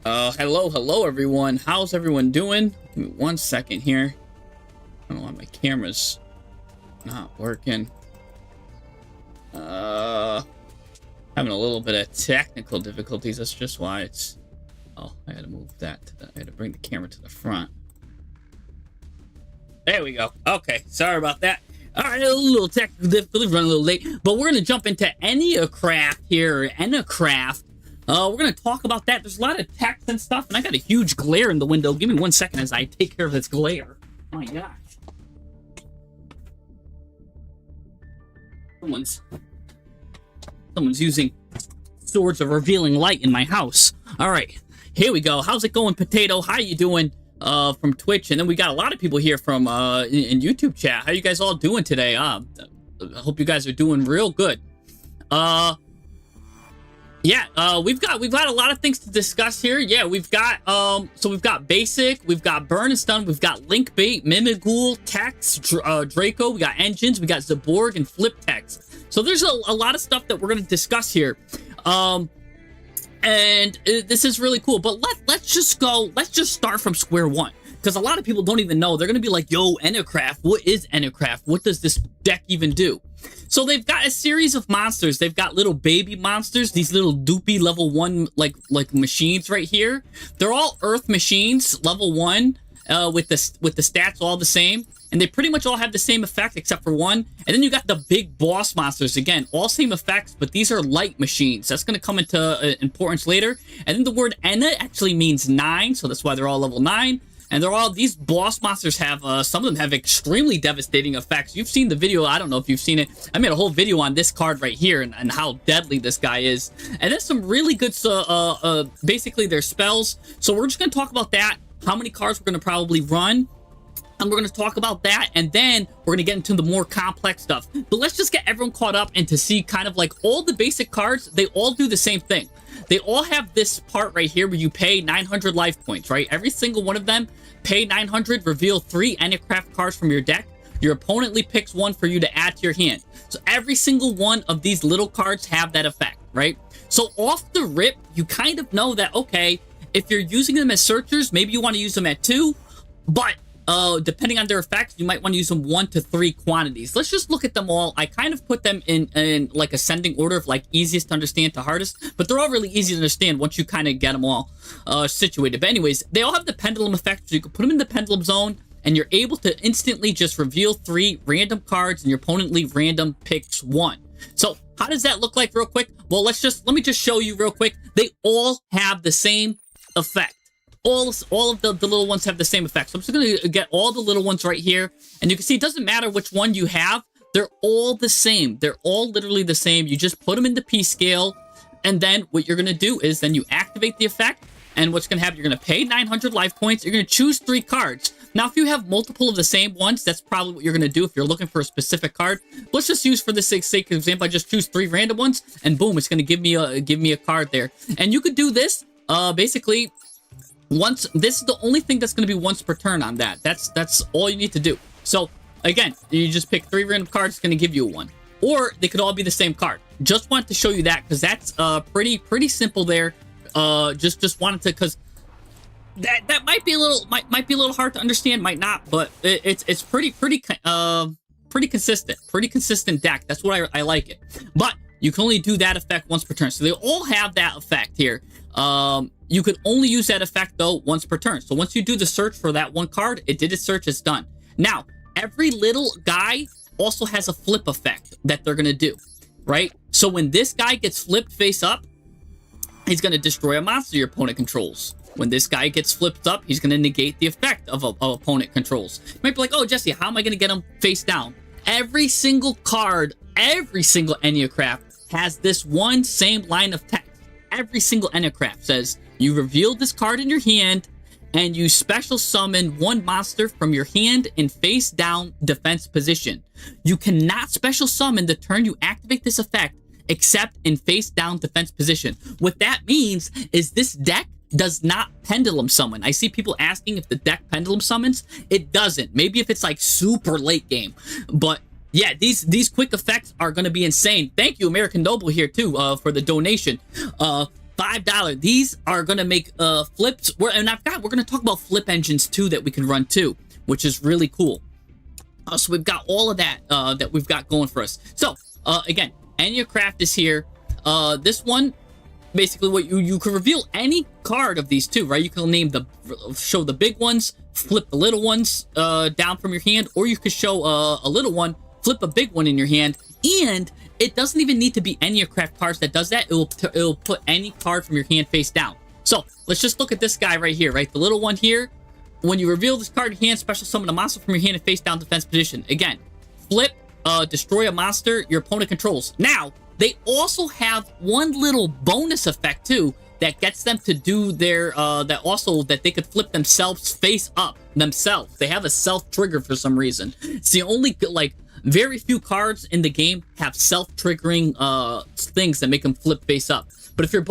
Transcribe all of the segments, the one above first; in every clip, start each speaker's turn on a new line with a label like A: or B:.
A: Hello everyone. How's everyone doing? Give me 1 second here. I don't know why my camera's not working. Having a little bit of technical difficulties. That's just why it's... Oh, I had to move that to the... I had to bring the camera to the front. There we go. Okay, sorry about that. All right, a little technical difficulty, running a little late, but we're gonna jump into Enneacraft here, Enneacraft. We're gonna talk about that. There's a lot of text and stuff, and I got a huge glare in the window. Give me 1 second as I take care of this glare. Oh my gosh. Someone's using swords of revealing light in my house. All right, here we go. How's it going, Potato? How you doing? From Twitch, and then we got a lot of people here from in YouTube chat. How you guys all doing today? I hope you guys are doing real good. Yeah, we've got a lot of things to discuss here. Yeah, we've got so we've got basic, we've got burn and stun, we've got link bait, mimighoul, text, Draco, we got engines, we got Zaborg and flip text. So there's a lot of stuff that we're gonna discuss here. And this is really cool, but let's just start from square one, because a lot of people don't even know. They're gonna be like, yo, Enneacraft, what is Enneacraft? What does this deck even do? So they've got a series of monsters. They've got little baby monsters, these little doopy level 1 like machines right here. They're all earth machines, level 1, with the stats all the same. And they pretty much all have the same effect except for one. And then you got the big boss monsters. Again, all same effects, but these are light machines. That's going to come into importance later. And then the word Enna actually means 9, so that's why they're all level 9. And they're all, these boss monsters have, some of them have extremely devastating effects. You've seen the video, I don't know if you've seen it. I made a whole video on this card right here and how deadly this guy is. And there's some really good, basically their spells. So we're just going to talk about that, how many cards we're going to probably run. And we're going to talk about that, and then we're going to get into the more complex stuff. But let's just get everyone caught up and to see kind of like all the basic cards, they all do the same thing. They all have this part right here where you pay 900 life points, right? Every single one of them, pay 900, reveal 3 Enneacraft cards from your deck. Your opponent picks one for you to add to your hand. So every single one of these little cards have that effect, right? So off the rip, you kind of know that, okay, if you're using them as searchers, maybe you want to use them at 2, but depending on their effects, you might want to use them 1 to 3 quantities. Let's just look at them all. I kind of put them in like ascending order of like easiest to understand to hardest, but they're all really easy to understand once you kind of get them all situated. But anyways, they all have the pendulum effect, so you can put them in the pendulum zone, and you're able to instantly just reveal 3 random cards, and your opponent random picks 1. So how does that look like real quick? Well, let me just show you real quick. They all have the same effect. All of the little ones have the same effect. So I'm just going to get all the little ones right here. And you can see it doesn't matter which one you have. They're all the same. They're all literally the same. You just put them in the P scale. And then what you're going to do is then you activate the effect. And what's going to happen, you're going to pay 900 life points. You're going to choose 3 cards. Now, if you have multiple of the same ones, that's probably what you're going to do if you're looking for a specific card. Let's just use for the sake of example, I just choose 3 random ones. And boom, it's going to give me a card there. And you could do this basically... this is the only thing that's going to be once per turn on that. That's all you need to do. So again, you just pick 3 random cards, it's going to give you one, or they could all be the same card. Just wanted to show you that because that's pretty simple there. Just wanted to, because that might be a little hard to understand, might not, but it's pretty consistent deck. That's what I like it. But you can only do that effect once per turn. So they all have that effect here. You could only use that effect, though, once per turn. So once you do the search for that one card, it did its search, it's done. Now, every little guy also has a flip effect that they're going to do, right? So when this guy gets flipped face up, he's going to destroy a monster your opponent controls. When this guy gets flipped up, he's going to negate the effect of opponent controls. You might be like, oh, Jesse, how am I going to get him face down? Every single card, every single Enneacraft has this one same line of text. Every single Enneacraft says, you reveal this card in your hand, and you special summon 1 monster from your hand in face down defense position. You cannot special summon the turn you activate this effect, except in face down defense position. What that means is this deck does not pendulum summon. I see people asking if the deck pendulum summons. It doesn't. Maybe if it's like super late game, but yeah, these quick effects are going to be insane. Thank you, American Noble, here too, for the donation. $5. These are gonna make flips. We're gonna talk about flip engines too that we can run too, which is really cool. So we've got all of that that we've got going for us. So again, Enneacraft is here. This one, basically, what you can reveal any card of these two, right? You can show the big ones, flip the little ones down from your hand, or you could show a little one, flip a big one in your hand, and it doesn't even need to be Enneacraft cards that does that. It'll put any card from your hand face down. So let's just look at this guy right here, right? The little one here. When you reveal this card in your hand, special summon a monster from your hand in face down defense position. Again, flip, destroy a monster your opponent controls. Now, they also have one little bonus effect too that gets them to do their that they could flip themselves face up themselves. They have a self trigger for some reason. It's the only, like, very few cards in the game have self triggering things that make them flip face up. But if your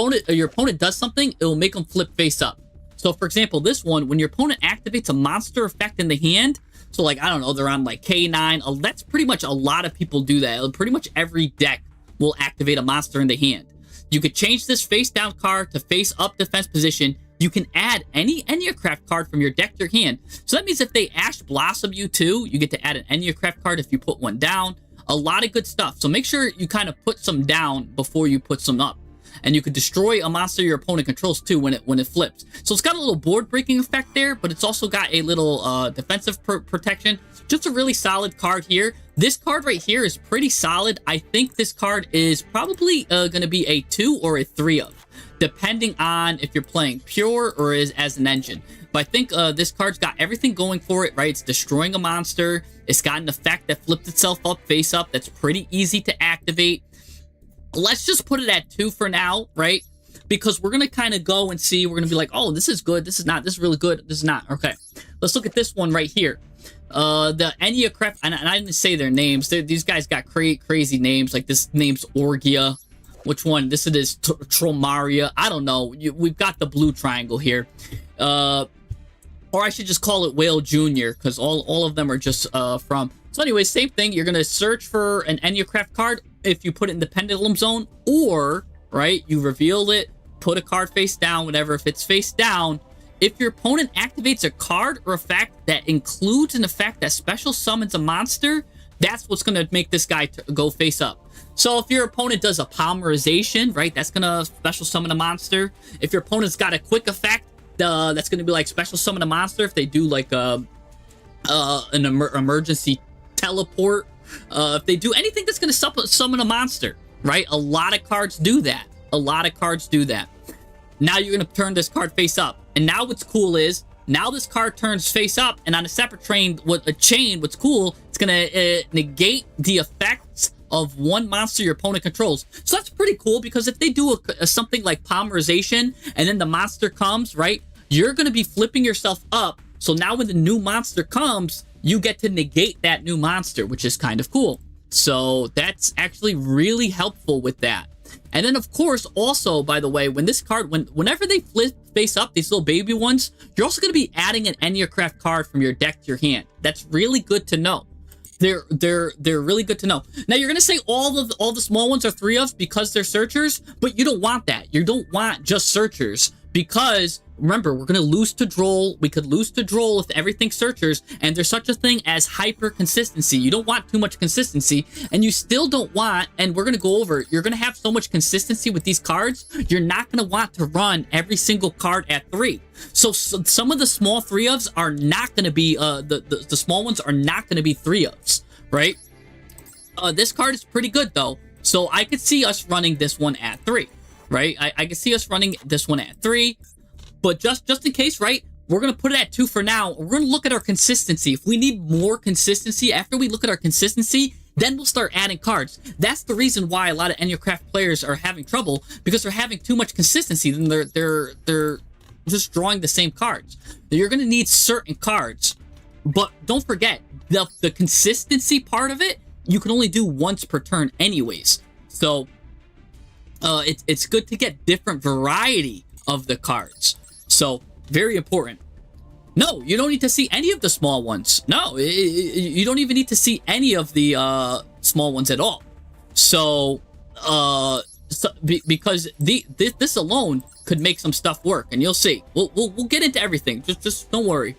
A: opponent does something, it will make them flip face up. So for example, this one, when your opponent activates a monster effect in the hand, so like, I don't know, they're on like K9, that's pretty much a lot of people do that. Pretty much every deck will activate a monster in the hand. You could change this face down card to face up defense position. You can add any Enneacraft card from your deck to your hand. So that means if they Ash Blossom you too, you get to add an Enneacraft card if you put one down. A lot of good stuff. So make sure you kind of put some down before you put some up. And you could destroy a monster your opponent controls too when it flips. So it's got a little board breaking effect there, but it's also got a little defensive protection. Just a really solid card here. This card right here is pretty solid. I think this card is probably going to be a 2 or a 3 of, depending on if you're playing pure or as an engine. But I think this card's got everything going for it, right? It's destroying a monster. It's got an effect that flipped itself up face up. That's pretty easy to activate. Let's just put it at 2 for now, right? Because we're going to kind of go and see. We're going to be like, oh, this is good. This is not. This is really good. This is not. Okay. Let's look at this one right here. The Enneacraft, and I didn't say their names. These guys got crazy names. Like this name's Orgia. Which one? This is Tromaria. I don't know. We've got the blue triangle here. Or I should just call it Whale Jr. because all of them are just from. So anyway, same thing. You're going to search for an Enneacraft card if you put it in the pendulum zone, or, right, you reveal it, put a card face down, whatever. If it's face down, if your opponent activates a card or effect that includes an effect that special summons a monster, that's what's going to make this guy go face up. So if your opponent does a polymerization, right, that's going to special summon a monster. If your opponent's got a quick effect, that's going to be like special summon a monster. If they do like an emergency teleport, if they do anything that's going to summon a monster, right? A lot of cards do that. A lot of cards do that. Now you're going to turn this card face up. And now what's cool is, now this card turns face up, and on a separate chain, what's cool, it's going to negate the effects of one monster your opponent controls. So that's pretty cool, because if they do something like polymerization, and then the monster comes, right? You're going to be flipping yourself up. So now when the new monster comes, you get to negate that new monster, which is kind of cool. So that's actually really helpful with that. And then, of course, also, by the way, when this card, whenever they flip face up, these little baby ones, you're also going to be adding an Enneacraft card from your deck to your hand. That's really good to know. They're really good to know. Now, you're going to say all the small ones are 3-ofs because they're searchers, but you don't want that. You don't want just searchers, because remember, we're going to lose to Droll. We could lose to Droll if everything's searchers, and there's such a thing as hyper consistency. You don't want too much consistency, and you still don't want, and we're going to go over, you're going to have so much consistency with these cards, you're not going to want to run every single card at 3. So some of the small 3-ofs are not going to be, the small ones are not going to be 3-ofs, right? This card is pretty good, though, so I could see us running this one at 3, right? I could see us running this one at 3. But just in case, right, we're going to put it at 2 for now. We're going to look at our consistency. If we need more consistency, after we look at our consistency, then we'll start adding cards. That's the reason why a lot of Enneacraft players are having trouble, because they're having too much consistency. Then they're just drawing the same cards. You're going to need certain cards. But don't forget, the consistency part of it, you can only do once per turn anyways. So it's good to get different variety of the cards. So, very important. No, you don't need to see any of the small ones. No, you don't even need to see any of the small ones at all. So, because this alone could make some stuff work, and you'll see. We'll get into everything. Just don't worry.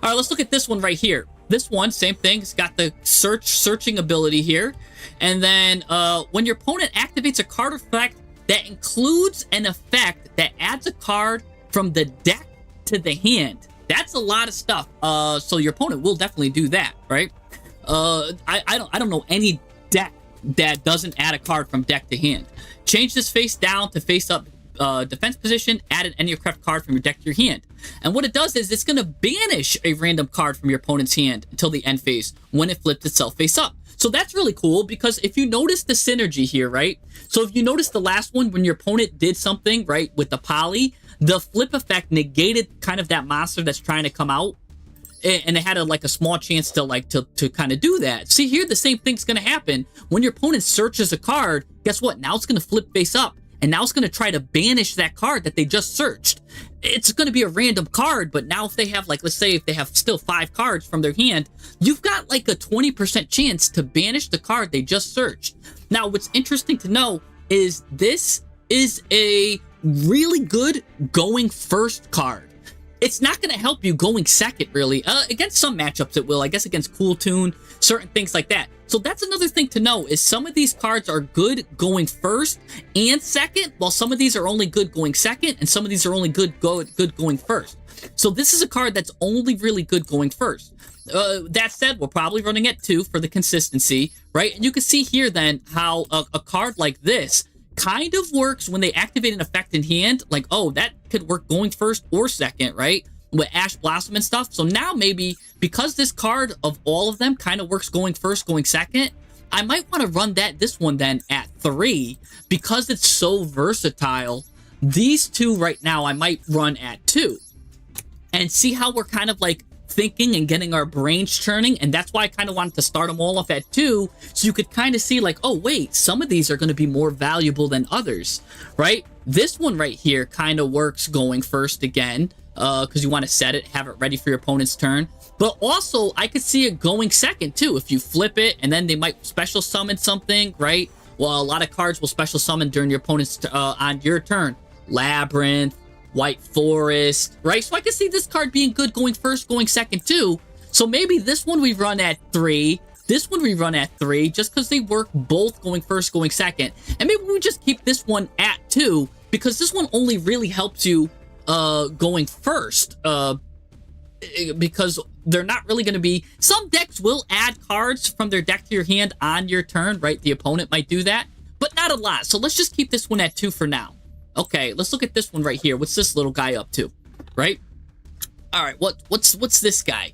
A: All right, let's look at this one right here. This one, same thing. It's got the searching ability here, and then when your opponent activates a card effect that includes an effect that adds a card from the deck to the hand. That's a lot of stuff. So your opponent will definitely do that, right? I don't know any deck that doesn't add a card from deck to hand. Change this face down to face up defense position. Add an Enneacraft card from your deck to your hand. And what it does is it's going to banish a random card from your opponent's hand until the end phase when it flips itself face up. So that's really cool, because if you notice the synergy here, right? So if you notice the last one, when your opponent did something, right, with the poly, the flip effect negated kind of that monster that's trying to come out. And it had a small chance to kind of do that. See here, the same thing's going to happen. When your opponent searches a card, guess what? Now it's going to flip face up. And now it's going to try to banish that card that they just searched. It's going to be a random card, but now if they have, let's say if they have still 5 cards from their hand, you've got a 20% chance to banish the card they just searched. Now, what's interesting to know is this is a really good going first card. It's not going to help you going second, really. Against some matchups it will, I guess against Cool Tune, certain things like that. So that's another thing to know, is some of these cards are good going first and second, while some of these are only good going second, and some of these are only good going first. So this is a card that's only really good going first. That said, we're probably running at 2 for the consistency, right? And you can see here then how a card like this kind of works when they activate an effect in hand. Like, oh, that could work going first or second, right? With Ash Blossom and stuff. So now maybe, because this card of all of them kind of works going first, going second, I might want to run this one then at 3, because it's so versatile. These two right now I might run at 2 and see how we're kind of thinking and getting our brains churning. And that's why I kind of wanted to start them all off at 2, so you could kind of see oh wait, some of these are going to be more valuable than others, right? This one right here kind of works going first again, because you want to set it, have it ready for your opponent's turn. But also I could see it going second too, if you flip it and then they might special summon something, right? Well, a lot of cards will special summon during your opponent's on your turn. Labyrinth, White Forest, right? So I can see this card being good going first, going second too. So maybe this one we run at 3, this one we run at 3, just because they work both going first, going second. And maybe we just keep this one at 2, because this one only really helps you going first, because they're not really going to be... Some decks will add cards from their deck to your hand on your turn, right? The opponent might do that, but not a lot. So let's just keep this one at 2 for now. Okay, let's look at this one right here. What's this little guy up to, right? All right, what's this guy?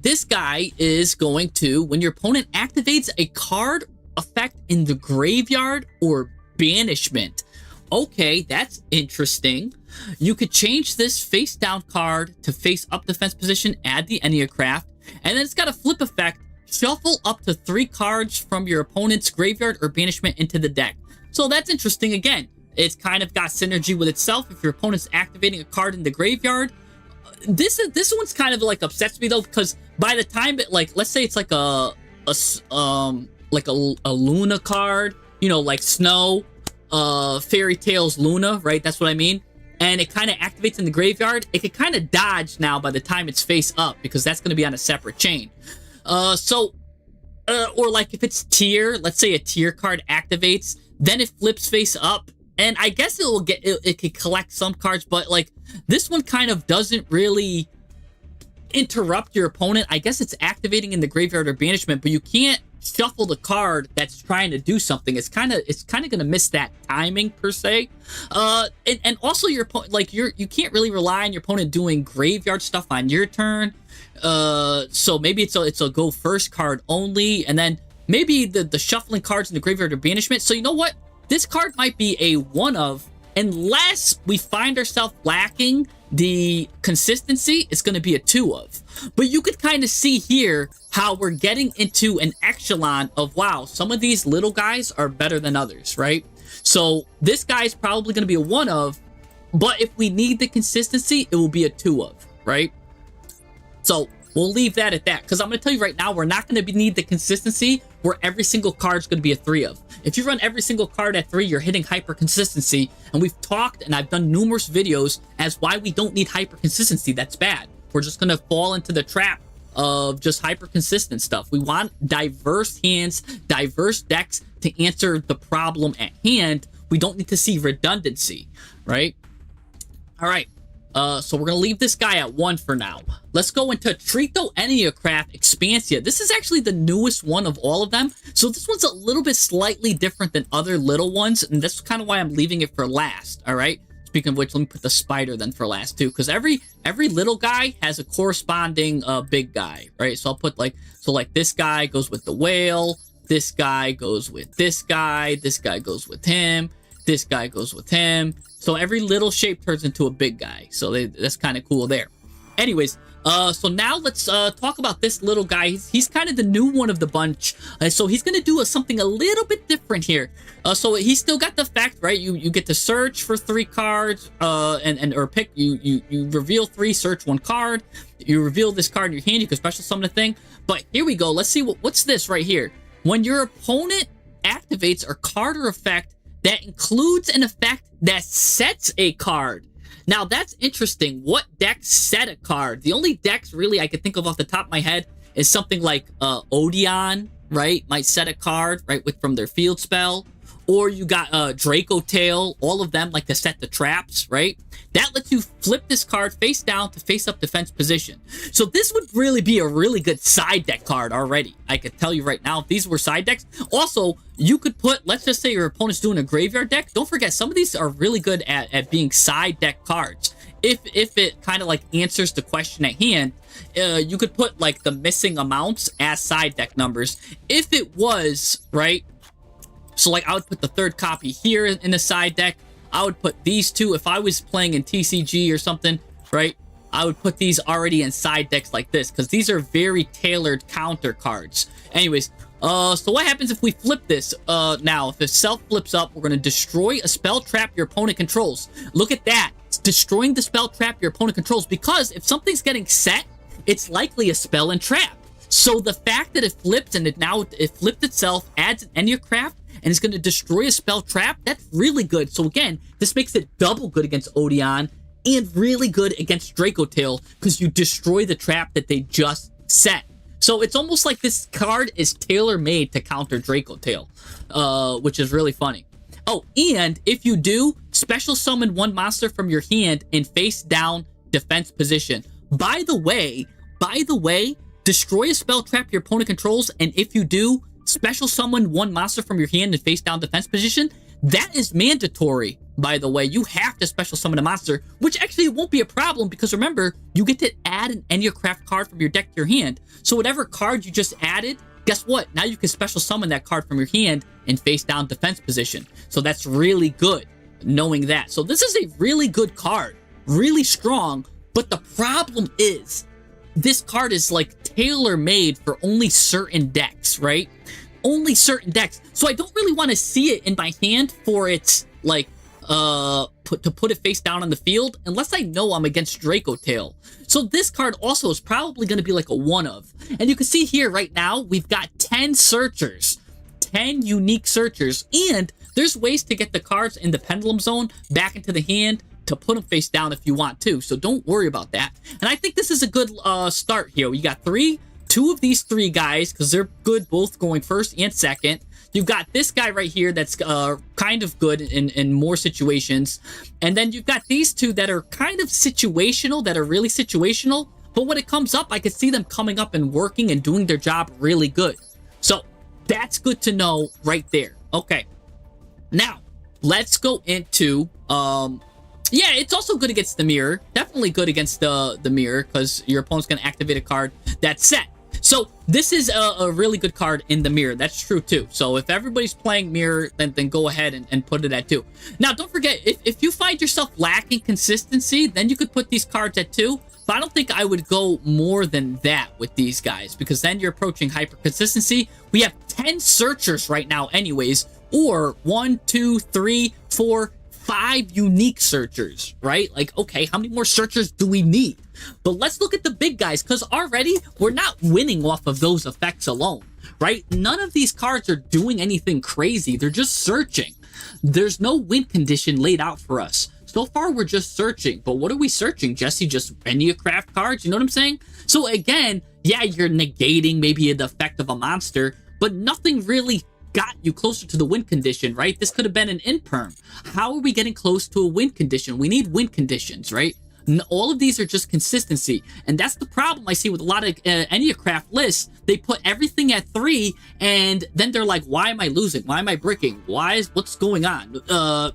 A: This guy is going to, when your opponent activates a card effect in the graveyard or banishment. Okay, that's interesting. You could change this face down card to face up defense position, add the Enneacraft, and then it's got a flip effect. Shuffle up to 3 cards from your opponent's graveyard or banishment into the deck. So that's interesting again. It's kind of got synergy with itself. If your opponent's activating a card in the graveyard, this one's kind of upsets me though, because by the time it let's say it's a Luna card, you know, like Snow, Fairy Tales Luna, right? That's what I mean. And it kind of activates in the graveyard. It could kind of dodge now by the time it's face up, because that's going to be on a separate chain. Or if it's tier, let's say a tier card activates, then it flips face up. And I guess it could collect some cards, but this one kind of doesn't really interrupt your opponent. I guess it's activating in the graveyard or banishment, but you can't shuffle the card that's trying to do something. It's kind of going to miss that timing per se. And also your opponent, you can't really rely on your opponent doing graveyard stuff on your turn. So maybe it's a go first card only, and then maybe the shuffling cards in the graveyard or banishment. So you know what? This card might be a 1 of, unless we find ourselves lacking the consistency, it's going to be a 2 of. But you could kind of see here how we're getting into an echelon of, wow, some of these little guys are better than others, right? So this guy's probably going to be a 1 of, but if we need the consistency, it will be a 2 of, right? So We'll leave that at that, because I'm going to tell you right now, we're not going to need the consistency where every single card is going to be a 3 of. If you run every single card at 3, you're hitting hyper consistency, and we've talked and I've done numerous videos as why we don't need hyper consistency. That's bad. We're just going to fall into the trap of just hyper consistent stuff. We want diverse hands, diverse decks to answer the problem at hand. We don't need to see redundancy, right? All right. So we're going to leave this guy at 1 for now. Let's go into Trito Enneacraft Expansia. This is actually the newest one of all of them. So this one's a little bit slightly different than other little ones, and that's kind of why I'm leaving it for last, all right? Speaking of which, let me put the spider then for last too, because every little guy has a corresponding big guy, right? So I'll put like this guy goes with the whale, this guy goes with this guy goes with him, this guy goes with him. So every little shape turns into a big guy. So that's kind of cool there. Anyways, so now let's talk about this little guy. He's kind of the new one of the bunch. So he's going to do something a little bit different here. So he's still got the fact, right? You get to search for 3 cards or pick. You reveal 3, search 1 card. You reveal this card in your hand. You can special summon a thing. But here we go. Let's see what's this right here. When your opponent activates a card or effect that includes an effect that sets a card. Now, that's interesting. What decks set a card? The only decks really I could think of off the top of my head is something like Odeon, right? Might set a card, right, from their field spell. Or you got Draco Tail. All of them like to set the traps, right? That lets you flip this card face down to face up defense position. So this would really be a really good side deck card already. I could tell you right now, if these were side decks. Also, you could put, let's just say your opponent's doing a graveyard deck. Don't forget, some of these are really good at being side deck cards. If it kind of like answers the question at hand, you could put like the missing amounts as side deck numbers. If it was, right? So like I would put the 3rd copy here in the side deck. I would put these 2 if I was playing in TCG or something, right? I would put these already in side decks like this because these are very tailored counter cards. Anyways, so what happens if we flip this? Now, if itself flips up, we're going to destroy a spell trap your opponent controls. Look at that. It's destroying the spell trap your opponent controls because if something's getting set, it's likely a spell and trap. So the fact that it flipped and it flipped itself adds an Enneacraft and it's going to destroy a spell trap, that's really good. So again, this makes it double good against Odeon and really good against Draco Tail because you destroy the trap that they just set. So it's almost like this card is tailor-made to counter Draco Tail, which is really funny. Oh, and if you do, special summon 1 monster from your hand in face down defense position. By the way, destroy a spell trap your opponent controls, and if you do, special summon 1 monster from your hand in face down defense position. That is mandatory, by the way. You have to special summon a monster, which actually won't be a problem because remember, you get to add an Enneacraft card from your deck to your hand. So whatever card you just added, guess what? Now you can special summon that card from your hand in face down defense position. So that's really good knowing that. So this is a really good card, really strong, but the problem is this card is like tailor-made for only certain decks, right? Only certain decks. So I don't really want to see it in my hand for its like to put it face down on the field unless I know I'm against Draco Tail. So this card also is probably going to be like a 1 of. And you can see here right now we've got 10 searchers, 10 unique searchers, and there's ways to get the cards in the pendulum zone back into the hand to put them face down if you want to. So don't worry about that. And I think this is a good start here. You got 2 of these 3 guys because they're good both going first and second. You've got this guy right here that's kind of good in more situations. And then you've got these 2 that are kind of situational, that are really situational. But when it comes up, I could see them coming up and working and doing their job really good. So that's good to know right there. Okay. Now, let's go into... yeah, it's also good against the mirror. Definitely good against the mirror because your opponent's going to activate a card that's set. So this is a really good card in the mirror. That's true too. So if everybody's playing mirror, then go ahead and put it at 2. Now, don't forget, if you find yourself lacking consistency, then you could put these cards at 2. But I don't think I would go more than that with these guys because then you're approaching hyper consistency. We have 10 searchers right now anyways, or 1, 2, 3, 4, 5 unique searchers, right? Like, okay, how many more searchers do we need? But let's look at the big guys, because already we're not winning off of those effects alone, right? None of these cards are doing anything crazy. They're just searching. There's no win condition laid out for us. So far, we're just searching. But what are we searching, Jesse? Just Enneacraft cards? You know what I'm saying? So again, yeah, you're negating maybe the effect of a monster, but nothing really got you closer to the win condition, right? This could have been an imperm. How are we getting close to a win condition? We need win conditions, right? All of these are just consistency, and that's the problem I see with a lot of Enneacraft lists. They put everything at 3, and then they're like, why am I losing? Why am I bricking? What's going on?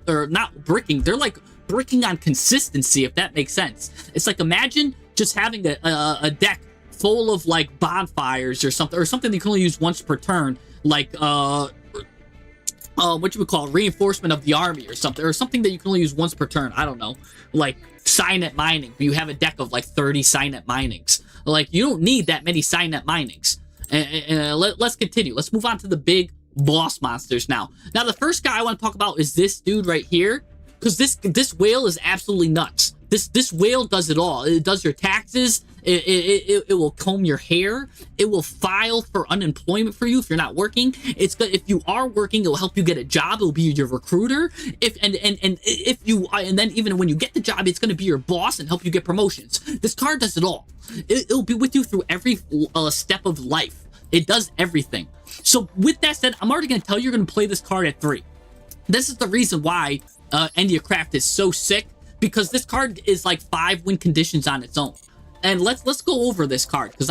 A: Or not bricking, they're like bricking on consistency, if that makes sense. It's like, imagine just having a deck full of like bonfires or something that you can only use once per turn, like what you would call reinforcement of the army or something that you can only use once per turn. I don't know, like Signet mining. You have a deck of like 30 Signet minings. Like, you don't need that many Signet minings. And let's continue. Let's move on to the big boss monsters now. Now, the first guy I want to talk about is this dude right here, because this whale is absolutely nuts. This whale does it all. It does your taxes. It will comb your hair. It will file for unemployment for you if you're not working. It's good if you are working. It will help you get a job. It will be your recruiter. And then even when you get the job, it's going to be your boss and help you get promotions. This card does it all. It'll be with you through every step of life. It does everything. So with that said, I'm already going to tell you you're going to play this card at 3. This is the reason why Enneacraft is so sick, because this card is like 5 win conditions on its own. And let's go over this card, because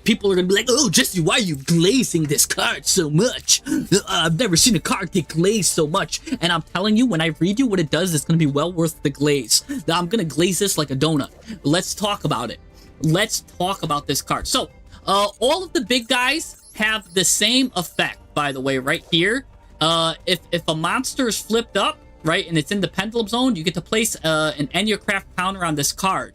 A: people are gonna be like, oh, Jesse, why are you glazing this card so much? I've never seen a card get glazed so much. And I'm telling you, when I read you what it does, it's gonna be well worth the glaze. I'm gonna glaze this like a donut. Let's talk about it. Let's talk about this card. So all of the big guys have the same effect, by the way, right here. If a monster is flipped up, right, and it's in the pendulum zone, you get to place an Enneacraft counter on this card.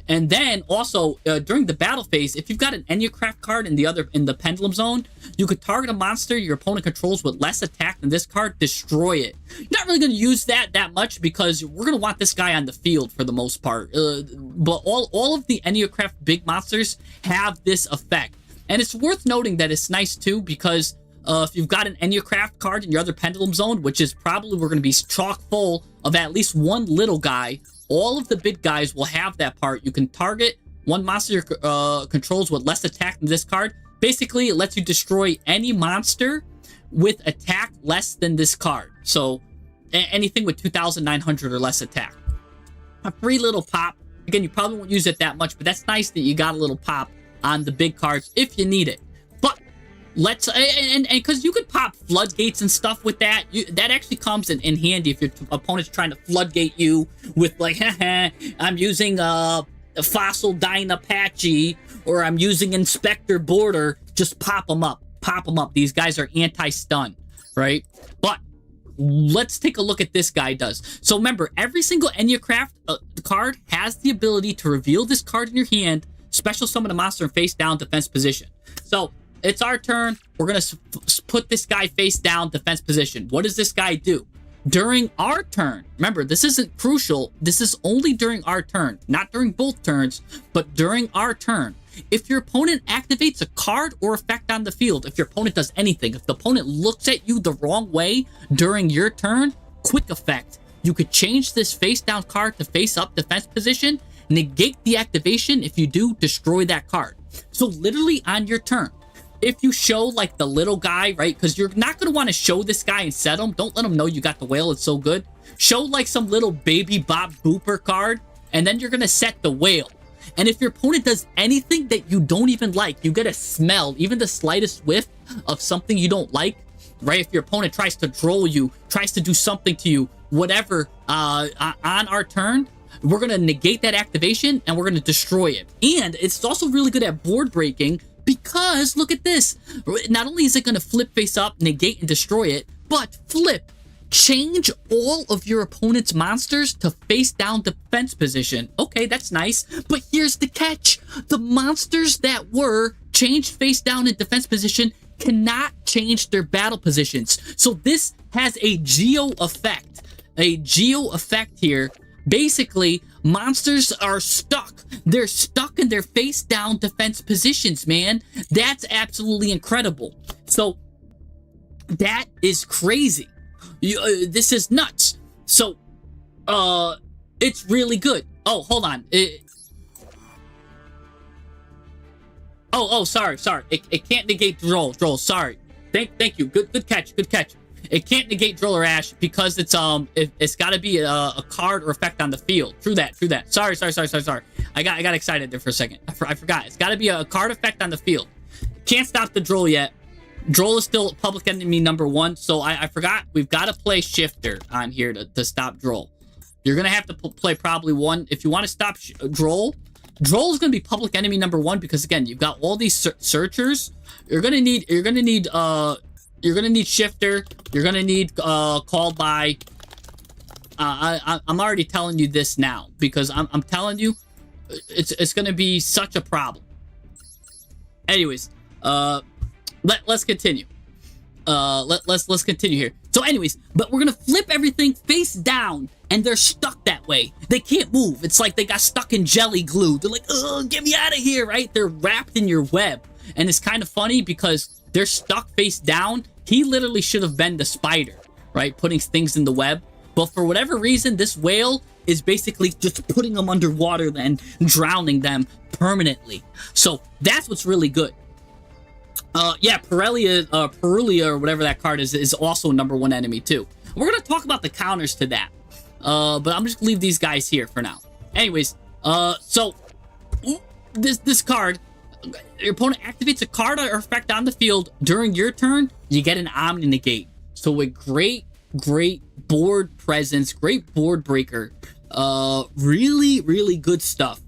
A: And then also during the battle phase, if you've got an Enneacraft card in the pendulum zone, you could target a monster your opponent controls with less attack than this card, destroy it. You're not really going to use that much, because we're going to want this guy on the field for the most part. But all of the Enneacraft big monsters have this effect. And it's worth noting that it's nice too, because if you've got an Enneacraft card in your other pendulum zone, which is probably we're going to be chock full of at least one little guy, all of the big guys will have that part. You can target one monster controls with less attack than this card. Basically, it lets you destroy any monster with attack less than this card. So anything with 2,900 or less attack. A free little pop. Again, you probably won't use it that much, but that's nice that you got a little pop on the big cards if you need it. But let's and because you could pop floodgates and stuff with that. That actually comes in handy if your opponent's trying to floodgate you with like, I'm using a Fossil Dyne Apache, or I'm using Inspector Border. Just pop them up. Pop them up. These guys are anti-stun, right? But let's take a look at this guy does. So remember, every single Enneacraft card has the ability to reveal this card in your hand, special summon a monster in face down defense position. So it's our turn. We're going to put this guy face down defense position. What does this guy do? During our turn, remember, this isn't crucial. This is only during our turn, not during both turns, but during our turn. If your opponent activates a card or effect on the field, if your opponent does anything, if the opponent looks at you the wrong way during your turn, quick effect. You could change this face down card to face up defense position, negate the activation. If you do, destroy that card. So literally on your turn, if you show like the little guy, right? Because you're not going to want to show this guy and set him. Don't let him know you got the whale. It's so good. Show like some little baby Bob Booper card, and then you're going to set the whale. And if your opponent does anything that you don't even like, you get a smell, even the slightest whiff of something you don't like, right? If your opponent tries to troll you, tries to do something to you, whatever, on our turn, we're going to negate that activation and we're going to destroy it. And it's also really good at board breaking, because look at this. Not only is it going to flip face up, negate and destroy it, but flip. Change all of your opponent's monsters to face down defense position. Okay, that's nice. But here's the catch. The monsters that were changed face down in defense position cannot change their battle positions. So this has a geo effect. a geo effect here. Basically, monsters are stuck. They're stuck in their face down defense positions, man. That's absolutely incredible. So that is crazy. This is nuts. So it's really good. Oh, hold on. Sorry. It can't negate Droll. Sorry. Thank you. Good catch. It can't negate Droll or Ash because it's got to be a card or effect on the field. True that. Sorry. I got excited there for a second. I forgot. It's got to be a card effect on the field. Can't stop the Droll yet. Droll is still public enemy number 1, so I forgot. We've got to play Shifter on here to stop Droll. You're gonna have to play probably one if you want to stop Droll. Droll is gonna be public enemy number 1 because again, you've got all these searchers. You're gonna need Shifter. You're gonna need called by. I'm already telling you this now because I'm telling you, it's gonna be such a problem. Anyways, let's continue. Let's continue here. So anyways, but we're gonna flip everything face down, and they're stuck that way. They can't move. It's like they got stuck in jelly glue. They're like, oh, get me out of here, right? They're wrapped in your web. And it's kind of funny because they're stuck face down. He literally should have been the spider, right? Putting things in the web. But for whatever reason, this whale is basically just putting them underwater and drowning them permanently. So that's what's really good. Yeah, Perulia or whatever that card is also number 1 enemy too. We're gonna talk about the counters to that. But I'm just gonna leave these guys here for now. Anyways, so this card, your opponent activates a card or effect on the field during your turn, you get an Omni Negate. So a great board presence, great board breaker. Really good stuff.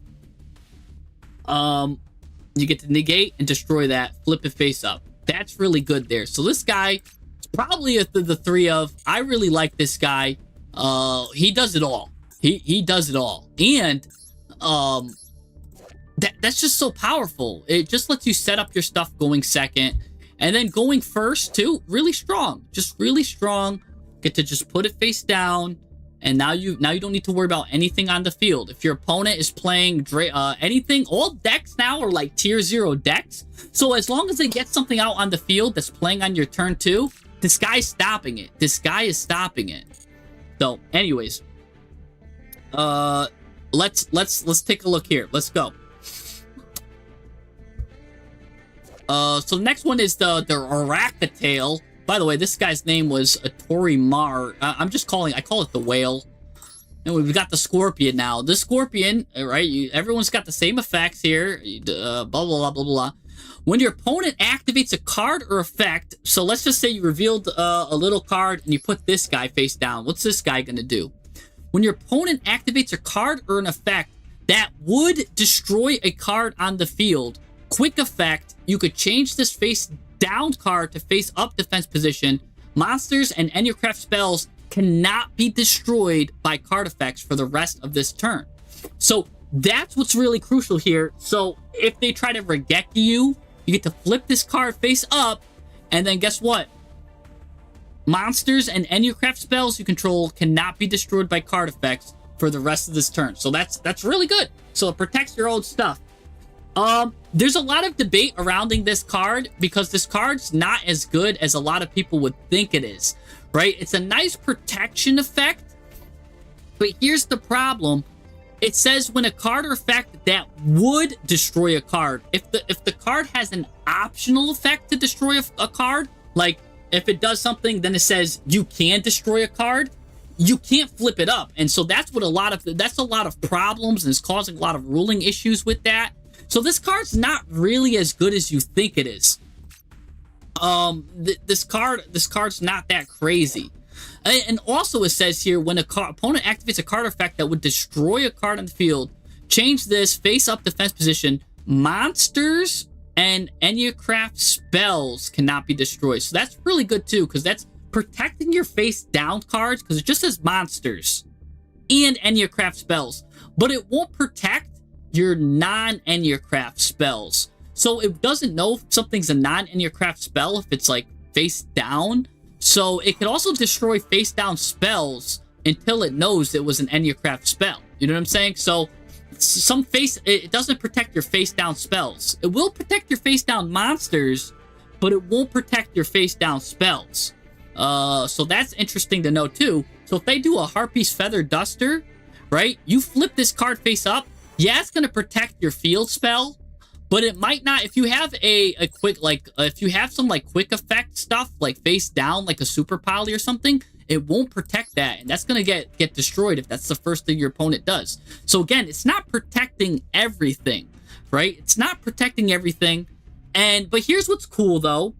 A: You get to negate and destroy that, flip it face up. That's really good there. So this guy is probably the 3 of. I really like this guy. He does it all. He does it all. And that's just so powerful. It just lets you set up your stuff going second. And then going first too, really strong. Just really strong. Get to just put it face down. And now you don't need to worry about anything on the field. If your opponent is playing anything, all decks now are like tier 0 decks. So as long as they get something out on the field that's playing on your turn 2, this guy's stopping it. This guy is stopping it. So, anyways, let's take a look here. Let's go. So the next one is the Arachatail. By the way, this guy's name was Tori Mar. I call it the whale. And we've got the Scorpion now. The Scorpion, right? Everyone's got the same effects here. Blah, blah, blah, blah, blah. When your opponent activates a card or effect, so let's just say you revealed a little card and you put this guy face down. What's this guy going to do? When your opponent activates a card or an effect that would destroy a card on the field, quick effect, you could change this face down card to face up defense position. Monsters and Enneacraft spells cannot be destroyed by card effects for the rest of this turn. So that's what's really crucial here. So if they try to Regeki you, you get to flip this card face up, and then guess what? Monsters and Enneacraft spells you control cannot be destroyed by card effects for the rest of this turn. So that's really good. So it protects your old stuff. There's a lot of debate surrounding this card because this card's not as good as a lot of people would think it is, right? It's a nice protection effect, but here's the problem. It says when a card or effect that would destroy a card, if the card has an optional effect to destroy a card, like if it does something, then it says you can destroy a card, you can't flip it up. And so that's what a lot of problems, and it's causing a lot of ruling issues with that. So this card's not really as good as you think it is. This card's not that crazy. And also it says here, when opponent activates a card effect that would destroy a card on the field, change this face up defense position. Monsters and Enneacraft spells cannot be destroyed. So that's really good too, because that's protecting your face down cards, because it just says monsters and Enneacraft spells, but it won't protect your non-Enneacraft spells. So it doesn't know if something's a non-Enneacraft spell if it's like face down. So it could also destroy face down spells, until it knows it was an Enneacraft spell. You know what I'm saying? So it doesn't protect your face down spells. It will protect your face down monsters, but it won't protect your face down spells. So that's interesting to know too. So if they do a Harpy's Feather Duster, right? You flip this card face up. Yeah, it's gonna protect your field spell, but it might not. If you have a quick, like, if you have some like quick effect stuff, like face down, like a super poly or something, it won't protect that, and that's gonna get destroyed if that's the first thing your opponent does. So again, it's not protecting everything, right? It's not protecting everything. But here's what's cool though,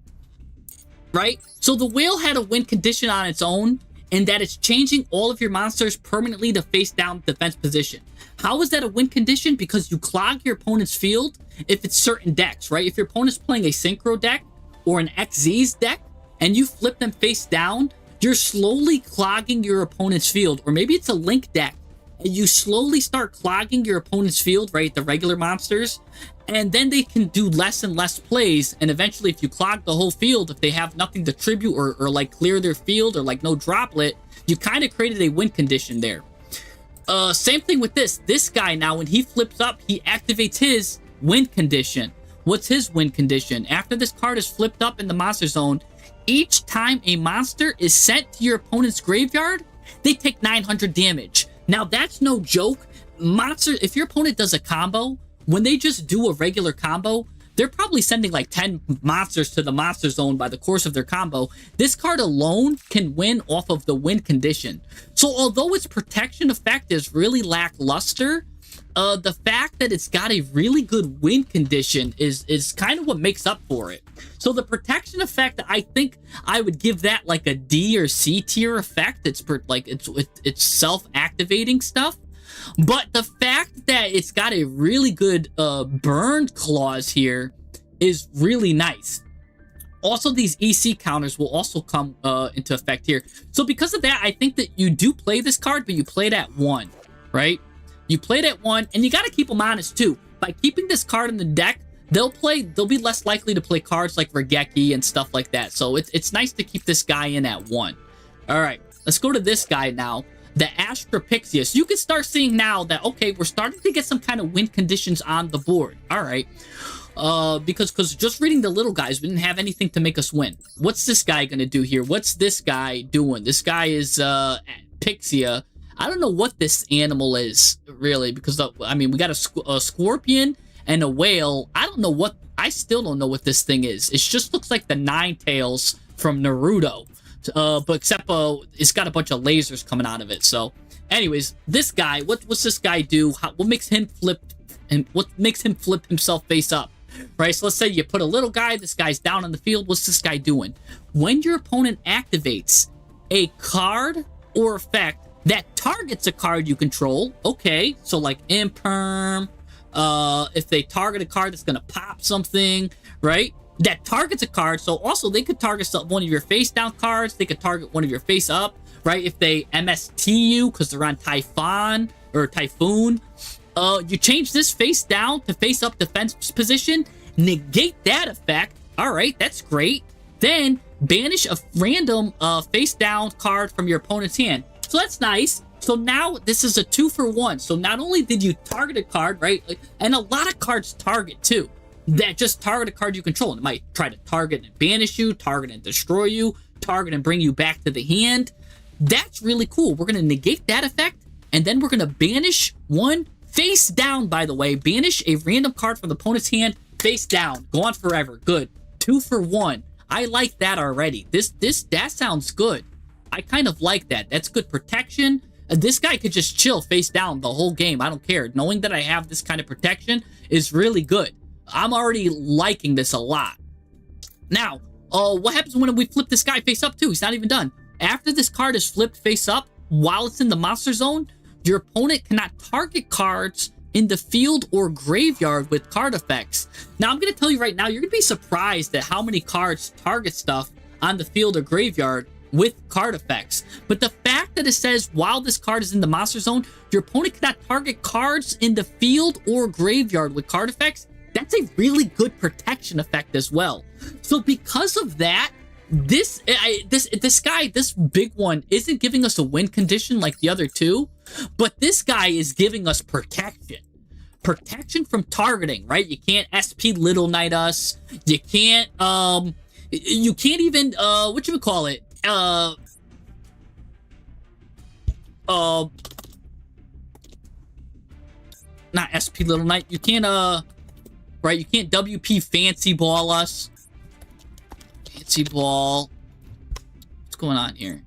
A: right? So the whale had a win condition on its own, in that it's changing all of your monsters permanently to face down defense position. How is that a win condition? Because you clog your opponent's field if it's certain decks, right? If your opponent's playing a Synchro deck or an XZ's deck, and you flip them face down, you're slowly clogging your opponent's field. Or maybe it's a Link deck, and you slowly start clogging your opponent's field, right? The regular monsters. And then they can do less and less plays. And eventually, if you clog the whole field, if they have nothing to tribute or like clear their field or like no droplet, you kind of created a win condition there. Same thing with this. This guy now, when he flips up, he activates his win condition. What's his win condition? After this card is flipped up in the monster zone, each time a monster is sent to your opponent's graveyard, they take 900 damage. Now, that's no joke. If your opponent does a combo, when they just do a regular combo, they're probably sending like 10 monsters to the monster zone by the course of their combo. This card alone can win off of the win condition. So although its protection effect is really lackluster, the fact that it's got a really good win condition is kind of what makes up for it. So the protection effect, I think I would give that like a D or C tier effect. It's self-activating stuff. But the fact that it's got a really good burn clause here is really nice. Also, these EC counters will also come into effect here. So because of that, I think that you do play this card, but you play it at 1, right? You play it at 1, and you got to keep them honest too. By keeping this card in the deck, they'll be less likely to play cards like Regeki and stuff like that. So it's nice to keep this guy in at 1. All right, let's go to this guy now. The Astrapixius. You can start seeing now that, okay, we're starting to get some kind of win conditions on the board. All right. Because just reading the little guys, we didn't have anything to make us win. What's this guy going to do here? What's this guy doing? This guy is Pixia. I don't know what this animal is, really, because, I mean, we got a scorpion and a whale. I still don't know what this thing is. It just looks like the Nine Tails from Naruto. But except it's got a bunch of lasers coming out of it. So, anyways, this guy, what's this guy do? What makes him flip? And what makes him flip himself face up? Right. So let's say you put a little guy. This guy's down on the field. What's this guy doing? When your opponent activates a card or effect that targets a card you control, okay. So like Imperm. If they target a card that's gonna pop something, right? That targets a card. So also they could target one of your face down cards. They could target one of your face up, right? If they MST you because they're on Typhon or Typhoon, you change this face down to face up defense position, negate that effect. All right, that's great. Then banish a random face down card from your opponent's hand. So that's nice. So now this is a 2-for-1. So not only did you target a card, right? And a lot of cards target too. That just target a card you control. And it might try to target and banish you, target and destroy you, target and bring you back to the hand. That's really cool. We're going to negate that effect, and then we're going to banish one face down, by the way. Banish a random card from the opponent's hand face down. Gone forever. Good. 2-for-1. I like that already. That sounds good. I kind of like that. That's good protection. This guy could just chill face down the whole game. I don't care. Knowing that I have this kind of protection is really good. I'm already liking this a lot. Now, what happens when we flip this guy face up too? He's not even done. After this card is flipped face up, while it's in the monster zone, your opponent cannot target cards in the field or graveyard with card effects. Now, I'm going to tell you right now, you're going to be surprised at how many cards target stuff on the field or graveyard with card effects. But the fact that it says while this card is in the monster zone, your opponent cannot target cards in the field or graveyard with card effects, that's a really good protection effect as well. So because of that, this guy, this big one, isn't giving us a win condition like the other two, but this guy is giving us protection. Protection from targeting, right? You can't SP Little Knight us. You can't even, whatchamacallit? Not SP Little Knight. You can't, right? You can't WP Fancy Ball us. Fancy Ball. What's going on here?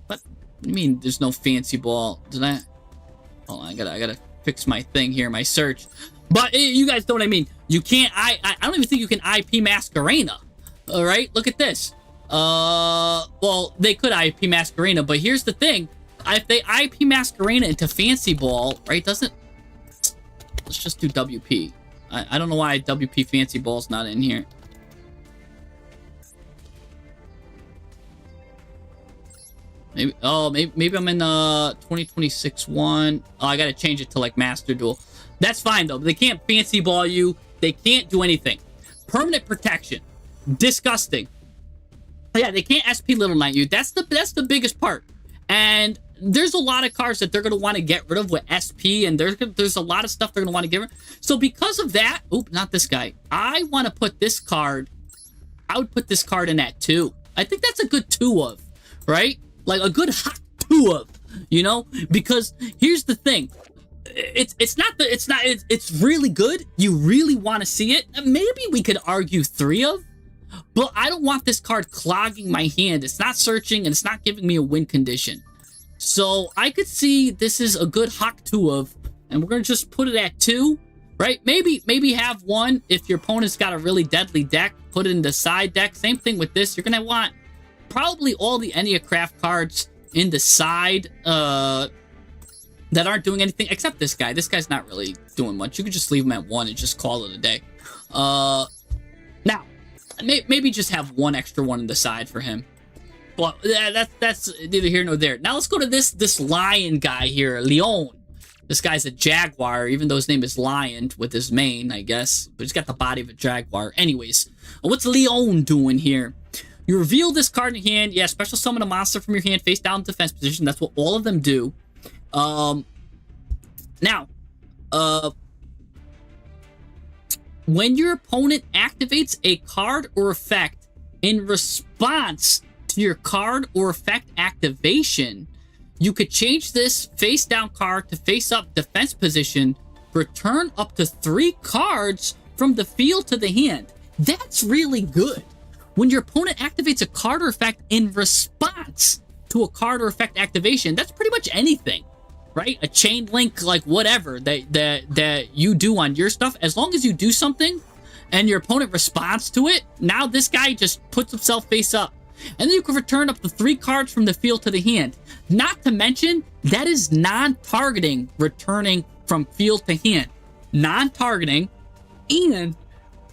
A: What do you mean there's no Fancy Ball? Did I? Hold on, I gotta fix my thing here, my search. But you guys know what I mean. You can't, I don't even think you can IP Masquerena. Alright, look at this. Well, they could IP Masquerena, but here's the thing. If they IP Masquerena into Fancy Ball, right, let's just do WP. I don't know why WP Fancy Ball's not in here. Maybe I'm in 2026 one. Oh, I gotta change it to like Master Duel. That's fine though. They can't Fancy Ball you. They can't do anything. Permanent protection. Disgusting. Yeah, they can't SP Little Knight you. That's the biggest part. And there's a lot of cards that they're gonna want to get rid of with SP, and there's a lot of stuff they're gonna want to give her. So because of that, oop, not this guy. I want to put this card. I would put this card in at 2. I think that's a good 2 of, right? Like a good hot 2 of, you know? Because here's the thing. It's really good. You really want to see it. Maybe we could argue 3 of, but I don't want this card clogging my hand. It's not searching and it's not giving me a win condition. So I could see this is a good hot 2 of, and we're going to just put it at 2, right? Maybe have 1 if your opponent's got a really deadly deck. Put it in the side deck. Same thing with this. You're going to want probably all the Enneacraft cards in the side that aren't doing anything, except this guy. This guy's not really doing much. You could just leave him at 1 and just call it a day. Now, maybe just have 1 extra one in the side for him. But that's neither here nor there. Now let's go to this lion guy here, Leon. This guy's a jaguar, even though his name is Lion with his mane, I guess. But he's got the body of a jaguar. Anyways, what's Leon doing here? You reveal this card in your hand. Yeah, special summon a monster from your hand face down defense position. That's what all of them do. Now, when your opponent activates a card or effect in response to your card or effect activation, you could change this face down card to face up defense position. Return up to 3 cards from the field to the hand. That's really good. When your opponent activates a card or effect in response to a card or effect activation, that's pretty much anything, right? A chain link, like whatever that you do on your stuff. As long as you do something and your opponent responds to it, now this guy just puts himself face up. And then you can return up to 3 cards from the field to the hand. Not to mention, that is non-targeting returning from field to hand. Non-targeting, and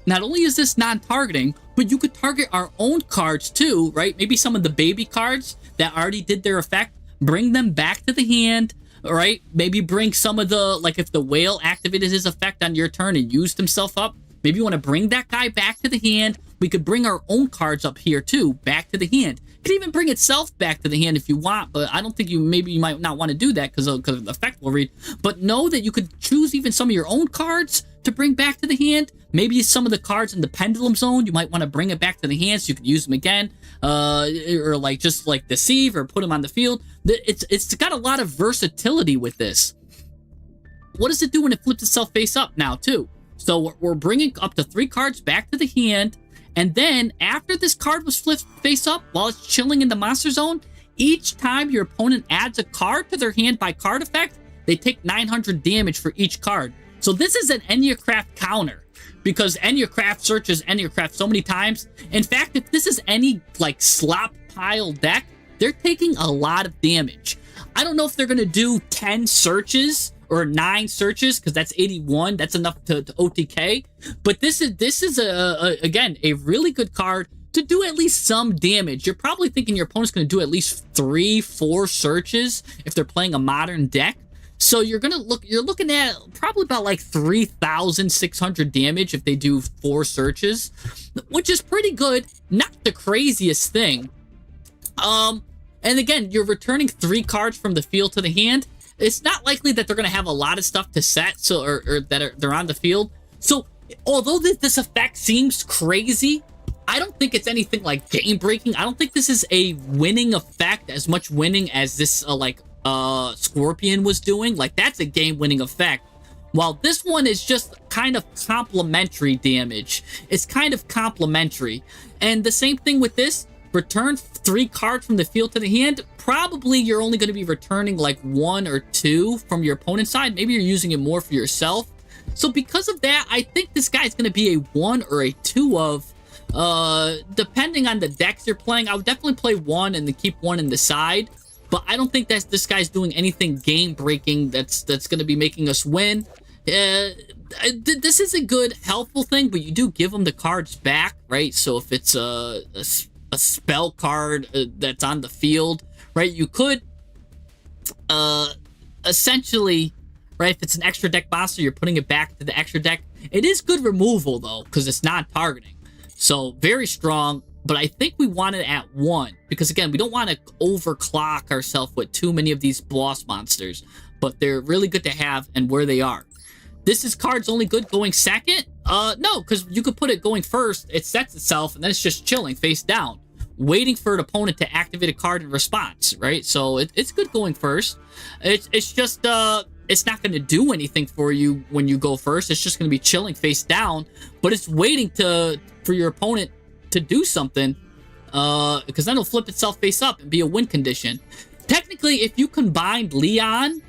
A: not only is this non-targeting, but you could target our own cards too, right? Maybe some of the baby cards that already did their effect, bring them back to the hand, right? Maybe bring some of the, like if the whale activated his effect on your turn and used himself up, maybe you want to bring that guy back to the hand. We could bring our own cards up here too, back to the hand. It could even bring itself back to the hand if you want, but I don't think maybe you might not want to do that because of the effect we'll read. But know that you could choose even some of your own cards to bring back to the hand. Maybe some of the cards in the pendulum zone, you might want to bring it back to the hand so you could use them again. Or like just like deceive or put them on the field. It's got a lot of versatility with this. What does it do when it flips itself face up now too? So we're bringing up to 3 cards back to the hand. And then after this card was flipped face up while it's chilling in the monster zone, each time your opponent adds a card to their hand by card effect, they take 900 damage for each card. So this is an Enneacraft counter because Enneacraft searches Enneacraft so many times. In fact, if this is any like slop pile deck, they're taking a lot of damage. I don't know if they're going to do 10 searches or 9 searches because that's 81. That's enough to OTK. But this is again a really good card to do at least some damage. You're probably thinking your opponent's going to do at least 3-4 searches if they're playing a modern deck. So you're looking at probably about like 3,600 damage if they do 4 searches, which is pretty good. Not the craziest thing. And again, you're returning 3 cards from the field to the hand. It's not likely that they're going to have a lot of stuff to set, so or that they're on the field. So although this effect seems crazy, I don't think it's anything like game breaking. I don't think this is a winning effect, as much winning as this Scorpion was doing. Like, that's a game winning effect, while this one is just kind of complementary damage. It's kind of complementary. And the same thing with this, return 3 cards from the field to the hand. Probably you're only going to be returning like 1 or 2 from your opponent's side. Maybe you're using it more for yourself. So because of that, I think this guy's going to be a 1 or a 2 of, depending on the decks you're playing. I would definitely play 1 and then keep 1 in the side. But I don't think that this guy's doing anything game-breaking that's going to be making us win. This is a good, helpful thing, but you do give him the cards back, right? So if it's a spell card that's on the field, right, you could essentially, right, if it's an extra deck monster, you're putting it back to the extra deck. It is good removal, though, because it's non-targeting. So very strong. But I think we want it at 1, because again, we don't want to overclock ourselves with too many of these boss monsters, but they're really good to have and where they are. This card's only good going second? No, because you could put it going first, it sets itself, and then it's just chilling face down, waiting for an opponent to activate a card in response, right? So it's good going first. It's just, it's not going to do anything for you when you go first. It's just going to be chilling face down, but it's waiting for your opponent to do something, because then it'll flip itself face up and be a win condition. Technically, if you combined Leon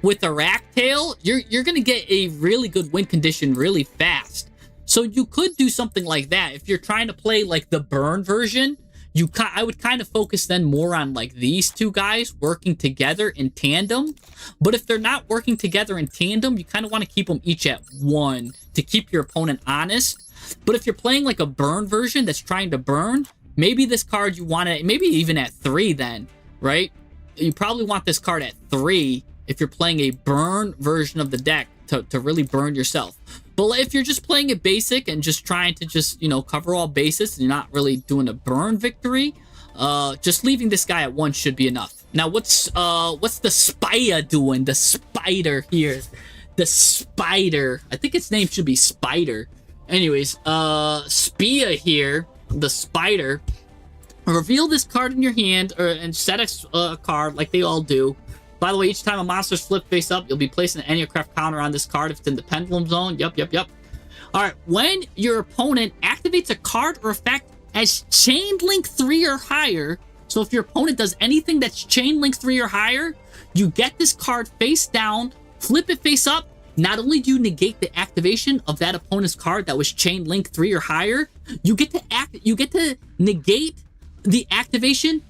A: with a Racktail, you're gonna get a really good win condition really fast. So you could do something like that. If you're trying to play like the burn version, I would kind of focus then more on like these 2 guys working together in tandem. But if they're not working together in tandem, you kind of want to keep them each at 1 to keep your opponent honest. But if you're playing like a burn version that's trying to burn, maybe this card you want it, maybe even at 3 then, right? You probably want this card at 3 if you're playing a burn version of the deck to really burn yourself. But if you're just playing it basic and just trying to just, you know, cover all bases, and you're not really doing a burn victory, just leaving this guy at 1 should be enough. Now, what's the Spider doing? The Spider here. The Spider. I think its name should be Spider. Anyways, Spia here, the Spider. Reveal this card in your hand, and set a card like they all do. By the way, each time a monster's flipped face up, you'll be placing an Enneacraft counter on this card if it's in the pendulum zone. Yep. Alright, when your opponent activates a card or effect as Chain Link 3 or higher, so if your opponent does anything that's Chain Link 3 or higher, you get this card face down, flip it face up. Not only do you negate the activation of that opponent's card that was Chain Link 3 or higher, you get to negate the activation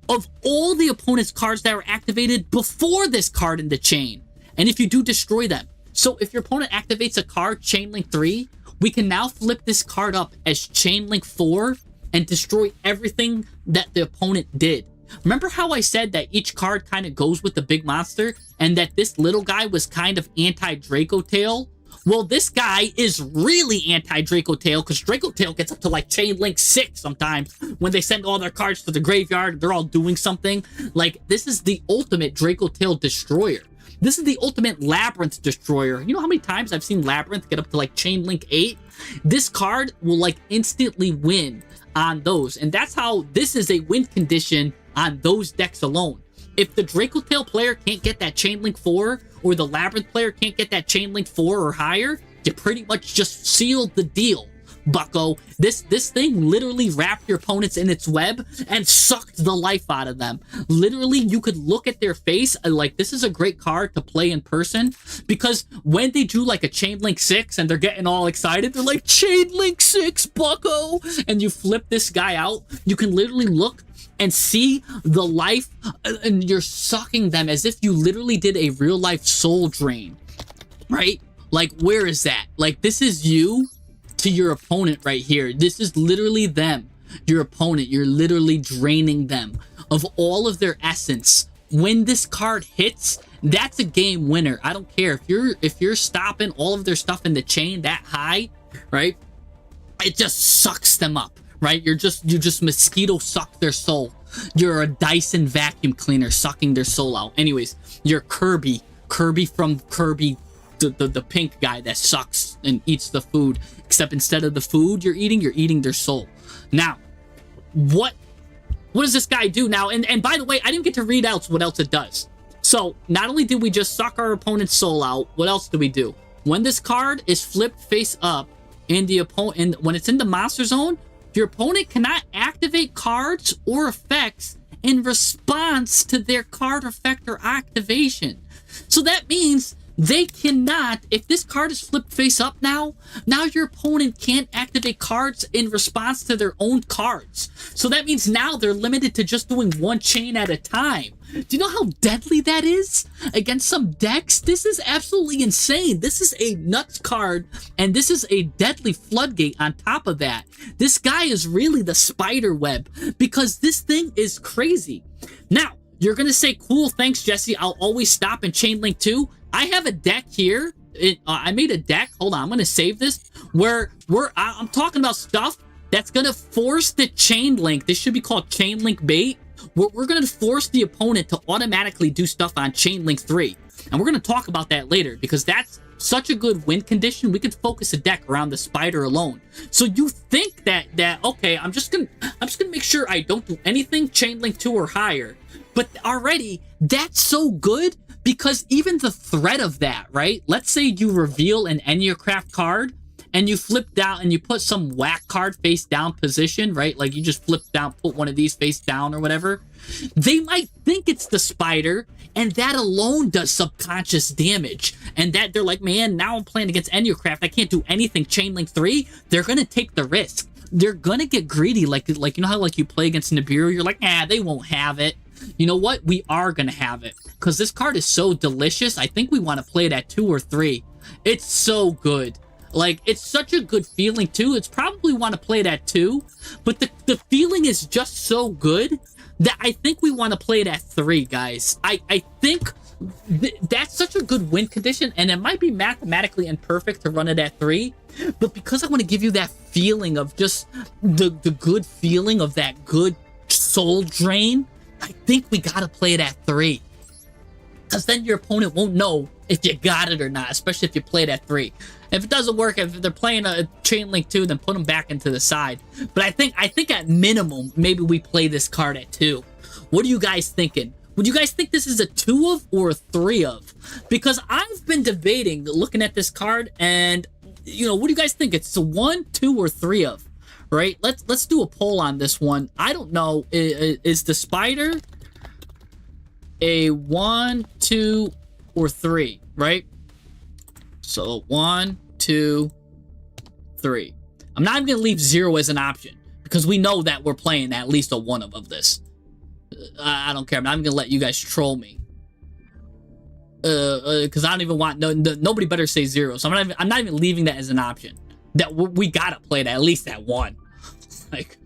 A: of all the opponent's cards that were activated before this card in the chain. And if you do, destroy them. So if your opponent activates a card Chain Link 3, we can now flip this card up as Chain Link 4 and destroy everything that the opponent did. Remember how I said that each card kind of goes with the big monster, and that this little guy was kind of anti-Draco Tail? Well, this guy is really anti-Draco Tail, because Draco Tail gets up to like Chain Link 6 sometimes when they send all their cards to the graveyard. They're all doing something. Like, this is the ultimate Draco Tail destroyer. This is the ultimate Labyrinth destroyer. You know how many times I've seen Labyrinth get up to like Chain Link 8? This card will like instantly win on those, and that's how this is a win condition on those decks alone. If the Draco Tail player can't get that Chain Link 4, or the Labyrinth player can't get that Chain Link 4 or higher, you pretty much just sealed the deal, bucko. This thing literally wrapped your opponents in its web and sucked the life out of them. Literally, you could look at their face and like, this is a great card to play in person, because when they do like a Chain Link 6 and they're getting all excited, they're like, Chain Link 6, bucko! And you flip this guy out, you can literally look and see the life, and you're sucking them as if you literally did a real life soul drain, right? Like, where is that? Like, this is you to your opponent right here. This is literally them, your opponent. You're literally draining them of all of their essence. When this card hits that's a game winner. I don't care if you're stopping all of their stuff in the chain that high, right? It just sucks them up, right? You just mosquito suck their soul. You're a Dyson vacuum cleaner sucking their soul out. Anyways, you're Kirby from Kirby, the pink guy that sucks and eats the food, except instead of the food you're eating their soul. Now, what does this guy do now? And by the way, I didn't get to read out what else it does. So not only did we just suck our opponent's soul out, what else do we do? When this card is flipped face up in the opponent, when it's in the monster zone, your opponent cannot activate cards or effects in response to their card effect or activation. So that means they cannot, if this card is flipped face up now your opponent can't activate cards in response to their own cards. So that means now they're limited to just doing one chain at a time. Do you know how deadly that is against some decks? This is absolutely insane. This is a nuts card, and this is a deadly floodgate on top of that. This guy is really the spider web, because this thing is crazy. Now, you're going to say, cool, thanks, Jesse. I'll always stop and chain link too. I have a deck here. I made a deck. Hold on, I'm going to save this. Where I'm talking about stuff that's going to force the chain link. This should be called chain link bait. We're going to force the opponent to automatically do stuff on chain link 3. And we're going to talk about that later, because that's such a good win condition. We could focus a deck around the spider alone. So you think that okay, I'm just gonna make sure I don't do anything chain link 2 or higher. But already, that's so good, because even the threat of that, right? Let's say you reveal an Enneacraft card, and you flip down and you put some whack card face down position, right? Like you just flip down, put one of these face down or whatever. They might think it's the spider, and that alone does subconscious damage. And that they're like, man, now I'm playing against Enneacraft. I can't do anything chain link 3. They're going to take the risk. They're going to get greedy. Like you know how like you play against Nibiru, you're like, they won't have it. You know what? We are going to have it, because this card is so delicious. I think we want to play it at 2 or 3. It's so good. Like, it's such a good feeling too. It's probably want to play it at 2, but the feeling is just so good that I think we want to play it at 3, guys. I think that's such a good win condition, and it might be mathematically imperfect to run it at 3, but because I want to give you that feeling of just the good feeling of that good soul drain, I think we got to play it at 3. Because then your opponent won't know if you got it or not, especially if you play it at 3. If it doesn't work, if they're playing a chain link 2, then put them back into the side. But I think at minimum, maybe we play this card at 2. What are you guys thinking? Would you guys think this is a 2 of or a 3 of? Because I've been debating, looking at this card, and what do you guys think? It's a 1, 2, or 3 of, right? Let's do a poll on this one. I don't know. Is the spider a 1, 2, or 3, right? So 1, 2, 3. I'm not even gonna leave 0 as an option, because we know that we're playing at least a 1 of this. I don't care. I'm not even gonna let you guys troll me. Because I don't even want nobody better say 0. So I'm not even leaving that as an option. That we gotta play it at least at 1. Like,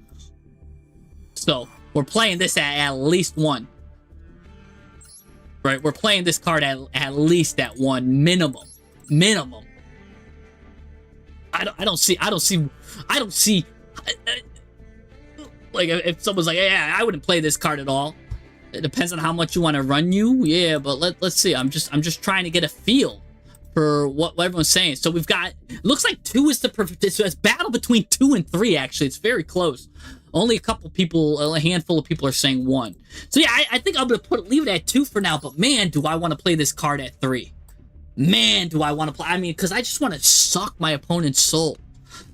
A: so we're playing this at least 1. Right, we're playing this card at least at 1 minimum. I don't see like, if someone's like, yeah, I wouldn't play this card at all. It depends on how much you want to run you. Yeah, but let's see. I'm just trying to get a feel for what everyone's saying. So we've got, looks like 2 is the perfect. So it's battle between 2 and 3. Actually, it's very close. Only a handful of people are saying 1. So yeah, I think I'm gonna leave it at 2 for now. But man, do I want to play this card at 3? Man, do I want to play? I mean, because I just want to suck my opponent's soul.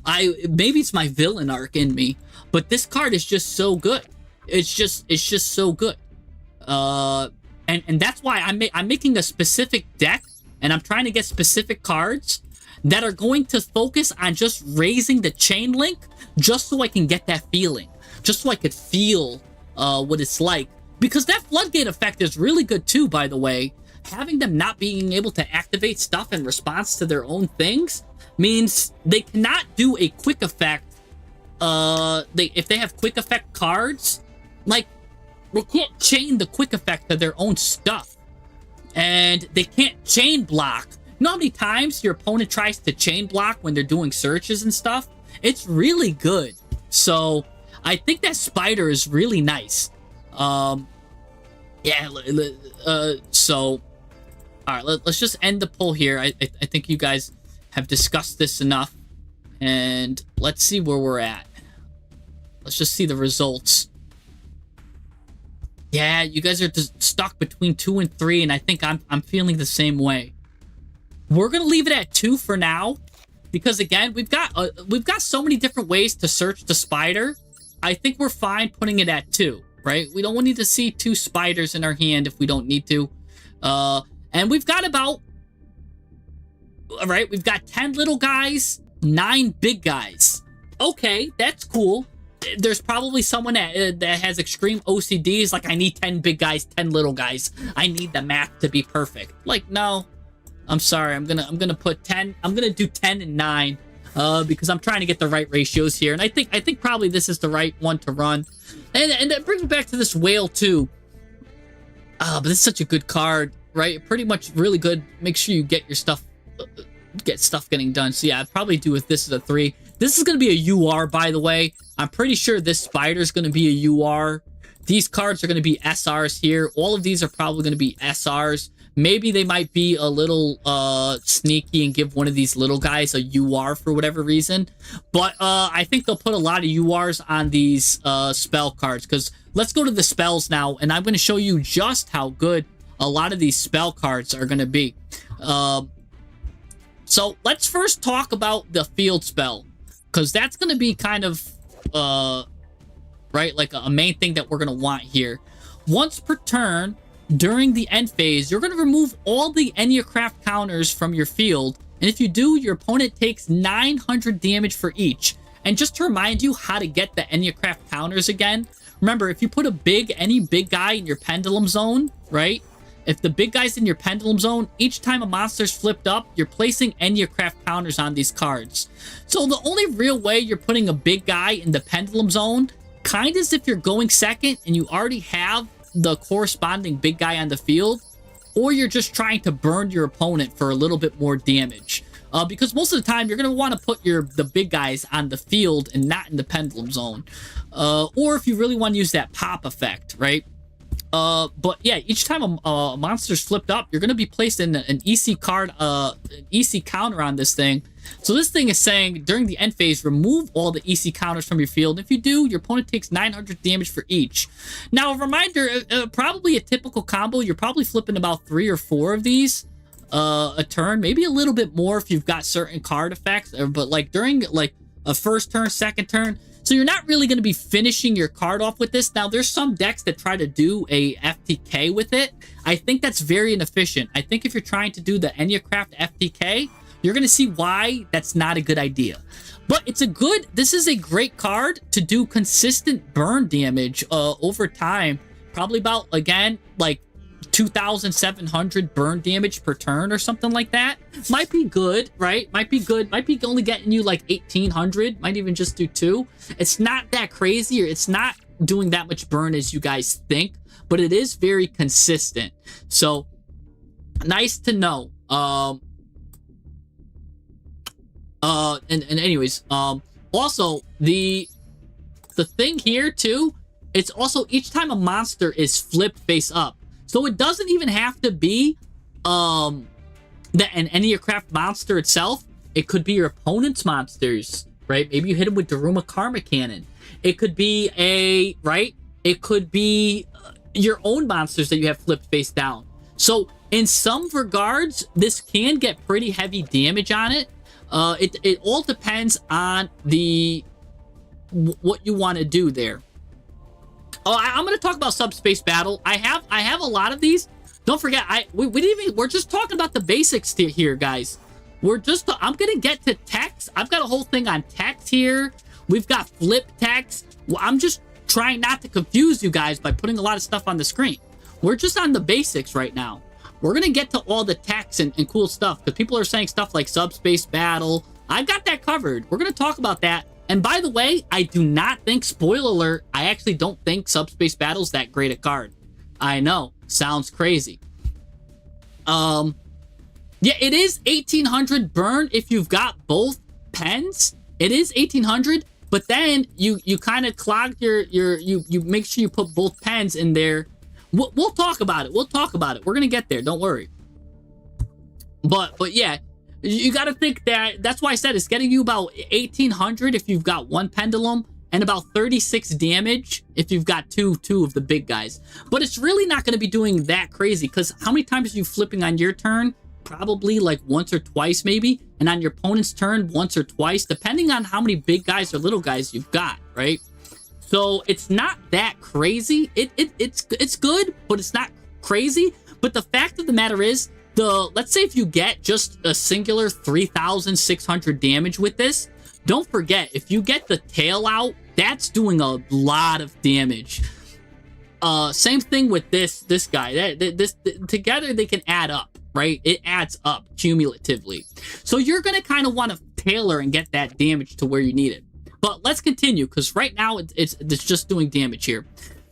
A: Maybe it's my villain arc in me, but this card is just so good. It's just so good. And that's why I'm making a specific deck, and I'm trying to get specific cards that are going to focus on just raising the chain link, just so I can get that feeling, just so I could feel what it's like. Because that floodgate effect is really good too, by the way. Having them not being able to activate stuff in response to their own things means they cannot do a quick effect. If they have quick effect cards, like, they can't chain the quick effect to their own stuff. and they can't chain block. You know how many times your opponent tries to chain block when they're doing searches and stuff? It's really good. So I think that spider is really nice. Yeah, so all right, let's just end the poll here. I think you guys have discussed this enough, and let's see where we're at. Let's just see the results. Yeah, you guys are just stuck between 2 and 3, and I think I'm feeling the same way. We're gonna leave it at 2 for now, because again, we've got so many different ways to search the spider. I think we're fine putting it at 2, right? We don't need to see 2 spiders in our hand if we don't need to. And we've got about, all right, we've got 10 little guys, 9 big guys. Okay, that's cool. There's probably someone that has extreme OCDs, like I need 10 big guys, 10 little guys. I need the math to be perfect. Like, no, I'm sorry. I'm gonna put 10. I'm gonna do 10 and 9, because I'm trying to get the right ratios here, and I think probably this is the right one to run. And that brings me back to this whale too. But this is such a good card, right? Pretty much really good. Make sure you get your stuff, getting done. So yeah, I'd probably do with this as a 3. This is going to be a UR, by the way. I'm pretty sure this spider is going to be a UR. These cards are going to be SRs here. All of these are probably going to be SRs. Maybe they might be a little sneaky and give one of these little guys a UR for whatever reason. But I think they'll put a lot of URs on these spell cards. Because let's go to the spells now, and I'm going to show you just how good a lot of these spell cards are going to be. So let's first talk about the field spell, because that's going to be kind of, right, like a main thing that we're going to want here. Once per turn, during the end phase, you're going to remove all the Enneacraft counters from your field, and if you do, your opponent takes 900 damage for each. And just to remind you how to get the Enneacraft counters again, remember, if you put any big guy in your pendulum zone, right? If the big guy's in your pendulum zone, each time a monster's flipped up, you're placing Enneacraft counters on these cards. So the only real way you're putting a big guy in the pendulum zone, kind of is if you're going second and you already have the corresponding big guy on the field, or you're just trying to burn your opponent for a little bit more damage. Because most of the time, you're going to want to put the big guys on the field and not in the pendulum zone. Or if you really want to use that pop effect, right? But yeah, each time a monster's flipped up, you're going to be placed in an EC card, an EC counter on this thing. So this thing is saying, during the end phase, remove all the EC counters from your field. If you do, your opponent takes 900 damage for each. Now, a reminder, probably a typical combo, you're probably flipping about 3 or 4 of these a turn, maybe a little bit more if you've got certain card effects, but like during like a first turn, second turn, so you're not really going to be finishing your card off with this. Now, there's some decks that try to do a FTK with it. I think that's very inefficient. I think if you're trying to do the Enneacraft FTK, you're going to see why that's not a good idea. But this is a great card to do consistent burn damage over time. Probably about, again, like 2,700 burn damage per turn or something like that. Might be good, right? Might be good. Might be only getting you like 1,800. Might even just do 2. It's not that crazy, or it's not doing that much burn as you guys think, but it is very consistent. So, nice to know. Anyways, also the thing here too, it's also each time a monster is flipped face up. So it doesn't even have to be an Enneacraft monster itself. It could be your opponent's monsters, right? Maybe you hit him with Daruma Karma Cannon. It could be it could be your own monsters that you have flipped face down. So in some regards, this can get pretty heavy damage on it. It all depends on what you want to do there. Oh, I'm going to talk about Subspace Battle. I have a lot of these. Don't forget, we're just talking about the basics here, guys. I'm going to get to text. I've got a whole thing on text here. We've got flip text. Well, I'm just trying not to confuse you guys by putting a lot of stuff on the screen. We're just on the basics right now. We're going to get to all the text and cool stuff, because people are saying stuff like Subspace Battle. I've got that covered. We're going to talk about that. And by the way, I do not think, spoiler alert, I actually don't think Subspace Battle's that great a card. I know, sounds crazy. Yeah, it is 1800 burn if you've got both pens. It is 1800, but then you kind of clogged you make sure you put both pens in there. We'll talk about it. We'll talk about it. We're gonna get there. Don't worry. But yeah, you got to think that's why I said it's getting you about 1800 if you've got one pendulum, and about 36 damage if you've got two of the big guys. But it's really not going to be doing that crazy, because how many times are you flipping on your turn? Probably like once or twice maybe, and on your opponent's turn once or twice, depending on how many big guys or little guys you've got, right? So it's not that crazy. It's good, but it's not crazy. But the fact of the matter is, let's say if you get just a singular 3,600 damage with this, don't forget, if you get the tail out, that's doing a lot of damage. Same thing with this guy. Together they can add up, right? It adds up cumulatively. So you're gonna kind of want to tailor and get that damage to where you need it. But let's continue, because right now it's just doing damage here.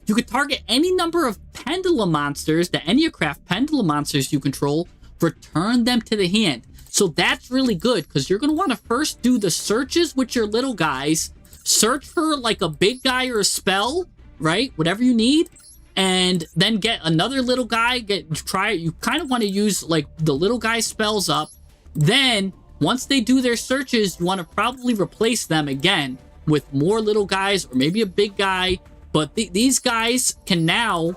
A: You could target any number of pendulum monsters, the Enneacraft pendulum monsters you control, return them to the hand. So that's really good, because you're going to want to first do the searches with your little guys. Search for like a big guy or a spell, right? Whatever you need. And then get another little guy. Try it. You kind of want to use like the little guy spells up. Then once they do their searches, you want to probably replace them again with more little guys or maybe a big guy. But these guys can now,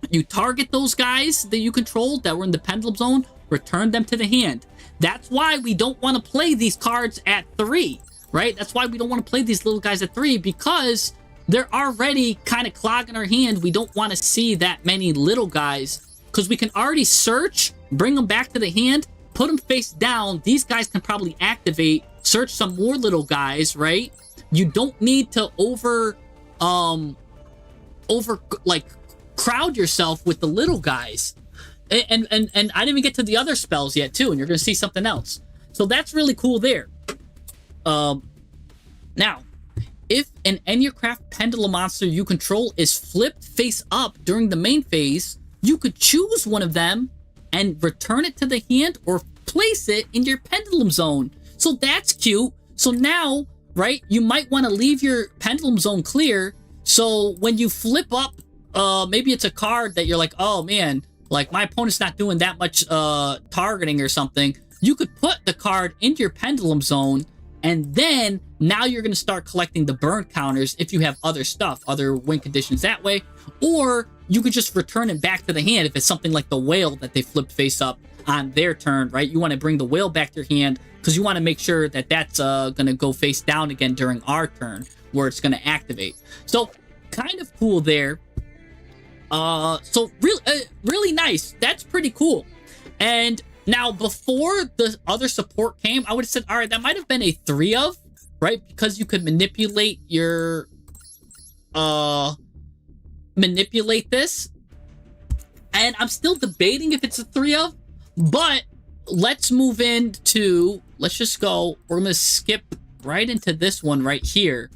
A: you target those guys that you controlled that were in the pendulum zone, return them to the hand. That's why we don't want to play these cards at 3, right? That's why we don't want to play these little guys at 3, because they're already kind of clogging our hand. We don't want to see that many little guys, because we can already search, bring them back to the hand, put them face down. These guys can probably activate, search some more little guys, right? You don't need to like crowd yourself with the little guys. And I didn't even get to the other spells yet too, and you're gonna see something else. So that's really cool there. Now, if an Enneacraft pendulum monster you control is flipped face up during the main phase, you could choose one of them and return it to the hand or place it in your pendulum zone. So that's cute. So now, right, you might want to leave your pendulum zone clear. So when you flip up, maybe it's a card that you're like, oh man, like my opponent's not doing that much targeting or something. You could put the card into your pendulum zone, and then now you're going to start collecting the burn counters if you have other stuff, other win conditions that way. Or you could just return it back to the hand if it's something like the whale that they flipped face up on their turn, right? You want to bring the whale back to your hand because you want to make sure that that's going to go face down again during our turn where it's going to activate. So kind of cool there. So really nice. That's pretty cool. And now before the other support came, I would have said, all right, that might have been a 3 of, right? Because you could manipulate your, manipulate this. And I'm still debating if it's a 3 of, but let's move into, let's just go, we're going to skip right into this one right here.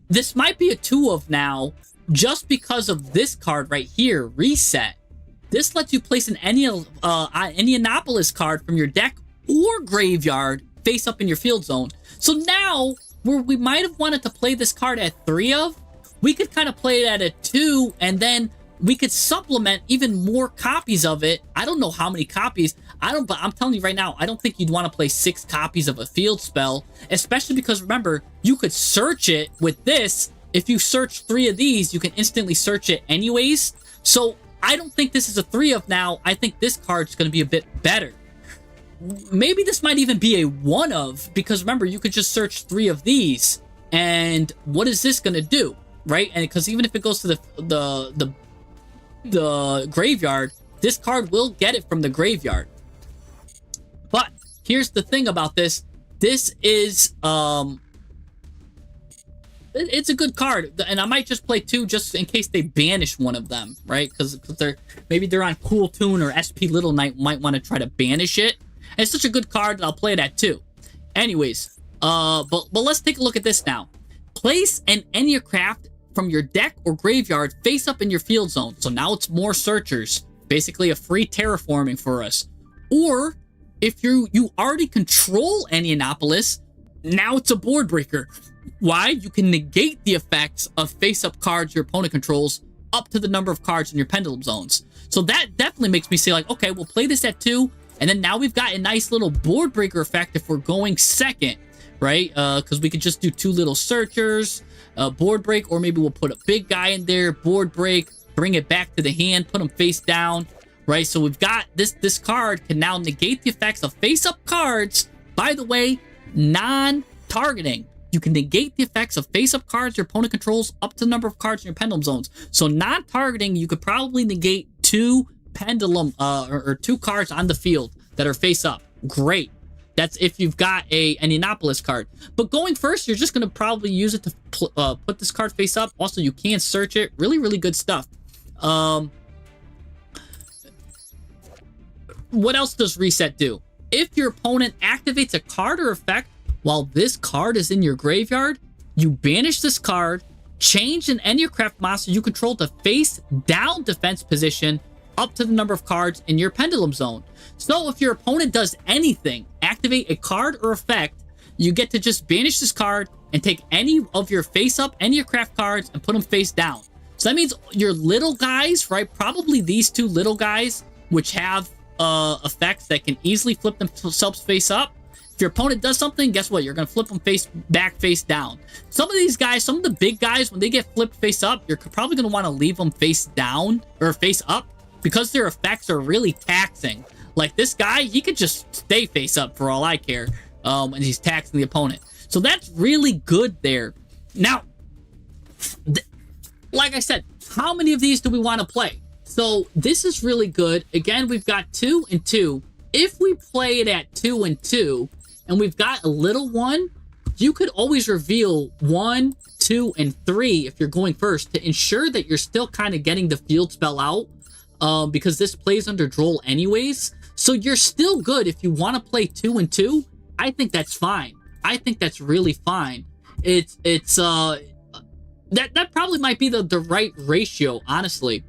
A: This might be a 2 of now, just because of this card right here, Reset. This lets you place an Enneanopolis card from your deck or graveyard face up in your field zone. So now, where we might have wanted to play this card at 3 of, we could kind of play it at a 2, and then we could supplement even more copies of it. I don't know how many copies. But I'm telling you right now, I don't think you'd want to play 6 copies of a field spell, especially because remember, you could search it with this. If you search 3 of these, you can instantly search it anyways. So I don't think this is a 3 of now. I think this card's going to be a bit better. Maybe this might even be a 1 of, because remember, you could just search 3 of these. And what is this going to do, right? And because even if it goes to the graveyard, this card will get it from the graveyard. But here's the thing about this. This is it's a good card, and I might just play 2 just in case they banish one of them, right? Because maybe they're on Cool Tune or SP Little Knight might want to try to banish it. And it's such a good card that I'll play it at 2. Anyways, but let's take a look at this now. Place an Enneacraft from your deck or graveyard face up in your field zone. So now it's more searchers. Basically a free terraforming for us. Or if you already control Enneacraft, now it's a board breaker. Why? You can negate the effects of face-up cards your opponent controls up to the number of cards in your pendulum zones. So that definitely makes me say like, okay, we'll play this at 2, and then now we've got a nice little board breaker effect if we're going second, right? Because we could just do 2 little searchers, board break, or maybe we'll put a big guy in there, board break, bring it back to the hand, put him face down, right? So we've got this card can now negate the effects of face-up cards. By the way, non-targeting. You can negate the effects of face-up cards your opponent controls up to the number of cards in your pendulum zones. So non-targeting, you could probably negate 2 pendulum or 2 cards on the field that are face-up. Great. That's if you've got a Enneacraft card. But going first, you're just going to probably use it to put this card face up. Also, you can search it. Really, really good stuff. What else does reset do? If your opponent activates a card or effect while this card is in your graveyard, you banish this card, change an Enneacraft monster you control to face down defense position up to the number of cards in your pendulum zone. So if your opponent does anything, activate a card or effect, you get to just banish this card and take any of your face-up Enneacraft cards and put them face down. So that means your little guys, right? Probably these 2 little guys, which have effects that can easily flip themselves face up. If your opponent does something, guess what? You're going to flip them face back, face down. Some of these guys, some of the big guys, when they get flipped face up, you're probably going to want to leave them face down or face up because their effects are really taxing. Like this guy, he could just stay face up for all I care, and he's taxing the opponent. So that's really good there. Now, like I said, how many of these do we want to play? So this is really good. Again, we've got 2 and 2. If we play it at 2 and 2, and we've got a little one, you could always reveal 1, 2, and 3 if you're going first to ensure that you're still kind of getting the field spell out, because this plays under droll anyways. So you're still good if you want to play 2 and 2. I think that's fine. I think that's really fine. That probably might be the right ratio, honestly,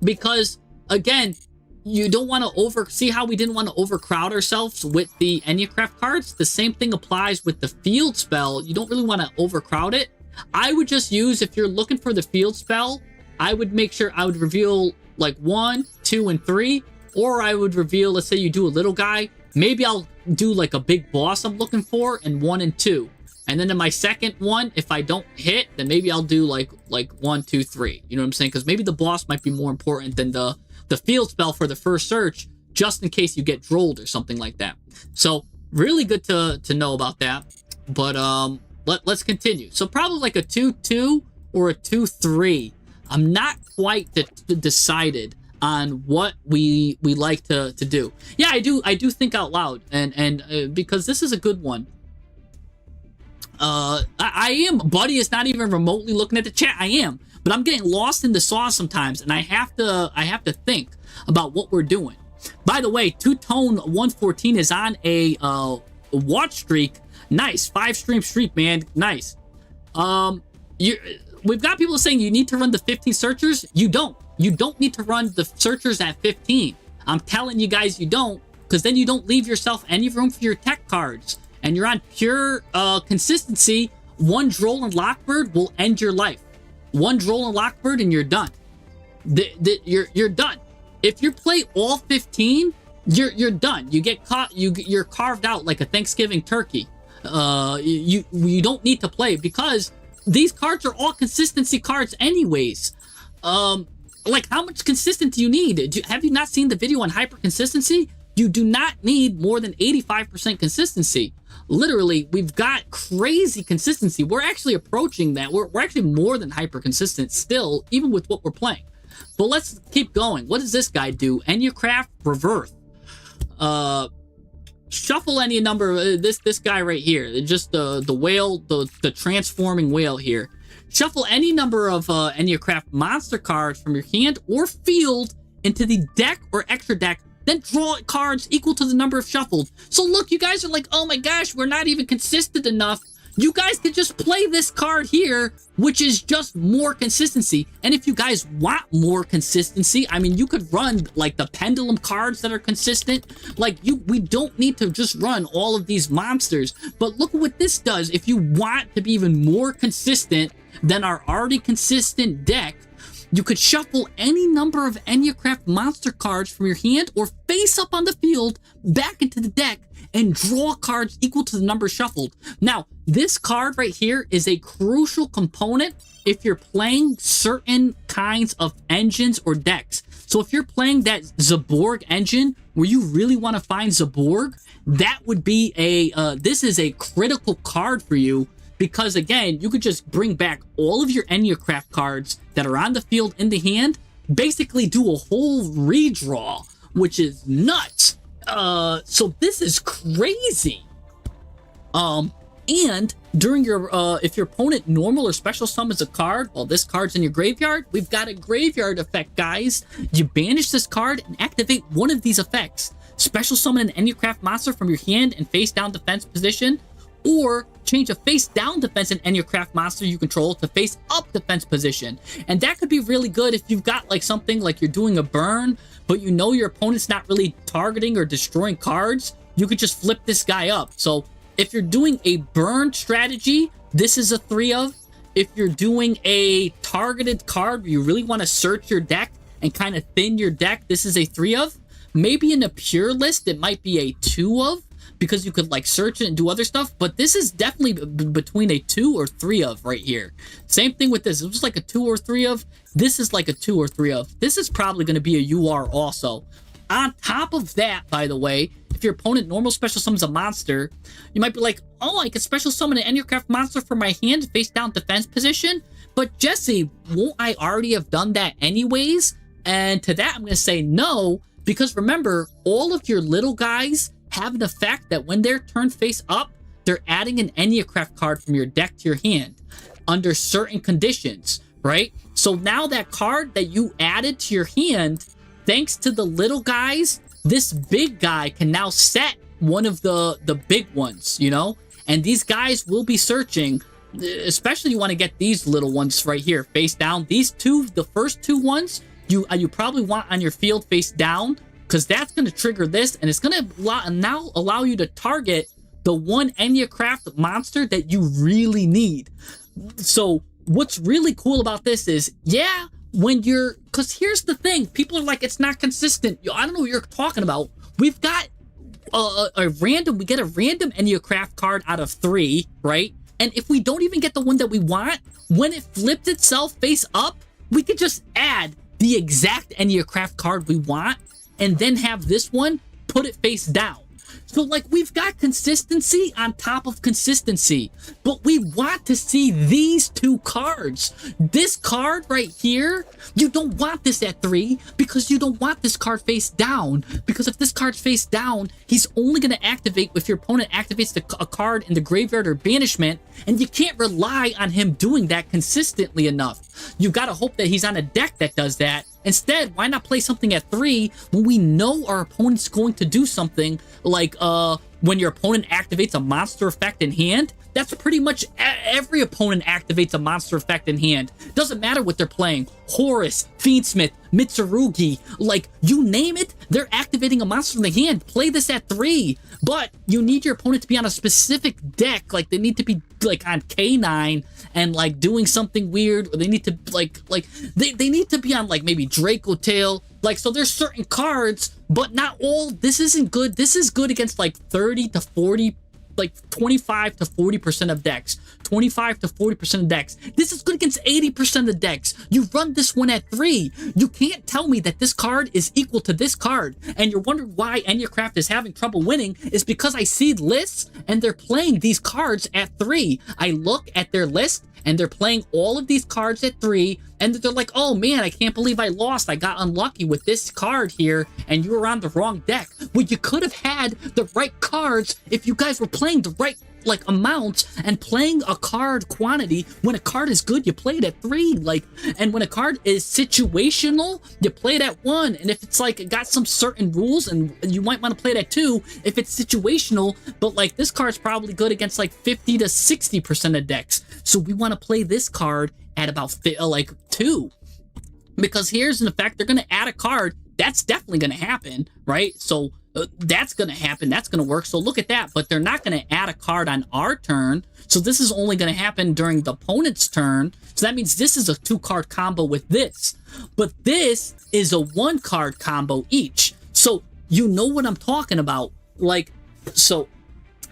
A: because again, you don't want to see how we didn't want to overcrowd ourselves with the Enneacraft cards. The same thing applies with the field spell. You don't really want to overcrowd it. I would just use, if you're looking for the field spell, I would make sure I would reveal like 1, 2, and 3, or I would reveal, let's say you do a little guy, maybe I'll do like a big boss I'm looking for in 1 and 2. And then in my second one, if I don't hit, then maybe I'll do like 1, 2, 3. You know what I'm saying? Because maybe the boss might be more important than the field spell for the first search, just in case you get drolled or something like that. So really good to know about that. But let's continue. So probably like a 2-2 or a 2-3. I'm not quite decided on what we like to do. Yeah, I do think out loud, and because this is a good one. I am. Buddy is not even remotely looking at the chat. I am, but I'm getting lost in the sauce sometimes, and I have to think about what we're doing. By the way, Two-Tone 114 is on a watch streak. Nice, 5-stream streak, man. Nice. We've got people saying you need to run the 15 searchers. You don't. You don't need to run the searchers at 15. I'm telling you guys you don't, because then you don't leave yourself any room for your tech cards. And you're on pure consistency. One Droll and Lockbird will end your life. One Droll and Lockbird and you're done. You're done. If you play all 15, you're done. You get caught. You're carved out like a Thanksgiving turkey. You don't need to play, because these cards are all consistency cards anyways. Like, how much consistent do you need? Have you not seen the video on hyper consistency? You do not need more than 85% consistency. Literally, we've got crazy consistency. We're actually approaching that. We're actually more than hyper consistent still, even with what we're playing. But let's keep going. What does this guy do? Enneacraft Reverse. Shuffle any number. This guy right here. Just the whale, the transforming whale here. Shuffle any number of Enneacraft monster cards from your hand or field into the deck or extra deck. Then draw cards equal to the number of shuffled. So look, you guys are like, oh my gosh, we're not even consistent enough you guys could just play this card here, which is just more consistency. And if you guys want more consistency, I mean, you could run like the pendulum cards that are consistent. Like we don't need to just run all of these monsters. But look at what this does. If you want to be even more consistent than our already consistent deck, you could shuffle any number of Enneacraft monster cards from your hand or face up on the field back into the deck and draw cards equal to the number shuffled. Now, this card right here is a crucial component if you're playing certain kinds of engines or decks. So if you're playing that Zaborg engine where you really want to find Zaborg, that would be this is a critical card for you. Because again, you could just bring back all of your Enneacraft cards that are on the field in the hand, basically do a whole redraw, which is nuts. So this is crazy. And during your, if your opponent normal or special summons a card while this card's in your graveyard, we've got a graveyard effect, guys. You banish this card and activate one of these effects. Special summon an Enneacraft monster from your hand in face down defense position, or change a face down defense and Enneacraft monster you control to face up defense position. And that could be really good if you've got like something like you're doing a burn, but you know your opponent's not really targeting or destroying cards. You could just flip this guy up. So if you're doing a burn strategy, this is a 3 of. If you're doing a targeted card where you really want to search your deck and kind of thin your deck, this is a 3 of. Maybe in a pure list, it might be a 2 of, because you could like search it and do other stuff, but this is definitely between a 2 or 3 of right here. Same thing with this. It was like a 2 or 3 of. This is like a 2 or 3 of. This is probably going to be a UR also. On top of that, by the way, if your opponent normal special summons a monster, you might be like, oh, I could special summon an Enneacraft monster from my hand face down defense position. But Jesse, won't I already have done that anyways? And to that, I'm going to say no, because remember, all of your little guys have an effect that when they're turned face up, they're adding an Enneacraft card from your deck to your hand under certain conditions, right? So now that card that you added to your hand, thanks to the little guys, this big guy can now set one of the big ones, you know? And these guys will be searching, especially you want to get these little ones right here, face down. These two, the first 2 ones, you probably want on your field face down, because that's going to trigger this, and it's going to now allow you to target the one Enneacraft monster that you really need. So what's really cool about this is, yeah, when you're, because here's the thing, people are like, it's not consistent. I don't know what you're talking about. We've got we get a random Enneacraft card out of 3, right? And if we don't even get the one that we want, when it flips itself face up, we could just add the exact Enneacraft card we want, and then have this one put it face down. So like we've got consistency on top of consistency, but we want to see these 2 cards. This card right here, you don't want this at 3 because you don't want this card face down, because if this card's face down, he's only going to activate if your opponent activates a card in the graveyard or banishment, and you can't rely on him doing that consistently enough. You got to hope that he's on a deck that does that. Instead, why not play something at 3 when we know our opponent's going to do something like when your opponent activates a monster effect in hand? That's pretty much every opponent activates a monster effect in hand. Doesn't matter what they're playing. Horus, Fiendsmith, Mitsurugi, like you name it, they're activating a monster in the hand. Play this at 3, but you need your opponent to be on a specific deck. Like they need to be like on K9 and like doing something weird, or they need to they need to be on like maybe Draco Tail. Like, so there's certain cards, but not all. This isn't good. This is good against like 30 to 40, like 25 to 40% of decks. 25 to 40% of decks. This is good against 80% of decks. You run this one at 3. You can't tell me that this card is equal to this card. And you're wondering why Enneacraft is having trouble winning is because I see lists and they're playing these cards at 3. I look at their list and they're playing all of these cards at 3, and they're like, oh man, I can't believe I lost. I got unlucky with this card here, and you were on the wrong deck. Well, you could have had the right cards if you guys were playing the right like amounts and playing a card quantity. When a card is good, you play it at 3. Like, and when a card is situational, you play it at 1. And if it's like it got some certain rules, and you might want to play it at 2 if it's situational. But like this card's probably good against like 50 to 60% of decks. So we want to play this card at about like 2. Because here's an effect, they're going to add a card. That's definitely going to happen, right? So that's going to happen. That's going to work. So look at that. But they're not going to add a card on our turn. So this is only going to happen during the opponent's turn. So that means this is a 2-card combo with this. But this is a 1-card combo each. So you know what I'm talking about. Like, so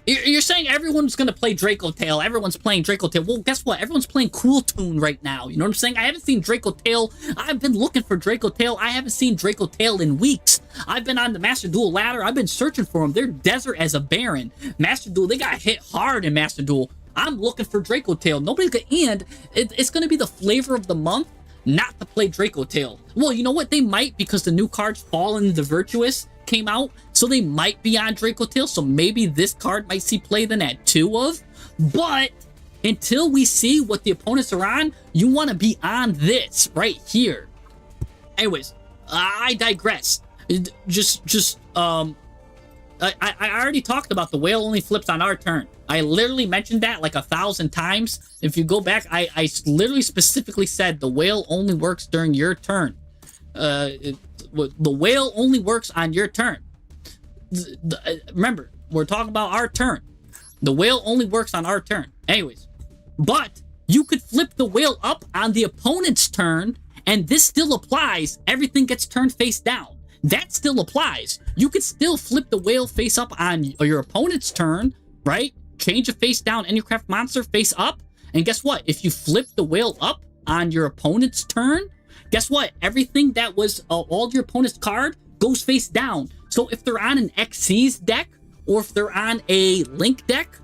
A: you're saying everyone's going to play Draco Tail. Everyone's playing Draco Tail. Well, guess what? Everyone's playing Cool Tune right now. You know what I'm saying? I haven't seen Draco Tail. I've been looking for Draco Tail. I haven't seen Draco Tail in weeks. I've been on the Master Duel ladder. I've been searching for them. They're desert as a Baron. Master Duel, they got hit hard in Master Duel. I'm looking for Draco Tail. Nobody's going to, and it's going to be the flavor of the month not to play Draco Tail. Well, you know what? They might, because the new cards Fallen the Virtuous came out, so they might be on Draco Tail, so maybe this card might see play then at 2 of. But until we see what the opponents are on, you want to be on this right here. Anyways, I digress. I already talked about the whale only flips on our turn. I literally mentioned that like 1,000 times. If you go back, I literally specifically said the whale only works during your turn. The whale only works on your turn. Remember, we're talking about our turn. The whale only works on our turn. Anyways, but you could flip the whale up on the opponent's turn, and this still applies. Everything gets turned face down. That still applies. You could still flip the whale face up on your opponent's turn, right? Change a face down Enneacraft monster face up, and guess what? If you flip the whale up on your opponent's turn, guess what? Everything that was all your opponent's card goes face down. So if they're on an Xyz deck, or if they're on a Link deck,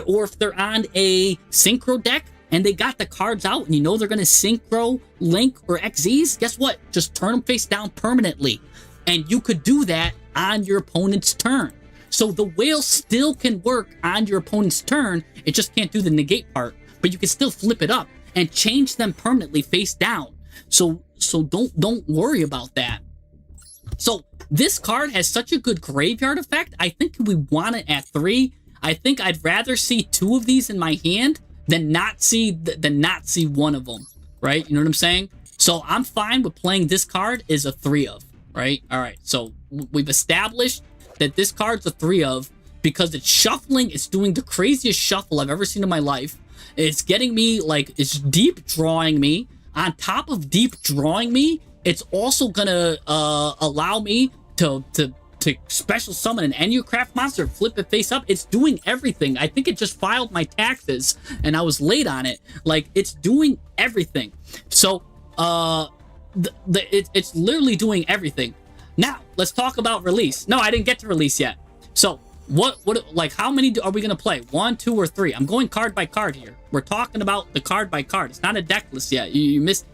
A: or if they're on a Synchro deck, and they got the cards out, and you know they're going to Synchro, Link, or Xyz, guess what? Just turn them face down permanently. And you could do that on your opponent's turn. So the whale still can work on your opponent's turn. It just can't do the negate part. But you can still flip it up and change them permanently face down. So don't worry about that. So this card has such a good graveyard effect. I think we want it at 3. I think I'd rather see 2 of these in my hand than not see one of them, right? You know what I'm saying? So I'm fine with playing this card as a 3 of, right? All right. So we've established that this card's a 3 of because it's shuffling. It's doing the craziest shuffle I've ever seen in my life. It's getting me, like, it's deep drawing me. On top of deep drawing me, it's also gonna allow me to special summon an Enneacraft monster, flip it face up. It's doing everything. I think it just filed my taxes and I was late on it. Like, it's doing everything. So it's literally doing everything. Now let's talk about release. No, I didn't get to release yet. So what like, how many are we gonna play? 1, 2, or 3? I'm going card by card here. We're talking about the card by card. It's not a deck list yet. You missed.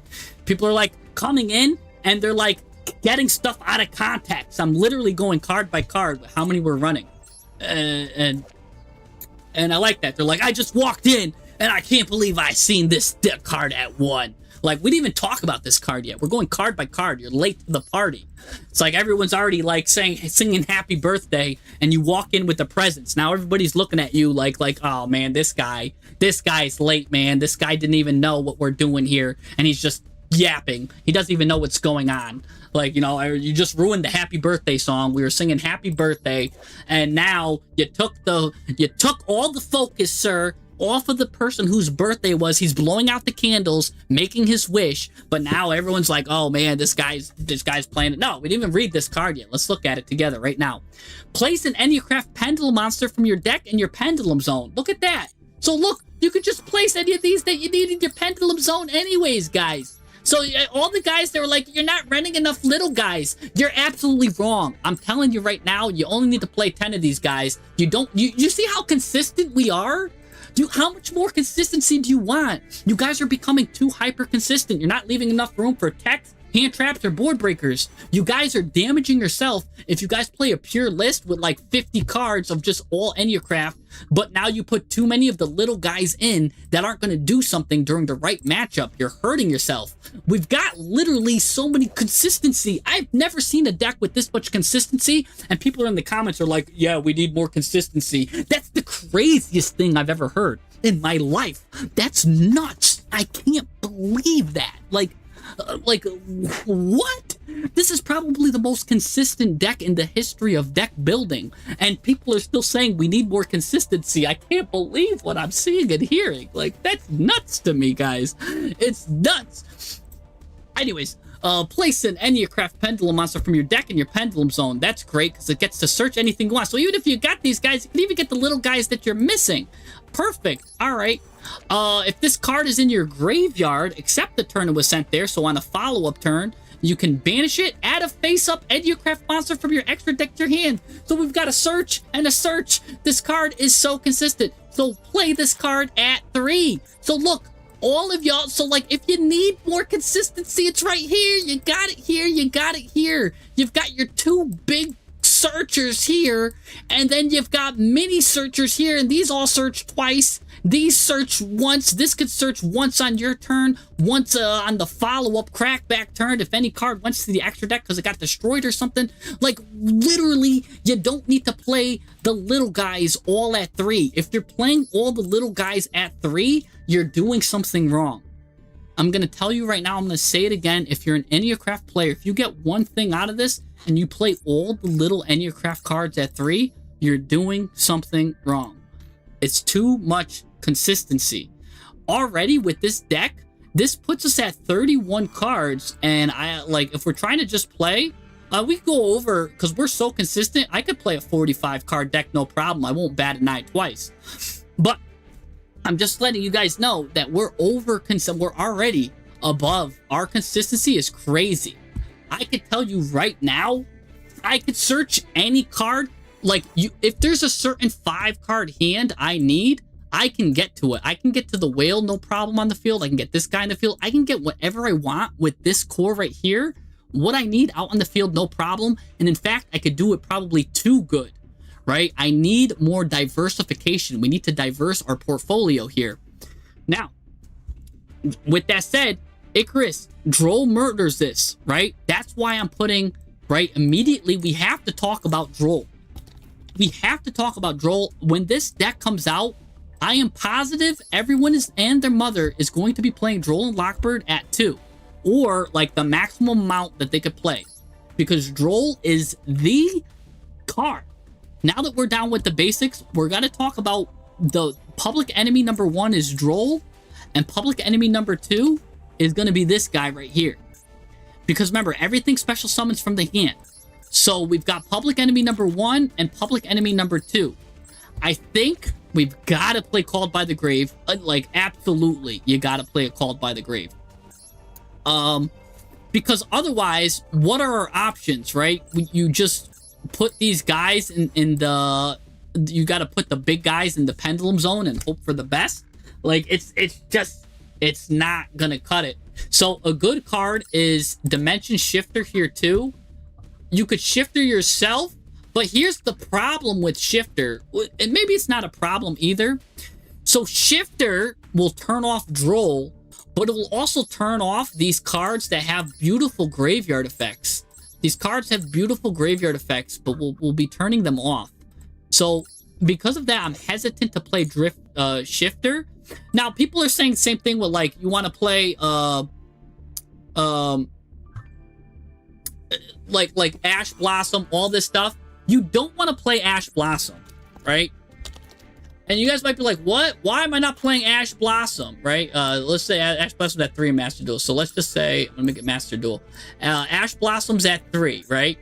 A: People are like coming in and they're like getting stuff out of context. I'm literally going card by card with how many we're running, and I like that. They're like, I just walked in and I can't believe I seen this card at 1. Like, we didn't even talk about this card yet. We're going card by card. You're late to the party. It's like everyone's already like singing happy birthday, and you walk in with the presents. Now everybody's looking at you like, oh man, this guy's late, man. This guy didn't even know what we're doing here, and he's just yapping. He doesn't even know what's going on. Like, you know, you just ruined the happy birthday song. We were singing happy birthday, and now you took all the focus, sir, off of the person whose birthday was. He's blowing out the candles, making his wish, but now everyone's like, oh man, this guy's playing it. No, we didn't even read this card yet. Let's look at it together right now. Place an Enneacraft Pendulum monster from your deck in your Pendulum Zone. Look at that. So look, you could just place any of these that you need in your Pendulum Zone anyways, guys. So all the guys that were like, you're not running enough little guys, you're absolutely wrong. I'm telling you right now, you only need to play 10 of these guys. You see how consistent we are? How much more consistency do you want? You guys are becoming too hyper consistent. You're not leaving enough room for text. hand traps or board breakers. You guys are damaging yourself if you guys play a pure list with like 50 cards of just all Enneacraft, but now you put too many of the little guys in that aren't going to do something during the right matchup. You're hurting yourself. We've got literally so many consistency. I've never seen a deck with this much consistency, and people in the comments are like, yeah, we need more consistency. That's the craziest thing I've ever heard in my life. That's nuts. I can't believe that. Like, what? This is probably the most consistent deck in the history of deck building, and people are still saying we need more consistency. I can't believe what I'm seeing and hearing. Like, that's nuts to me, guys. It's nuts. Anyways, place an Enneacraft Pendulum monster from your deck in your Pendulum Zone. That's great because it gets to search anything you want. So even if you got these guys, you can even get the little guys that you're missing. Perfect. All right. If this card is in your graveyard, accept the turn it was sent there. So on a follow-up turn, you can banish it, add a face-up Enneacraft monster from your extra deck to your hand. So we've got a search and a search. This card is so consistent. So play this card at 3. So look, all of y'all, so like if you need more consistency, it's right here. You got it here. You got it here. You've got your 2 big searchers here, and then you've got mini searchers here, and these all search twice. These search once. This could search once on your turn, once on the follow-up crackback turn if any card went to the extra deck because it got destroyed or something. Like, literally, you don't need to play the little guys all at 3. If you're playing all the little guys at 3, you're doing something wrong. I'm going to tell you right now, I'm going to say it again. If you're an Enneacraft player, if you get one thing out of this and you play all the little Enneacraft cards at 3, you're doing something wrong. It's too much consistency. Already with this deck, this puts us at 31 cards, and if we're trying to just play, we can go over, because we're so consistent, I could play a 45 card deck no problem. I won't bat an eye twice. But I'm just letting you guys know that we're we're already above. Our consistency is crazy. I could tell you right now, I could search any card. Like, if there's a certain 5 card hand I need, I can get to it. I can get to the whale, no problem on the field. I can get this guy in the field. I can get whatever I want with this core right here. What I need out on the field, no problem. And in fact, I could do it probably too good, right? I need more diversification. We need to diverse our portfolio here. Now, with that said, Icarus, Droll murders this, right? That's why I'm putting, right, immediately we have to talk about Droll. We have to talk about Droll. When this deck comes out, I am positive everyone and their mother is going to be playing Droll and Lockbird at 2. Or, like, the maximum amount that they could play. Because Droll is the card. Now that we're down with the basics, we're going to talk about the public enemy number 1 is Droll. And public enemy number 2 is going to be this guy right here. Because remember, everything special summons from the hand. So we've got public enemy number 1 and public enemy number 2. I think we've got to play Called by the Grave. Like, absolutely, you got to play a Called by the Grave. Because otherwise, what are our options, right? You just put these guys in the... You got to put the big guys in the Pendulum Zone and hope for the best. Like, it's not going to cut it. So a good card is Dimension Shifter here too. You could Shifter yourself, but here's the problem with Shifter. And maybe it's not a problem either. So Shifter will turn off Droll, but it will also turn off these cards that have beautiful graveyard effects. These cards have beautiful graveyard effects, but we'll be turning them off. So because of that, I'm hesitant to play Shifter. Now, people are saying the same thing with, like, you want to play like Ash Blossom, all this stuff. You don't want to play Ash Blossom, right? And you guys might be like, what? Why am I not playing Ash Blossom, right? Let's say Ash Blossom's at 3 in Master Duel. So let's just say, let me get Master Duel. Ash Blossom's at 3, right?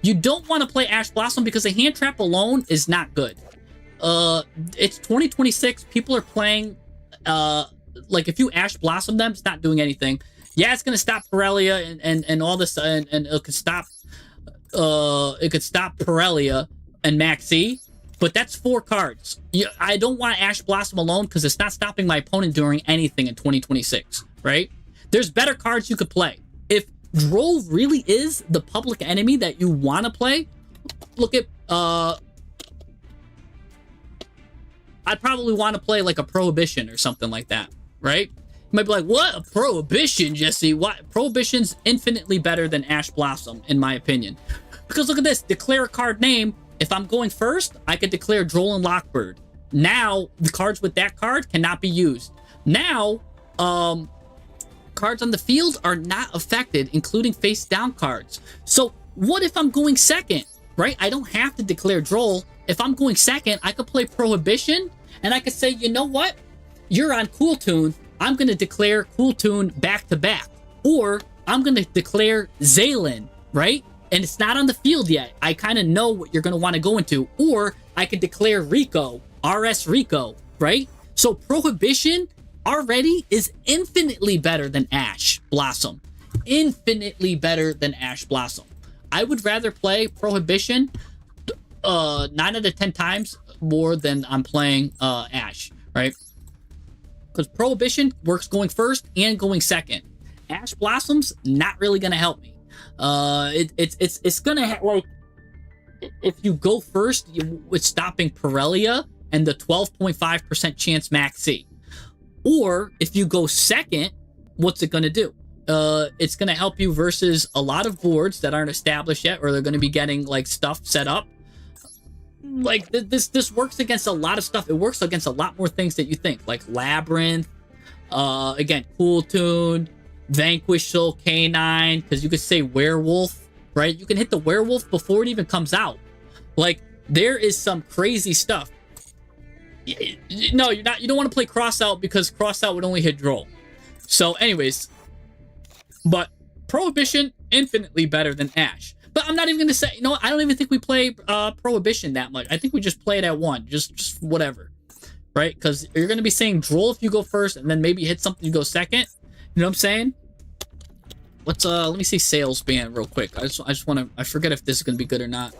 A: You don't want to play Ash Blossom because the hand trap alone is not good. It's 2026. People are playing, like, if you Ash Blossom them, it's not doing anything. Yeah, it's gonna stop Pirellia and all this, and it could stop Pirellia and Maxi, but that's 4 cards. I don't want Ash Blossom alone because it's not stopping my opponent doing anything in 2026, right? There's better cards you could play. If Droll really is the public enemy that you want to play. Look at, I'd probably want to play like a Prohibition or something like that, right? You might be like, what? A Prohibition, Jesse? What? Prohibition's infinitely better than Ash Blossom, in my opinion. Because look at this. Declare a card name. If I'm going first, I could declare Droll and Lockbird. Now, the cards with that card cannot be used. Now, cards on the field are not affected, including face-down cards. So, what if I'm going second, right? I don't have to declare Droll. If I'm going second, I could play Prohibition, and I could say, you know what? You're on Cool Tune. I'm going to declare Cool Tune back-to-back. Or, I'm going to declare Zaylin, right? And it's not on the field yet. I kind of know what you're going to want to go into. Or, I could declare Rico, RS Rico, right? So, Prohibition already is infinitely better than Ash Blossom. Infinitely better than Ash Blossom. I would rather play Prohibition 9 out of 10 times more than I'm playing Ash, right? Because Prohibition works going first and going second. Ash Blossom's not really going to help me. It's going to like, if you go first, it's stopping Pirellia and the 12.5% chance max C. Or if you go second, what's it going to do? It's going to help you versus a lot of boards that aren't established yet, or they're going to be getting like stuff set up. Like this works against a lot of stuff. It works against a lot more things that you think, like Labyrinth, again, Cool Tune, Vanquish Soul Canine, because you could say Werewolf, right? You can hit the Werewolf before it even comes out. Like, there is some crazy stuff. No, you don't want to play Crossout because Crossout would only hit Droll. So, anyways, but Prohibition infinitely better than Ash. But I'm not even gonna say, you know what? I don't even think we play Prohibition that much. I think we just play it at one, just whatever, right? Because you're gonna be saying Droll if you go first, and then maybe hit something you go second. You know what I'm saying? Let's let me see Sales Ban real quick. I just want to. I forget if this is gonna be good or not.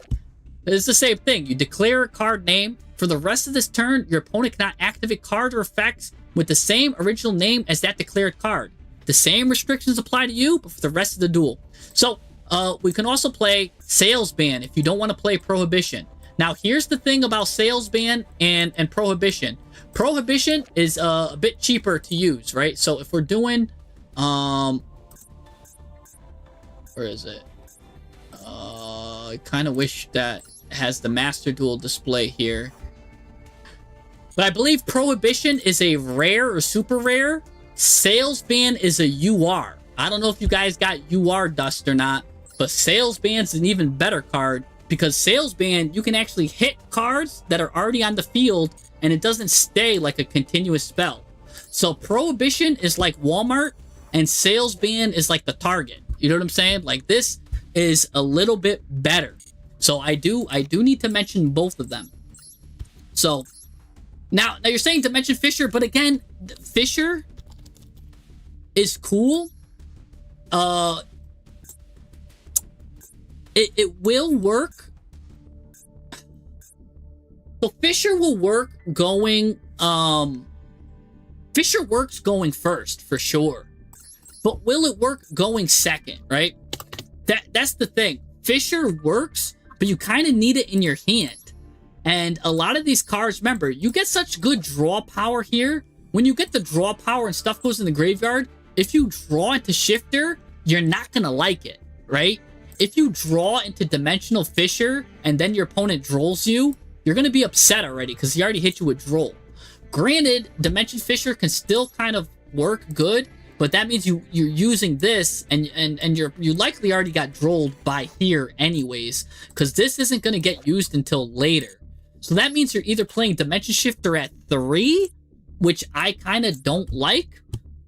A: It's the same thing. You declare a card name. For the rest of this turn, your opponent cannot activate cards or effects with the same original name as that declared card. The same restrictions apply to you, but for the rest of the duel. So, we can also play Sales Ban if you don't want to play Prohibition. Now, here's the thing about Sales Ban and Prohibition. Prohibition is a bit cheaper to use, right? So, if we're doing, where is it? I kind of wish that has the Master Duel display here. But I believe Prohibition is a rare or super rare. Sales Ban is a UR. I don't know if you guys got UR dust or not, but Sales Ban's an even better card because Sales Ban, you can actually hit cards that are already on the field and it doesn't stay like a continuous spell. So Prohibition is like Walmart and Sales Ban is like the Target. You know what I'm saying? Like, this is a little bit better. So I do need to mention both of them. So now you're saying to mention Fisher, but again, Fisher is cool. It will work. So Fisher will work going, Fisher works going first for sure. But will it work going second, right? That's the thing. Fisher works, but you kind of need it in your hand. And a lot of these cards, remember, you get such good draw power here. When you get the draw power and stuff goes in the graveyard, if you draw into Shifter, you're not going to like it, right? If you draw into Dimensional Fisher and then your opponent drolls you, you're going to be upset already because he already hit you with droll. Granted, Dimension Fisher can still kind of work good, but that means you're using this and you likely already got drolled by here anyways, because this isn't going to get used until later. So that means you're either playing Dimension Shifter at 3, which I kind of don't like,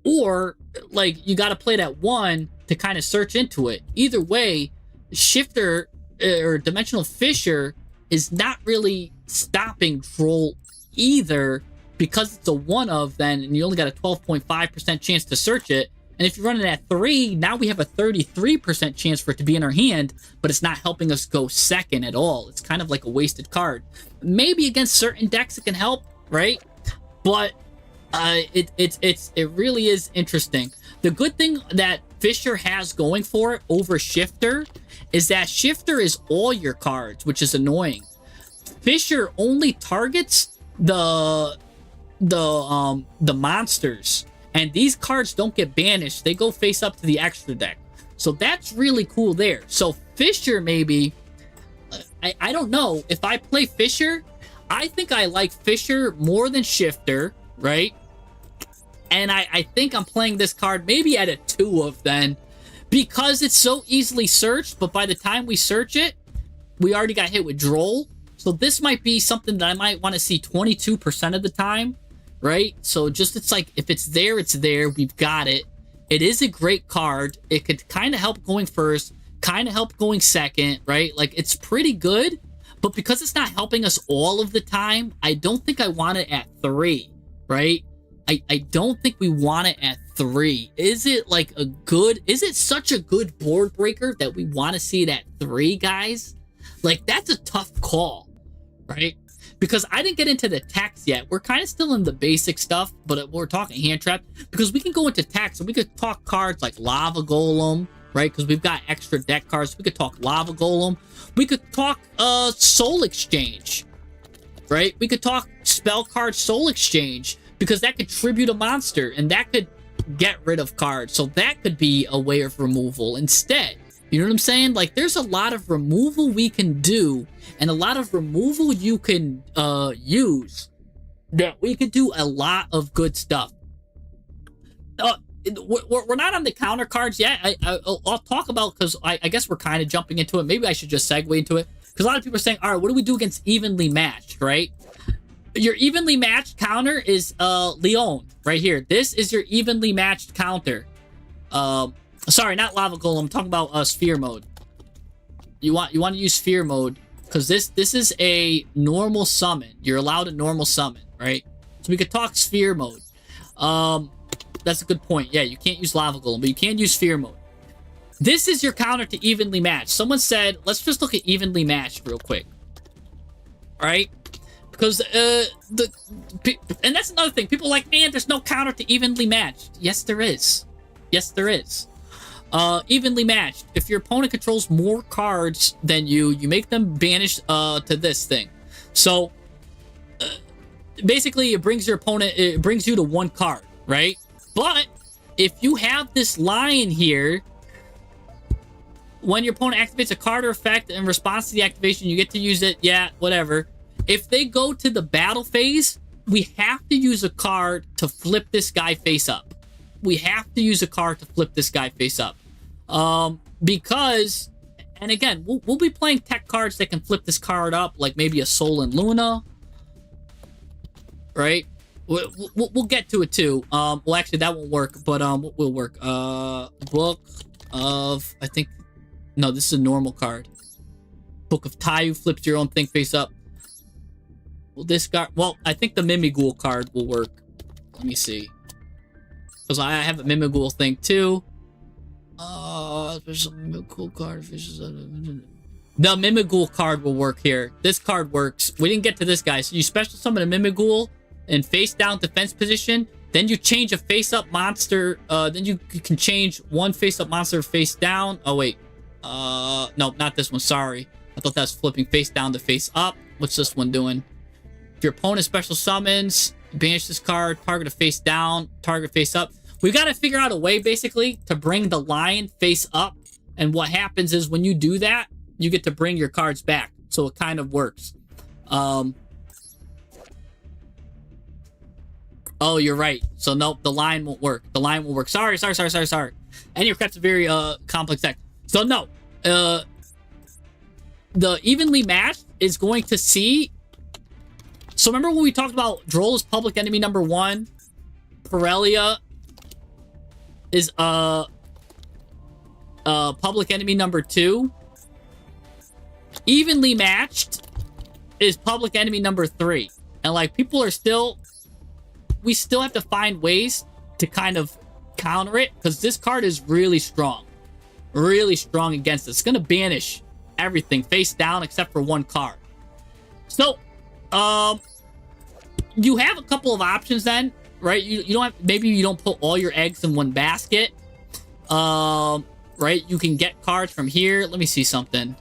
A: or like you got to play it at 1 to kind of search into it. Either way, Shifter or Dimensional Fisher is not really stopping droll either, because it's a 1 of then, and you only got a 12.5% chance to search it. And if you run it at 3, now we have a 33% chance for it to be in our hand, but it's not helping us go second at all. It's kind of like a wasted card. Maybe against certain decks it can help, right? But it really is interesting. The good thing that Fisher has going for it over Shifter is that Shifter is all your cards, which is annoying. Fisher only targets the monsters, and these cards don't get banished. They go face up to the extra deck. So that's really cool there. So Fisher, maybe, I don't know. If I play Fisher, I think I like Fisher more than Shifter, right? And I think I'm playing this card maybe at a 2 of then, because it's so easily searched, but by the time we search it, we already got hit with Droll. So this might be something that I might want to see 22% of the time, right? So just, it's like, if it's there, it's there. We've got it. It is a great card. It could kind of help going first, kind of help going second, right? Like, it's pretty good, but because it's not helping us all of the time, I don't think I want it at 3, right? I don't think we want it at 3. Is it like a good, is it such a good board breaker that we want to see it at 3, guys? Like, that's a tough call, right? Because I didn't get into the text yet. We're kind of still in the basic stuff, but we're talking hand trap, because we can go into text and we could talk cards like Lava Golem, right? Because we've got extra deck cards. We could talk Lava Golem. We could talk Soul Exchange, right? We could talk spell card Soul Exchange, because that could tribute a monster and that could get rid of cards. So that could be a way of removal instead. You know what I'm saying? Like, there's a lot of removal we can do, and a lot of removal you can use, that we could do a lot of good stuff. We're not on the counter cards yet. I'll talk about, because I guess we're kind of jumping into it. Maybe I should just segue into it, because a lot of people are saying, all right, what do we do against evenly matched, right? Your evenly matched counter is Leon right here. This is your evenly matched counter. Sorry, not Lava Golem. I'm talking about Sphere mode. You want to use Sphere mode, because this is a normal summon. You're allowed a normal summon, right? So we could talk Sphere mode. That's a good point. Yeah, you can't use Lava Golem, but you can use Sphere mode. This is your counter to evenly matched. Someone said, let's just look at evenly matched real quick. All right? Because, and that's another thing. People are like, man, there's no counter to evenly matched. Yes, there is. Yes, there is. Evenly matched. If your opponent controls more cards than you, you make them banish to this thing. So, basically, it brings your opponent, it brings you to 1 card, right? But, if you have this lion here, when your opponent activates a card or effect in response to the activation, you get to use it, yeah, whatever. If they go to the battle phase, we have to use a card to flip this guy face up. We have to use a card to flip this guy face up. Because, and again, we'll be playing tech cards that can flip this card up, like maybe a Sol and Luna, right? We'll get to it too. Well, actually, that won't work, but what will work? Book of, I think, no, this is a normal card. Book of Tayu flips your own thing face up. Well, this card, well, I think the Mimighoul card will work. Let me see. Because I have a Mimighoul thing too. There's a Mimighoul card. The Mimighoul card will work here. This card works. We didn't get to this guy. So you special summon a Mimighoul in face down defense position. Then you change a face up monster. Then you can change one face up monster face down. Oh, wait. No, not this one. Sorry. I thought that was flipping face down to face up. What's this one doing? If your opponent special summons, banish this card, target a face down, target face up. We've got to figure out a way, basically, to bring the lion face up. And what happens is when you do that, you get to bring your cards back. So it kind of works. Oh, you're right. So, nope, the line won't work. The line won't work. Sorry. Enneacraft's a very complex deck. So, no. The evenly matched is going to see... So remember when we talked about Droll is public enemy number 1? Pirellia is public enemy number 2. Evenly matched is public enemy number 3. And like, people are still... We still have to find ways to kind of counter it, because this card is really strong. Really strong against it. It's going to banish everything face down except for 1 card. So, you have a couple of options then, right? You don't have, maybe you don't put all your eggs in one basket. Right? You can get cards from here. Let me see something.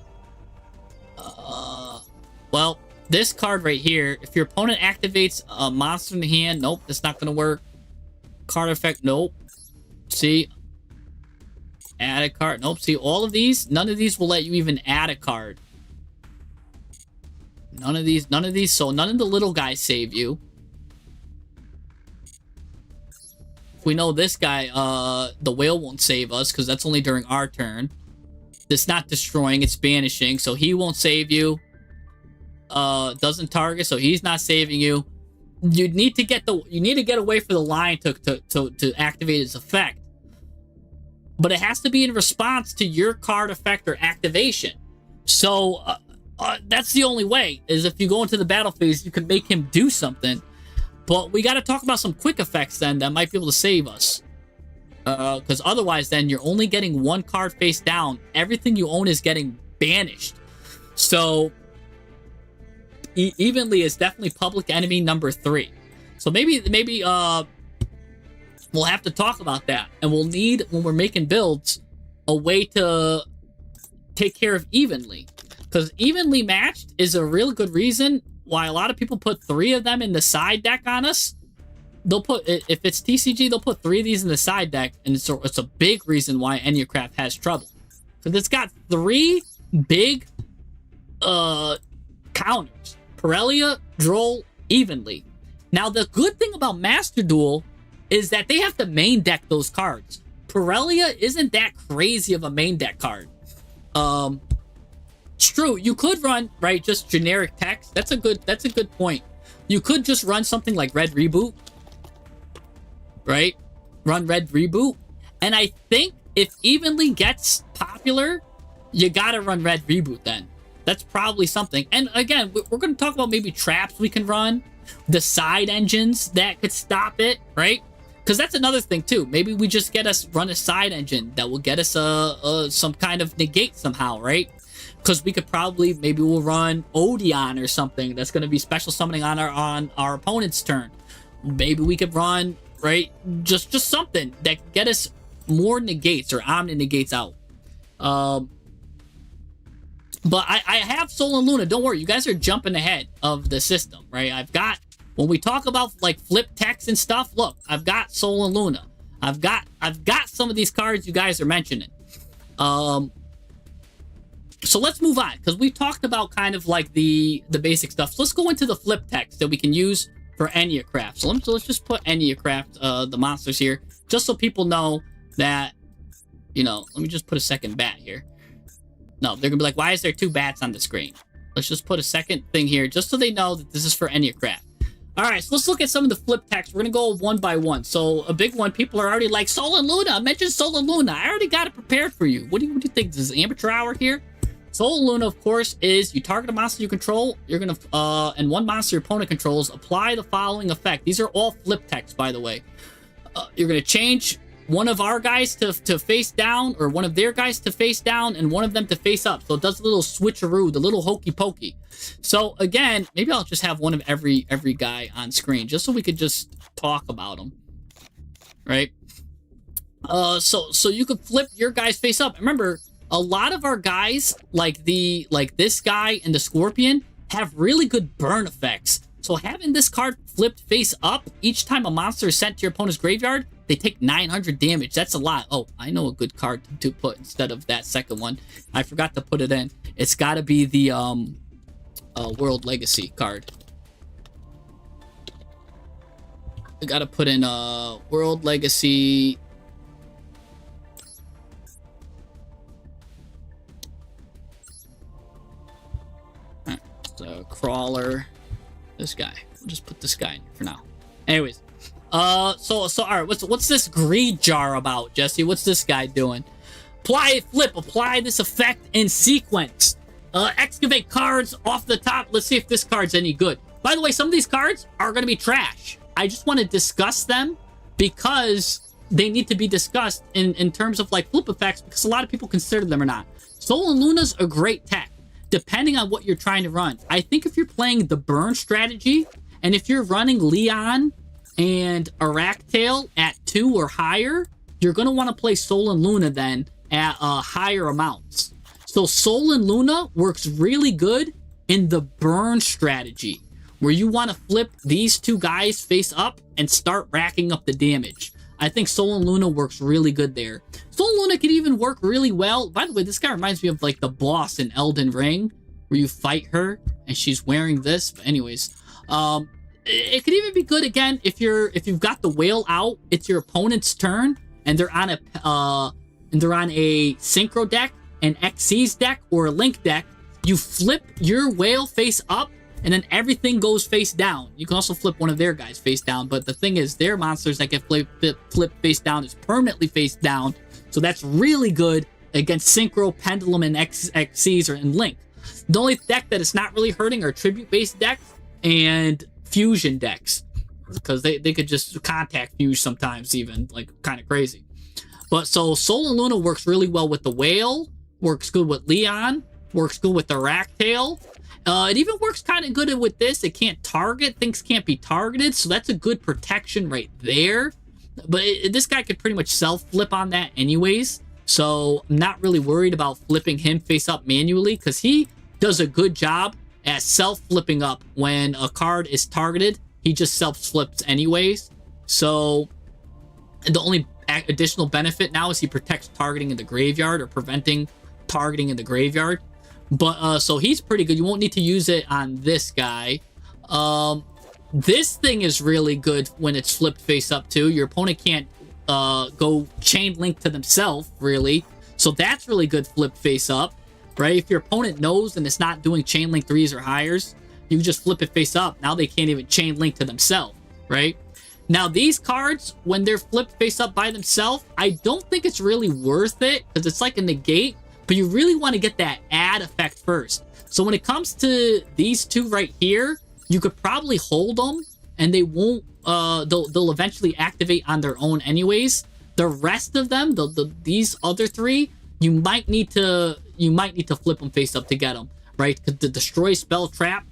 A: Well, this card right here, if your opponent activates a monster in the hand, nope, that's not going to work. Card effect, nope. See? Add a card, nope. See, all of these, none of these will let you even add a card. None of these, so none of the little guys save you. We know this guy, the whale won't save us because that's only during our turn. It's not destroying, it's banishing, so he won't save you. Doesn't target, so he's not saving you. You need to get away for the lion to activate its effect. But it has to be in response to your card effect or activation. So that's the only way, is if you go into the battle phase, you can make him do something. But we got to talk about some quick effects then that might be able to save us. Because otherwise then you're only getting one card face down. Everything you own is getting banished. So Evenly is definitely public enemy number 3. So maybe we'll have to talk about that. And we'll need, when we're making builds, a way to take care of Evenly. Because evenly matched is a real good reason why a lot of people put 3 of them in the side deck on us. They'll put, if it's TCG, they'll put 3 of these in the side deck, and it's a big reason why Enneacraft has trouble. Because it's got 3 big counters. Pirellia, Droll, Evenly. Now, the good thing about Master Duel is that they have to main deck those cards. Pirellia isn't that crazy of a main deck card. It's true, you could run, right, just generic text. That's a good point. You could just run something like Red Reboot. Right? Run Red Reboot. And I think if Evenly gets popular, you gotta run Red Reboot then. That's probably something. And again, we're going to talk about maybe traps we can run. The side engines that could stop it, right? Because that's another thing too. Maybe we just run a side engine that will get us some kind of negate somehow, right? Because we could probably, maybe we'll run Odeon or something that's going to be special summoning on our opponent's turn. Maybe we could run, right, just something that could get us more negates or omni negates out. But I have Sol and Luna. Don't worry, you guys are jumping ahead of the system, right? I've got, when we talk about like flip text and stuff, look, I've got Sol and Luna. I've got some of these cards you guys are mentioning. So let's move on, because we've talked about kind of like the basic stuff. So let's go into the flip text that we can use for Enneacraft. So let's just put Enneacraft, the monsters here, just so people know that, you know, let me just put a second bat here. No, they're gonna be like, why is there 2 bats on the screen? Let's just put a second thing here, just so they know that this is for Enneacraft. All right, so let's look at some of the flip text. We're gonna go one by one. So a big one, people are already like, Sol and Luna, mention Sol and Luna. I already got it prepared for you. What do you think? This is amateur hour here? Sol and Luna, of course, is you target a monster you control, you're gonna, and one monster your opponent controls, apply the following effect. These are all flip text, by the way. You're gonna change one of our guys to face down, or one of their guys to face down, and one of them to face up. So it does a little switcheroo, the little hokey pokey. So again, maybe I'll just have one of every guy on screen, just so we could just talk about them, right? So you could flip your guys face up. Remember, a lot of our guys, like this guy and the Scorpion, have really good burn effects. So having this card flipped face up, each time a monster is sent to your opponent's graveyard, they take 900 damage. That's a lot. Oh, I know a good card to put instead of that second one. I forgot to put it in. It's got to be the World Legacy card. I got to put in World Legacy. Crawler. This guy. We'll just put this guy in for now. Anyways. So all right, what's this greed jar about, Jesse? What's this guy doing? Apply this effect in sequence. Excavate cards off the top. Let's see if this card's any good. By the way, some of these cards are going to be trash. I just want to discuss them because they need to be discussed in terms of like flip effects, because a lot of people consider them or not. Sol and Luna's a great tech, depending on what you're trying to run. I think if you're playing the burn strategy, and if you're running Leon and Aractail at 2 or higher, you're going to want to play Sol and Luna then at higher amounts. So Sol and Luna works really good in the burn strategy, where you want to flip these two guys face up and start racking up the damage. I think Sol and Luna works really good there. Sol and Luna could even work really well. By the way, this guy reminds me of like the boss in Elden Ring, where you fight her and she's wearing this. But anyways, it could even be good again if you've got the whale out. It's your opponent's turn and they're on a synchro deck, an Xyz deck, or a Link deck. You flip your whale face up, and then everything goes face down. You can also flip one of their guys face down, but the thing is, their monsters that get flipped face down is permanently face down. So that's really good against Synchro, Pendulum, and Xyz and Link. The only deck that it's not really hurting are tribute-based decks and fusion decks, because they could just contact fuse sometimes, even, like, kind of crazy. But so Sol and Luna works really well with the whale, works good with Leon, works good with the Racktail. It even works kind of good with this. It can't target. Things can't be targeted. So that's a good protection right there. But this guy could pretty much self-flip on that anyways. So I'm not really worried about flipping him face up manually, because he does a good job at self-flipping up when a card is targeted. He just self-flips anyways. So the only additional benefit now is he protects targeting in the graveyard, or preventing targeting in the graveyard. But so he's pretty good. You won't need to use it on this guy. This thing is really good when it's flipped face up too. Your opponent can't go chain link to themselves, really. So that's really good flipped face up, right? If your opponent knows and it's not doing chain link 3s or higher, you can just flip it face up. Now they can't even chain link to themselves, right? Now these cards, when they're flipped face up by themselves, I don't think it's really worth it, because it's like a negate. But you really want to get that add effect first. So when it comes to these two right here, you could probably hold them, and they won't. They'll eventually activate on their own anyways. The rest of them, these other three, you might need to flip them face up to get them, right? To destroy spell trap,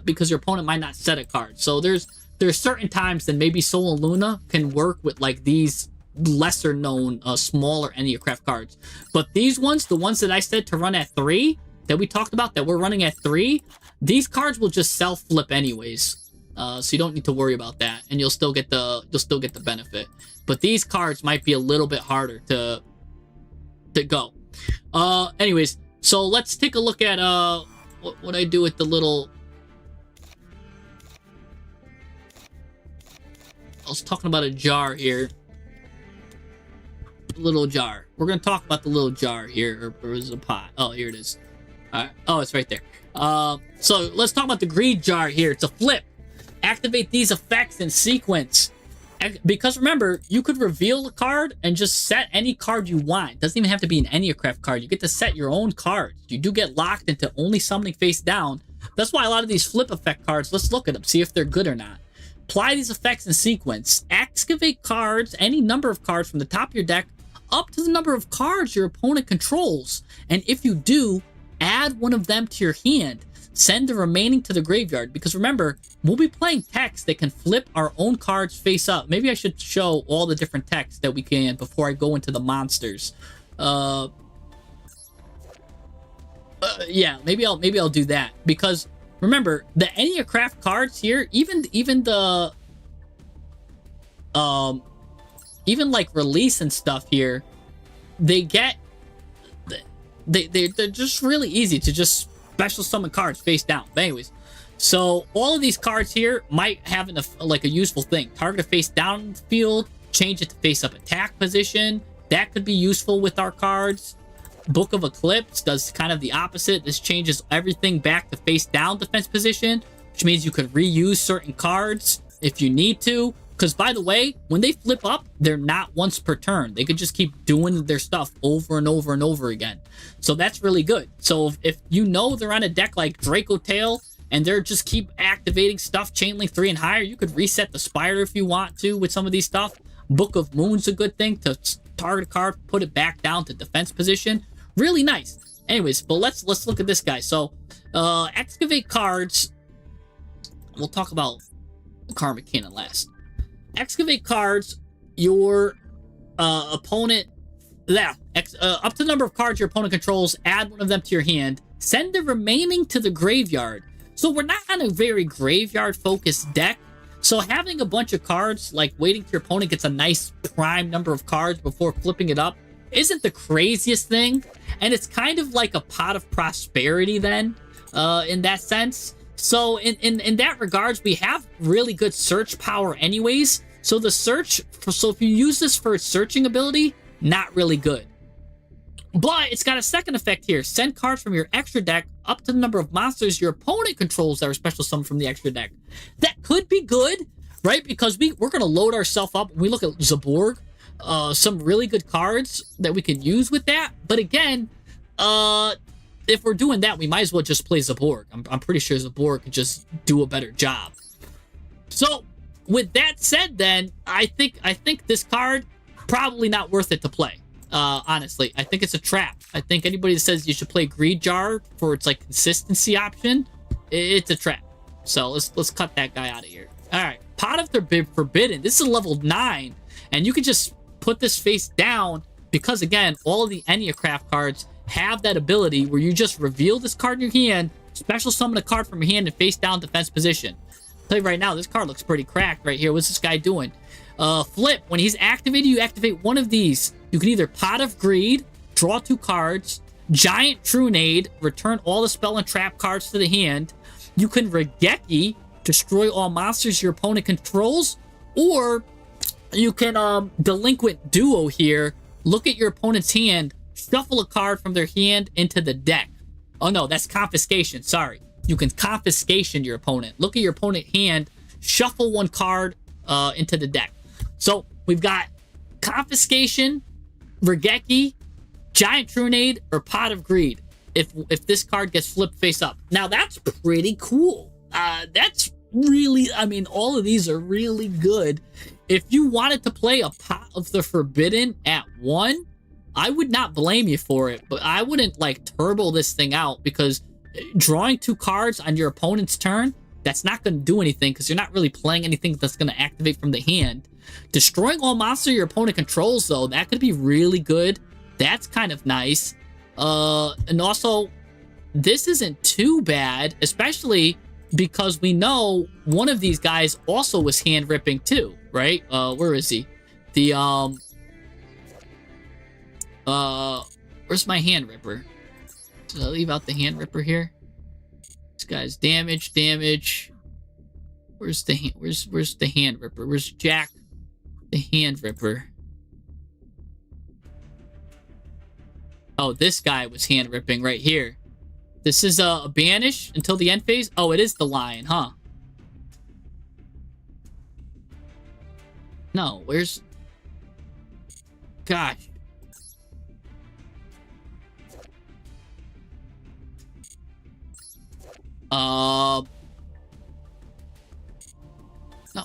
A: because your opponent might not set a card. So there's certain times that maybe Sol and Luna can work with like these lesser known smaller Enneacraft cards. But these ones, the ones that I said to run at 3, that we talked about that we're running at 3, these cards will just self flip anyways, so you don't need to worry about that, and you'll still get the benefit. But these cards might be a little bit harder to go. Anyways, so let's take a look at what I do with the little. I was talking about a jar here. Little jar. We're gonna talk about the little jar here, or is it a pot? Oh, here it is. All right. Oh, it's right there. So let's talk about the greed jar here. It's a flip. Activate these effects in sequence. Because remember, you could reveal a card and just set any card you want. It doesn't even have to be an Enneacraft card. You get to set your own cards. You do get locked into only summoning face down. That's why a lot of these flip effect cards, let's look at them, see if they're good or not. Apply these effects in sequence. Excavate cards, any number of cards from the top of your deck up to the number of cards your opponent controls. And if you do, add one of them to your hand. Send the remaining to the graveyard. Because remember, we'll be playing techs that can flip our own cards face up. Maybe I should show all the different techs that we can before I go into the monsters. Yeah, maybe I'll do that. Because remember, the Enneacraft cards here, even the even like release and stuff here, they're just really easy to just special summon cards face down. But anyways, so all of these cards here might have a useful thing. Target a face down field, change it to face up attack position. That could be useful with our cards. Book of Eclipse does kind of the opposite. This changes everything back to face down defense position, which means you could reuse certain cards if you need to. Because, by the way, when they flip up, they're not once per turn. They could just keep doing their stuff over and over and over again. So that's really good. So if you know they're on a deck like Draco Tail, and they're just keep activating stuff, Chain Link 3 and higher, you could reset the Spider if you want to with some of these stuff. Book of Moon's a good thing to target a card, put it back down to defense position. Really nice. Anyways, but let's look at this guy. So, excavate cards. We'll talk about the card mechanic last. Excavate cards. Your opponent, up to the number of cards your opponent controls, add one of them to your hand. Send the remaining to the graveyard. So we're not on a very graveyard-focused deck. So having a bunch of cards, like waiting till your opponent gets a nice prime number of cards before flipping it up, isn't the craziest thing. And it's kind of like a pot of prosperity then, in that sense. So in that regards, we have really good search power anyways. So the search, so if you use this for its searching ability, not really good. But it's got a second effect here. Send cards from your extra deck up to the number of monsters your opponent controls that are special summoned from the extra deck. That could be good, right? Because we're going to load ourselves up. When we look at Zaborg, some really good cards that we could use with that. But again, if we're doing that, we might as well just play Zaborg. I'm pretty sure Zaborg could just do a better job. So with that said, then I think this card probably not worth it to play. Honestly, I think it's a trap. I think anybody that says you should play Greed Jar for its like consistency option, it's a trap. So let's cut that guy out of here. All right, Pot of the Forbidden. This is level 9, and you can just put this face down because again, all of the Enneacraft cards have that ability where you just reveal this card in your hand, special summon a card from your hand, and face down defense position. I'll tell you right now, this card looks pretty cracked right here. What's this guy doing? Flip. When he's activated, you activate one of these. You can either Pot of Greed, draw 2 cards, Giant Trunade, return all the spell and trap cards to the hand. You can Regeki, destroy all monsters your opponent controls, or you can Delinquent Duo here. Look at your opponent's hand, shuffle a card from their hand into the deck. Oh no, that's Confiscation. Sorry. You can Confiscation your opponent. Look at your opponent's hand, shuffle 1 card into the deck. So we've got Confiscation, Regeki, Giant Trunade, or Pot of Greed if this card gets flipped face up. Now that's pretty cool. That's really, I mean, all of these are really good. If you wanted to play a Pot of the Forbidden at 1, I would not blame you for it, but I wouldn't like turbo this thing out because drawing 2 cards on your opponent's turn, that's not going to do anything because you're not really playing anything that's going to activate from the hand. Destroying all monsters your opponent controls, though, that could be really good. That's kind of nice. And also, this isn't too bad, especially because we know one of these guys also was hand ripping too, right? Where is he? The, where's my hand ripper? Did I leave out the hand ripper here? This guy's damage. Where's the hand ripper? Where's Jack, the hand ripper? Oh, this guy was hand ripping right here. This is a banish until the end phase. Oh, it is the lion, huh? No, where's... Gosh. No,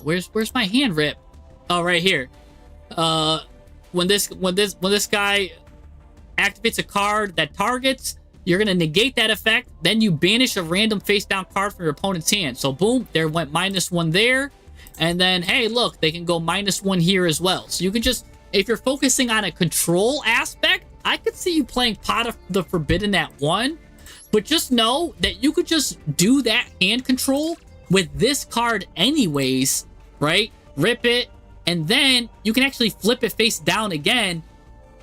A: where's my hand rip? Oh, right here. When this guy activates a card that targets, you're gonna negate that effect. Then you banish a random face down card from your opponent's hand. So boom, there went -1 there, and then hey, look, they can go -1 here as well. So you can just, if you're focusing on a control aspect, I could see you playing Pot of the Forbidden at 1. But just know that you could just do that hand control with this card anyways, right? Rip it, and then you can actually flip it face down again.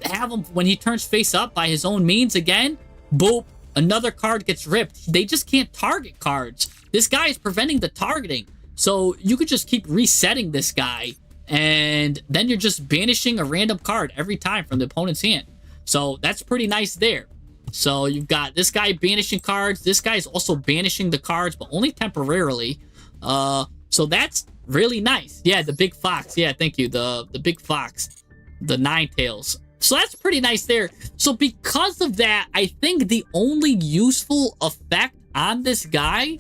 A: Have him, when he turns face up by his own means again, boop, another card gets ripped. They just can't target cards. This guy is preventing the targeting. So you could just keep resetting this guy, and then you're just banishing a random card every time from the opponent's hand. So that's pretty nice there. So you've got this guy banishing cards. This guy is also banishing the cards, but only temporarily. So that's really nice. Yeah, the big fox. Yeah, thank you. The big fox. The 9 tails. So that's pretty nice there. So because of that, I think the only useful effect on this guy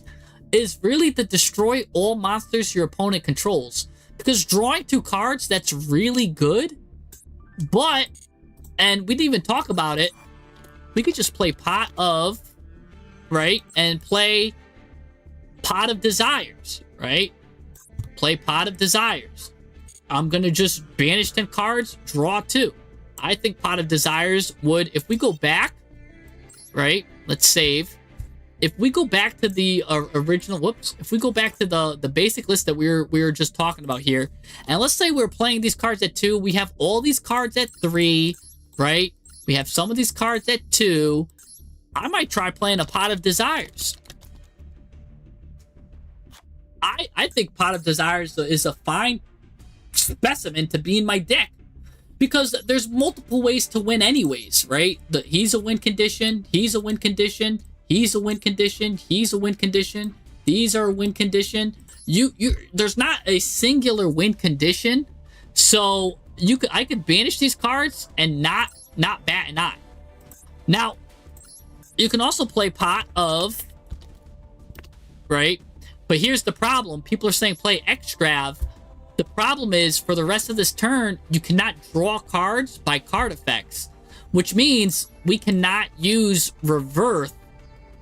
A: is really to destroy all monsters your opponent controls. Because drawing 2 cards, that's really good. But, and we didn't even talk about it, we could just play Pot of, right? And play Pot of Desires, right? Play Pot of Desires. I'm going to just banish 10 cards, draw 2. I think Pot of Desires would, if we go back, right? Let's save. If we go back to the original, if we go back to the basic list that we were just talking about here, and let's say we're playing these cards at 2, we have all these cards at 3, right? We have some of these cards at 2. I might try playing a Pot of Desires. I think Pot of Desires is a fine specimen to be in my deck, because there's multiple ways to win anyways, right? He's a win condition, he's a win condition, he's a win condition, he's a win condition, these are a win condition. There's not a singular win condition, so I could banish these cards and not bat an eye. Now, you can also play Pot of, right? But here's the problem. People are saying play Extrav. The problem is, for the rest of this turn, you cannot draw cards by card effects, which means we cannot use Reverse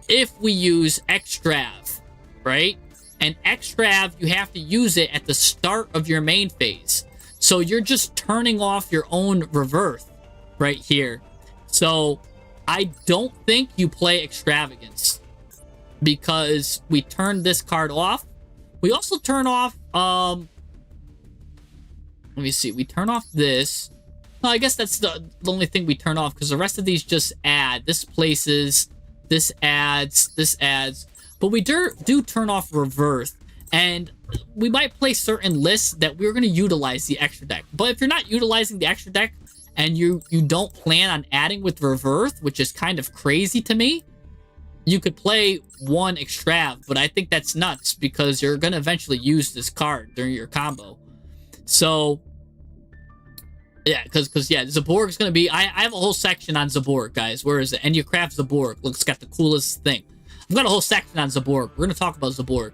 A: if we use Extrav, right? And Extrav, you have to use it at the start of your main phase. So you're just turning off your own Reverse right here. So I don't think you play Extravagance, because we turn this card off. We also turn off, let me see, we turn off this. Well, I guess that's the only thing we turn off, because the rest of these just add. This places, this adds, this adds. But we do turn off Reverse, and we might play certain lists that we're going to utilize the extra deck. But if you're not utilizing the extra deck, and you don't plan on adding with Reverse, which is kind of crazy to me, you could play one Extrav, but I think that's nuts, because you're going to eventually use this card during your combo. So, yeah, because yeah, Zaborg is going to be... I have a whole section on Zaborg, guys. Where is it? Enneacraft Zaborg. Look, it's got the coolest thing. I've got a whole section on Zaborg. We're going to talk about Zaborg.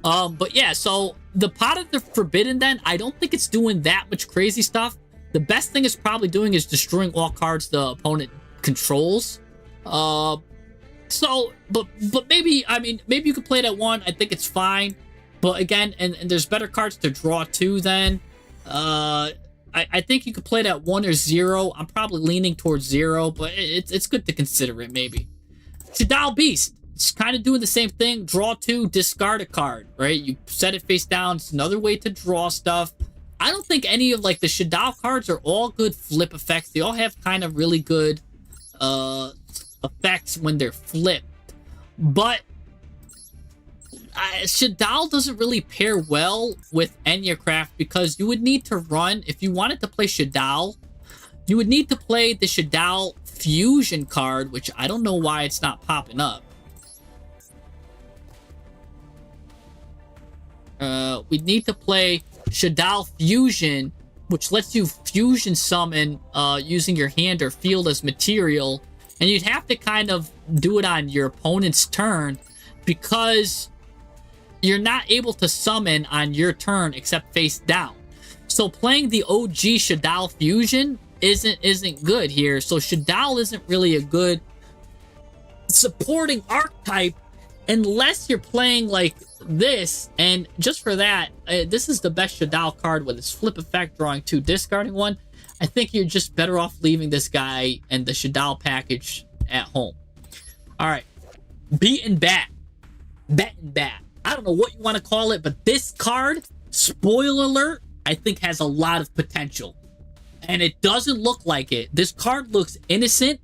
A: But yeah, so the Pot of the Forbidden, then, I don't think it's doing that much crazy stuff. The best thing it's probably doing is destroying all cards the opponent controls. So, but maybe, I mean, maybe you could play it at 1. I think it's fine. But again, and there's better cards to draw 2 then. I think you could play it at 1 or 0. I'm probably leaning towards 0, but it's good to consider it, maybe. Shadal Beast. It's kind of doing the same thing. Draw 2, discard a card, right? You set it face down. It's another way to draw stuff. I don't think any of, like, the Shadal cards are all good flip effects. They all have kind of really good effects when they're flipped. But Shadal doesn't really pair well with Enneacraft, because you would need to run, if you wanted to play Shadal, you would need to play the Shadal Fusion card, which I don't know why it's not popping up. We'd need to play Shadal Fusion, which lets you fusion summon using your hand or field as material, and you'd have to kind of do it on your opponent's turn, because you're not able to summon on your turn except face down. So playing the OG Shadal Fusion isn't good here. So Shadal isn't really a good supporting archetype unless you're playing like this. And just for that, this is the best Shadal card with its flip effect, drawing 2, discarding 1. I think you're just better off leaving this guy and the Shadal package at home. All right, Beaten Bat. I don't know what you want to call it, but this card, spoiler alert, I think has a lot of potential. And it doesn't look like it. This card looks innocent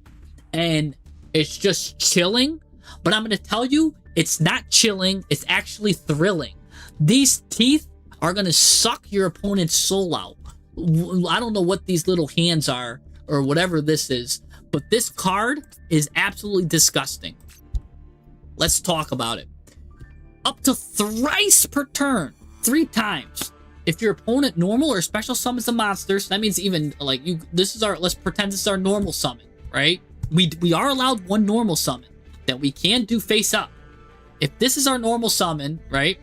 A: and it's just chilling. But I'm going to tell you, it's not chilling. It's actually thrilling. These teeth are going to suck your opponent's soul out. I don't know what these little hands are or whatever this is, but this card is absolutely disgusting. Let's talk about it. Up to thrice per turn, 3 times. If your opponent normal or special summons a monster, so that means even like you, this is our, let's pretend this is our normal summon, right? We are allowed 1 normal summon that we can do face up. If this is our normal summon, right?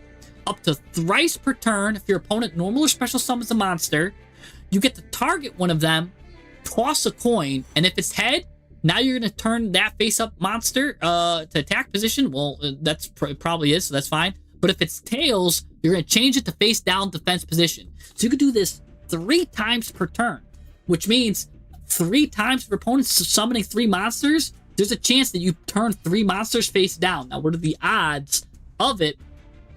A: Up to thrice per turn, if your opponent normal or special summons a monster, you get to target one of them, toss a coin, and if it's head, now you're going to turn that face-up monster to attack position. Well, that's probably is, so that's fine. But if it's tails, you're going to change it to face-down defense position. So you could do this 3 times per turn, which means 3 times per opponent summoning 3 monsters, there's a chance that you turn 3 monsters face down. Now, what are the odds of it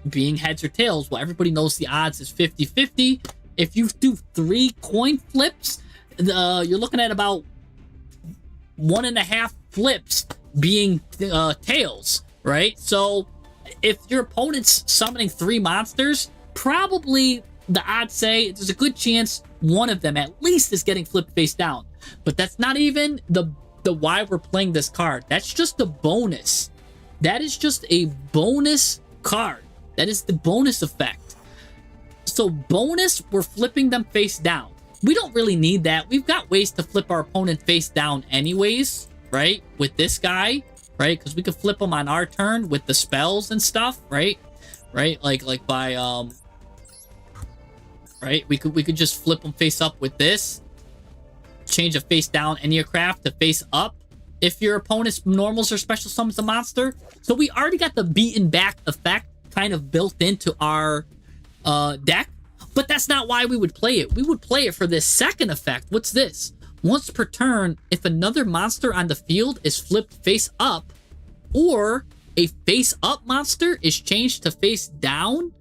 A: being heads or tails? Well, everybody knows the odds is 50-50. If you do 3 coin flips, you're looking at about 1.5 flips being tails, right? So if your opponent's summoning 3 monsters, probably the odds say there's a good chance one of them at least is getting flipped face down. But that's not even the why we're playing this card. That's just a bonus. That is just a bonus card. That is the bonus effect. So bonus, we're flipping them face down. We don't really need that. We've got ways to flip our opponent face down anyways, right? With this guy, right? Because we could flip them on our turn with the spells and stuff, right? Right? Like by right? We could just flip them face up with this. Change a face down Enneacraft to face up if your opponent's normals or special summons a monster. So we already got the beaten back effect kind of built into our deck, but that's not why we would play it. We would play it for this second effect. What's this? Once per turn, if another monster on the field is flipped face up, or a face up monster is changed to face down,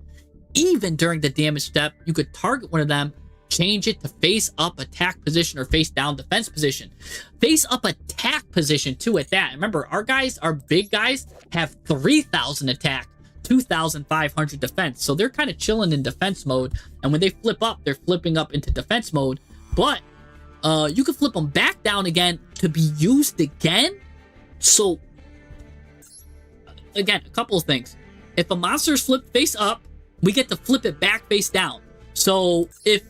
A: even during the damage step, you could target one of them, change it to face up attack position or face down defense position. Face up attack position too at that. Remember, our big guys have 3,000 attack, 2,500 defense. So they're kind of chilling in defense mode. And when they flip up, they're flipping up into defense mode. But you can flip them back down again to be used again. So again, a couple of things. If a monster is flipped face up, we get to flip it back face down. So if,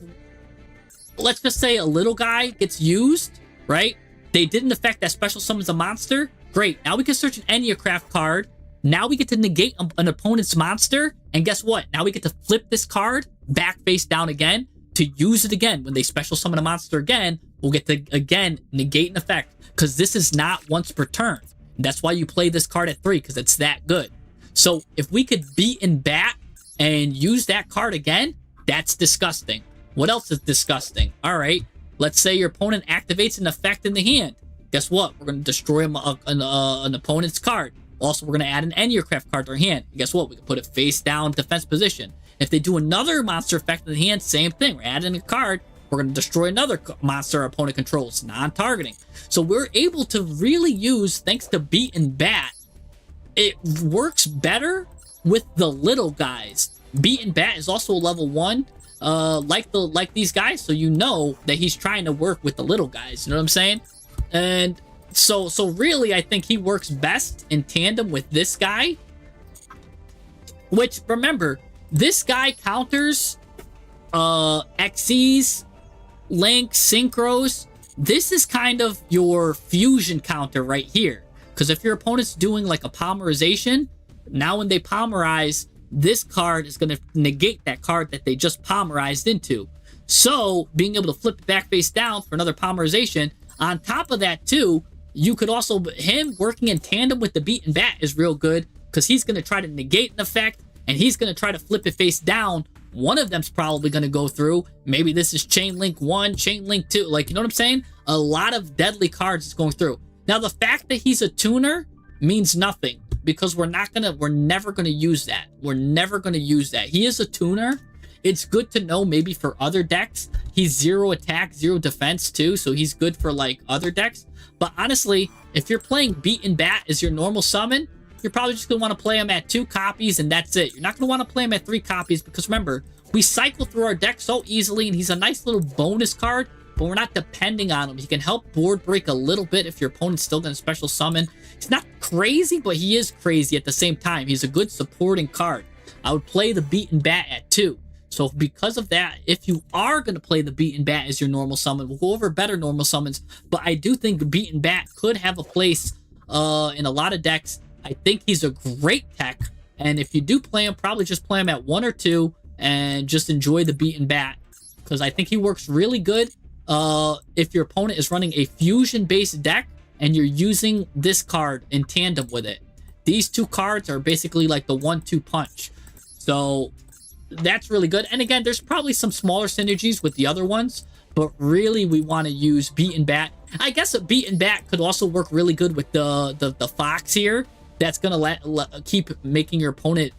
A: let's just say a little guy gets used, right? They didn't affect that special summons a monster. Great. Now we can search an Enneacraft card. Now we get to negate an opponent's monster. And guess what? Now we get to flip this card back face down again to use it again. When they special summon a monster again, we'll get to, again, negate an effect. Because this is not once per turn. That's why you play this card at 3, because it's that good. So if we could beat and bat and use that card again, that's disgusting. What else is disgusting? All right, let's say your opponent activates an effect in the hand. Guess what? We're going to destroy an opponent's card. Also, we're going to add an Enneacraft card to our hand. And guess what? We can put it face down defense position. If they do another monster effect in the hand, same thing. We're adding a card. We're going to destroy another monster our opponent controls, non-targeting. So we're able to really use, thanks to beat and bat, it works better with the little guys. Beat and bat is also a level 1, like these guys, so you know that he's trying to work with the little guys. You know what I'm saying? And so really, I think he works best in tandem with this guy. Which, remember, this guy counters Xyz, Links, Synchros. This is kind of your fusion counter right here. Because if your opponent's doing like a polymerization, now when they polymerize, this card is going to negate that card that they just polymerized into. So being able to flip it back face down for another polymerization. On top of that too, you could also, him working in tandem with the beat and bat is real good, because he's going to try to negate an effect and he's going to try to flip it face down. One of them's probably going to go through. Maybe this is Chain Link 1, Chain Link 2. Like, you know what I'm saying? A lot of deadly cards is going through. Now, the fact that he's a tuner means nothing, because we're never gonna use that. We're never gonna use that. He is a tuner. It's good to know maybe for other decks. He's 0 attack, 0 defense too, so he's good for like other decks. But honestly, if you're playing beat and bat as your normal summon, you're probably just gonna want to play him at 2 copies and that's it. You're not gonna want to play him at 3 copies, because remember, we cycle through our deck so easily, and he's a nice little bonus card, but we're not depending on him. He can help board break a little bit if your opponent's still going to special summon. He's not crazy, but he is crazy at the same time. He's a good supporting card. I would play the beat and bat at 2. So because of that, if you are going to play the beat and bat as your normal summon, we'll go over better normal summons, but I do think the beat and bat could have a place in a lot of decks. I think he's a great tech, and if you do play him, probably just play him at 1 or 2 and just enjoy the beat and bat, because I think he works really good. If your opponent is running a fusion-based deck and you're using this card in tandem with it. These 2 cards are basically like the 1-2 punch. So that's really good. And again, there's probably some smaller synergies with the other ones, but really we want to use Beaten Bat. I guess a Beaten Bat could also work really good with the Fox here. That's gonna keep making your opponent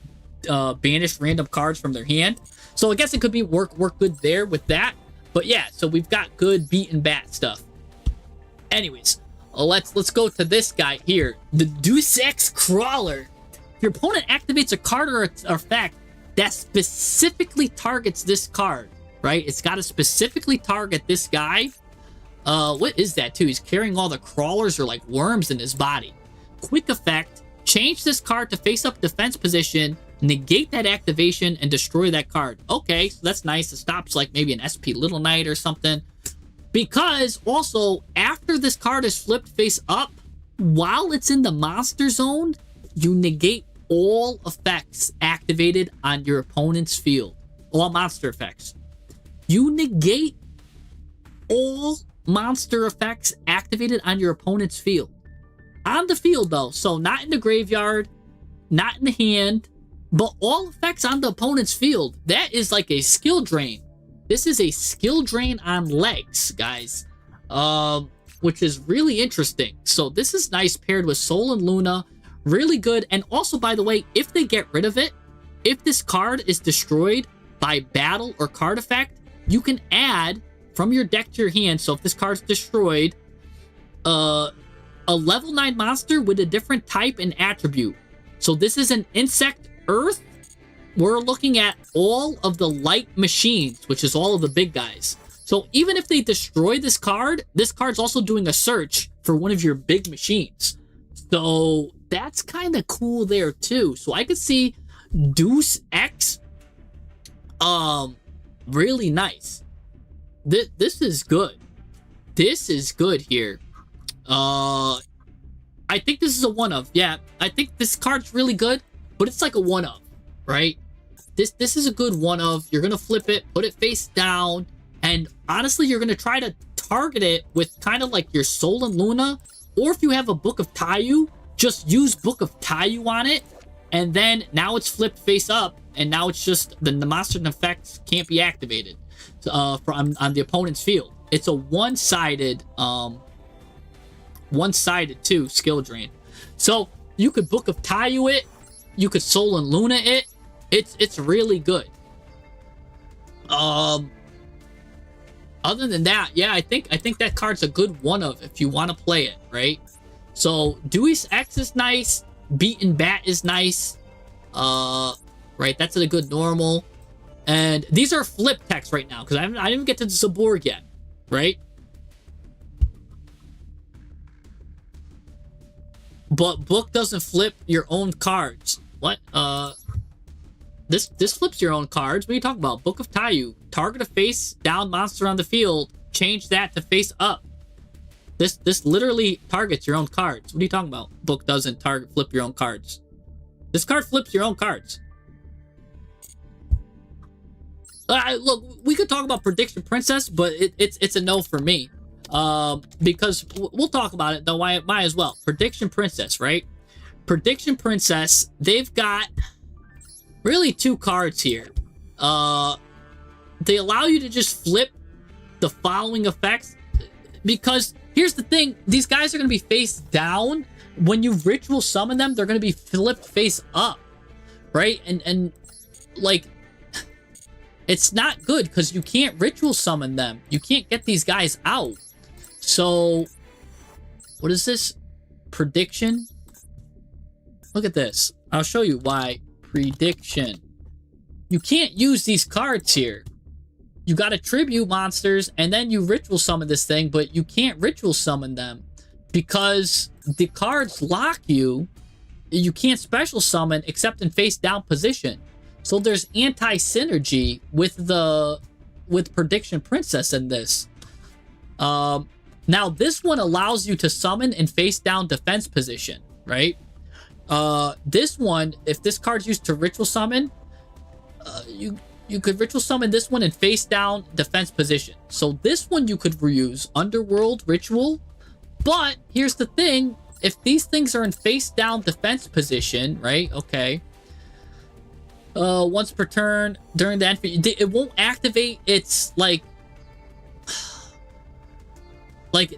A: banish random cards from their hand. So I guess it could be work good there with that. But yeah, so we've got good Beaten Bat stuff. Anyways, let's go to this guy here, the Deus Ex Crawler. Your opponent activates a card or effect that specifically targets this card, right? It's got to specifically target this guy. What is that too? He's carrying all the crawlers or like worms in his body. Quick effect, change this card to face up defense position, negate that activation, and destroy that card. Okay, so that's nice. It stops like maybe an SP Little Knight or something. Because also, after this card is flipped face up, while it's in the monster zone, you negate all effects activated on your opponent's field. All monster effects. You negate all monster effects activated on your opponent's field. On the field, though. So not in the graveyard, not in the hand, but all effects on the opponent's field. That is like a skill drain. This is a skill drain on legs, guys. Which is really interesting. So this is nice paired with Sol and Luna. Really good. And also, by the way, if they get rid of it, if this card is destroyed by battle or card effect, you can add from your deck to your hand. So if this card's destroyed, a level 9 monster with a different type and attribute. So this is an insect earth. We're looking at all of the light machines, which is all of the big guys. So even if they destroy this card's also doing a search for one of your big machines. So that's kind of cool there too. So I could see Deus Ex really nice. This is good. This is good here. I think this is a one of. Yeah, I think this card's really good, but it's like a one of, right? This is a good one of. You're gonna flip it, put it face down, and honestly, you're gonna try to target it with kind of like your Sol and Luna, or if you have a Book of Tayu, just use Book of Tayu on it, and then now it's flipped face up, and now it's just the monster effects can't be activated on the opponent's field. It's a one-sided too skill drain. So you could Book of Tayu it, you could Sol and Luna it. It's really good. Other than that, yeah, I think that card's a good one of if you want to play it, right? So Deus Ex is nice, Beaten Bat is nice, right? That's a good normal, and these are flip text right now because I didn't even get to the Zaborg yet, right? But book doesn't flip your own cards. What? This flips your own cards. What are you talking about? Book of Tayu. Target a face down monster on the field. Change that to face up. This literally targets your own cards. What are you talking about? Book doesn't flip your own cards. This card flips your own cards. Look, we could talk about Prediction Princess, but it's a no for me. Because we'll talk about it, though. I might as well. Prediction Princess, right? Prediction Princess, they've got really two cards here. They allow you to just flip the following effects, because here's the thing, these guys are going to be face down. When you ritual summon them, they're going to be flipped face up, right? And like, it's not good because you can't ritual summon them. You can't get these guys out. So what is this? Prediction? Look at this. I'll show you why. Prediction. You can't use these cards here. You got to tribute monsters and then you ritual summon this thing, but you can't ritual summon them because the cards lock you. You can't special summon except in face down position. So there's anti-synergy with Prediction Princess in this. Now this one allows you to summon in face down defense position, right? This one, if this card's used to ritual summon, you could ritual summon this one in face down defense position. So this one you could reuse Underworld Ritual. But here's the thing, if these things are in face down defense position, right? Okay. once per turn during the end phase. It won't activate. It's like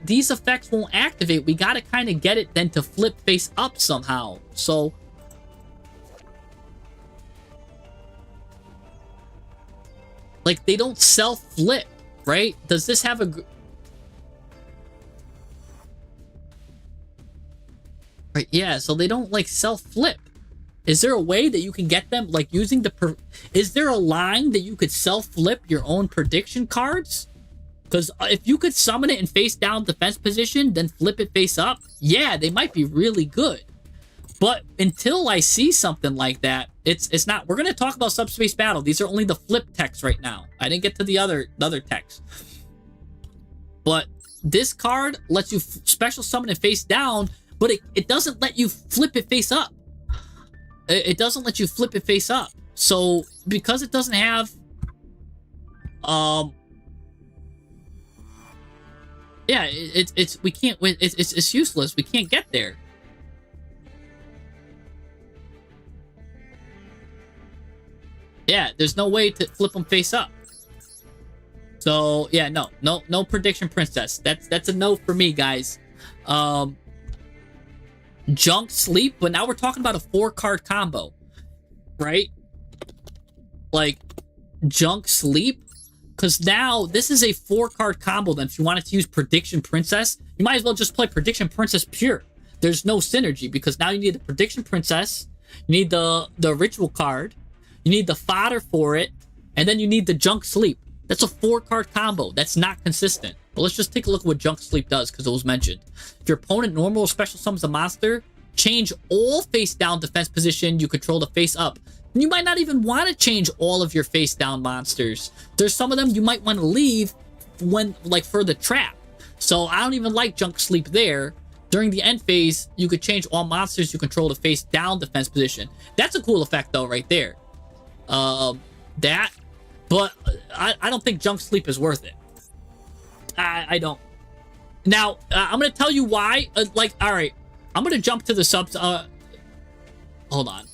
A: these effects won't activate. We gotta kind of get it then to flip face up somehow. So like they don't self-flip, right? Does this have a... Right, yeah, so they don't like self-flip. Is there a way that you can get them like using the... Is there a line that you could self-flip your own prediction cards? Because if you could summon it in face down defense position, then flip it face up, yeah, they might be really good. But until I see something like that, it's not. We're gonna talk about Subspace Battle. These are only the flip text right now. I didn't get to the other text. But this card lets you special summon it face down, but it doesn't let you flip it face up. It doesn't let you flip it face up. So because it doesn't have yeah, we can't. It's useless. We can't get there. Yeah, there's no way to flip them face up. So yeah, no prediction princess. That's a no for me, guys. Junk sleep, but now we're talking about a 4-card combo, right? Like junk sleep. Because now, this is a 4-card combo then. If you wanted to use Prediction Princess, you might as well just play Prediction Princess pure. There's no synergy, because now you need the Prediction Princess, you need the Ritual card, you need the fodder for it, and then you need the Junk Sleep. That's a 4-card combo. That's not consistent. But let's just take a look at what Junk Sleep does, because it was mentioned. If your opponent normal or special summons a monster, change all face down defense position you control to face up. You might not even want to change all of your face down monsters. There's some of them you might want to leave when, like, for the trap. So I don't even like Junk Sleep there. During the end phase, you could change all monsters you control to face down defense position. That's a cool effect though, right there. But I don't think Junk Sleep is worth it. I don't. Now, I'm going to tell you why. All right, I'm going to jump to the subs. Hold on.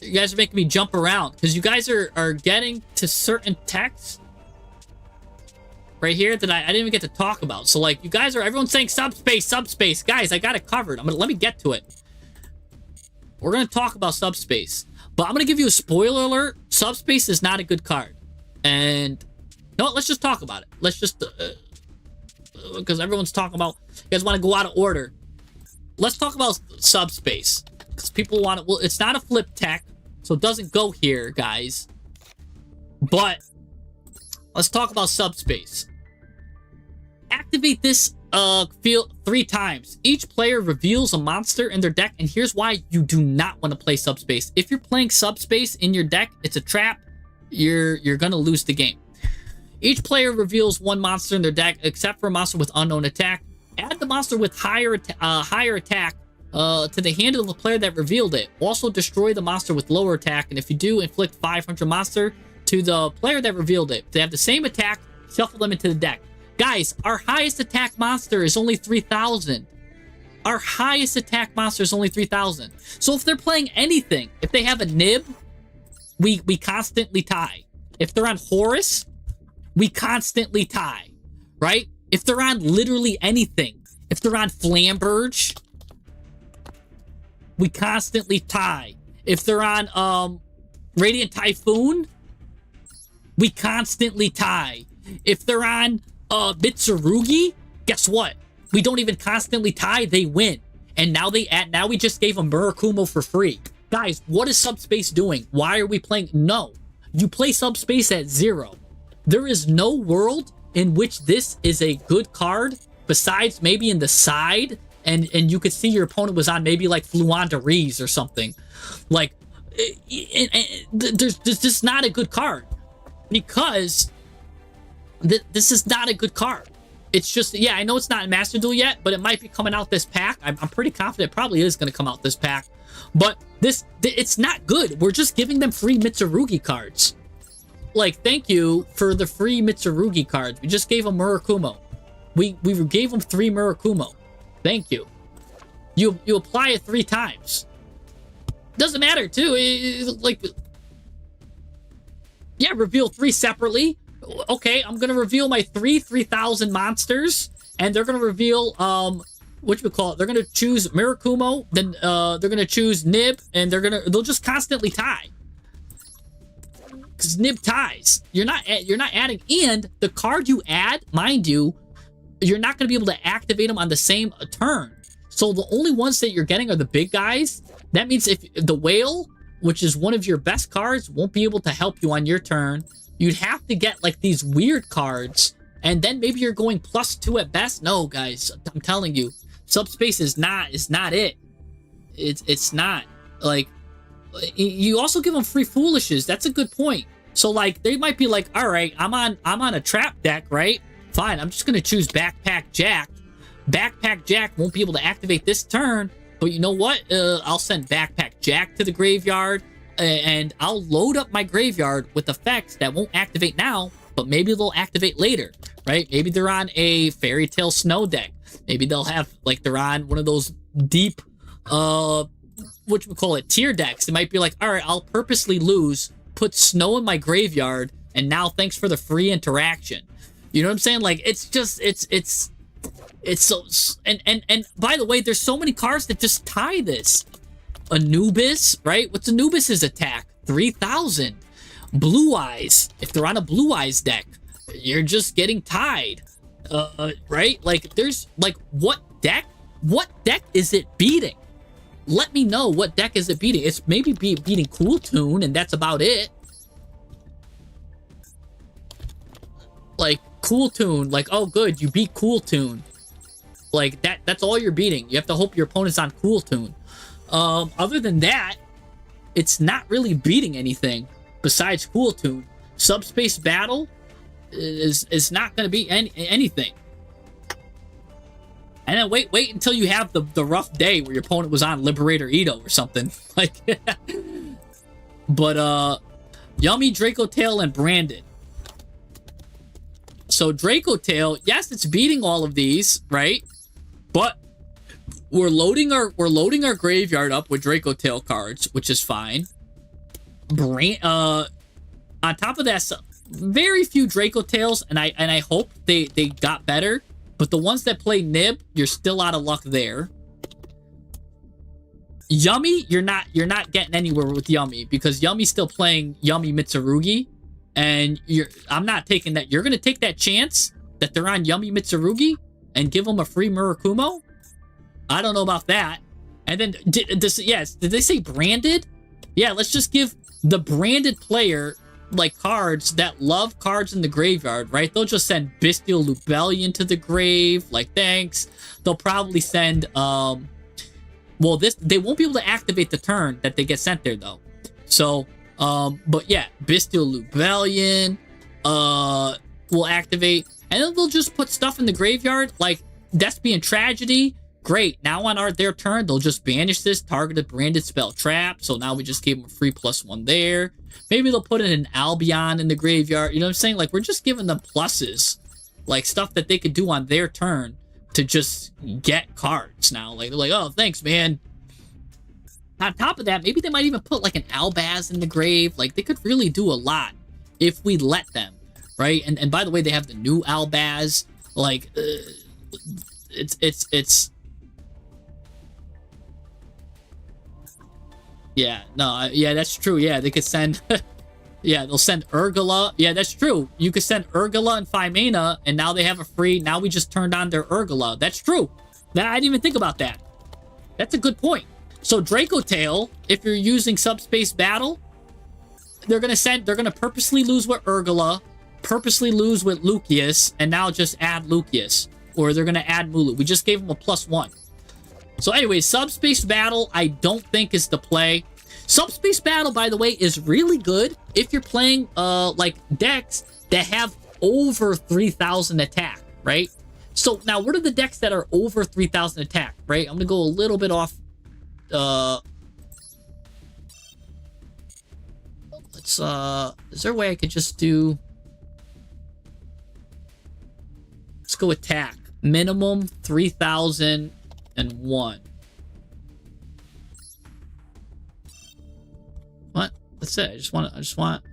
A: You guys are making me jump around because you guys are getting to certain texts right here that I didn't even get to talk about. So like you guys everyone's saying subspace. Guys, I got it covered. Let me get to it. We're gonna talk about subspace, but I'm gonna give you a spoiler alert. Subspace is not a good card, and no, let's just talk about it. Let's just because everyone's talking about. You guys want to go out of order. Let's talk about subspace. Because people want it. Well, it's not a flip tech, so it doesn't go here, guys. But let's talk about subspace. Activate this field 3 times. Each player reveals a monster in their deck, and here's why you do not want to play subspace. If you're playing subspace in your deck, it's a trap. You're gonna lose the game. Each player reveals 1 monster in their deck, except for a monster with unknown attack. Add the monster with higher attack to the hand of the player that revealed it. Also destroy the monster with lower attack, and if you do, inflict 500 monster to the player that revealed it. If they have the same attack, shuffle them into the deck. Guys, our highest attack monster is only 3,000. Our highest attack monster is only 3,000. So if they're playing anything, if they have a nib, we constantly tie. If they're on Horus, we constantly tie, right? If they're on literally anything, if they're on Flamberge, we constantly tie. If they're on Radiant Typhoon, we constantly tie. If they're on Mitsurugi, guess what? We don't even constantly tie, they win. And now we just gave them Murakumo for free. Guys, what is Subspace doing? Why are we playing? No. You play Subspace at 0. There is no world in which this is a good card besides maybe in the side, and you could see your opponent was on maybe like Fluandaries or something. Like, this is not a good card because this is not a good card. It's just, yeah, I know it's not in Master Duel yet, but it might be coming out this pack. I'm pretty confident it probably is going to come out this pack. But it's not good. We're just giving them free Mitsurugi cards. Like, thank you for the free Mitsurugi cards. We just gave them Murakumo. We gave them 3 Murakumo. Thank you. You apply it 3 times. Doesn't matter, too. Like, yeah, reveal 3 separately. Okay, I'm going to reveal my 3,000 monsters, and they're going to reveal, whatchamacallit, they're going to choose Mirakumo, then, they're going to choose Nib, and they'll just constantly tie. Because Nib ties. You're not adding, and the card you add, mind you, you're not going to be able to activate them on the same turn. So the only ones that you're getting are the big guys. That means if the whale, which is one of your best cards, won't be able to help you on your turn. You'd have to get like these weird cards, and then maybe you're going +2 at best. No, guys, I'm telling you, subspace is not it. It's not. Like, you also give them free foolishes. That's a good point. So like they might be like, all right, I'm on a trap deck, right? Fine, I'm just gonna choose Backpack Jack. Backpack Jack won't be able to activate this turn, but you know what? I'll send Backpack Jack to the graveyard, and I'll load up my graveyard with effects that won't activate now, but maybe they'll activate later, right? Maybe they're on a Fairy Tale Snow deck. Maybe they'll have, like, they're on one of those deep, whatchamacallit, tier decks. It might be like, all right, I'll purposely lose, put Snow in my graveyard, and now thanks for the free interaction. You know what I'm saying? Like, it's just, it's so, and by the way, there's so many cards that just tie this. Anubis, right? What's Anubis's attack? 3,000. Blue Eyes. If they're on a Blue Eyes deck, you're just getting tied. Right? Like, there's, like, what deck? What deck is it beating? Let me know what deck is it beating. It's maybe beating Cool Tune, and that's about it. Like, Cool Tune, like, oh good, you beat Cool Tune. Like, that's all you're beating. You have to hope your opponent's on Cool Tune. Other than that, it's not really beating anything besides Cool Tune. Subspace Battle is not going to beat anything. And then wait until you have the rough day where your opponent was on Liberator Ito or something. Like, but, Yummy, Draco Tail, and Branded. So Draco Tail, yes, it's beating all of these, right? But we're loading our graveyard up with Draco Tail cards, which is fine. On top of that, very few Draco Tails, and I hope they got better. But the ones that play Nib, you're still out of luck there. Yummy, you're not getting anywhere with Yummy, because Yummy's still playing Yummy Mitsurugi, and I'm not taking that. You're gonna take that chance that they're on Yummy Mitsurugi and give them a free Murakumo? I don't know about that. And then did they say branded? Yeah, let's just give the branded player like cards that love cards in the graveyard, right? They'll just send Bestial Lubellion to the grave, like thanks. They'll probably send well, they won't be able to activate the turn that they get sent there though. So but yeah, Bestial Lubellion will activate, and then they'll just put stuff in the graveyard like Thespian Tragedy. Great. Now on their turn, they'll just banish this targeted branded spell trap. So now we just gave them a free +1 there. Maybe they'll put in an Albion in the graveyard. You know what I'm saying? Like, we're just giving them pluses. Like, stuff that they could do on their turn to just get cards now. Like, they're like, oh, thanks, man. On top of that, maybe they might even put, like, an Albaz in the grave. Like, they could really do a lot if we let them, right? And by the way, they have the new Albaz. Like, it's... Yeah, no, yeah, that's true. Yeah, they could send... yeah, they'll send Urgula. Yeah, that's true. You could send Urgula and Phimena, and now they have a free... Now we just turned on their Urgula. That's true. I didn't even think about that. That's a good point. So Draco Tail, if you're using Subspace Battle, they're gonna purposely lose with Urgula, purposely lose with Lucius, and now just add Lucius. Or they're gonna add Mulu. We just gave them a +1. So anyway, Subspace Battle, I don't think is the play. Subspace Battle, by the way, is really good if you're playing, like, decks that have over 3,000 attack, right? So, now, what are the decks that are over 3,000 attack, right? I'm gonna go a little bit off, let's, is there a way I could just do... Let's go attack. Minimum 3,001. That's it. I just want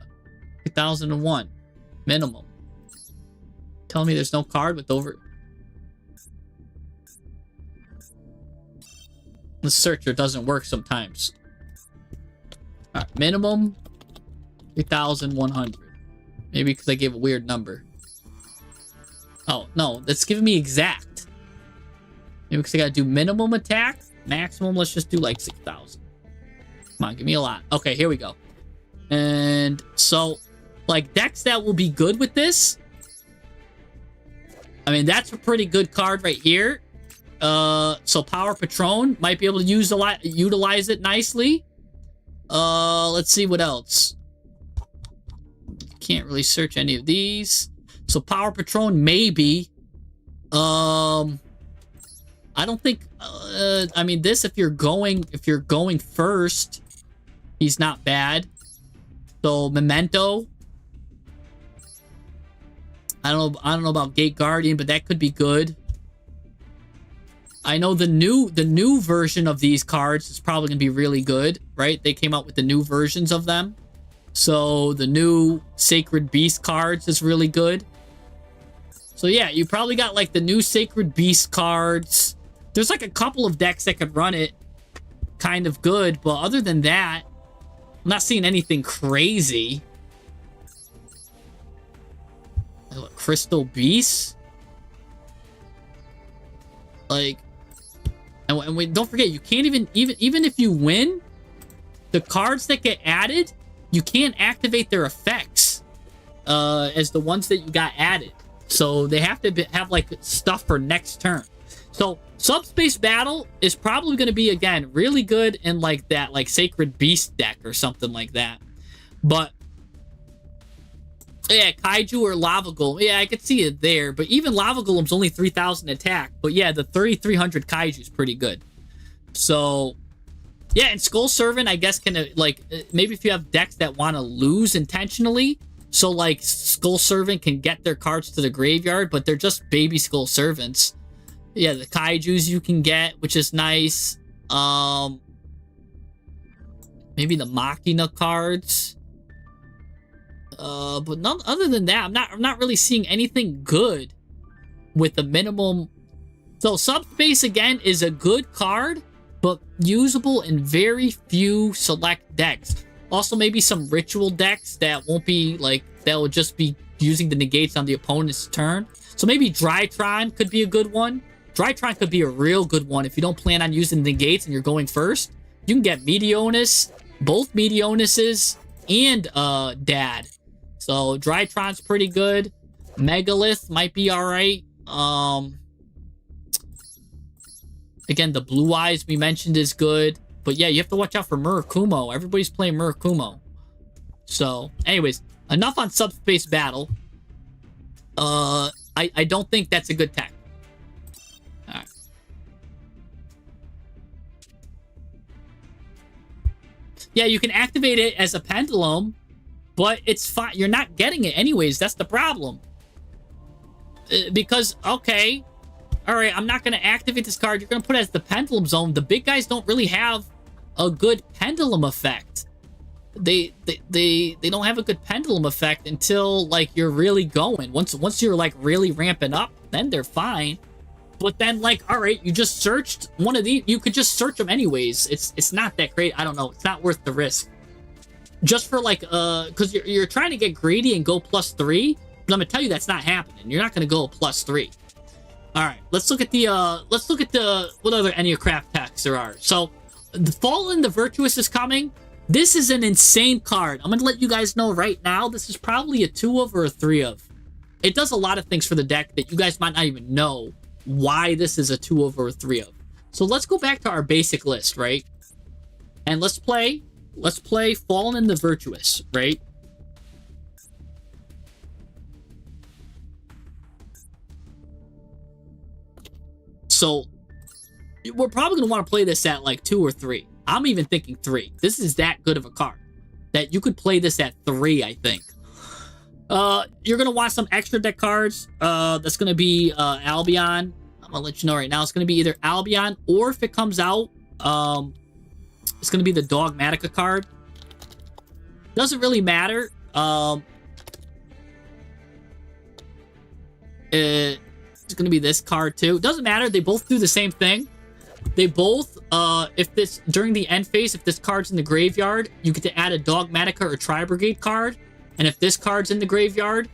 A: 3001 minimum. Tell me there's no card with over. The searcher doesn't work sometimes. All right, minimum 3,100. Maybe because I gave a weird number. Oh no, that's giving me exact. Maybe because I gotta do minimum attack, maximum. Let's just do like 6,000. Come on, give me a lot. Okay, here we go. And so, like, decks that will be good with this. I mean, that's a pretty good card right here. So Power Patron might be able to utilize it nicely. Let's see what else. Can't really search any of these. So Power Patron maybe. I don't think. I mean, this if you're going first, he's not bad. So Memento. I don't know about Gate Guardian, but that could be good. I know the new version of these cards is probably gonna be really good, right? They came out with the new versions of them. So the new Sacred Beast cards is really good. So yeah, you probably got like the new Sacred Beast cards. There's like a couple of decks that could run it kind of good, but other than that, I'm not seeing anything crazy. Crystal Beast? Like, and we don't forget, you can't even if you win, the cards that get added, you can't activate their effects as the ones that you got added. So they have to have like stuff for next turn. So Subspace Battle is probably going to be, again, really good in like that like Sacred Beast deck or something like that. But yeah, Kaiju or Lava Golem. Yeah, I could see it there. But even Lava Golem's only 3,000 attack. But yeah, the 3,300 Kaiju is pretty good. So yeah, and Skull Servant, I guess, can like maybe if you have decks that want to lose intentionally. So like Skull Servant can get their cards to the graveyard, but they're just baby Skull Servants. Yeah, the Kaijus you can get, which is nice. Maybe the Machina cards. But none other than that, I'm not really seeing anything good with the minimum. So Subspace again is a good card, but usable in very few select decks. Also, maybe some ritual decks that won't be like, that will just be using the negates on the opponent's turn. So maybe Drytron could be a good one. Drytron could be a real good one if you don't plan on using the negates and you're going first. You can get Meteonus, both Meteonuses, and Dad. So Drytron's pretty good. Megalith might be alright. Again, the Blue Eyes we mentioned is good. But yeah, you have to watch out for Murakumo. Everybody's playing Murakumo. So, anyways, enough on Subspace Battle. I don't think that's a good tech. Alright. Yeah, you can activate it as a pendulum, but it's fine. You're not getting it anyways. That's the problem. Because, okay, alright, I'm not going to activate this card. You're going to put it as the Pendulum Zone. The big guys don't really have a good pendulum effect. They don't have a good pendulum effect until like you're really going. Once you're like really ramping up, then they're fine. But then like, all right, you just searched one of these. You could just search them anyways. It's not that great. I don't know. It's not worth the risk. Just for like because you're trying to get greedy and go +3. But I'm gonna tell you that's not happening. You're not gonna go +3. All right, let's look at the what other Enneacraft packs there are. So the Fallen, the Virtuous is coming. This is an insane card. I'm going to let you guys know right now, this is probably a 2 of or a 3 of. It does a lot of things for the deck that you guys might not even know why this is a 2 of or a 3 of. So let's go back to our basic list, right? And let's play Fallen and the Virtuous, right? So we're probably going to want to play this at like 2 or 3. I'm even thinking 3. This is that good of a card that you could play this at 3, I think. You're going to want some extra deck cards. That's going to be Albion. I'm going to let you know right now. It's going to be either Albion or if it comes out, it's going to be the Dogmatica card. Doesn't really matter. It's gonna be this card too. Doesn't matter. They both do the same thing. They both, if this, during the end phase, if this card's in the graveyard, you get to add a Dogmatica or Tri-Brigade card. And if this card's in the graveyard,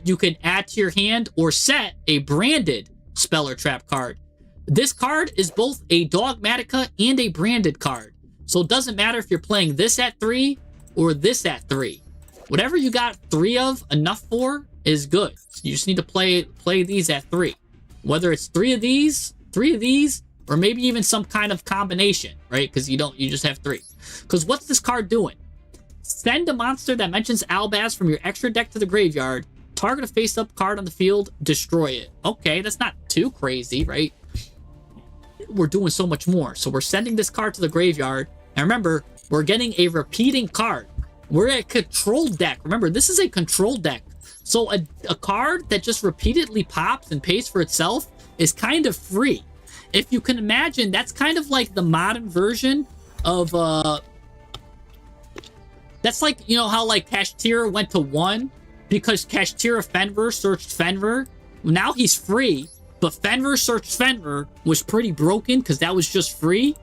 A: you can add to your hand or set a branded spell or trap card. This card is both a Dogmatica and a branded card. So it doesn't matter if you're playing this at 3 or this at 3. Whatever you got 3 of, enough for, is good. You just need to play these at 3. Whether it's 3 of these, or maybe even some kind of combination, right? Because you just have 3. Because what's this card doing? Send a monster that mentions Albaz from your extra deck to the graveyard. Target a face-up card on the field. Destroy it. Okay, that's not too crazy, right? We're doing so much more. So we're sending this card to the graveyard. And remember, we're getting a repeating card. We're a control deck. Remember, this is a control deck. So a card that just repeatedly pops and pays for itself is kind of free. If you can imagine, that's kind of like the modern version of that's like, you know how like Kashtira went to 1 because Kashtira Fenrir searched Fenrir. Now he's free, but Fenrir searched Fenrir was pretty broken because that was just free.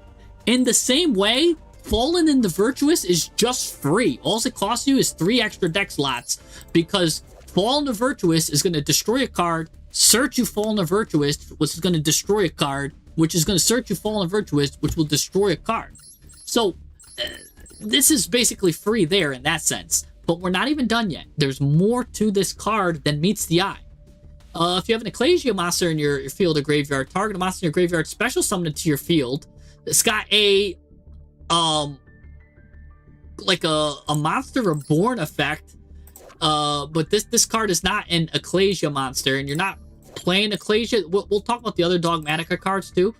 A: In the same way, Fallen in the Virtuous is just free. All it costs you is 3 extra deck slots because Fallen the Virtuous is going to destroy a card, search you Fallen the Virtuous, which is going to destroy a card, which is going to search you Fallen the Virtuous, which will destroy a card. So, this is basically free there in that sense. But we're not even done yet. There's more to this card than meets the eye. If you have an Ecclesia monster in your field or graveyard, target a monster in your graveyard, special summon it to your field. It's got a like a monster reborn effect. But this card is not an Ecclesia monster, and you're not playing Ecclesia. We'll talk about the other Dogmatica cards too.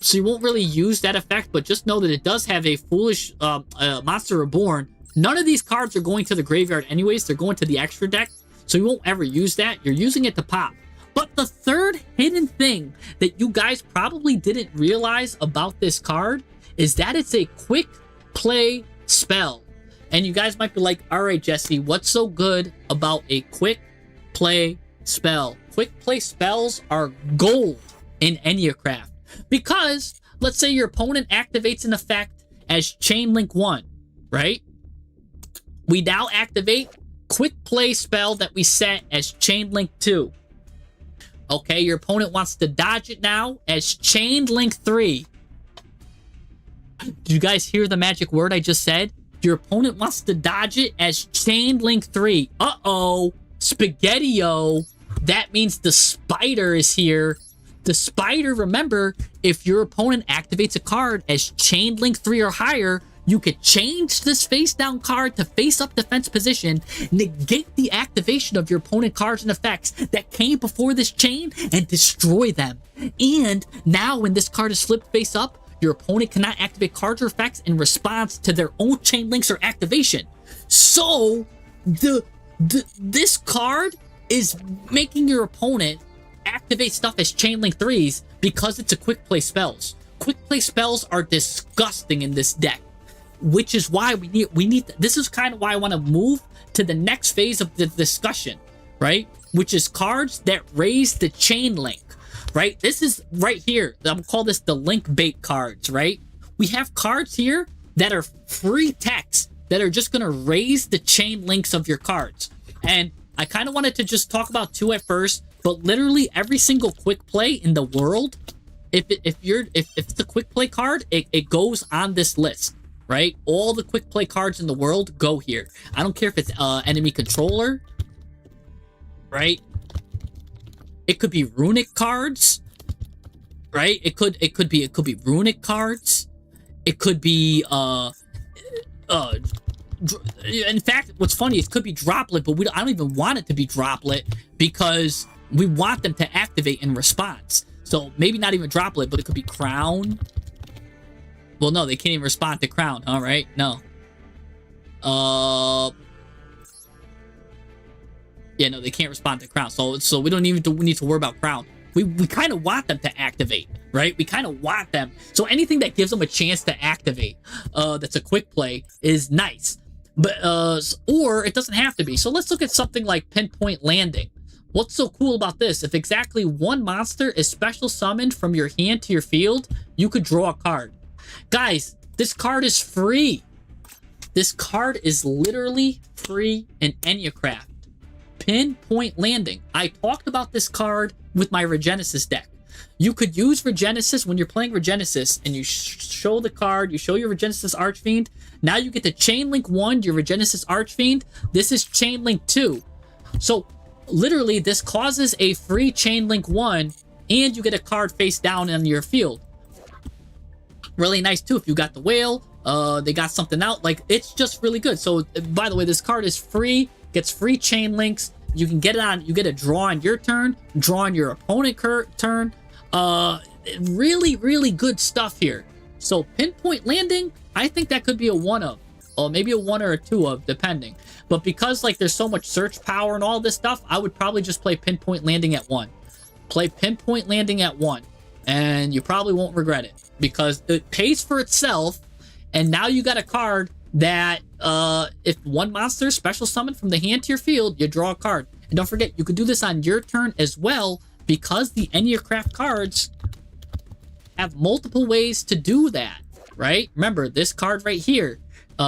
A: So you won't really use that effect, but just know that it does have a foolish monster reborn. None of these cards are going to the graveyard anyways. They're going to the extra deck, so you won't ever use that. You're using it to pop. But the third hidden thing that you guys probably didn't realize about this card is that it's a quick play spell. And you guys might be like, all right, Jesse, what's so good about a quick play spell? Quick play spells are gold in Enneacraft. Because, let's say your opponent activates an effect as Chain Link 1, right? We now activate quick play spell that we set as Chain Link 2. Okay, your opponent wants to dodge it now as Chain Link 3. Did you guys hear the magic word I just said? Your opponent wants to dodge it as Chain Link 3. Uh-oh, Spaghetti-O. That means the spider is here. The spider, remember, if your opponent activates a card as Chain Link 3 or higher, you could change this face-down card to face-up defense position, negate the activation of your opponent cards and effects that came before this chain, and destroy them. And now when this card is flipped face-up, your opponent cannot activate cards or effects in response to their own chain links or activation. So, this card is making your opponent activate stuff as Chain Link 3s because it's a quick play spells. Quick play spells are disgusting in this deck, which is why we need this is kind of why I want to move to the next phase of the discussion, right? Which is cards that raise the chain link, right? This is right here. I'm gonna call this the link bait cards, right? We have cards here that are free text that are just gonna raise the chain links of your cards. And I kind of wanted to just talk about 2 at first, but literally every single quick play in the world, if it's a quick play card, it goes on this list, right? All the quick play cards in the world go here. I don't care if it's enemy controller, right? It could be runic cards, right? It could be runic cards. It could be in fact, what's funny, it could be droplet, but I don't even want it to be droplet because we want them to activate in response. So maybe not even droplet, but it could be crown. Well, no, they can't even respond to crown. All right, no. Yeah, no, they can't respond to crown. So we don't even need to worry about crown. We kind of want them to activate, right? We kind of want them. So anything that gives them a chance to activate, that's a quick play, is nice. But or it doesn't have to be. So let's look at something like Pinpoint Landing. What's so cool about this? If exactly one monster is special summoned from your hand to your field, you could draw a card. Guys, this card is free. This card is literally free in Enneacraft. Pinpoint Landing. I talked about this card with my Regenesis deck. You could use Regenesis when you're playing Regenesis and you show the card, you show your Regenesis Archfiend. Now you get the Chain Link 1, your Regenesis Archfiend. This is Chain Link 2. So literally this causes a free Chain Link 1 and you get a card face down on your field. Really nice too if you got the whale. They got something out. Like, it's just really good. So by the way, this card is free, gets free chain links. You can get it on, you get a draw on your turn, draw on your opponent turn. Really, really good stuff here. So Pinpoint Landing, I think that could be a 1 of, or maybe a 1 or a 2 of, depending. But because like there's so much search power and all this stuff, I would probably just play Pinpoint Landing at 1. Play Pinpoint Landing at 1, and you probably won't regret it because it pays for itself. And now you got a card that if one monster is special summoned from the hand to your field, you draw a card. And don't forget, you could do this on your turn as well, because the Enneacraft cards have multiple ways to do that, right? Remember, this card right here,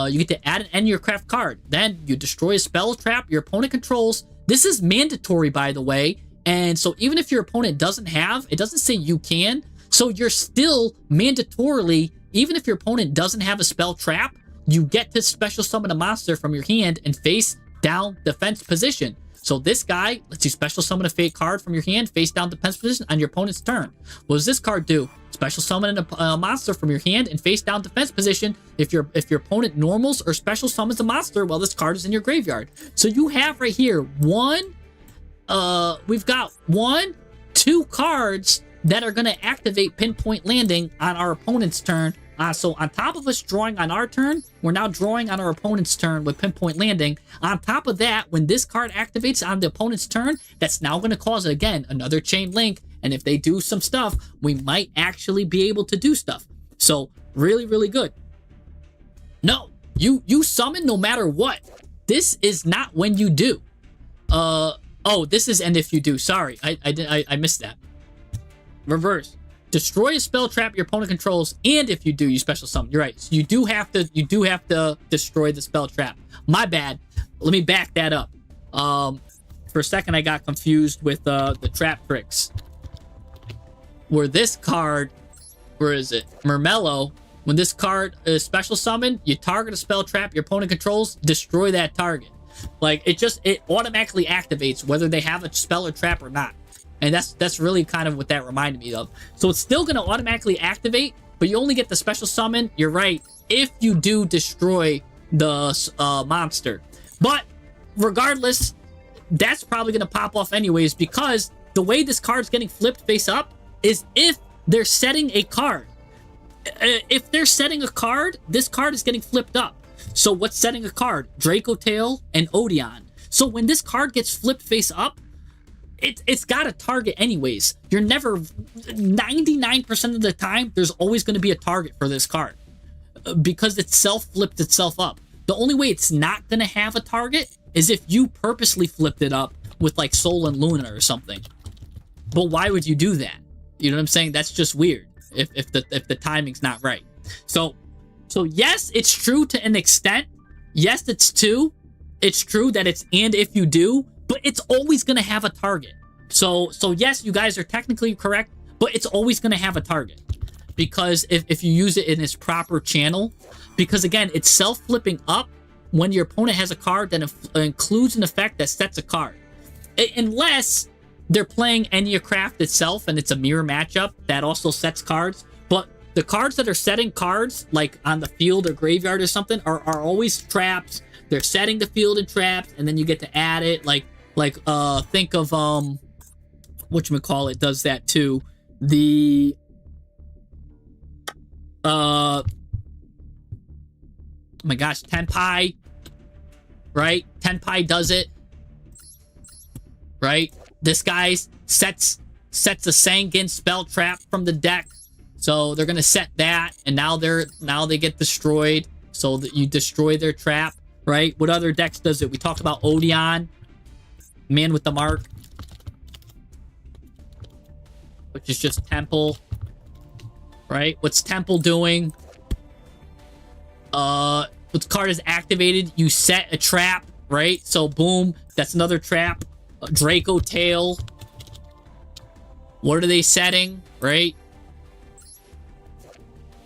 A: you get to add an Enneacraft card. Then you destroy a spell trap your opponent controls. This is mandatory, by the way. And so even if your opponent doesn't have, it doesn't say you can. So you're still mandatorily, even if your opponent doesn't have a spell trap, you get to special summon a monster from your hand and face down defense position. So this guy lets you special summon a fake card from your hand, face down defense position on your opponent's turn. What does this card do? Special summon a monster from your hand and face down defense position if your opponent normals or special summons a monster while this card is in your graveyard. So you have right here we've got 2 cards that are going to activate Pinpoint Landing on our opponent's turn. So on top of us drawing on our turn, we're now drawing on our opponent's turn with Pinpoint Landing. On top of that, when this card activates on the opponent's turn, that's now going to cause, again, another chain link. And if they do some stuff, we might actually be able to do stuff. So really, really good. No, you summon no matter what. This is not when you do. Oh, this is and if you do. Sorry, I missed that. Reverse. Destroy a spell trap your opponent controls, and if you do, you special summon. You're right. So you do have to destroy the spell trap. My bad. Let me back that up. For a second I got confused with the trap tricks. Where this card, where is it? Mermello. When this card is special summoned, you target a spell trap your opponent controls, destroy that target. Like it automatically activates whether they have a spell or trap or not. And that's really kind of what that reminded me of. So it's still going to automatically activate, but you only get the special summon, you're right, if you do destroy the monster. But regardless, that's probably going to pop off anyways, because the way this card's getting flipped face up is if they're setting a card. If they're setting a card, this card is getting flipped up. So what's setting a card? Draco Tail and Odeon. So when this card gets flipped face up, it's got a target anyways. You're never, 99% of the time, there's always going to be a target for this card because it self-flipped itself up. The only way it's not going to have a target is if you purposely flipped it up with like Sol and Luna or something. But why would you do that? You know what I'm saying? That's just weird if the timing's not right. So yes, it's true to an extent. Yes, it's true that it's and if you do, but it's always going to have a target. So yes, you guys are technically correct, but it's always going to have a target. Because if you use it in its proper channel, because again, it's self-flipping up when your opponent has a card that includes an effect that sets a card. Unless they're playing Enneacraft itself and it's a mirror matchup that also sets cards. But the cards that are setting cards, like on the field or graveyard or something, are always traps. They're setting the field in traps, and then you get to add it. Like think of whatchamacallit does that too. The oh my gosh, Tenpai, right? Tenpai does it, right? This guy sets a Sanguine spell trap from the deck, so they're gonna set that, and now they get destroyed, so that you destroy their trap. right? What other decks does it? We talked about Odeon, Man with the Mark, which is just Temple, right? What's Temple doing? When the card is activated, you set a trap, right? So boom, that's another trap. Draco Tail. What are they setting, right?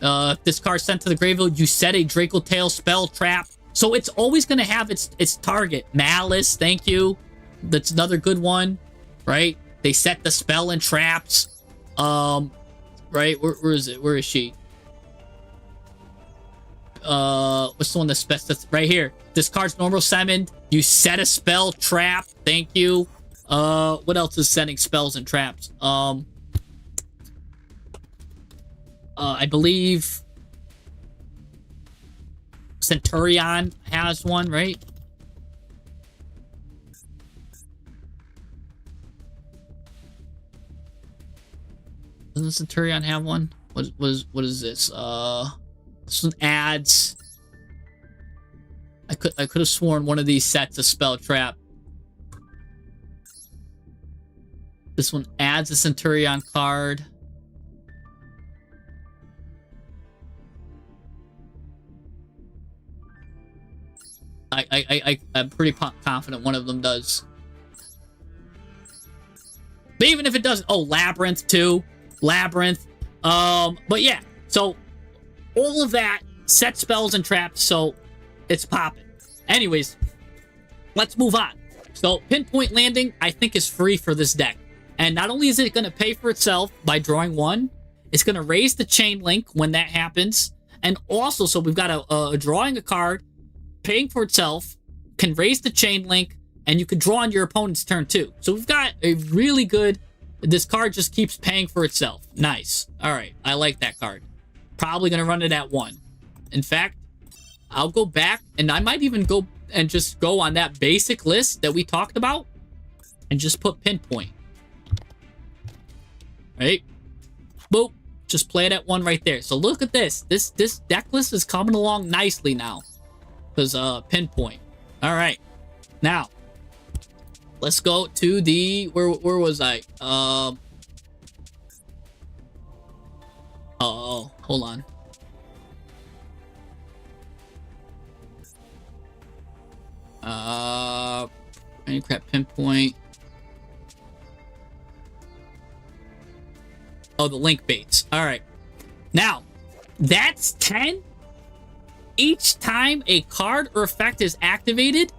A: If this card's sent to the graveyard, you set a Draco Tail spell trap. So it's always going to have its target. Malice, thank you. That's another good one, right? They set the spell and traps. Right? Where is it? Where is she? What's the one that's best? That's right here. This card's normal summoned. You set a spell trap. Thank you. What else is setting spells and traps? I believe Centurion has one, right? Doesn't Centurion have one? What is this? This one adds. I could have sworn one of these sets a spell trap. This one adds a Centurion card. I'm pretty confident one of them does. But even if it doesn't, oh, Labyrinth too. Labyrinth. But yeah, so all of that set spells and traps, so it's popping. Anyways, let's move on. So Pinpoint Landing, I think, is free for this deck. And not only is it going to pay for itself by drawing one, it's going to raise the chain link when that happens. And also, so we've got a drawing a card, paying for itself, can raise the chain link, and you can draw on your opponent's turn too. So we've got a really good... This card just keeps paying for itself. Nice. All right. I like that card. Probably going to run it at 1. In fact, I'll go back, and I might even go and just go on that basic list that we talked about and just put Pinpoint. Right? Boop. Just play it at 1 right there. So look at this. This deck list is coming along nicely now. Because Pinpoint. All right. Now, let's go to the... Where was I? Oh, hold on. Enneacraft Pinpoint. Oh, the link baits. All right. Now, that's 10. Each time a card or effect is activated,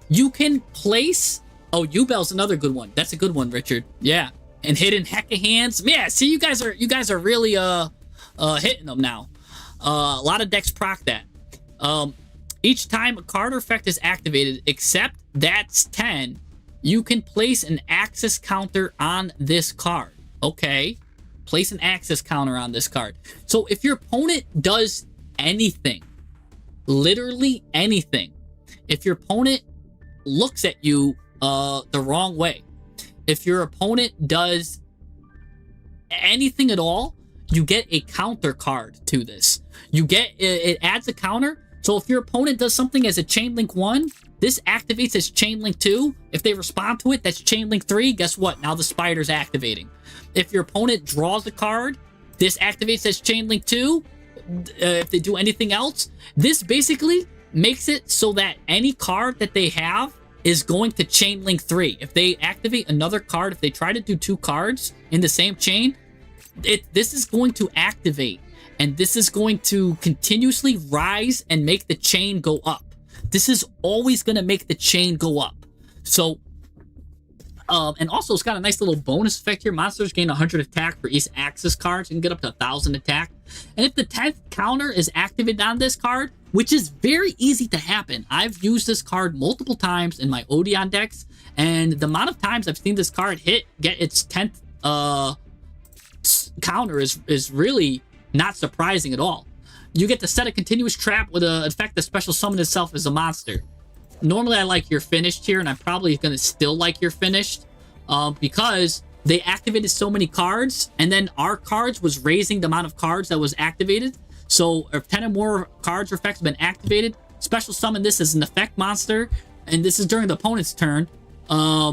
A: you can place... Oh, U-Bell's another good one. That's a good one, Richard. Yeah. And Hidden Hecka Hands. Yeah, see, you guys are really hitting them now. A lot of decks proc that. Each time a card or effect is activated, except that's 10, you can place an access counter on this card. Okay. Place an access counter on this card. So if your opponent does anything, literally anything, if your opponent looks at you the wrong way, if your opponent does anything at all, you get a counter card to this. You get, it adds a counter. So if your opponent does something as a Chain Link 1, this activates as Chain Link 2. If they respond to it, that's Chain Link 3. Guess what? Now the spider's activating. If your opponent draws a card, this activates as Chain Link 2. If they do anything else, this basically makes it so that any card that they have is going to Chain Link 3. If they activate another card, if they try to do 2 cards in the same chain, this is going to activate. And this is going to continuously rise and make the chain go up. This is always going to make the chain go up. So, and also it's got a nice little bonus effect here. Monsters gain 100 attack for each access cards. You can get up to 1,000 attack. And if the 10th counter is activated on this card, which is very easy to happen. I've used this card multiple times in my Odeon decks. And the amount of times I've seen this card get its 10th counter is really... not surprising at all. You get to set a continuous trap with an effect that special summon itself as a monster. Normally I like You're Finished here, and I'm probably going to still like You're Finished because they activated so many cards, and then our cards was raising the amount of cards that was activated. So if 10 or more cards or effects have been activated, special summon this as an effect monster, and this is during the opponent's turn. Now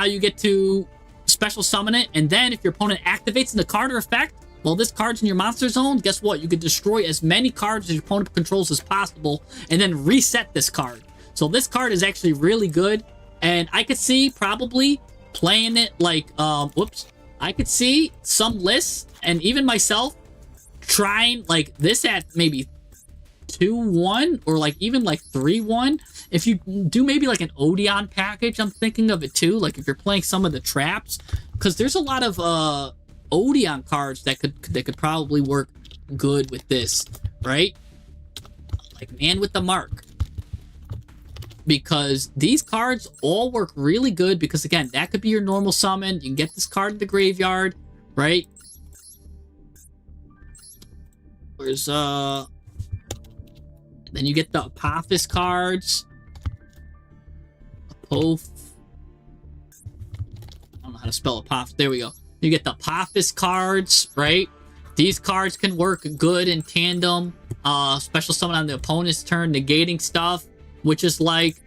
A: you get to special summon it, and then if your opponent activates in the card or effect, well, this card's in your monster zone, guess what? You can destroy as many cards as your opponent controls as possible, and then reset this card. So this card is actually really good, and I could see probably playing it like, I could see some lists, and even myself, trying like this at maybe 2-1 or like even like 3-1. If you do maybe like an Odeon package, I'm thinking of it too. Like if you're playing some of the traps, because there's a lot of Odeon cards that could probably work good with this, right? Like Man with the Mark. Because these cards all work really good because again, that could be your normal summon. You can get this card in the graveyard, right? Where's then you get the Apophis cards. I don't know how to spell Apophis. There we go. You get the Apophis cards, right? These cards can work good in tandem. Special summon on the opponent's turn, negating stuff, which is like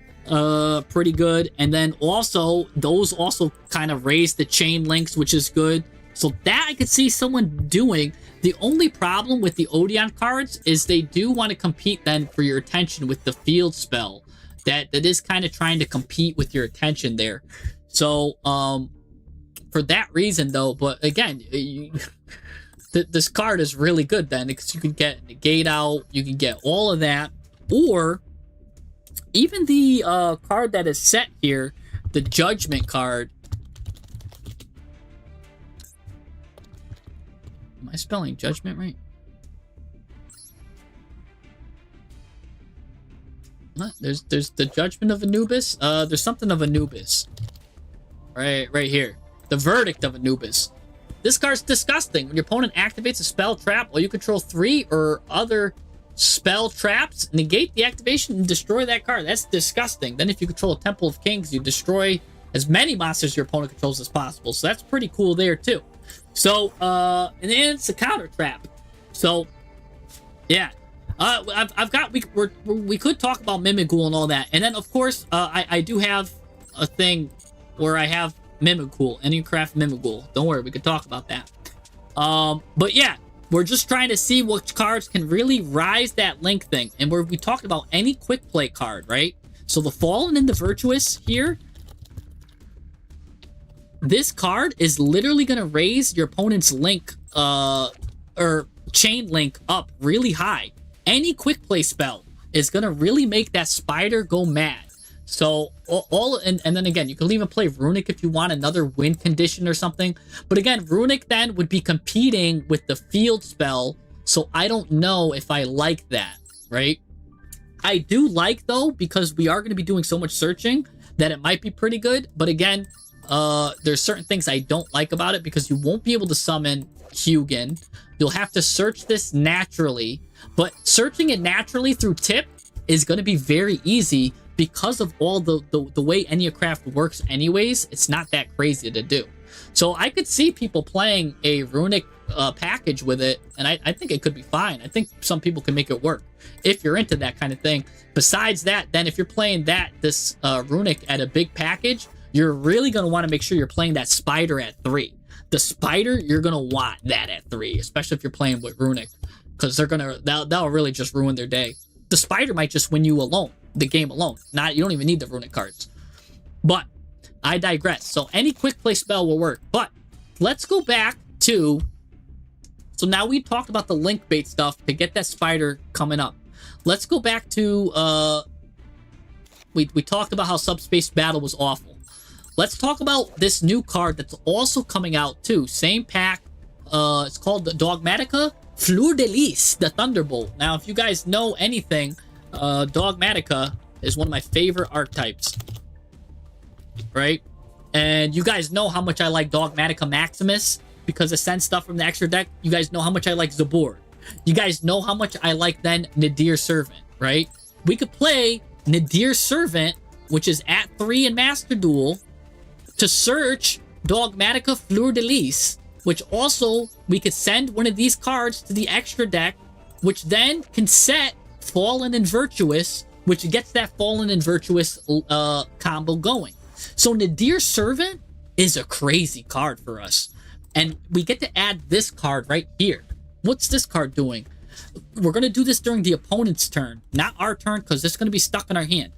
A: pretty good. And then also, those also kind of raise the chain links, which is good. So that I could see someone doing. The only problem with the Odeon cards is they do want to compete then for your attention with the field spell. That is kind of trying to compete with your attention there. So, for that reason though, but again, this card is really good then because you can get negate out, you can get all of that, or even the card that is set here, the Judgment card. Am I spelling Judgment right? What? There's the Judgment of Anubis. There's something of Anubis. Right here. The Verdict of Anubis. This card's disgusting. When your opponent activates a spell trap, or you control 3 or other spell traps, negate the activation and destroy that card. That's disgusting. Then if you control a Temple of Kings, you destroy as many monsters your opponent controls as possible. So that's pretty cool there too. So, and then it's a counter trap. So, yeah. We could talk about Mimighoul and all that. And then, of course, I do have a thing where I have Mimighoul, Enneacraft Mimighoul. Don't worry, we could talk about that. But yeah, we're just trying to see which cards can really rise that link thing. And we talked about any quick play card, right? So the Fallen and the Virtuous here, this card is literally going to raise your opponent's link, or chain link up really high. Any quick play spell is going to really make that spider go mad. So, and then again, you can even play Runic if you want another win condition or something. But again, Runic then would be competing with the field spell. So I don't know if I like that, right? I do like, though, because we are going to be doing so much searching that it might be pretty good. But again, there's certain things I don't like about it because you won't be able to summon Hugin. You'll have to search this naturally. But searching it naturally through tip is going to be very easy because of all the way Enneacraft works anyways. It's not that crazy to do. So I could see people playing a Runic package with it, and I think it could be fine. I think some people can make it work if you're into that kind of thing. Besides that, then if you're playing this Runic at a big package, you're really going to want to make sure you're playing that spider at 3. The spider, you're going to want that at 3, especially if you're playing with Runic, because that'll really just ruin their day. The spider might just win you alone, the game alone. You don't even need the Runic cards. But I digress. So any quick play spell will work. But let's go back to, so now we talked about the link bait stuff to get that spider coming up. Let's go back to, we talked about how Subspace Battle was awful. Let's talk about this new card that's also coming out too. Same pack. It's called the Dogmatica Fleur de Lis, the Thunderbolt. Now, if you guys know anything, Dogmatica is one of my favorite archetypes. Right? And you guys know how much I like Dogmatica Maximus because it sends stuff from the extra deck. You guys know how much I like Zabur. You guys know how much I like then Nadir Servant, right? We could play Nadir Servant, which is at 3 in Master Duel, to search Dogmatica Fleur de Lis, which also we could send one of these cards to the extra deck, which then can set Fallen and Virtuous, which gets that Fallen and Virtuous combo going. So Nadir Servant is a crazy card for us. And we get to add this card right here. What's this card doing? We're going to do this during the opponent's turn, not our turn, because it's going to be stuck in our hand.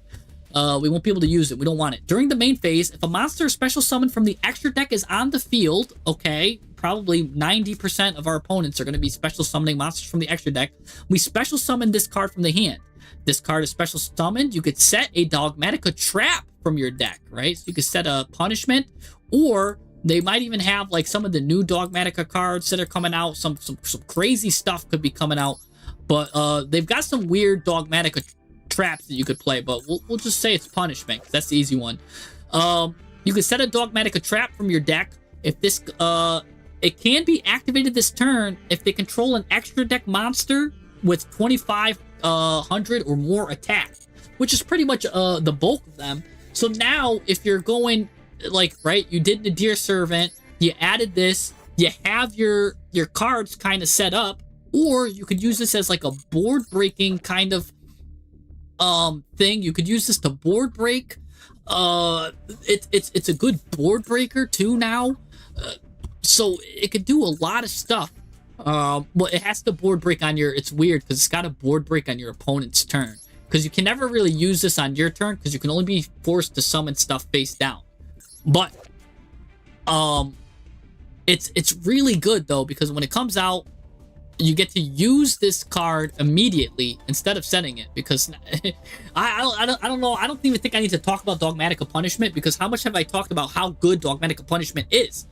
A: We won't be able to use it. We don't want it. During the main phase, if a monster special summon from the extra deck is on the field, okay, probably 90% of our opponents are going to be special summoning monsters from the extra deck. We special summon this card from the hand. This card is special summoned. You could set a Dogmatica trap from your deck, right? So you could set a punishment, or they might even have like some of the new Dogmatica cards that are coming out. Some crazy stuff could be coming out, but they've got some weird Dogmatica traps that you could play, but we'll just say it's punishment, 'cause that's the easy one. You could set a Dogmatica trap from your deck. If this it can be activated this turn if they control an extra deck monster with 2,500 or more attack, which is pretty much the bulk of them. So now if you're going like, right, you did Nadir Servant, you added this, you have your cards kind of set up, or you could use this as like a board breaking kind of thing. You could use this to board break. It's a good board breaker too now. So it could do a lot of stuff. Well, it has to board break on your, it's weird because it's got to board break on your opponent's turn, because you can never really use this on your turn because you can only be forced to summon stuff face down. But it's really good though, because when it comes out, you get to use this card immediately instead of setting it, because I don't know. I don't even think I need to talk about Dogmatica Punishment, because how much have I talked about how good Dogmatica Punishment is?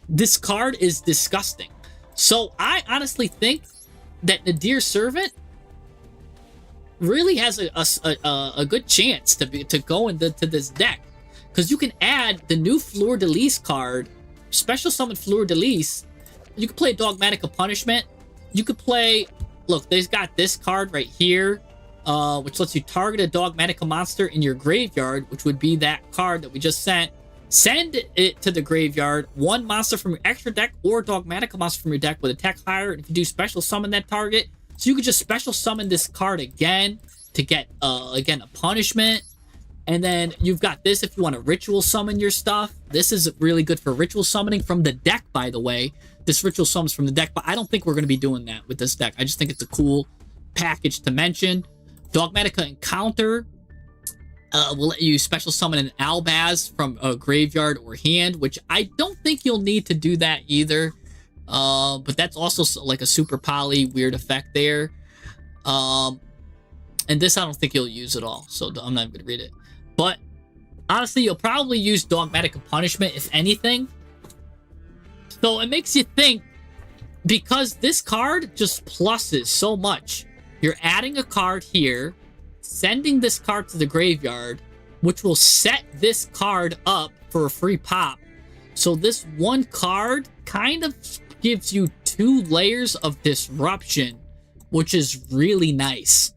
A: This card is disgusting. So I honestly think that Nadir Servant really has a good chance to go into this deck, because you can add the new Fleur de Lis card, special summon Fleur de Lis. You could play Dogmatica Punishment. You could play, look, they've got this card right here, which lets you target a Dogmatica monster in your graveyard, which would be that card that we just sent. Send it to the graveyard. One monster from your extra deck or Dogmatica monster from your deck with attack higher. And if you do special summon that target, so you could just special summon this card again to get, again, a punishment. And then you've got this if you want to ritual summon your stuff. This is really good for ritual summoning from the deck, by the way. This ritual summons from the deck, but I don't think we're going to be doing that with this deck. I just think it's a cool package to mention. Dogmatica Encounter will let you special summon an Albaz from a graveyard or hand, which I don't think you'll need to do that either. But that's also like a super poly weird effect there. And this I don't think you'll use at all, so I'm not going to read it. But honestly, you'll probably use Dogmatica Punishment, if anything. So it makes you think, because this card just pluses so much. You're adding a card here, sending this card to the graveyard, which will set this card up for a free pop. So this one card kind of gives you 2 layers of disruption, which is really nice.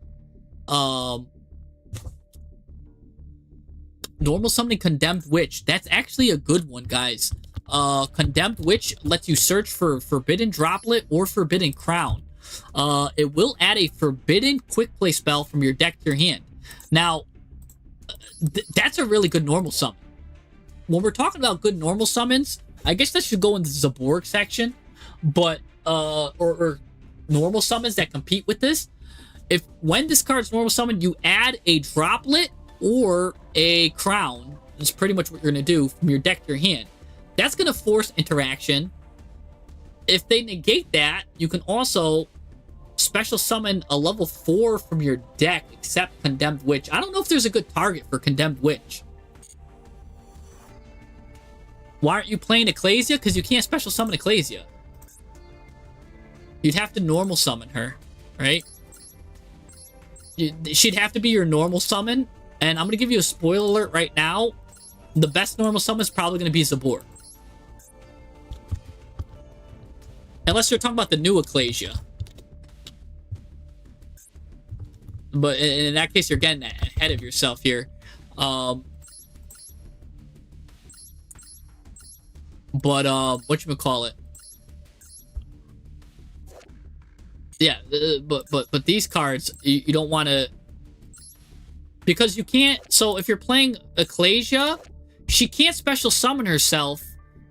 A: Normal summoning Condemned Witch. That's actually a good one, guys. Condemned Witch lets you search for Forbidden Droplet or Forbidden Crown. It will add a Forbidden Quick Play spell from your deck to your hand. Now, that's a really good normal summon. When we're talking about good normal summons, I guess that should go in the Zaborg section, but or normal summons that compete with this. If when this card's normal summon, you add a Droplet or a Crown, that's pretty much what you're gonna do from your deck to your hand. That's going to force interaction. If they negate that, you can also special summon a level 4 from your deck, except Condemned Witch. I don't know if there's a good target for Condemned Witch. Why aren't you playing Ecclesia? Because you can't special summon Ecclesia. You'd have to normal summon her, right? She'd have to be your normal summon. And I'm going to give you a spoiler alert right now. The best normal summon is probably going to be Zaborg. Unless you're talking about the new Ecclesia. But in that case, you're getting ahead of yourself here. But whatchamacallit? Yeah, but these cards, you don't want to, because you can't. So if you're playing Ecclesia, she can't special summon herself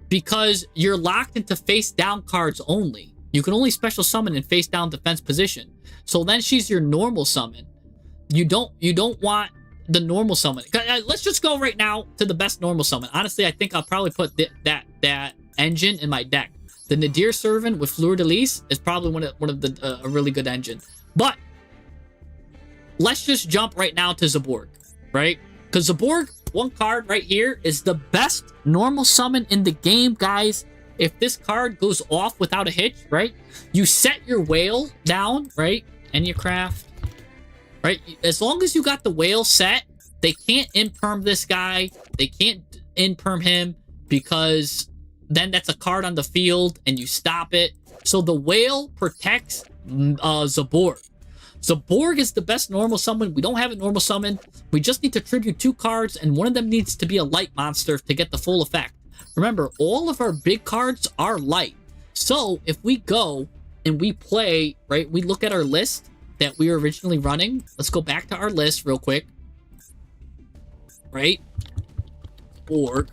A: because you're locked into face down cards only. You can only special summon in face down defense position. So then she's your normal summon. You don't want the normal summon. Let's just go right now to the best normal summon. Honestly, I think I'll probably put that engine in my deck. The Nadir Servant with Fleur de Lis is probably one of the a really good engine. But let's just jump right now to Zaborg, right? Because Zaborg, one card right here, is the best normal summon in the game, guys. If this card goes off without a hitch, right? You set your whale down, right? Enneacraft, right? As long as you got the whale set, they can't imperm this guy. They can't imperm him because then that's a card on the field and you stop it. So the whale protects Zaborg. Zaborg is the best normal summon. We don't have a normal summon. We just need to tribute 2 cards, and one of them needs to be a light monster to get the full effect. Remember, all of our big cards are light. So if we go and we play, right, we look at our list that we were originally running. Let's go back to our list real quick. Right? Borg.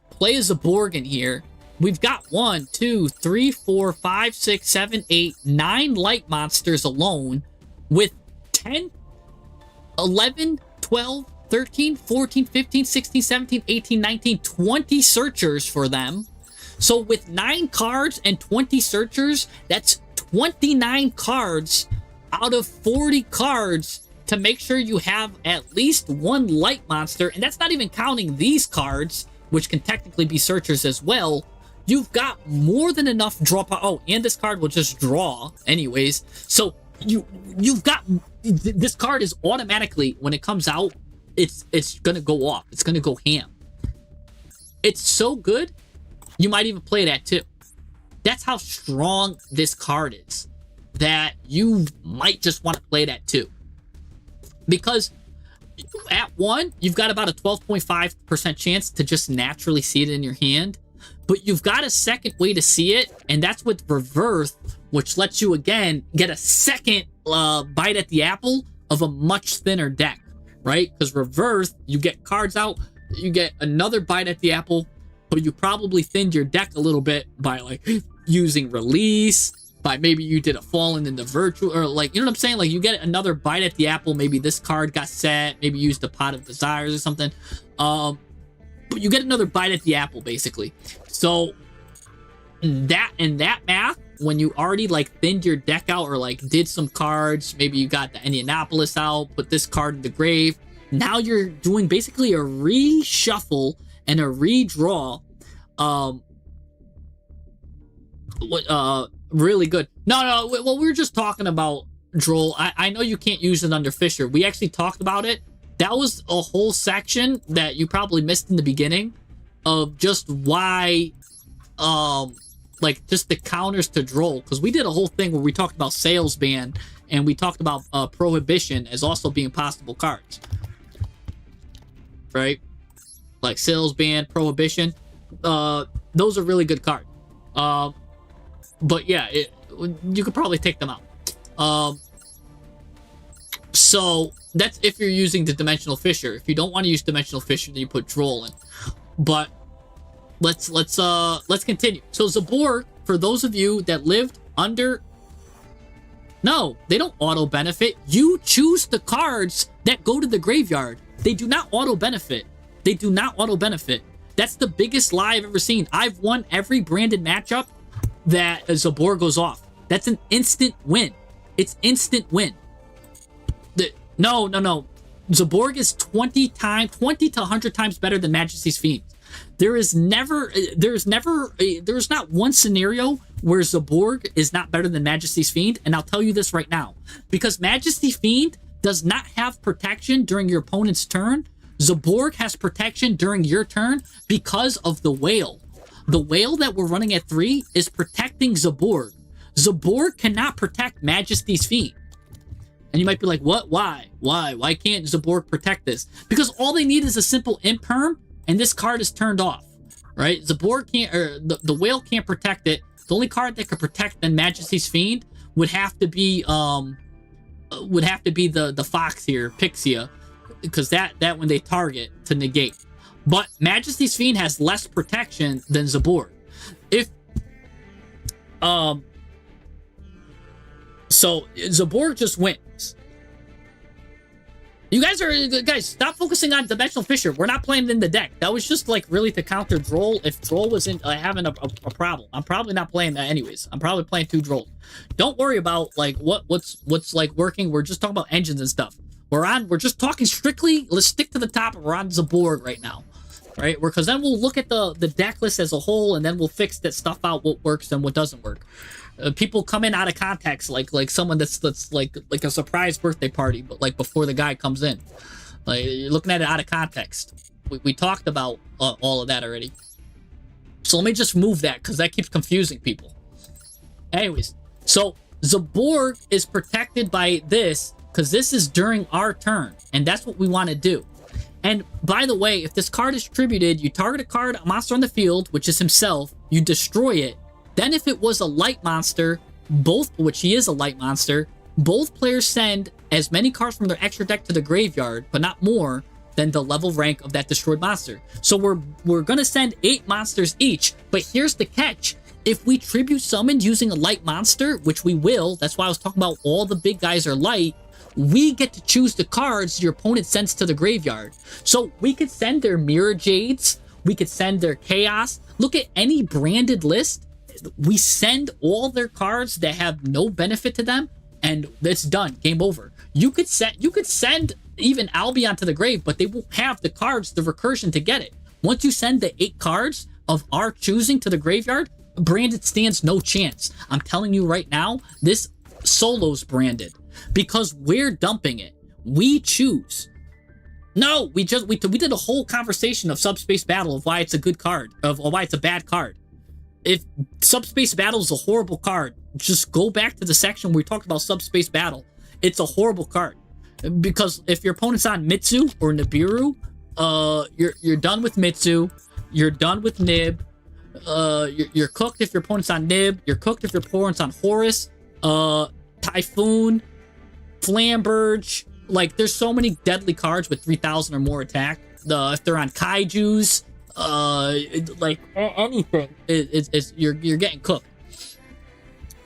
A: Play as a Borg in here. We've got 1, 2, 3, 4, 5, 6, 7, 8, 9 light monsters alone with 10, 11, 12, 13, 14, 15, 16, 17, 18, 19, 20 searchers for them. So with 9 cards and 20 searchers, that's 29 cards out of 40 cards to make sure you have at least 1 light monster. And that's not even counting these cards, which can technically be searchers as well. You've got more than enough draw power. Oh, and this card will just draw anyways. So you've got, this card is automatically, when it comes out, it's gonna go off. It's gonna go ham. It's so good, you might even play it at 2. That's how strong this card is, that you might just want to play it at 2. Because at 1, you've got about a 12.5% chance to just naturally see it in your hand. But you've got a second way to see it, and that's with Reverse, which lets you, again, get a second bite at the apple of a much thinner deck, right? Because Reverse, you get cards out, you get another bite at the apple, but you probably thinned your deck a little bit by, like, using Release, by maybe you did a Fallen in the Virtual, or, like, you know what I'm saying? Like, you get another bite at the apple, maybe this card got set, maybe you used a Pot of Desires or something. But you get another bite at the apple, basically. So that math, when you already like thinned your deck out or like did some cards, maybe you got the Indianapolis out, put this card in the grave. Now you're doing basically a reshuffle and a redraw. Really good. No, well, we were just talking about Droll. I know you can't use it under Fisher. We actually talked about it. That was a whole section that you probably missed in the beginning of just why, like, just the counters to Droll. Because we did a whole thing where we talked about Sales Ban and we talked about Prohibition as also being possible cards. Right? Like Sales Ban, Prohibition. Those are really good cards. But yeah, you could probably take them out. So that's if you're using the Dimensional Fissure. If you don't want to use Dimensional Fissure, then you put Droll in. But let's continue. So Zaborg, for those of you that lived under, no, they don't auto benefit. You choose the cards that go to the graveyard. They do not auto benefit. They do not auto benefit. That's the biggest lie I've ever seen. I've won every branded matchup that Zaborg goes off. That's an instant win. It's instant win. No. Zaborg is 20 to 100 times better than Majesty's Fiend. There's not one scenario where Zaborg is not better than Majesty's Fiend, and I'll tell you this right now. Because Majesty's Fiend does not have protection during your opponent's turn, Zaborg has protection during your turn because of the whale. The whale that we're running at 3 is protecting Zaborg. Zaborg cannot protect Majesty's Fiend. And you might be like, what? Why? Why can't Zaborg protect this? Because all they need is a simple imperm, and this card is turned off, right? Zaborg can't, or the whale can't protect it, The only card that could protect then Majesty's Fiend would have to be the Fox here, Pixia, because that when they target to negate. But Majesty's Fiend has less protection than Zaborg. So Zaborg just wins. You guys, stop focusing on Dimensional Fissure. We're not playing it in the deck. That was just like really to counter Droll. If Droll was having a problem, I'm probably not playing that anyways. I'm probably playing 2 Droll. Don't worry about like what's like working. We're just talking about engines and stuff. We're just talking strictly. Let's stick to the top. We're on Zaborg right now, right? Because then we'll look at the deck list as a whole, and then we'll fix that stuff out. What works and what doesn't work. People come in out of context, like someone that's like a surprise birthday party, but like before the guy comes in, like you're looking at it out of context. We talked about all of that already. So let me just move that because that keeps confusing people. Anyways, so Zaborg is protected by this because this is during our turn, and that's what we want to do. And by the way, if this card is tributed, you target a monster on the field, which is himself, you destroy it. Then if it was a light monster, which he is a light monster, both players send as many cards from their extra deck to the graveyard, but not more than the level rank of that destroyed monster. So we're gonna send 8 monsters each, but here's the catch. If we tribute summon using a light monster, which we will, that's why I was talking about all the big guys are light, we get to choose the cards your opponent sends to the graveyard. So we could send their Mirror Jades, we could send their Chaos. Look at any branded list. We send all their cards that have no benefit to them, and it's done. Game over. You could send even Albion to the grave, but they won't have the cards, the recursion to get it. Once you send the 8 cards of our choosing to the graveyard, branded stands no chance. I'm telling you right now, this solo's branded because we're dumping it. We choose. No, we did a whole conversation of Subspace Battle of why it's a good card, of why it's a bad card. If Subspace Battle is a horrible card, just go back to the section where we talked about Subspace Battle. It's a horrible card. Because if your opponent's on Mitsu or Nibiru, you're done with Mitsu, you're done with Nib, you're cooked if your opponent's on Nib, you're cooked if your opponent's on Horus, Typhoon, Flamberge. Like, there's so many deadly cards with 3,000 or more attack. If they're on Kaijus, like anything, you're getting cooked.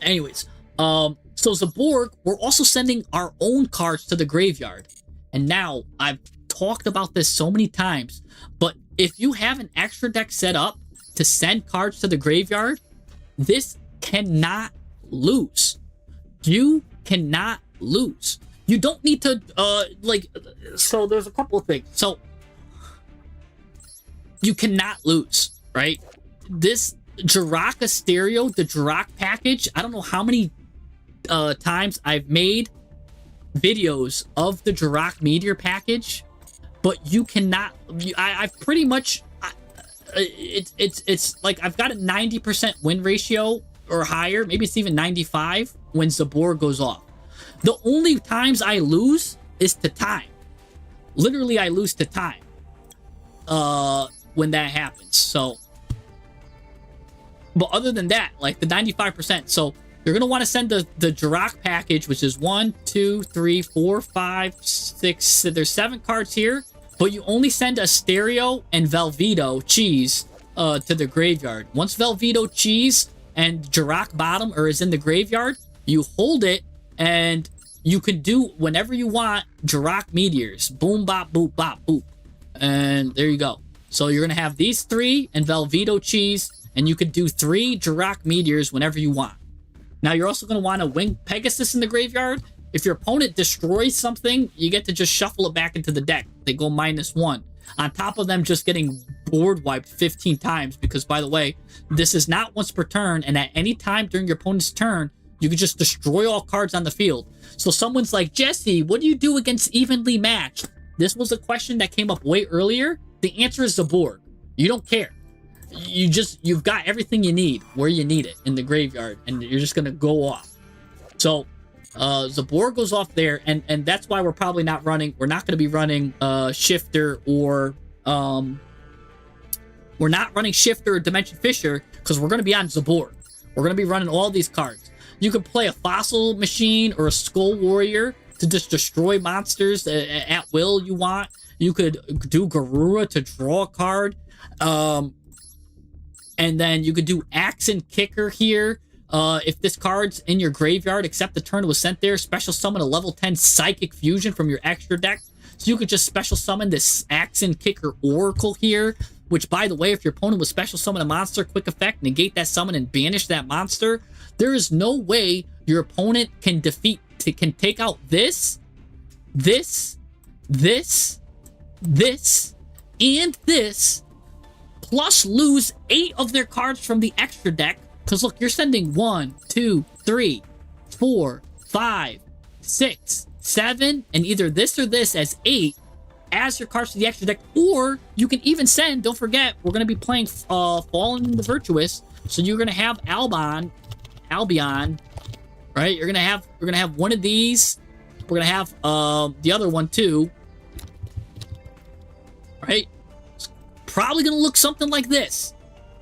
A: Anyways, so Zaborg, we're also sending our own cards to the graveyard. And now, I've talked about this so many times, but if you have an extra deck set up to send cards to the graveyard, this cannot lose. You cannot lose. You don't need to, so there's a couple of things. So, you cannot lose, right? This Jirac Asterio, the Jirac package, I don't know how many times I've made videos of the Jirac Meteor package, but you cannot, I've pretty much, it's like I've got a 90% win ratio or higher, maybe it's even 95 when Zaborg goes off. The only times I lose is to time. Literally, I lose to time when that happens. So, but other than that, like the 95%. So you're gonna want to send the Jirac package, which is 1, 2, 3, 4, 5, 6. So there's 7 cards here, but you only send Asterio and Velveto Cheese to the graveyard. Once Velveto Cheese and Jirac Bottom is in the graveyard, you hold it, and you can do whenever you want Jirac Meteors. Boom, bop, boop, bop, boop. And there you go. So you're going to have these 3 and Velveto Cheese, and you could do 3 Jirac Meteors whenever you want. Now, you're also going to want to Wing Pegasus in the graveyard. If your opponent destroys something, you get to just shuffle it back into the deck. They go -1. On top of them just getting board wiped 15 times, because, by the way, this is not once per turn, and at any time during your opponent's turn, you can just destroy all cards on the field. So someone's like, Jesse, what do you do against evenly matched? This was a question that came up way earlier. The answer is Zaborg. You don't care. You've got everything you need where you need it in the graveyard, and you're just gonna go off. So Zaborg goes off there, and that's why we're probably not running. We're not gonna be running Shifter or we're not running Shifter or Dimension Fissure, because we're gonna be on Zaborg. We're going to be running all these cards. You could play a Fossil Machine or a Skull Warrior to just destroy monsters at will you want. You could do Garura to draw a card. And then you could do Axe and Kicker here. If this card's in your graveyard, except the turn it was sent there, special summon a level 10 Psychic Fusion from your extra deck. So you could just special summon this Axe and Kicker Oracle here, which, by the way, if your opponent was special summon a monster, quick effect, negate that summon and banish that monster, there is no way your opponent can take out this, and this, plus lose 8 of their cards from the extra deck. Because look, you're sending 1, 2, 3, 4, 5, 6, 7, and either this or this as 8 as your cards to the extra deck, or you can even send, don't forget, we're going to be playing Fallen the Virtuous, so you're going to have Albion, right? We're going to have one of these, we're going to have the other one too, right? It's probably going to look something like this.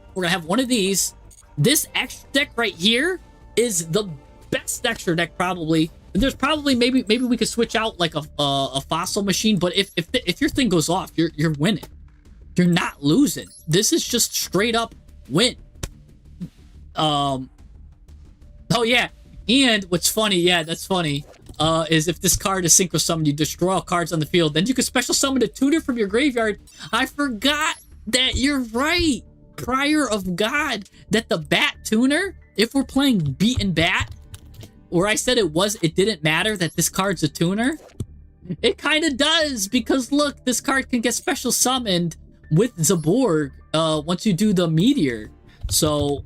A: We're going to have one of these. This extra deck right here is the best extra deck probably. There's probably maybe we could switch out like a Fossil Machine, but if your thing goes off, you're winning. You're not losing. This is just straight up win. Oh yeah, and what's funny, yeah, that's funny, is if this card is Synchro Summon, you destroy all cards on the field, then you can special summon a tutor from your graveyard. I forgot that you're right. Prior of God, that the Bat Tuner, if we're playing Beaten Bat, where I said it didn't matter that this card's a tuner, it kind of does, because look, this card can get special summoned with Zaborg once you do the Meteor. So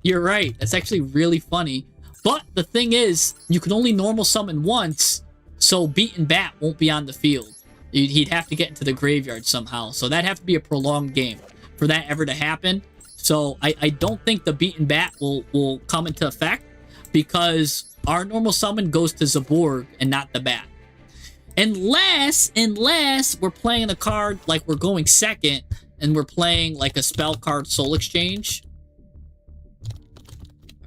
A: you're right, that's actually really funny. But the thing is, you can only normal summon once, so Beaten Bat won't be on the field. He'd have to get into the graveyard somehow, so that'd have to be a prolonged game for that ever to happen. So I don't think the Beaten Bat will come into effect, because our normal summon goes to Zaborg and not the Bat. Unless we're playing a card like we're going second and we're playing like a spell card Soul Exchange.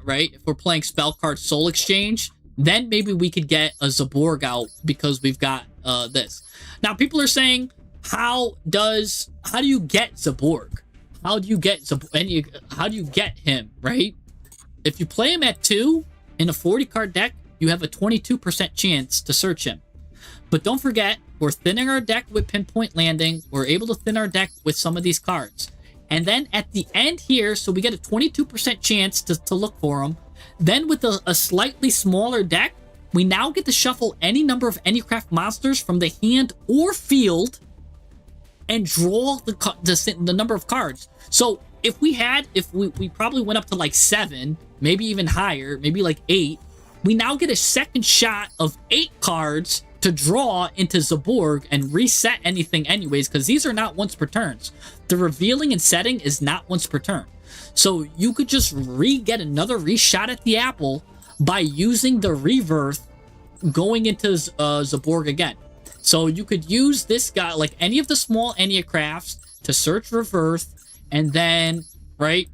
A: Right? If we're playing spell card Soul Exchange, then maybe we could get a Zaborg out because we've got this. Now people are saying, how do you get Zaborg? How do you get him, right? If you play him at 2 in a 40 card deck, you have a 22% chance to search him. But don't forget, we're thinning our deck with Pinpoint Landing. We're able to thin our deck with some of these cards. And then at the end here, so we get a 22% chance to look for him. Then with a slightly smaller deck, we now get to shuffle any number of Enneacraft monsters from the hand or field and draw the number of cards. So if we probably went up to like 7, maybe even higher, maybe like 8, we now get a second shot of 8 cards to draw into Zaborg and reset anything anyways, because these are not once per turns. The revealing and setting is not once per turn. So you could just get another reshot at the apple by using the Rebirth going into Zaborg again. So you could use this guy, like any of the small Enneacrafts, to search Reverse, and then, right,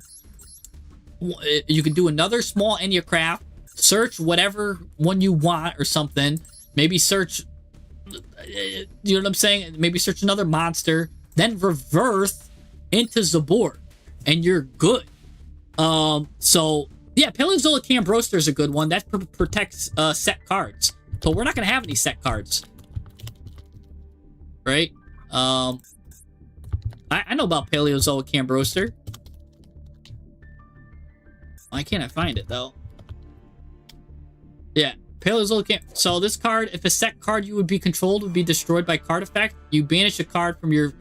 A: you could do another small Enneacraft, search whatever one you want or something, maybe search, you know what I'm saying, maybe search another monster, then Reverse into Zaborg, and you're good. So, yeah, Paleozoic Cambroster is a good one. That protects set cards. So we're not going to have any set cards. Right? I know about Paleozoic Cambroster. Why can't I find it, though? Yeah, Paleozoic Cam... So this card, if a set card you would be controlled would be destroyed by card effect, you banish a card from your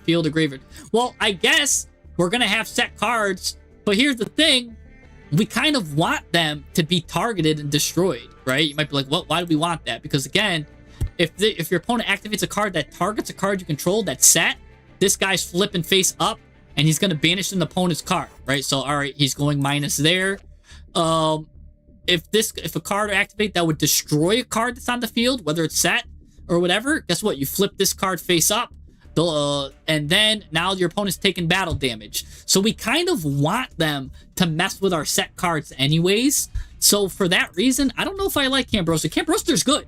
A: field or graveyard. Well, I guess we're going to have set cards, but here's the thing. We kind of want them to be targeted and destroyed, right? You might be like, well, why do we want that? Because again, if your opponent activates a card that targets a card you control that's set, this guy's flipping face up, and he's going to banish an opponent's card, right? So, all right, he's going minus there. If a card activate that would destroy a card that's on the field, whether it's set or whatever, guess what? You flip this card face up. And then now your opponent's taking battle damage. So we kind of want them to mess with our set cards anyways. So for that reason, I don't know if I like Camp Roaster. Camp Roaster's good.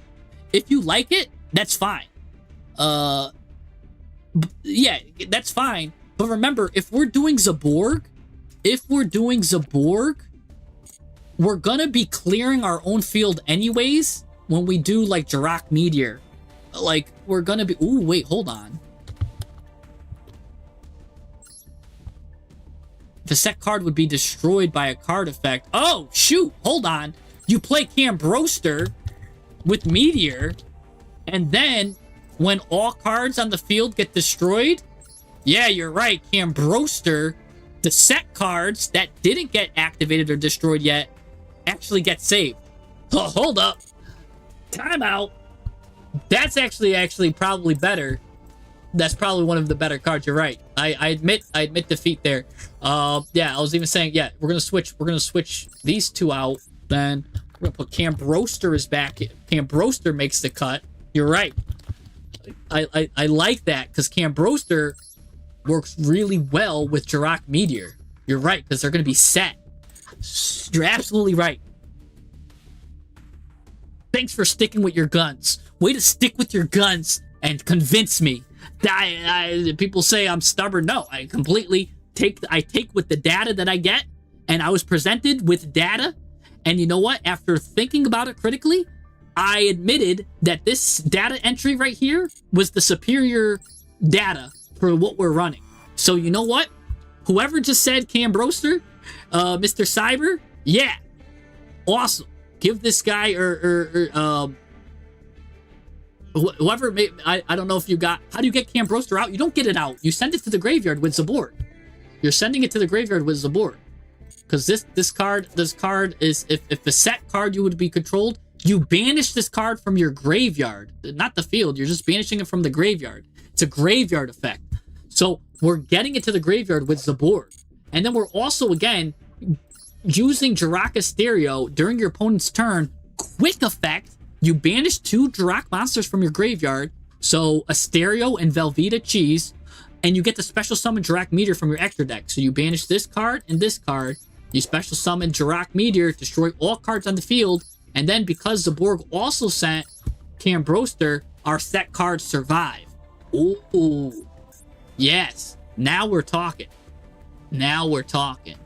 A: If you like it, that's fine. Yeah, that's fine. But remember, if we're doing Zaborg, we're gonna be clearing our own field anyways when we do like Jirok Meteor. Like, we're gonna be... Ooh, wait, hold on. The set card would be destroyed by a card effect. Oh, shoot, hold on. You play Cambroster with Meteor, and then when all cards on the field get destroyed, yeah, you're right, Cambroster, the set cards that didn't get activated or destroyed yet actually get saved. Oh, hold up. Time out. That's actually probably better. That's probably one of the better cards. You're right. I admit defeat there. Yeah, I was even saying, yeah, we're gonna switch these two out. Then we're gonna put Cambroster is back. Cambroster makes the cut. You're right. I like that because Cambroster works really well with Jirok Meteor. You're right, because they're gonna be set. You're absolutely right. Thanks for sticking with your guns. Way to stick with your guns and convince me. People say I'm stubborn. No, I completely take with the data that I get, and I was presented with data, and you know what? After thinking about it critically, I admitted that this data entry right here was the superior data for what we're running. So you know what? Whoever just said Cambroster, Mr. Cyber, yeah, awesome. Give this guy whoever made, I don't know if you got, how do you get Cambroster out? You don't get it out. You send it to the graveyard with Zaborg. You're sending it to the graveyard with Zaborg. Because this card is, if the set card you would be controlled, you banish this card from your graveyard. Not the field, you're just banishing it from the graveyard. It's a graveyard effect. So we're getting it to the graveyard with Zaborg. And then we're also, again, using Jirok Stereo during your opponent's turn. Quick effect. You banish 2 Jirok monsters from your graveyard, so Asterio and Velveeta Cheese, and you get the special summon Jirok Meteor from your extra deck. So you banish this card and this card, you special summon Jirok Meteor, destroy all cards on the field, and then because Zaborg also sent Cambroster, our set cards survive. Ooh. Yes. Now we're talking. Now we're talking.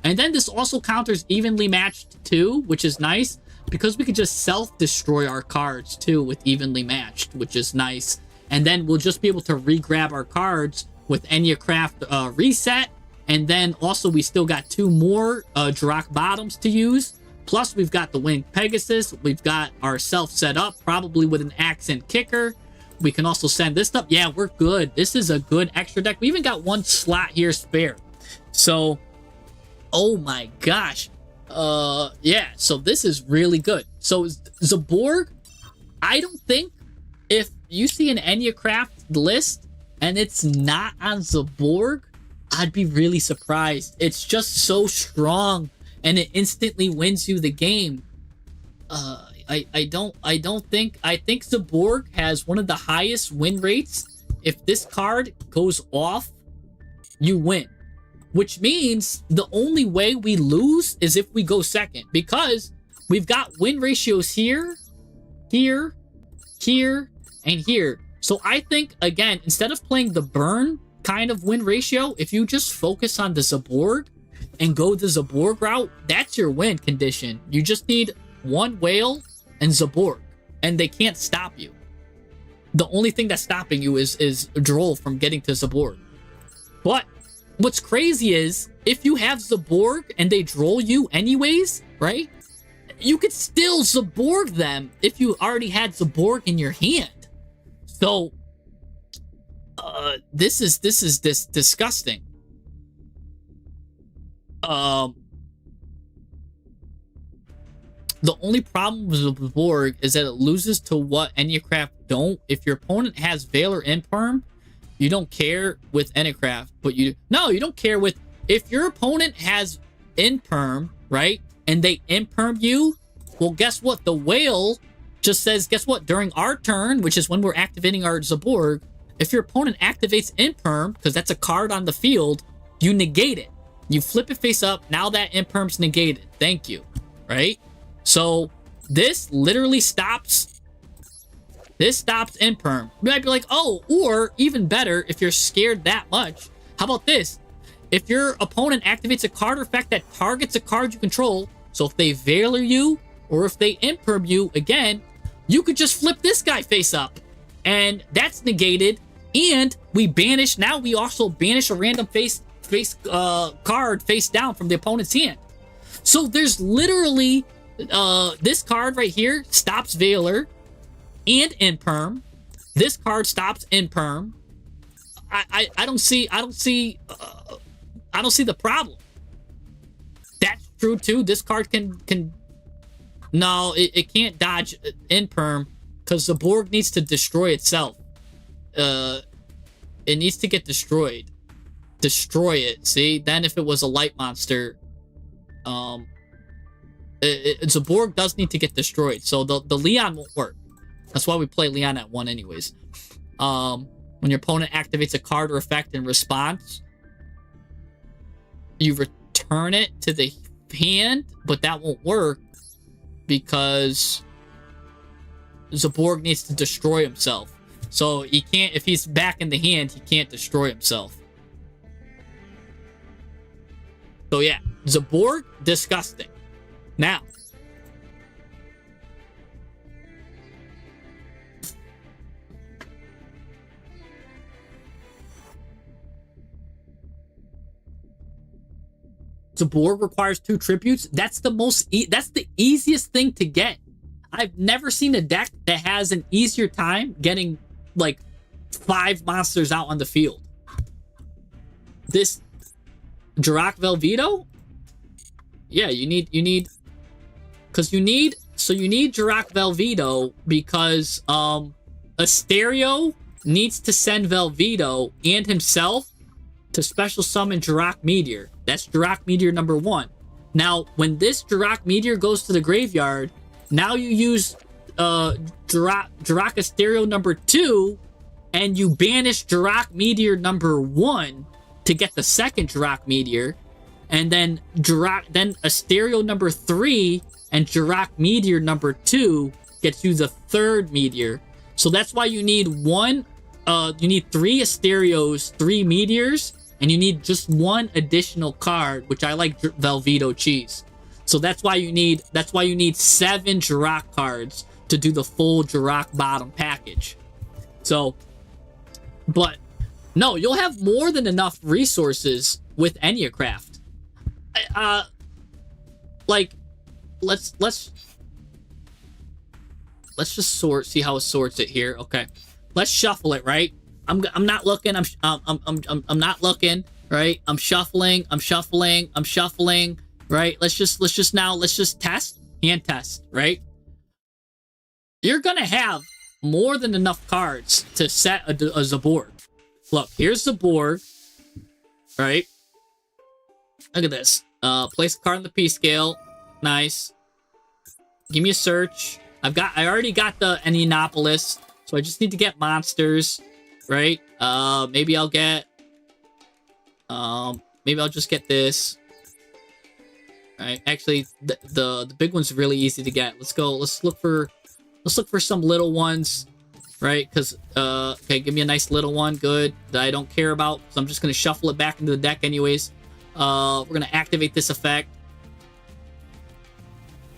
A: And then this also counters evenly matched too, which is nice. Because we could just self-destroy our cards, too, with evenly matched, which is nice. And then we'll just be able to re-grab our cards with Enneacraft Reset. And then also we still got 2 more Jirok Bottoms to use. Plus we've got the Winged Pegasus. We've got ourselves set up, probably with an Accent Kicker. We can also send this stuff. Yeah, we're good. This is a good extra deck. We even got 1 slot here spare. So, oh my gosh. Yeah, so this is really good. So Zaborg, I don't think if you see an Enneacraft list and it's not on Zaborg, I'd be really surprised. It's just so strong and it instantly wins you the game. I think Zaborg has one of the highest win rates. If this card goes off, you win. Which means the only way we lose is if we go second. Because we've got win ratios here, here, here, and here. So I think, again, instead of playing the burn kind of win ratio, if you just focus on the Zaborg and go the Zaborg route, that's your win condition. You just need 1 whale and Zaborg. And they can't stop you. The only thing that's stopping you is Droll from getting to Zaborg. But what's crazy is, if you have Zaborg and they Droll you anyways, right? You could still Zaborg them if you already had Zaborg in your hand. So, this is disgusting. The only problem with Zaborg is that it loses to what Enneacraft don't. If your opponent has Veil or Imperm, you don't care with Enneacraft, but you don't care with, if your opponent has Imperm, right? And they Imperm you, well, guess what? The whale just says, guess what? During our turn, which is when we're activating our Zaborg, If your opponent activates Imperm, because that's a card on the field, you negate it. You flip it face up. Now that Imperm's negated. Thank you. Right? So this literally stops. This stops Imperm. You might be like, oh, or even better, if you're scared that much, how about this? If your opponent activates a card or effect that targets a card you control, so if they Veiler you or if they Imperm you again, you could just flip this guy face up. And that's negated. And we banish, now we also banish a random card face down from the opponent's hand. So there's literally, this card right here stops Veiler and Imperm. This card stops Imperm. I don't see the problem. That's true too. This card can no, it can't dodge Imperm because the Borg needs to destroy itself. It needs to get destroyed. Destroy it. See, then if it was a light monster, the Borg does need to get destroyed. So the Leon won't work. That's why we play Leon at 1 anyways. When your opponent activates a card or effect in response, you return it to the hand, but that won't work because Zaborg needs to destroy himself. So he can't, if he's back in the hand, he can't destroy himself. So yeah, Zaborg, disgusting. Now, Zaborg requires 2 tributes. That's the easiest thing to get. I've never seen a deck that has an easier time getting like 5 monsters out on the field. This Jirac Velveto? Yeah, you need Jirac Velveto because Asterio needs to send Velveto and himself to special summon Jirac Meteor. That's Jirac Meteor number 1. Now, when this Jirac Meteor goes to the graveyard, now you use Jirac Asterio number 2, and you banish Jirac Meteor number 1 to get the second Jirac Meteor, and then Asterio number 3 and Jirac Meteor number 2 gets you the third Meteor. So that's why you need 3 Asterios, 3 Meteors, and you need just 1 additional card, which I like Velveto Cheese. So that's why you need 7 Jirac cards to do the full Jirac bottom package. So, but no, you'll have more than enough resources with Enneacraft. Like, let's just see how it sorts it here. Okay, let's shuffle it, right? I'm not looking. I'm not looking, right? I'm shuffling. Right? Let's just test, hand test, right? You're gonna have more than enough cards to set a Zaborg. Look, here's Zaborg, right? Look at this. Place a card on the P scale. Nice. Give me a search. I already got the Enneapolis, so I just need to get monsters, right? Maybe I'll just get this. Right. Actually, the big one's really easy to get. Let's go. Let's look for some little ones, right? Because okay, give me a nice little one, good, that I don't care about. So I'm just gonna shuffle it back into the deck anyways. We're gonna activate this effect.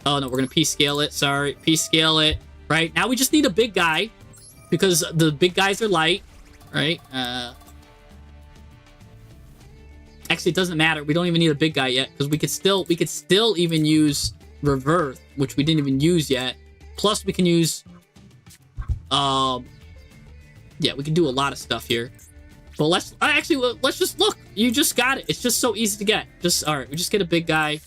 A: Oh no, we're gonna P-scale it. Sorry, P-scale it. Right now we just need a big guy because the big guys are light, right? Actually, it doesn't matter. We don't even need a big guy yet because we could still even use Reverse, which we didn't even use yet. Plus, we can use yeah, we can do a lot of stuff here. But let's just look. You just got it. It's just so easy to get. All right, we just get a big guy.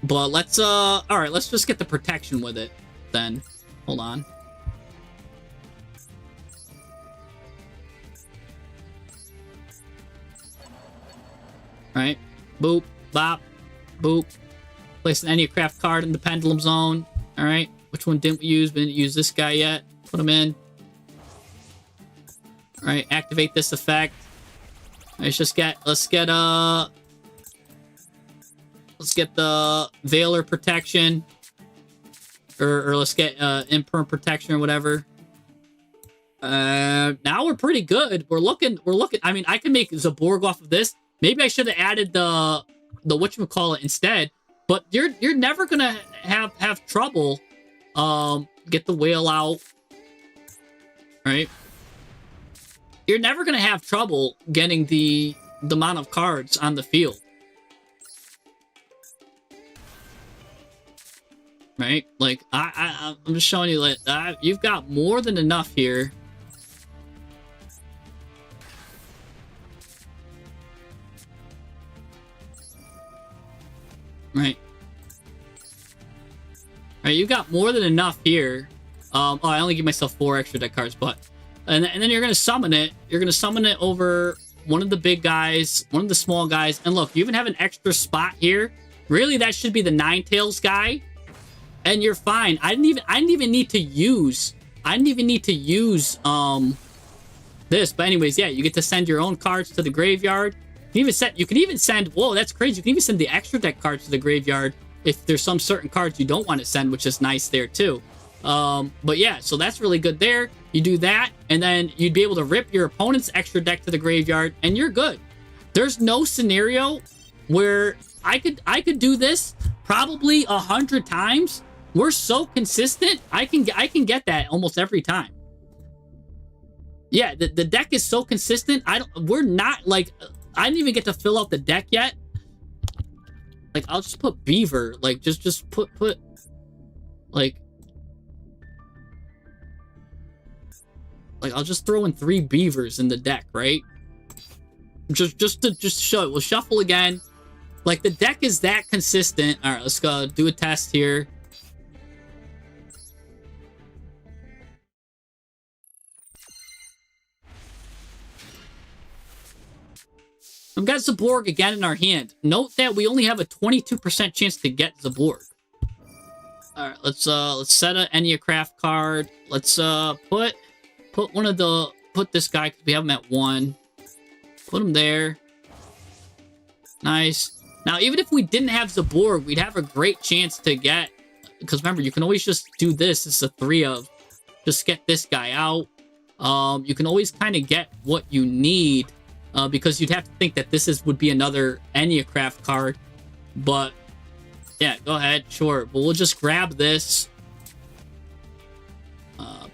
A: But let's all right, let's just get the protection with it then. Hold on. Right, boop, bop, boop. Place an Enneacraft card in the Pendulum Zone. All right, which one didn't we use? We didn't use this guy yet. Put them in. All right, activate this effect. Let's get the Veiler protection, or let's get Imperm protection or whatever. Now we're pretty good. We're looking. I mean, I can make Zaborg off of this. Maybe I should have added the whatchamacallit instead. But you're never gonna have trouble. Get the whale out. Right? You're never gonna have trouble getting the amount of cards on the field. Right? Like I'm just showing you, like, you've got more than enough here. Right. Alright, you got more than enough here. Oh, I only give myself 4 extra deck cards, but... And then you're going to summon it. You're going to summon it over one of the big guys, one of the small guys. And look, you even have an extra spot here. Really, that should be the Ninetales guy. And you're fine. I didn't even need to use this. But anyways, yeah, you get to send your own cards to the graveyard. You can even send, whoa, that's crazy. You can even send the extra deck cards to the graveyard if there's some certain cards you don't want to send, which is nice there too. But yeah, so that's really good there. You do that, and then you'd be able to rip your opponent's extra deck to the graveyard, and you're good. There's no scenario where I could do this probably 100 times. We're so consistent. I can get that almost every time. Yeah, the deck is so consistent. We're not like, I didn't even get to fill out the deck yet. Like, I'll just put Beaver. Like, just put like I'll just throw in 3 Beavers in the deck, right? Just to show it. We'll shuffle again. Like, the deck is that consistent. All right, let's go do a test here. We've got Zaborg again in our hand. Note that we only have a 22% chance to get Zaborg. All right, let's set an Enneacraft card. Let's put this guy, because we have him at 1. Put him there. Nice. Now, even if we didn't have Zaborg, we'd have a great chance to get, because remember, you can always just do this. It's a 3 of. Just get this guy out. You can always kind of get what you need. Because you'd have to think that this would be another Enneacraft card. But, yeah, go ahead. Sure. But we'll just grab this.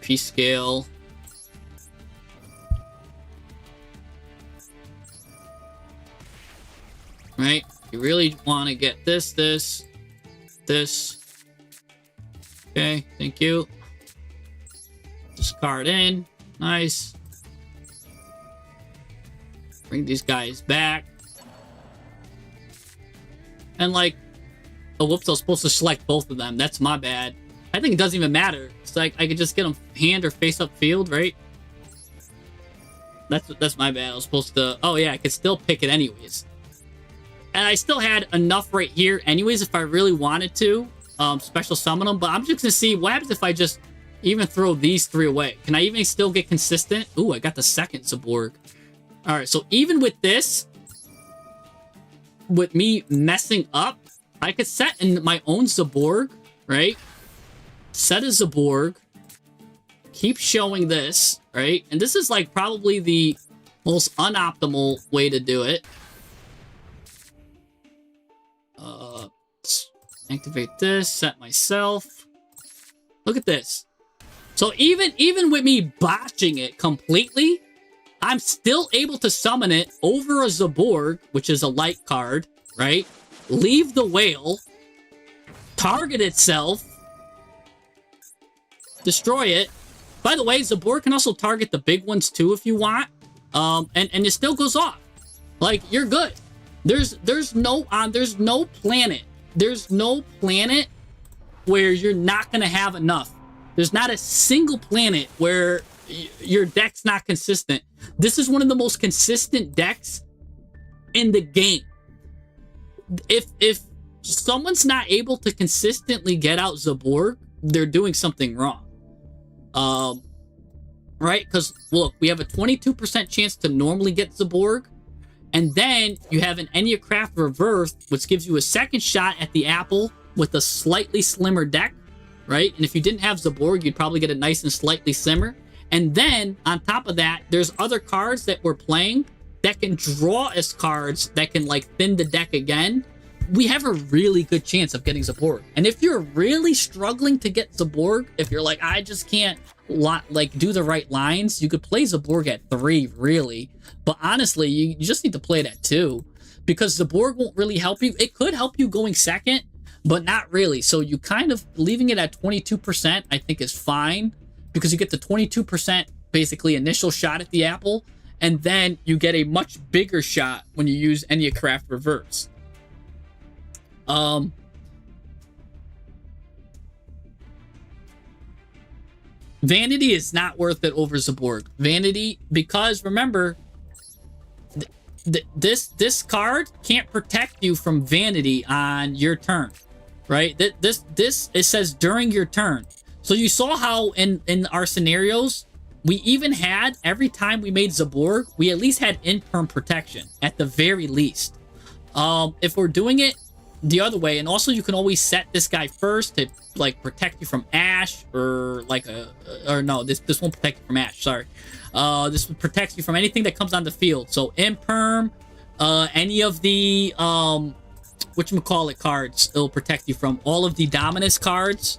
A: P-scale. Right? You really want to get this. Okay, thank you. Discard in. Nice. Bring these guys back. And like, oh, whoops, I was supposed to select both of them. That's my bad. I think it doesn't even matter. It's like, I could just get them hand or face up field, right? That's my bad. I was supposed to, oh yeah, I could still pick it anyways. And I still had enough right here anyways if I really wanted to special summon them. But I'm just going to see what happens if I just even throw these 3 away. Can I even still get consistent? Ooh, I got the second Zaborg. All right, so even with this, with me messing up, I could set in my own Zaborg, right? Set a Zaborg. Keep showing this, right? And this is like probably the most unoptimal way to do it. Let's activate this, set myself. Look at this. So even with me botching it completely, I'm still able to summon it over a Zaborg, which is a light card, right? Leave the whale, target itself, destroy it. By the way, Zaborg can also target the big ones too if you want, and it still goes off. Like, you're good. There's no planet where you're not gonna have enough. There's not a single planet where your deck's not consistent. This is one of the most consistent decks in the game. If someone's not able to consistently get out Zaborg, they're doing something wrong. right? Because look, we have a 22% chance to normally get Zaborg, and then you have an Enneacraft Reverse, which gives you a second shot at the apple with a slightly slimmer deck, right? And if you didn't have Zaborg, you'd probably get it nice and slightly slimmer. And then on top of that, there's other cards that we're playing that can draw us cards that can like thin the deck again. We have a really good chance of getting Zaborg. And if you're really struggling to get Zaborg, if you're like, I just can't like do the right lines, you could play Zaborg at 3, really. But honestly, you just need to play it at 2, because Zaborg won't really help you. It could help you going second, but not really. So you kind of leaving it at 22%, I think, is fine, because you get the 22% basically initial shot at the apple, and then you get a much bigger shot when you use Enneacraft Reverse. Vanity is not worth it over Zaborg. Vanity, because remember, this card can't protect you from Vanity on your turn, right? This it says during your turn. So you saw how in our scenarios, we even had, every time we made Zaborg, we at least had in-perm protection at the very least. If we're doing it the other way, and also you can always set this guy first to like protect you from Ash, or like no, this won't protect you from Ash, sorry. This protects you from anything that comes on the field. So imperm, any of the whatchamacallit cards, it'll protect you from all of the Dominus cards,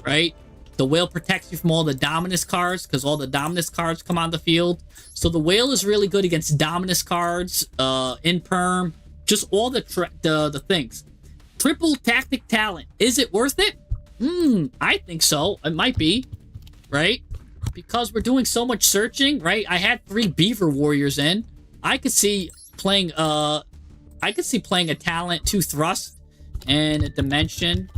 A: right? The whale protects you from all the Dominus cards, because all the Dominus cards come on the field. So the whale is really good against Dominus cards, imperm, just all the things. Triple tactic talent. Is it worth it? I think so. It might be, right? Because we're doing so much searching, right? I had 3 beaver warriors in. I could see playing a talent, 2 thrust, and a dimension.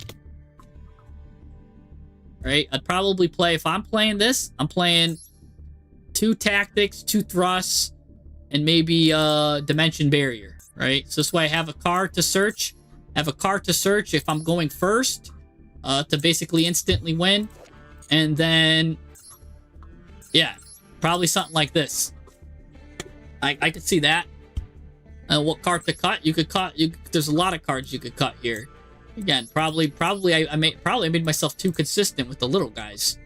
A: Right? I'd probably play, if I'm playing this, I'm playing 2 tactics, 2 thrusts, and maybe dimension barrier, right? So this way I have a card to search. If I'm going first, to basically instantly win. And then, yeah, probably something like this. I could see that. What card to cut? You could cut. There's a lot of cards you could cut here. Again, probably I made myself too consistent with the little guys.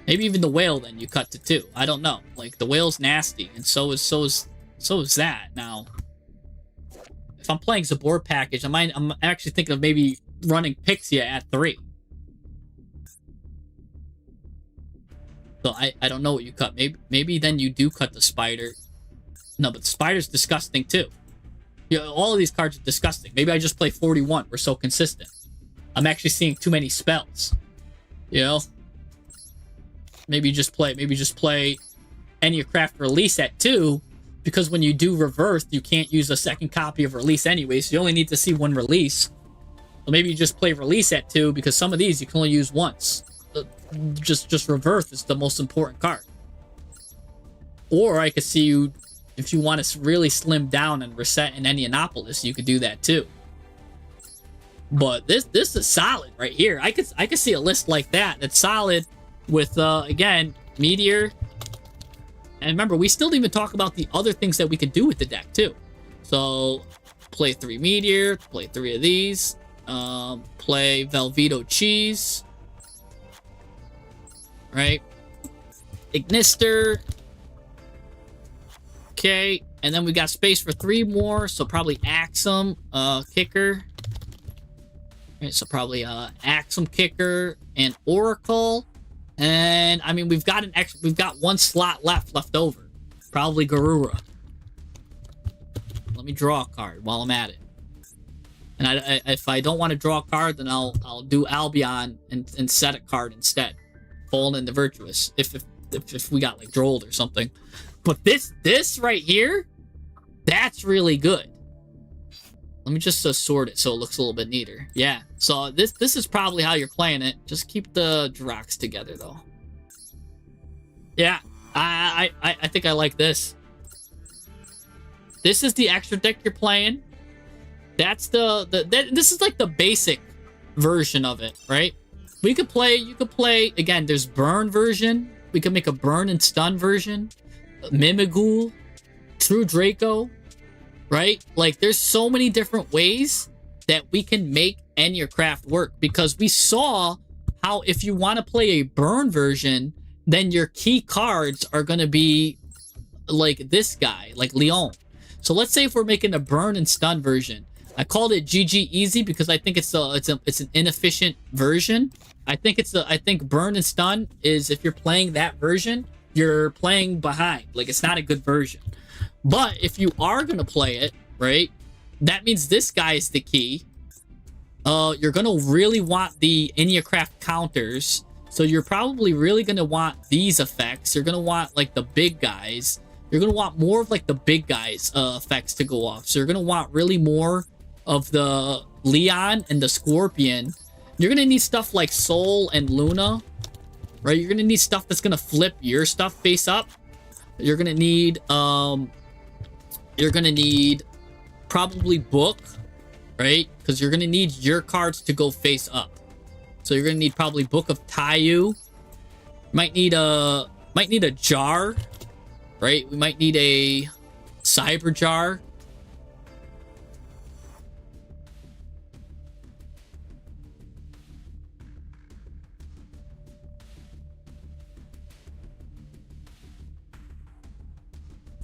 A: Maybe even the whale. Then you cut to 2. I don't know. Like the whale's nasty, and so is that. Now, if I'm playing Zaborg package, I'm actually thinking of maybe running Pixia at 3. So I don't know what you cut. Maybe then you do cut the spider. No, but the spider's disgusting too. Yeah, all of these cards are disgusting. Maybe I just play 41. We're so consistent. I'm actually seeing too many spells. You know? Maybe just play Enneacraft Release at 2, because when you do reverse, you can't use a second copy of Release anyway, so you only need to see 1 release. So maybe you just play Release at 2, because some of these you can only use once. Just reverse is the most important card. Or I could see you, if you want to really slim down and reset in Indianapolis, you could do that too. But this is solid right here. I could see a list like that that's solid with again, Meteor. And remember, we still didn't even talk about the other things that we could do with the deck too. So play 3 Meteor, play 3 of these, play Velveto Cheese, right? Ignister. Okay, and then we got space for 3 more, so probably Axum, Kicker. Right, so probably Axum, Kicker, and Oracle. And I mean, we've got 1 slot left over. Probably Garura. Let me draw a card while I'm at it. And if I don't want to draw a card, then I'll do Albion and set a card instead. Fallen in the Virtuous. If we got like Drolled or something. But this right here, that's really good. Let me just sort it so it looks a little bit neater. Yeah, so this is probably how you're playing it. Just keep the Drox together though. Yeah, I think I like this. This is the extra deck you're playing. That's this is like the basic version of it, right? You could play, again, there's burn version, We can make a burn and stun version. Mimighoul. True Draco. Right? Like, there's so many different ways that we can make Enneacraft work, because we saw how if you want to play a burn version, then your key cards are going to be like this guy, like Leon. So let's say if we're making a burn and stun version. I called it GG easy because I think it's an inefficient version. I think burn and stun is, if you're playing that version, you're playing behind. Like, it's not a good version. But if you are going to play it, right, that means this guy is the key. You're going to really want the Enneacraft counters. So you're probably really going to want these effects. You're going to want, like, the big guys. You're going to want more of, like, the big guys effects to go off. So you're going to want really more of the Leon and the Scorpion. You're going to need stuff like Soul and Luna, right? You're going to need stuff that's going to flip your stuff face up. You're going to need, probably Book, right? Because you're going to need your cards to go face up. So you're going to need probably Book of Tayu. Might need a jar, right? We might need a Cyber Jar.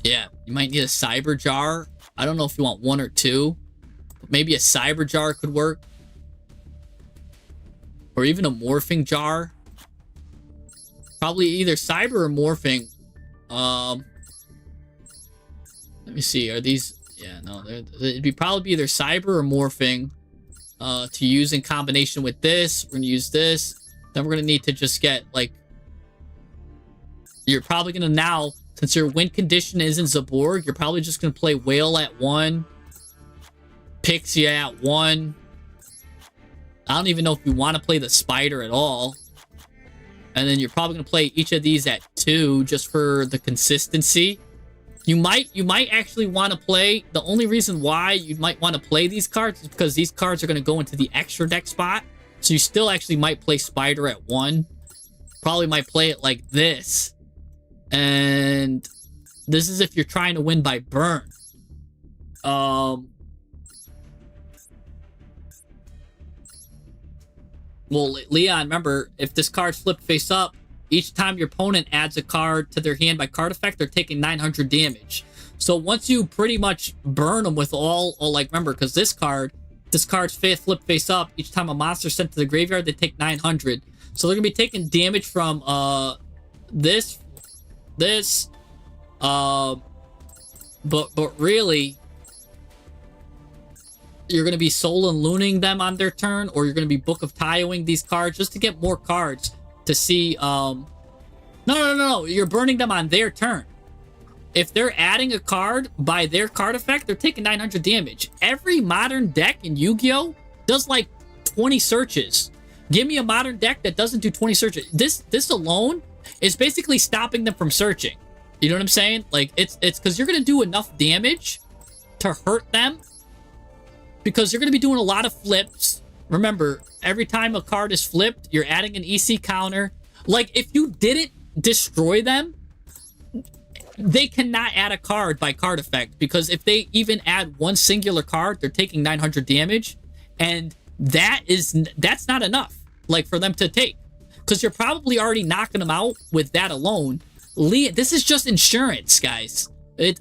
A: Yeah, you might need a Cyber Jar. I don't know if you want one or two. But maybe a Cyber Jar could work. Or even a Morphing Jar. Probably either Cyber or Morphing. Let me see. Are these... Yeah, no. It'd be probably either Cyber or Morphing to use in combination with this. We're going to use this. Then we're going to need to just get, like... You're probably going to now... Since your win condition isn't Zaborg, you're probably just going to play Whale at 1. Pixie at 1. I don't even know if you want to play the Spider at all. And then you're probably going to play each of these at 2 just for the consistency. You might actually want to play... The only reason why you might want to play these cards is because these cards are going to go into the extra deck spot. So you still actually might play Spider at 1. Probably might play it like this. And this is if you're trying to win by burn. Well, Leon, remember, if this card's flipped face up, each time your opponent adds a card to their hand by card effect, they're taking 900 damage. So once you pretty much burn them with all like, remember, because this card's flipped face up, each time a monster sent to the graveyard, they take 900. So they're going to be taking damage from this, but really, you're going to be Soul and Looning them on their turn, or you're going to be Book of Tayoing these cards just to get more cards to see. No, you're burning them on their turn. If they're adding a card by their card effect, they're taking 900 damage. Every modern deck in Yu-Gi-Oh does like 20 searches. Give me a modern deck that doesn't do 20 searches. This alone is basically stopping them from searching. You know what I'm saying? Like, it's because you're going to do enough damage to hurt them, because you're going to be doing a lot of flips. Remember, every time a card is flipped, you're adding an EC counter. Like, if you didn't destroy them, they cannot add a card by card effect, because if they even add one singular card, they're taking 900 damage, and that's not enough, like, for them to take. Because you're probably already knocking them out with that alone. This is just insurance, guys.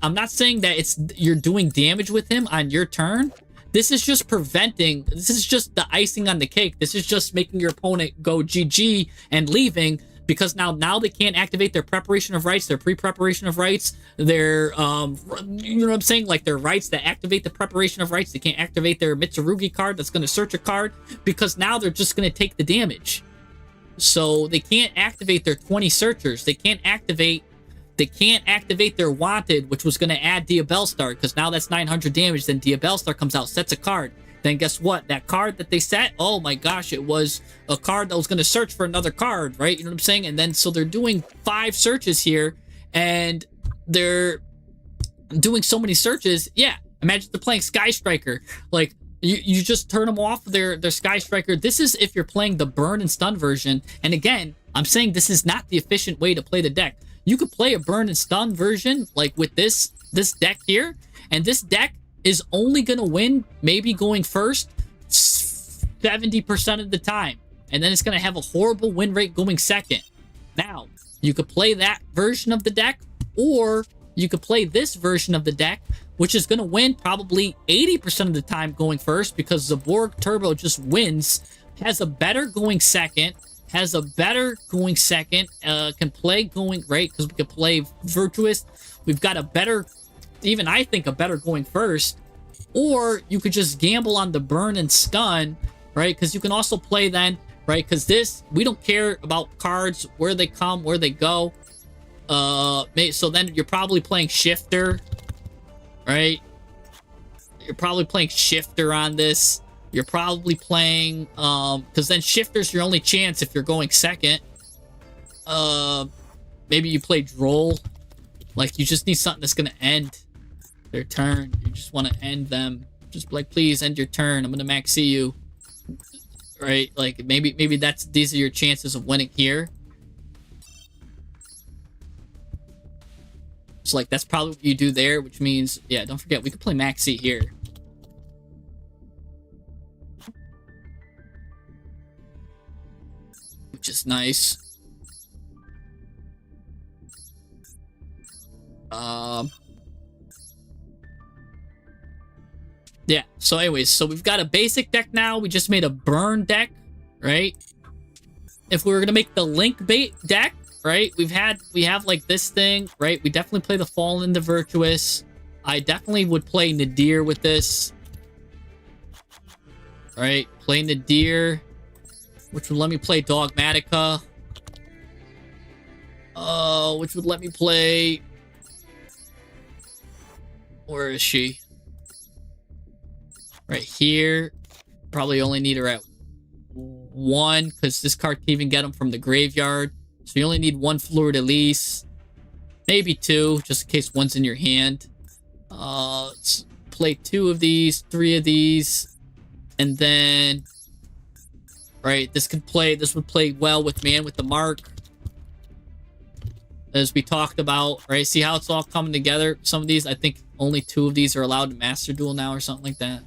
A: I'm not saying that you're doing damage with him on your turn. This is just preventing. This is just the icing on the cake. This is just making your opponent go GG and leaving, because now they can't activate their preparation of rights, their pre-preparation of rights, their you know what I'm saying, like their rights that activate the preparation of rights. They can't activate their Mitsurugi card that's going to search a card, because now they're just going to take the damage. So they can't activate their 20 searchers. They can't activate their wanted, which was going to add Diabellstar, because now that's 900 damage. Then Diabellstar comes out, sets a card. Then guess what? That card that they set, oh my gosh, it was a card that was going to search for another card, right? You know what I'm saying? And then so they're doing 5 searches here, and they're doing so many searches. Yeah, imagine they're playing Sky Striker. Like, you just turn them off their Sky Striker. This is if you're playing the burn and stun version. And again, I'm saying this is not the efficient way to play the deck. You could play a burn and stun version like with this deck here, and this deck is only gonna win maybe going first 70% of the time, and then it's gonna have a horrible win rate going second. Now, you could play that version of the deck, or you could play this version of the deck, which is gonna win probably 80% of the time going first because Zaborg Turbo just wins, has a better going second, can play going right because we could play Virtuous. We've got a better, even I think a better going first, or you could just gamble on the burn and stun, right? Because you can also play then, right? Because this, we don't care about cards, where they come, where they go. So then you're probably playing Shifter, right? You're probably playing Shifter on this. You're probably playing, because then Shifter's your only chance if you're going second. Maybe you play Droll. Like, you just need something that's going to end their turn. You just want to end them. Just like, please end your turn. I'm going to max you. Right? Like, maybe these are your chances of winning here. So, like, that's probably what you do there, which means, yeah, don't forget, we could play Maxi here. Which is nice. Yeah, so anyways, so we've got a basic deck now. We just made a burn deck, right? If we were gonna make the link bait deck, right? We have like this thing, right? We definitely play the Fallen, the Virtuous. I definitely would play Nadir with this. Right? Play Nadir, which would let me play Dogmatica. Which would let me play... Where is she? Right here. Probably only need her at 1, because this card can even get them from the graveyard. So you only need 1 Fleur-de-Lis. Maybe 2, just in case one's in your hand. Let's play 2 of these, 3 of these. And then... Right, this would play well with Man with the Mark. As we talked about, right? See how it's all coming together? Some of these, I think only 2 of these are allowed in Master Duel now or something like that.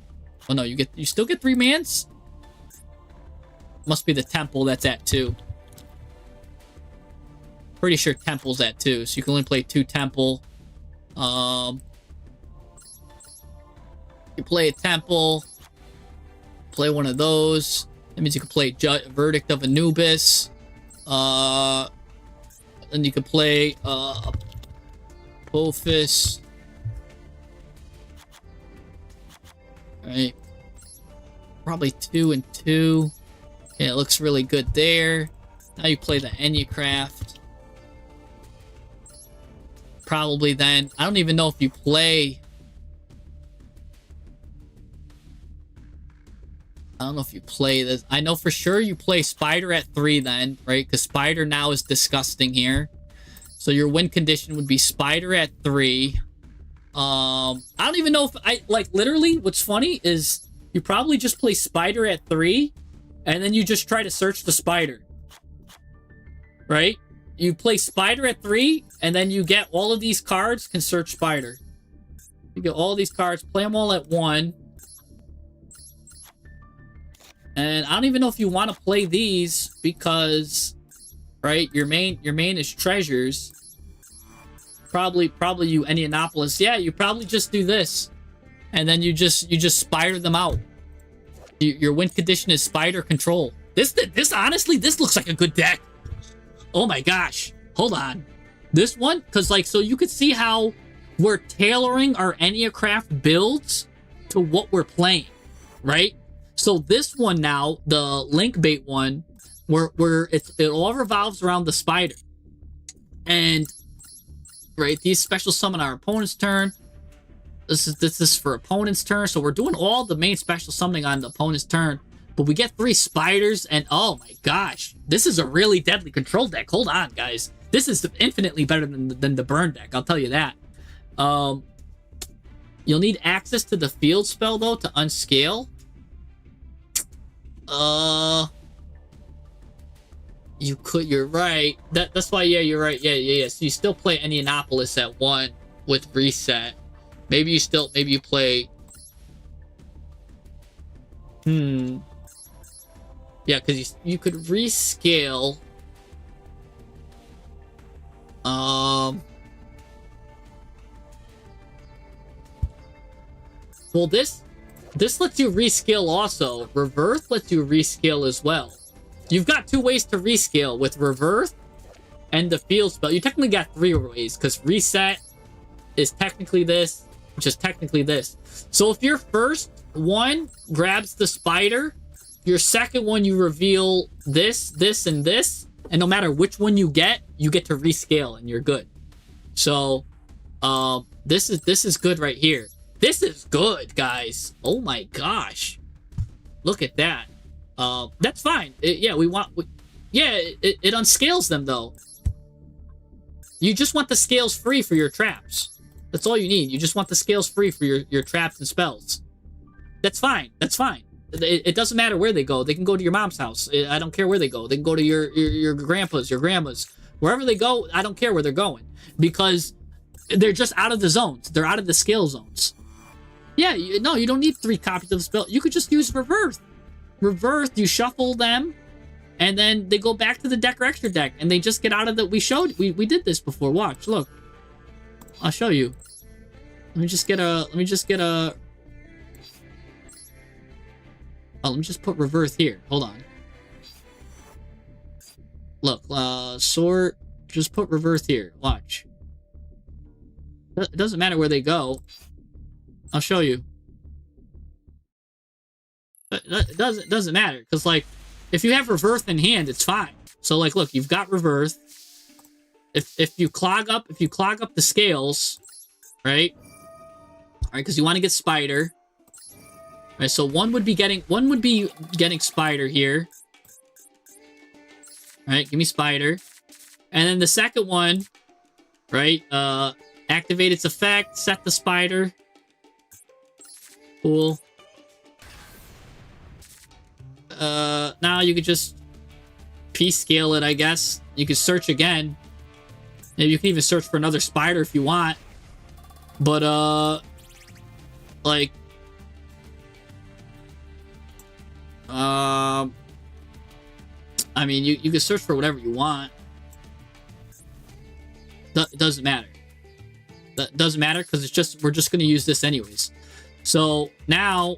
A: Oh no, you still get 3 mans? Must be the Temple that's at 2. Pretty sure Temple's at 2, so you can only play 2 Temple. You play a Temple, play one of those. That means you can play Verdict of Anubis. Then you can play Apophis. Right. Probably 2 and 2. Yeah, it looks really good there. Now you play the Enneacraft. Probably then. I don't even know if you play... I don't know if you play this. I know for sure you play Spider at 3 then, right? Because Spider now is disgusting here. So your win condition would be Spider at 3. I don't even know if I... Like, literally, what's funny is you probably just play Spider at 3, and then you just try to search the Spider. Right? You play Spider at 3, and then you get all of these cards, can search Spider. You get all these cards, play them all at 1. And I don't even know if you want to play these because, right, your main is treasures. Probably you Indianapolis. Yeah, you probably just do this. And then you just spider them out. Your win condition is Spider control. This honestly, this looks like a good deck. Oh my gosh. Hold on. This one, because like, so you could see how we're tailoring our Enneacraft builds to what we're playing, right? So this one now, the link bait one, where it all revolves around the Spider. And right, these special summon our opponent's turn. This is for opponent's turn. So we're doing all the main special summoning on the opponent's turn. But we get 3 spiders, and oh my gosh, this is a really deadly control deck. Hold on, guys. This is infinitely better than the burn deck, I'll tell you that. You'll need access to the field spell, though, to unscale. You're right. That's why, yeah, you're right. Yeah. So you still play Indianapolis at 1 with reset. Maybe you play... Yeah, because you could rescale... Well, this lets you rescale also. Reverse lets you rescale as well. You've got 2 ways to rescale with reverse and the field spell. You technically got 3 ways because reset is technically this, which is technically this. So if your first one grabs the spider, your second one you reveal this, and this, and no matter which one you get to rescale and you're good. So this is good right here. This is good, guys. Oh my gosh. Look at that. That's fine. It unscales them though. You just want the scales free for your traps. That's all you need. You just want the scales free for your traps and spells. That's fine. That's fine. It doesn't matter where they go. They can go to your mom's house. I don't care where they go. They can go to your grandpa's, your grandma's. Wherever they go, I don't care where they're going. Because they're just out of the zones. They're out of the scale zones. Yeah, no, you don't need 3 copies of the spell. You could just use reverse. Reverse, you shuffle them, and then they go back to the deck or extra deck, and they just get out of the... We did this before. Watch, look. I'll show you. Let me just get a... Oh, let me just put reverse here. Hold on. Look, sort. Just put reverse here. Watch. It doesn't matter where they go. I'll show you. It doesn't matter, because like if you have reverse in hand, it's fine. So like look, you've got reverse. If you clog up the scales, right? Alright, because you want to get spider. Alright, so one would be getting spider here. Alright, give me spider. And then the second one, right? Activate its effect, set the spider. Cool. Now you could just P-scale it, I guess. You could search again. Maybe you can even search for another spider if you want. But, like... I mean, you can search for whatever you want. It doesn't matter. That doesn't matter because we're just going to use this anyways. So now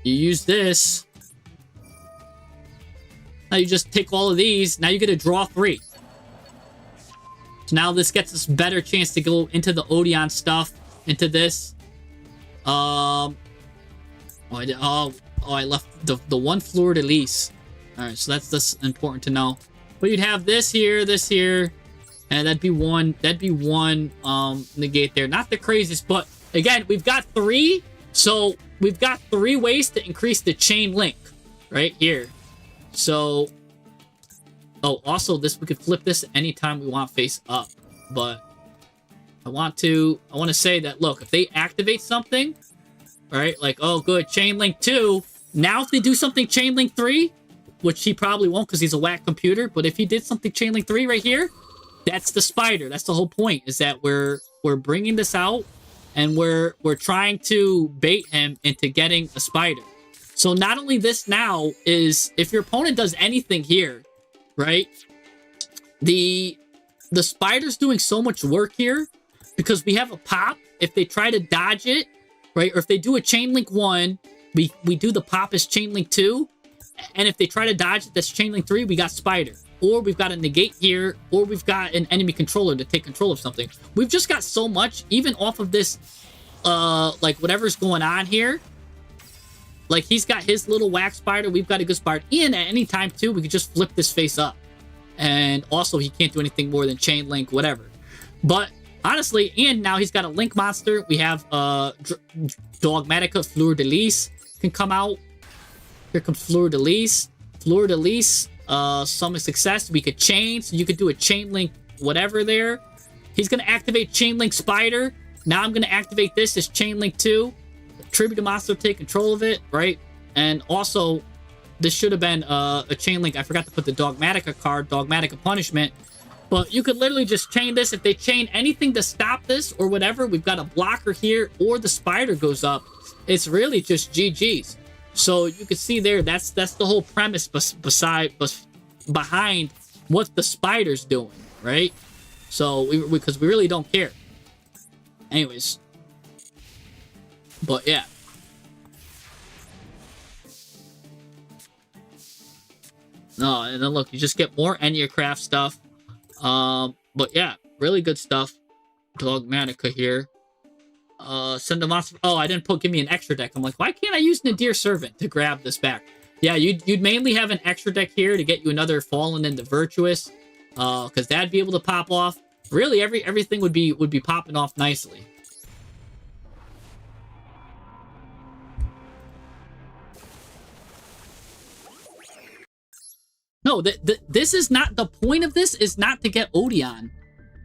A: you use this. Now you just take all of these. Now you get to draw 3. So now this gets us a better chance to go into the Odeon stuff, into this. I left the one fleur-de-lis. All right, so that's important to know. But you'd have this here, and that'd be one negate there. Not the craziest, but again, we've got 3. So we've got 3 ways to increase the chain link right here. So, oh, also this, we could flip this anytime we want face up, but I want to say that, look, if they activate something, right, like, oh, good, chain link 2, now if they do something chain link 3, which he probably won't because he's a whack computer, but if he did something chain link 3 right here, that's the spider. That's the whole point, is that we're bringing this out, and we're trying to bait him into getting a spider. So not only this now is, if your opponent does anything here, right, the spider's doing so much work here because we have a pop. If they try to dodge it, right, or if they do a chain link 1, we do the pop as chain link 2, and if they try to dodge it, that's chain link 3, we got spider. Or we've got a negate here, or we've got an enemy controller to take control of something. We've just got so much, even off of this, like whatever's going on here. Like, he's got his little wax spider. We've got a good spider. And at any time, too, we could just flip this face up. And also, he can't do anything more than chain link, whatever. But, honestly, and now he's got a link monster. We have Dogmatica Fleur-de-Lis can come out. Here comes Fleur-de-Lis. Fleur-de-Lis, summon success. We could chain, so you could do a chain link whatever there. He's going to activate chain link spider. Now I'm going to activate this as chain link 2. Tribute to monster, take control of it, right? And also, this should have been a chain link. I forgot to put the Dogmatica card, Dogmatica Punishment. But you could literally just chain this. If they chain anything to stop this or whatever, we've got a blocker here, or the spider goes up. It's really just GG's. So you can see there, that's the whole premise behind what the spider's doing, right? So because we really don't care. Anyways. But yeah. No, and then look, you just get more Enneacraft stuff. But yeah, really good stuff. Dogmatica here. Send a monster. Oh, I didn't give me an extra deck. I'm like, why can't I use Nadir Servant to grab this back? Yeah, you'd mainly have an extra deck here to get you another Fallen into Virtuous. Because that'd be able to pop off. Really, everything would be popping off nicely. No, this is not the point of this. Is not to get Odeon.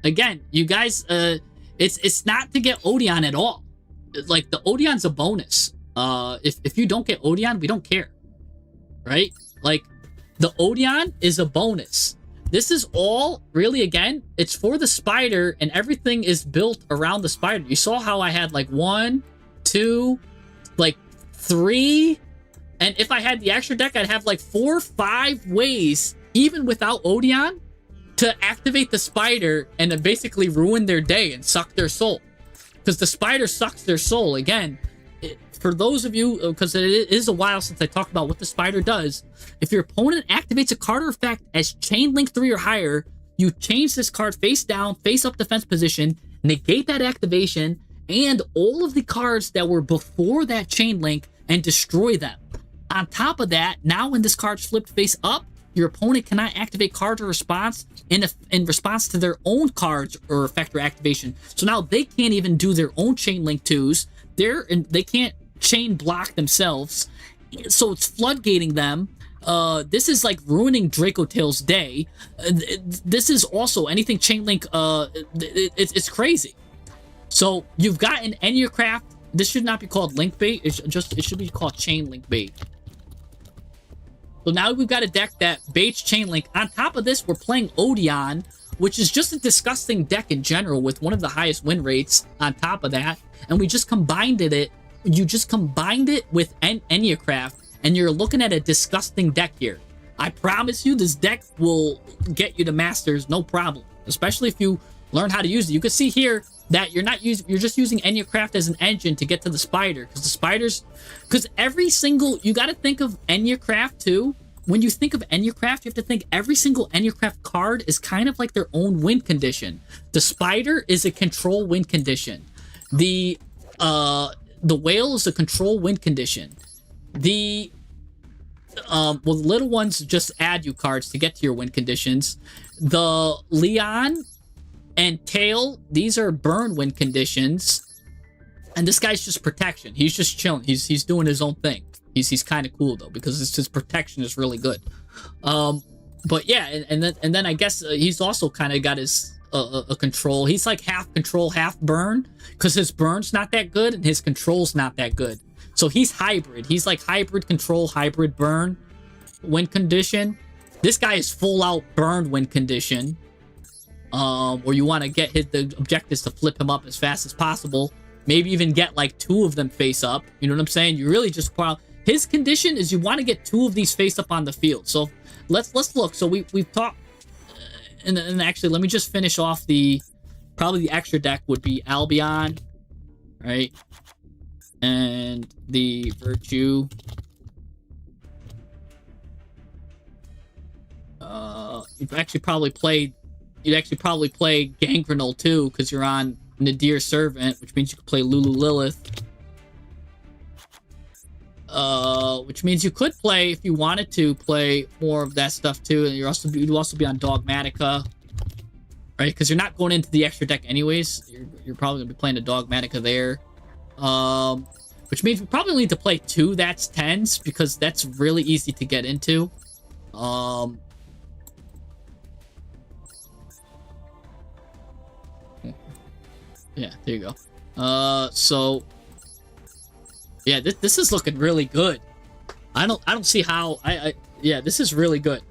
A: Again, you guys, it's not to get Odeon at all. Like the Odeon's a bonus. If you don't get Odeon, we don't care, right? Like the Odeon is a bonus. This is all really, again, it's for the spider, and everything is built around the spider. You saw how I had like 1, 2, like 3. And if I had the extra deck, I'd have like 4, 5 ways, even without Odeon, to activate the spider and to basically ruin their day and suck their soul. Because the spider sucks their soul. Again, for those of you, because it is a while since I talked about what the spider does, if your opponent activates a card or effect as Chain Link 3 or higher, you change this card face down, face up defense position, negate that activation, and all of the cards that were before that Chain Link, and destroy them. On top of that, now when this card's flipped face up, your opponent cannot activate cards or response in response to their own cards or effect or activation. So now they can't even do their own Chain Link 2s. They can't chain block themselves. So it's floodgating them. This is like ruining Dracotail's day. This is also anything Chain Link. It's crazy. So you've got an Enneacraft. This should not be called Link Bait. It should be called Chain Link Bait. So now we've got a deck that baits Chain Link. On top of this, we're playing Odeon, which is just a disgusting deck in general with one of the highest win rates on top of that. And we just combined it. You just combined it with Enneacraft, and you're looking at a disgusting deck here. I promise you this deck will get you to Masters, no problem. Especially if you learn how to use it. You can see here that you're just using Enneacraft as an engine to get to the spider, because the spiders, because every single, you got to think of Enneacraft too. When you think of Enneacraft, you have to think every single Enneacraft card is kind of like their own win condition. The spider is a control win condition. The whale is a control win condition. The well, the little ones just add you cards to get to your win conditions. The Leon and Tail, these are burn win conditions. And this guy's just protection. He's just chilling. He's doing his own thing. He's kind of cool though, because his protection is really good. But yeah, and then I guess he's also kind of got his a control. He's like half control, half burn, because his burn's not that good and his control's not that good. So he's hybrid. He's like hybrid control, hybrid burn win condition. This guy is full out burn win condition. Or you want to get the objectives to flip him up as fast as possible. Maybe even get like 2 of them face up. You know what I'm saying? You really just his condition is you want to get 2 of these face up on the field. So let's look. So we've talked, and actually let me just finish off probably the extra deck would be Albion, right? And the Virtue. You'd actually probably play Gangrenal too, because you're on Nadir Servant, which means you could play Lulu Lilith. Which means you could play, if you wanted to, play more of that stuff too, and you'd also be on Dogmatica, right? Because you're not going into the extra deck anyways. You're probably gonna be playing a Dogmatica there. Which means we probably need to play 2 that's 10s, because that's really easy to get into. Yeah, there you go. So yeah, this is looking really good. I don't see how yeah, this is really good.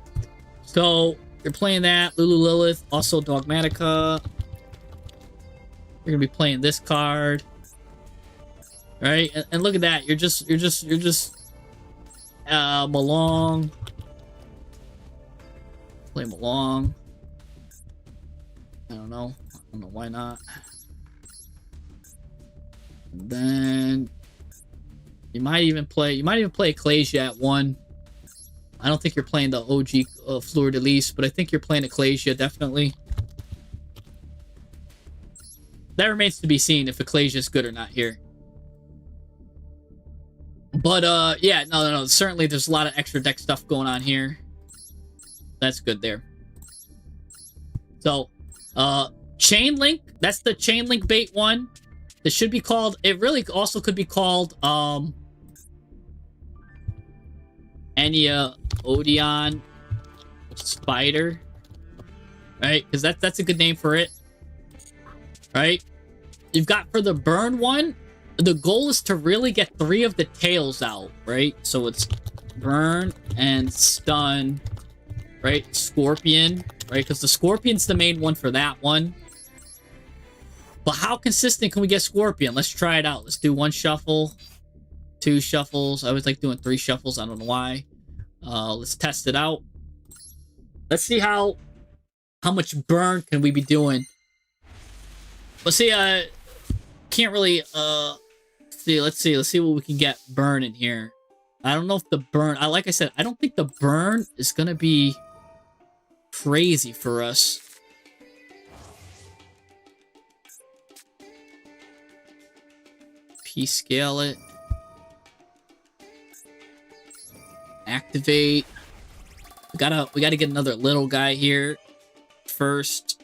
A: So you're playing that Lulu Lilith, also Dogmatica. You're gonna be playing this card, right? And look at that. You're just Malong. Play Malong. I don't know why not. And then you might even play Ecclesia at 1. I don't think you're playing the OG Fleur de Lis, but I think you're playing Ecclesia definitely. That remains to be seen if Ecclesia is good or not here. But yeah, no. Certainly there's a lot of extra deck stuff going on here. That's good there. So, Chain Link, that's the Chain Link bait one. This should be called, it really also could be called, Odeon Spider. Right? Because that's a good name for it. Right? You've got for the burn one, the goal is to really get 3 of the tails out, right? So it's burn and stun, right? Scorpion, right? Because the Scorpion's the main one for that one. But how consistent can we get Scorpion? Let's try it out. Let's do 1 shuffle, 2 shuffles. I always like doing 3 shuffles. I don't know why. Let's test it out. Let's see how much burn can we be doing. Let's see, can't really, let's see what we can get burn in here. I don't know if the burn, like I said, I don't think the burn is gonna be crazy for us. P-scale it. Activate. We gotta get another little guy here first.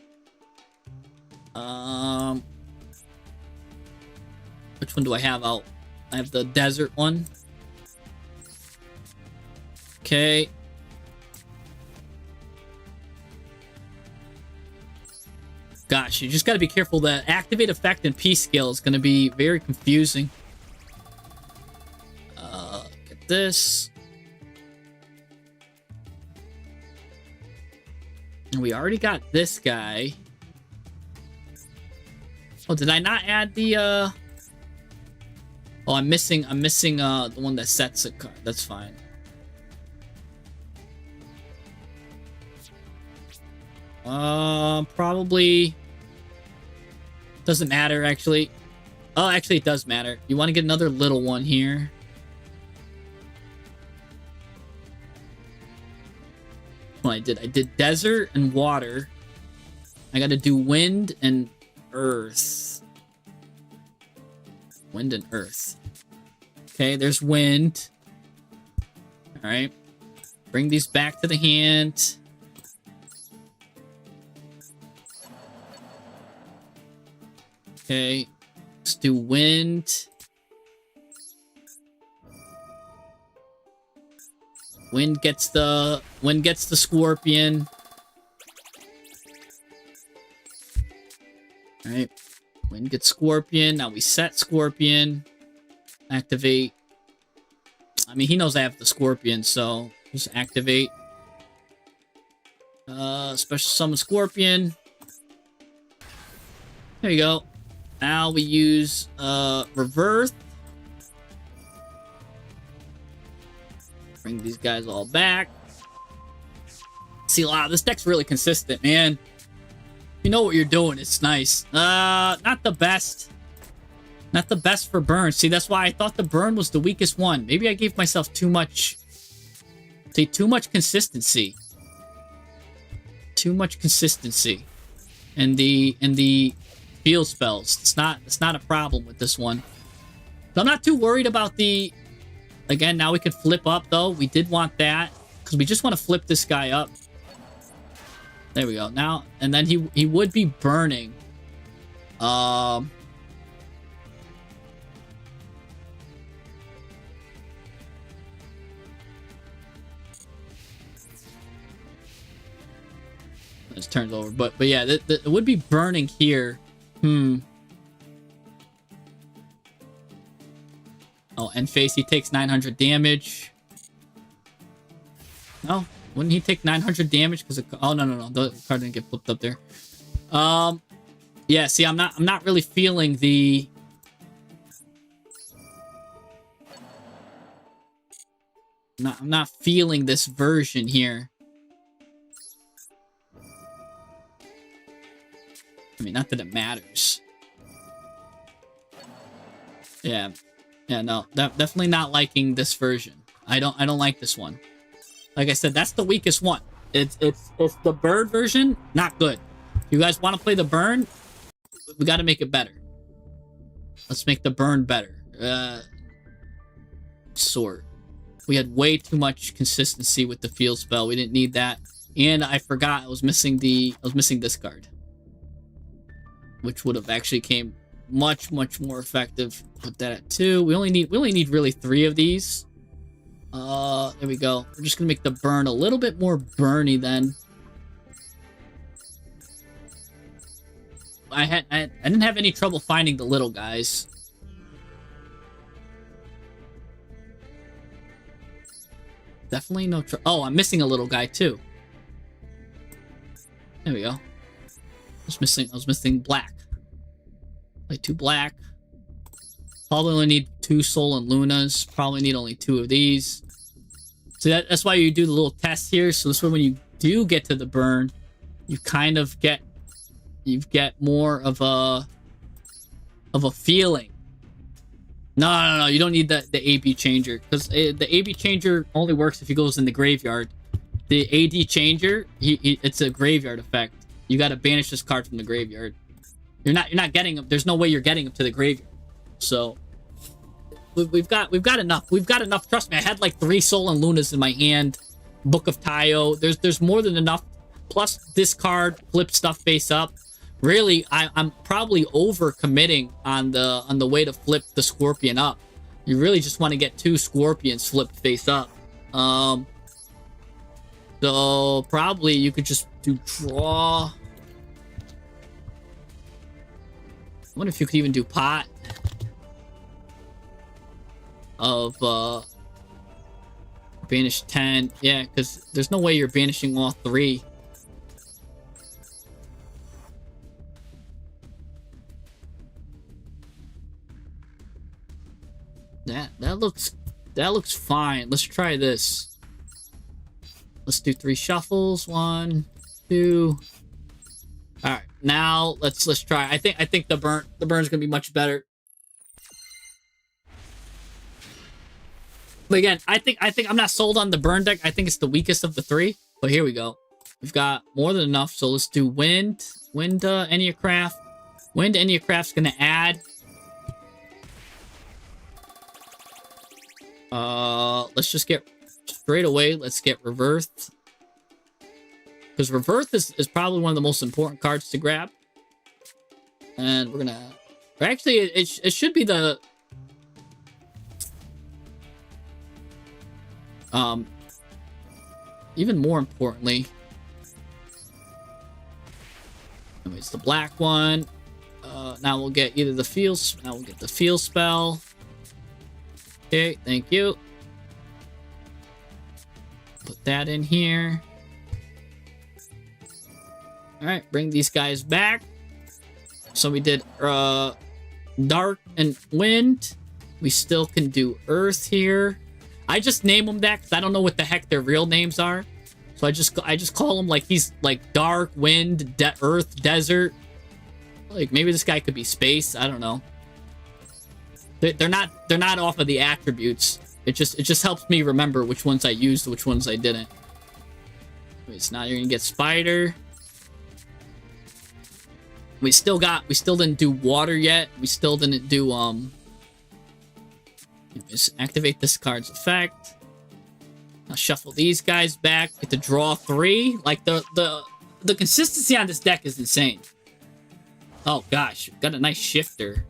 A: Which one do I have out? I have the desert one. Okay. Gosh, you just gotta be careful. The activate effect and P-scale is gonna be very confusing. Get this. And we already got this guy. Oh, did I not add the, Oh, I'm missing, the one that sets a card. That's fine. Probably... Doesn't matter, actually. Oh, actually, it does matter. You want to get another little one here. Well, I did desert and water. I gotta do wind and earth. Wind and earth. Okay, there's wind. Alright. Bring these back to the hand. Okay. Let's do wind. Wind gets the scorpion. Alright. Wind gets scorpion. Now we set scorpion. Activate. I mean, he knows I have the scorpion, so just activate. Special summon scorpion. There you go. Now we use reverse. Bring these guys all back. See, a lot. This deck's really consistent, man. You know what you're doing. It's nice. Not the best. Not the best for burn. See, that's why I thought the burn was the weakest one. Maybe I gave myself too much. See, too much consistency. Too much consistency. And the field spells. It's not a problem with this one. So I'm not too worried about the. Again, now we can flip up though. We did want that because we just want to flip this guy up. There we go. Now and then he would be burning. This turns over, but yeah, it would be burning here. Oh, end phase, he takes 900 damage. No, wouldn't he take 900 damage? Because oh no, the card didn't get flipped up there. Yeah. See, I'm not really feeling the. I'm not feeling this version here. I mean, not that it matters. Yeah, no, definitely not liking this version. I don't like this one. Like I said, that's the weakest one. It's the bird version, not good. You guys want to play the burn? We got to make it better. Let's make the burn better. Sword. We had way too much consistency with the field spell. We didn't need that. And I forgot I was missing this card. Which would have actually came much more effective. Put that at 2. We only need really 3 of these. There we go. We're just gonna make the burn a little bit more burny then. I didn't have any trouble finding the little guys. Definitely no trouble. Oh, I'm missing a little guy too. There we go. I was missing black. Like 2 black. Probably only need 2 Soul and Lunas. Probably need only 2 of these. So that's why you do the little test here. So this way when you do get to the burn, you kind of get more of a feeling. No, you don't need the AB changer, because the AB changer only works if he goes in the graveyard. The AD changer, it's a graveyard effect. You got to banish this card from the graveyard. You're not getting him. There's no way you're getting him to the graveyard. So we've got enough. We've got enough. Trust me, I had like 3 Soul and Lunas in my hand. Book of Tayo. There's more than enough. Plus this card, flip stuff face up. Really, I'm probably over committing on the way to flip the Scorpion up. You really just want to get 2 Scorpions flipped face up. So probably you could just do draw. I wonder if you could even do pot of banish 10. Yeah, because there's no way you're banishing all 3. That looks fine. Let's try this. Let's do 3 shuffles. 1, 2. All right, now let's try. I think the burn's gonna be much better. But again, I think I'm not sold on the burn deck. I think it's the weakest of the 3. But here we go. We've got more than enough. So let's do wind. Enneacraft. Wind Enneacraft's gonna add. Let's just get straight away. Let's get Reverse. Because Reverse is probably one of the most important cards to grab. And we're gonna... Actually, it should be the... Even more importantly... Anyways, the black one. Now we'll get either the field... Now we'll get the field spell. Okay, thank you. Put that in here. Alright, bring these guys back. So we did dark and wind. We still can do earth here. I just name them that because I don't know what the heck their real names are. So I just call him like he's like dark, wind, earth, desert. Like maybe this guy could be space. I don't know. They're not off of the attributes. It just helps me remember which ones I used, which ones I didn't. Wait, so now you're gonna get spider. We still didn't do water yet. We still didn't do just activate this card's effect. I'll shuffle these guys back. Get to draw 3. Like the consistency on this deck is insane. Oh gosh, got a nice shifter.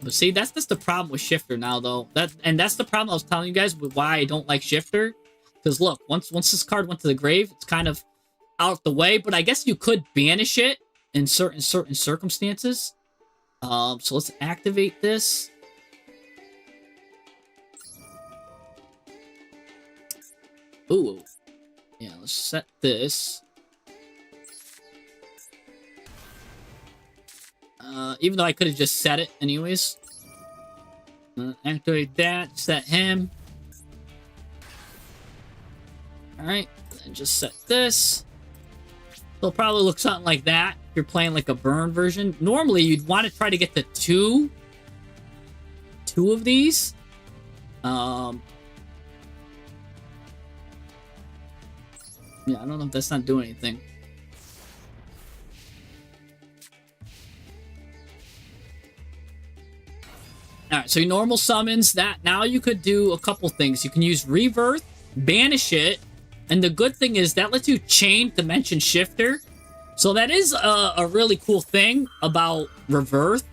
A: But see, that's just the problem with shifter now though. That's the problem I was telling you guys with why I don't like shifter. Because look, once this card went to the grave, it's kind of out the way. But I guess you could banish it in certain circumstances. So let's activate this. Ooh. Yeah, let's set this. Even though I could have just set it anyways. Activate that, set him. Alright, then just set this. It'll probably look something like that if you're playing like a burn version. Normally, you'd want to try to get to two of these. Yeah, I don't know if that's not doing anything. Alright, so your normal summons, that now you could do a couple things. You can use Rebirth, banish it, and the good thing is that lets you chain Dimension Shifter. So that is a really cool thing about Reverse,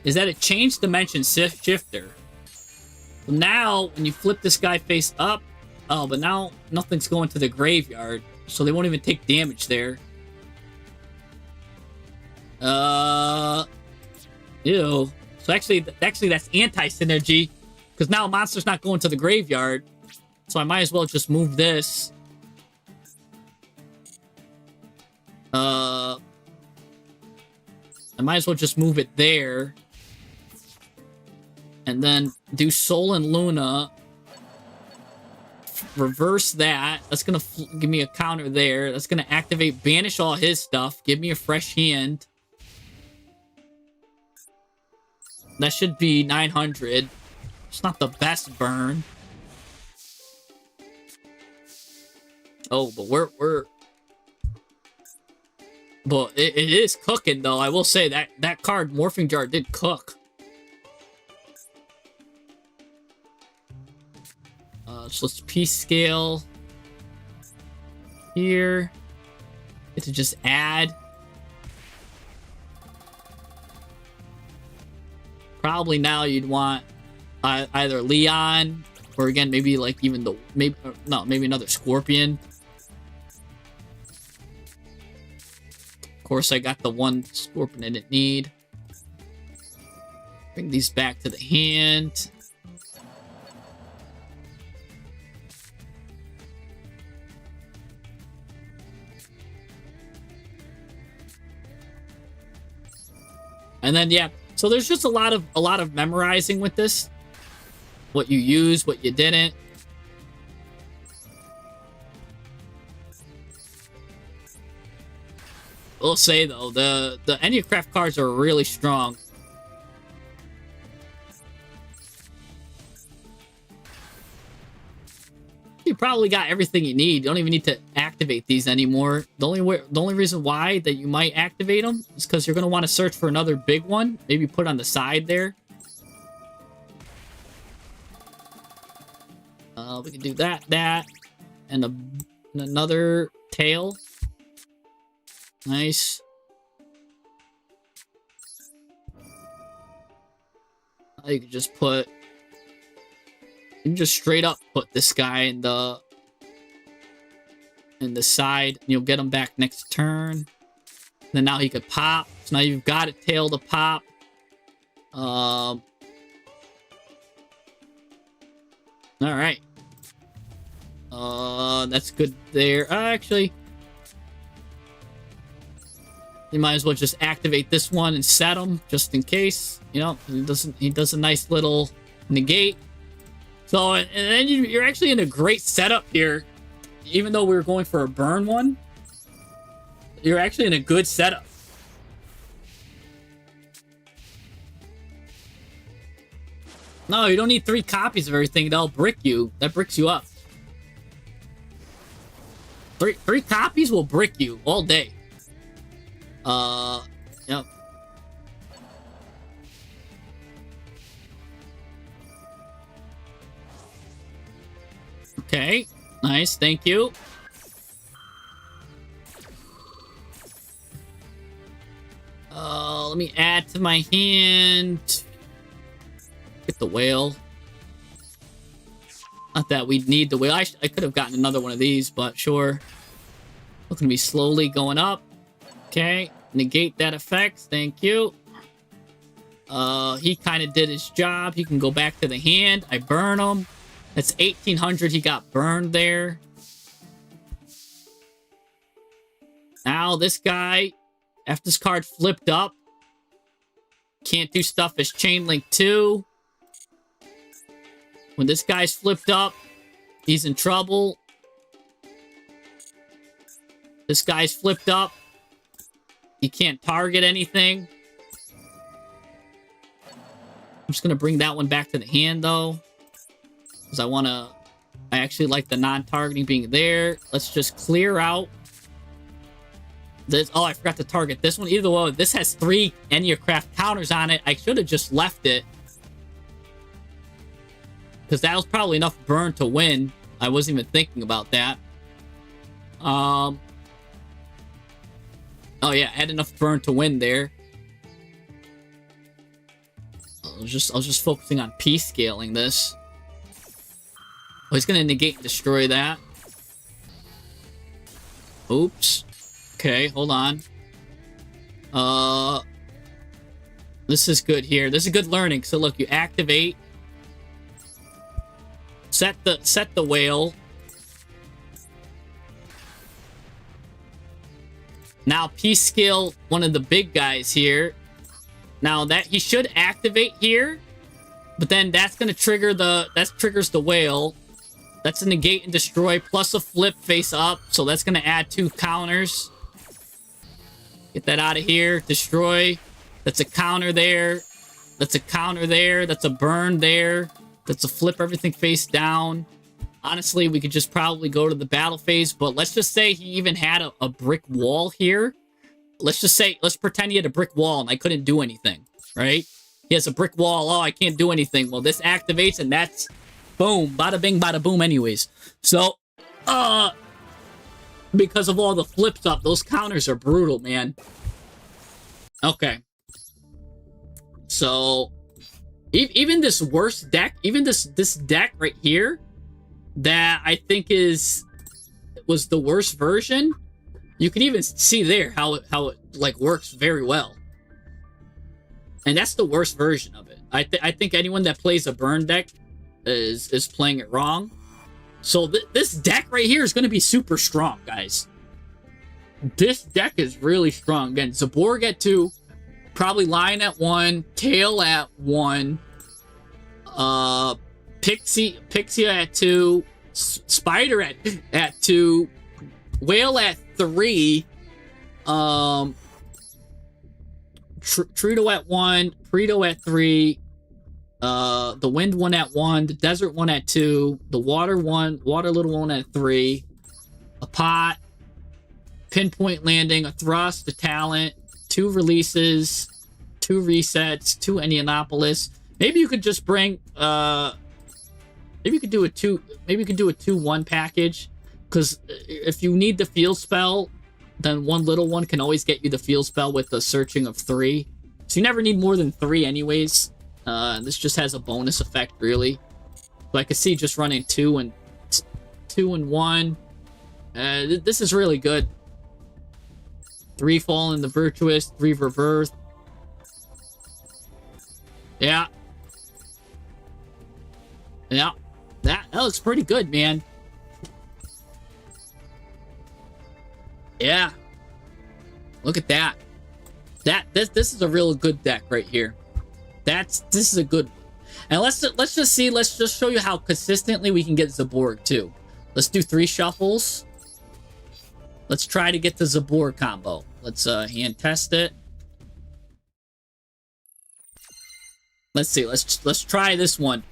A: is that it changed Dimension Shifter. So now, when you flip this guy face up, oh, but now nothing's going to the graveyard, so they won't even take damage there. Ew. So actually that's anti-synergy, because now a monster's not going to the graveyard. So I might as well just move this. I might as well just move it there. And then do Sol and Luna. Reverse that. That's going to give me a counter there. That's going to activate, banish all his stuff. Give me a fresh hand. That should be 900. It's not the best burn. Oh, but we're... But it is cooking, though. I will say that card, Morphing Jar, did cook. So let's Peace Scale. Here. Get to just add. Probably now you'd want either Leon, or again, maybe like even the... maybe another Scorpion. Of course, I got the one Scorpion I didn't need. Bring these back to the hand. And then, yeah, so there's just a lot of memorizing with this. What you used, what you didn't. I'll say though, the Enneacraft cards are really strong. You probably got everything you need. You don't even need to activate these anymore. The only reason why that you might activate them is because you're going to want to search for another big one. Maybe put on the side there. We can do that, and another tail. Nice. You can just put... You can just straight up put this guy in the side. And you'll get him back next turn. Then now he could pop. So now you've got a tail to pop. Alright. That's good there. Actually... You might as well just activate this one and set him, just in case. You know, he does a nice little negate. So, and then you're actually in a great setup here. Even though we were going for a burn one, you're actually in a good setup. No, you don't need 3 copies of everything. That'll brick you. That bricks you up. Three copies will brick you all day. Yep. Okay, nice, thank you. Let me add to my hand. Get the whale. Not that we'd need the whale. I could have gotten another one of these, but sure. Looking to be slowly going up. Okay, negate that effect. Thank you. He kind of did his job. He can go back to the hand. I burn him. That's 1800. He got burned there. Now this guy, after this card flipped up, can't do stuff as Chain Link 2. When this guy's flipped up, he's in trouble. This guy's flipped up. He can't target anything. I'm just going to bring that one back to the hand, though. Because I actually like the non-targeting being there. Let's just clear out this. Oh, I forgot to target this one. Either way, this has 3 Enneacraft counters on it. I should have just left it. Because that was probably enough burn to win. I wasn't even thinking about that. Oh yeah, I had enough burn to win there. I was just focusing on P-scaling this. Oh, he's gonna negate and destroy that. Oops. Okay, hold on. This is good here. This is good learning. So look, you activate. Set the whale. Now P-scale one of the big guys here. Now that he should activate here, but then that's gonna trigger triggers the whale. That's a negate and destroy plus a flip face up, so that's gonna add 2 counters. Get that out of here. Destroy. That's a counter there. That's a counter there. That's a burn there. That's a flip everything face down. Honestly, we could just probably go to the battle phase, but let's just say he even had a brick wall here. Let's pretend he had a brick wall and I couldn't do anything, right? He has a brick wall. Oh, I can't do anything. Well, this activates and that's boom, bada bing, bada boom anyways. So, because of all the flips up, those counters are brutal, man. Okay. So, even this worst deck, even this deck right here, that I think was the worst version, you can even see there how it like works very well. And that's the worst version of it. I think anyone that plays a burn deck is playing it wrong. So this deck right here is going to be super strong, guys. This deck is really strong. Again, Zaborg at 2, probably Lion at 1, Tail at 1, Pixie at 2, Spider at 2, Whale at 3, Trudeau at 1, Preto at 3, the Wind one at 1, the Desert one at 2, the Water Little one at 3, a Pot, Pinpoint Landing, a Thrust, a Talent, 2 releases, 2 resets, 2 Indianapolis. Maybe you could just bring maybe you could do a 2-1 package, because if you need the field spell, then one little one can always get you the field spell with the searching of 3. So you never need more than 3 anyways. This just has a bonus effect, really. So I could see just running 2 and 1. This is really good. 3 Fallen the Virtuous, 3 Rebirth. Yeah. Yeah. That looks pretty good, man. Yeah. Look at that. This is a real good deck right here. This is a good one. And let's just show you how consistently we can get Zaborg too. Let's do 3 shuffles. Let's try to get the Zaborg combo. Let's hand test it. Let's see. Let's try this one.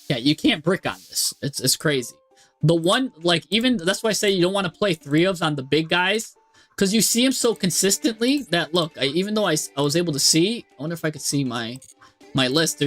A: Yeah, you can't brick on this. It's crazy. The one, like, even that's why I say you don't want to play 3 ofs on the big guys, because you see them so consistently that, look, even though I was able to see, I wonder if I could see my list.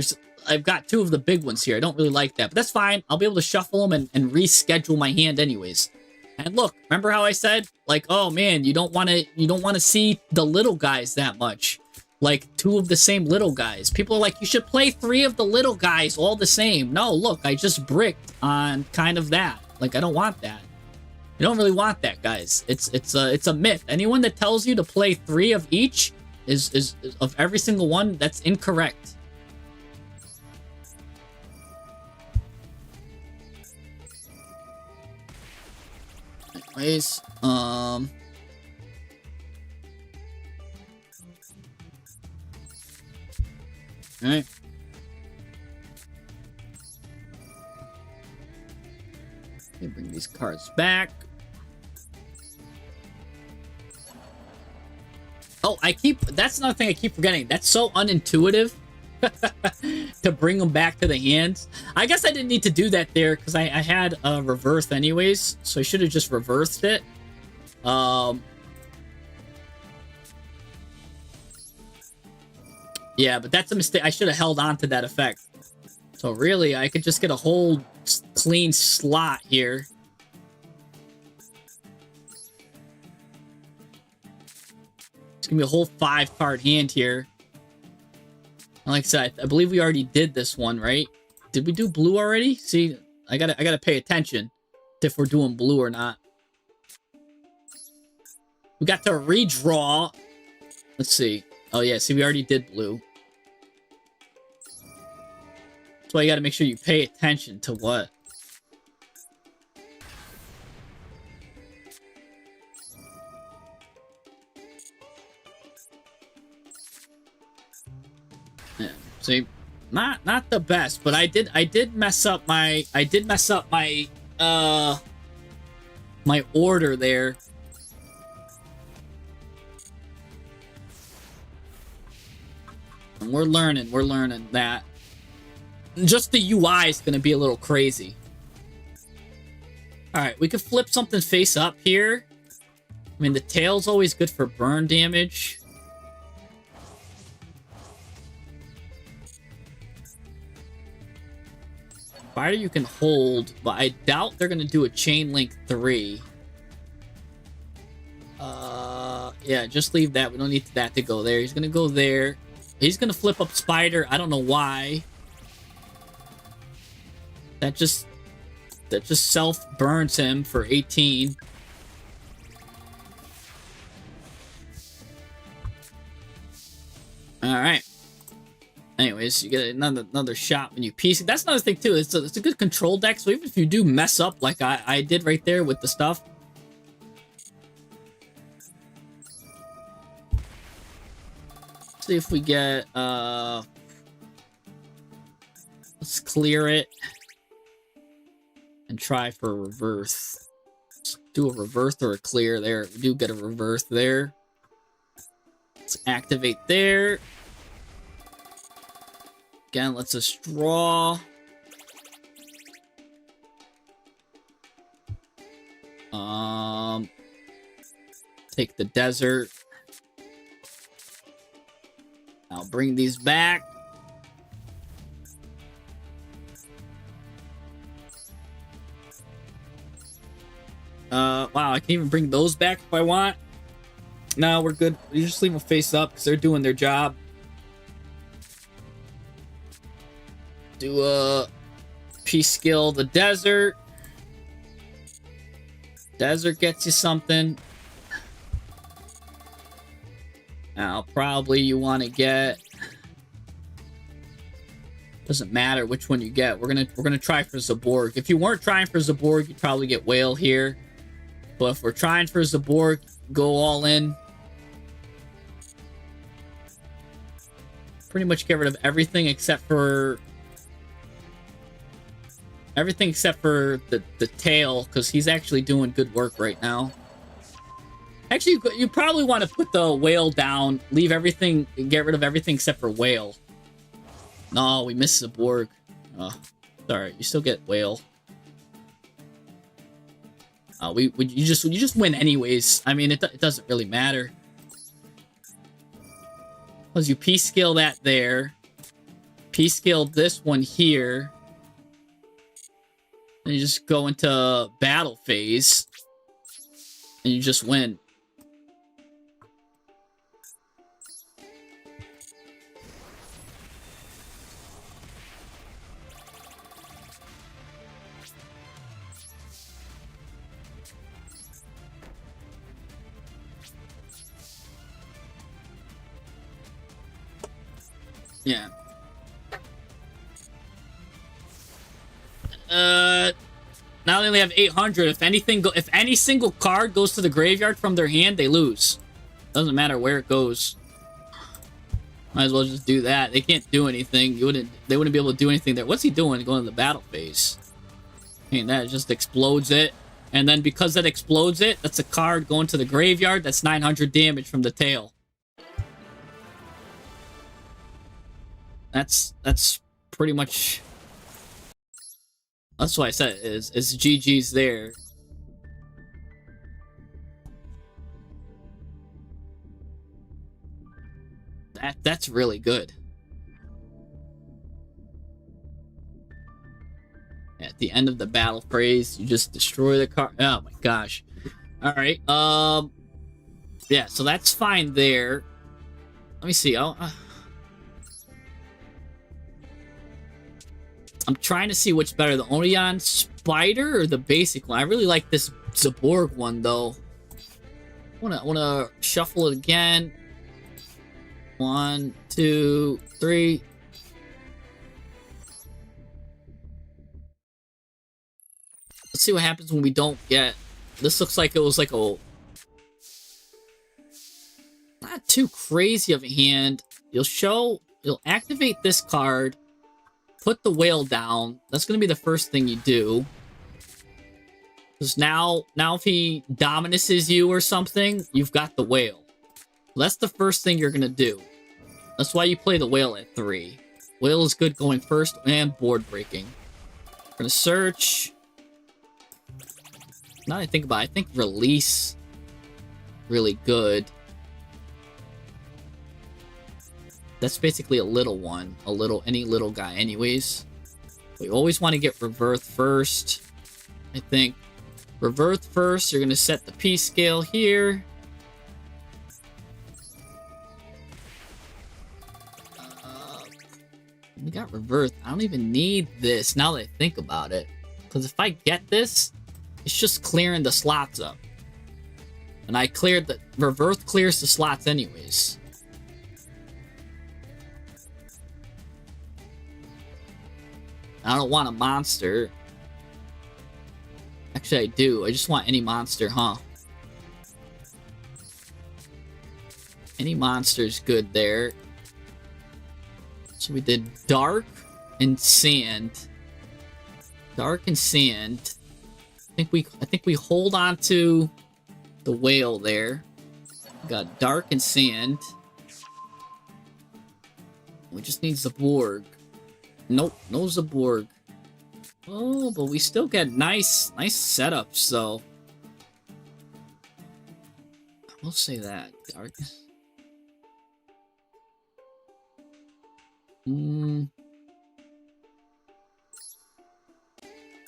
A: I've got 2 of the big ones here. I don't really like that, but that's fine. I'll be able to shuffle them and reschedule my hand anyways. And look, remember how I said, like, oh man, you don't want to see the little guys that much. Like 2 of the same little guys. People are like, you should play 3 of the little guys all the same. No, look, I just bricked on kind of that. Like, I don't want that. You don't really want that, guys. It's a myth. Anyone that tells you to play 3 of each is of every single one, that's incorrect. Anyways, all right. Let me bring these cards back. Oh, that's another thing I keep forgetting. That's so unintuitive to bring them back to the hands. I guess I didn't need to do that there because I had a reverse anyways, so I should have just reversed it. Yeah, but that's a mistake. I should have held on to that effect. So really, I could just get a whole clean slot here. It's gonna be a whole 5-card hand here. And like I said, I believe we already did this one, right? Did we do blue already? See, I gotta pay attention to if we're doing blue or not. We got to redraw. Let's see. Oh yeah, see, we already did blue. That's why you gotta make sure you pay attention to what. Yeah, see, not the best, but I did mess up my my order there. And we're learning that. Just the UI is gonna be a little crazy. Alright, we could flip something face up here. I mean, the tail's always good for burn damage. Spider you can hold, but I doubt they're gonna do a chain link 3. Yeah, just leave that. We don't need that to go there. He's gonna go there. He's gonna flip up Spider. I don't know why. That just self burns him for 18. All right. Anyways, you get another shot when you piece it. That's another thing too. It's a good control deck. So even if you do mess up like I did right there with the stuff. Let's see if we get let's clear it and try for a reverse. Let's do a reverse or a clear there. We do get a reverse there. Let's activate there. Again, let's just draw. Take the desert. I'll bring these back. Wow, I can even bring those back if I want. No, we're good. You just leave them face up because they're doing their job. Do a peace skill the desert. Desert gets you something. Now, probably you want to get. Doesn't matter which one you get. We're gonna try for Zaborg. If you weren't trying for Zaborg, you'd probably get Whale here. But if we're trying for Zaborg, go all in. Pretty much get rid of everything except for the tail, because he's actually doing good work right now. Actually, you probably want to put the Whale down, leave everything, get rid of everything except for Whale. No, we missed Zaborg. Oh, sorry, you still get Whale. You just win anyways. I mean, it doesn't really matter. Because you peace scale that there, peace scale this one here, and you just go into battle phase, and you just win. Yeah. Now they only have 800. If if any single card goes to the graveyard from their hand, they lose. Doesn't matter where it goes. Might as well just do that. They can't do anything. They wouldn't be able to do anything there. What's he doing? Going to the battle phase. And that just explodes it. And then because that explodes it, that's a card going to the graveyard. That's 900 damage from the tail. That's pretty much... That's why I said is GG's there. That's really good. At the end of the battle phase, you just destroy the card. Oh my gosh. All right. Yeah. So that's fine there. Let me see. I'm trying to see which better, the Onion Spider or the basic one. I really like this Zaborg one though. Wanna shuffle it again. 1, 2, 3. Let's see what happens when we don't get... This looks like it was like a... Not too crazy of a hand. You'll activate this card. Put the whale down. That's going to be the first thing you do. Because now if he dominuses you or something, you've got the whale. That's the first thing you're going to do. That's why you play the whale at 3. Whale is good going first and board breaking. We're going to search. Now that I think about it, I think release really good. That's basically a little one. Any little guy anyways. We always want to get Reverth first. I think Reverth first, you're going to set the P scale here. We got Reverth. I don't even need this now that I think about it. Because if I get this, it's just clearing the slots up. And I cleared the... Reverth clears the slots anyways. I don't want a monster. Actually, I do. I just want any monster, huh? Any monster's good there. So we did Dark and Sand. Dark and Sand. I think we hold on to the whale there. We got Dark and Sand. We just need Zaborg. Nope, no Zaborg. Oh, but we still get nice setups, so we'll say that. Dark.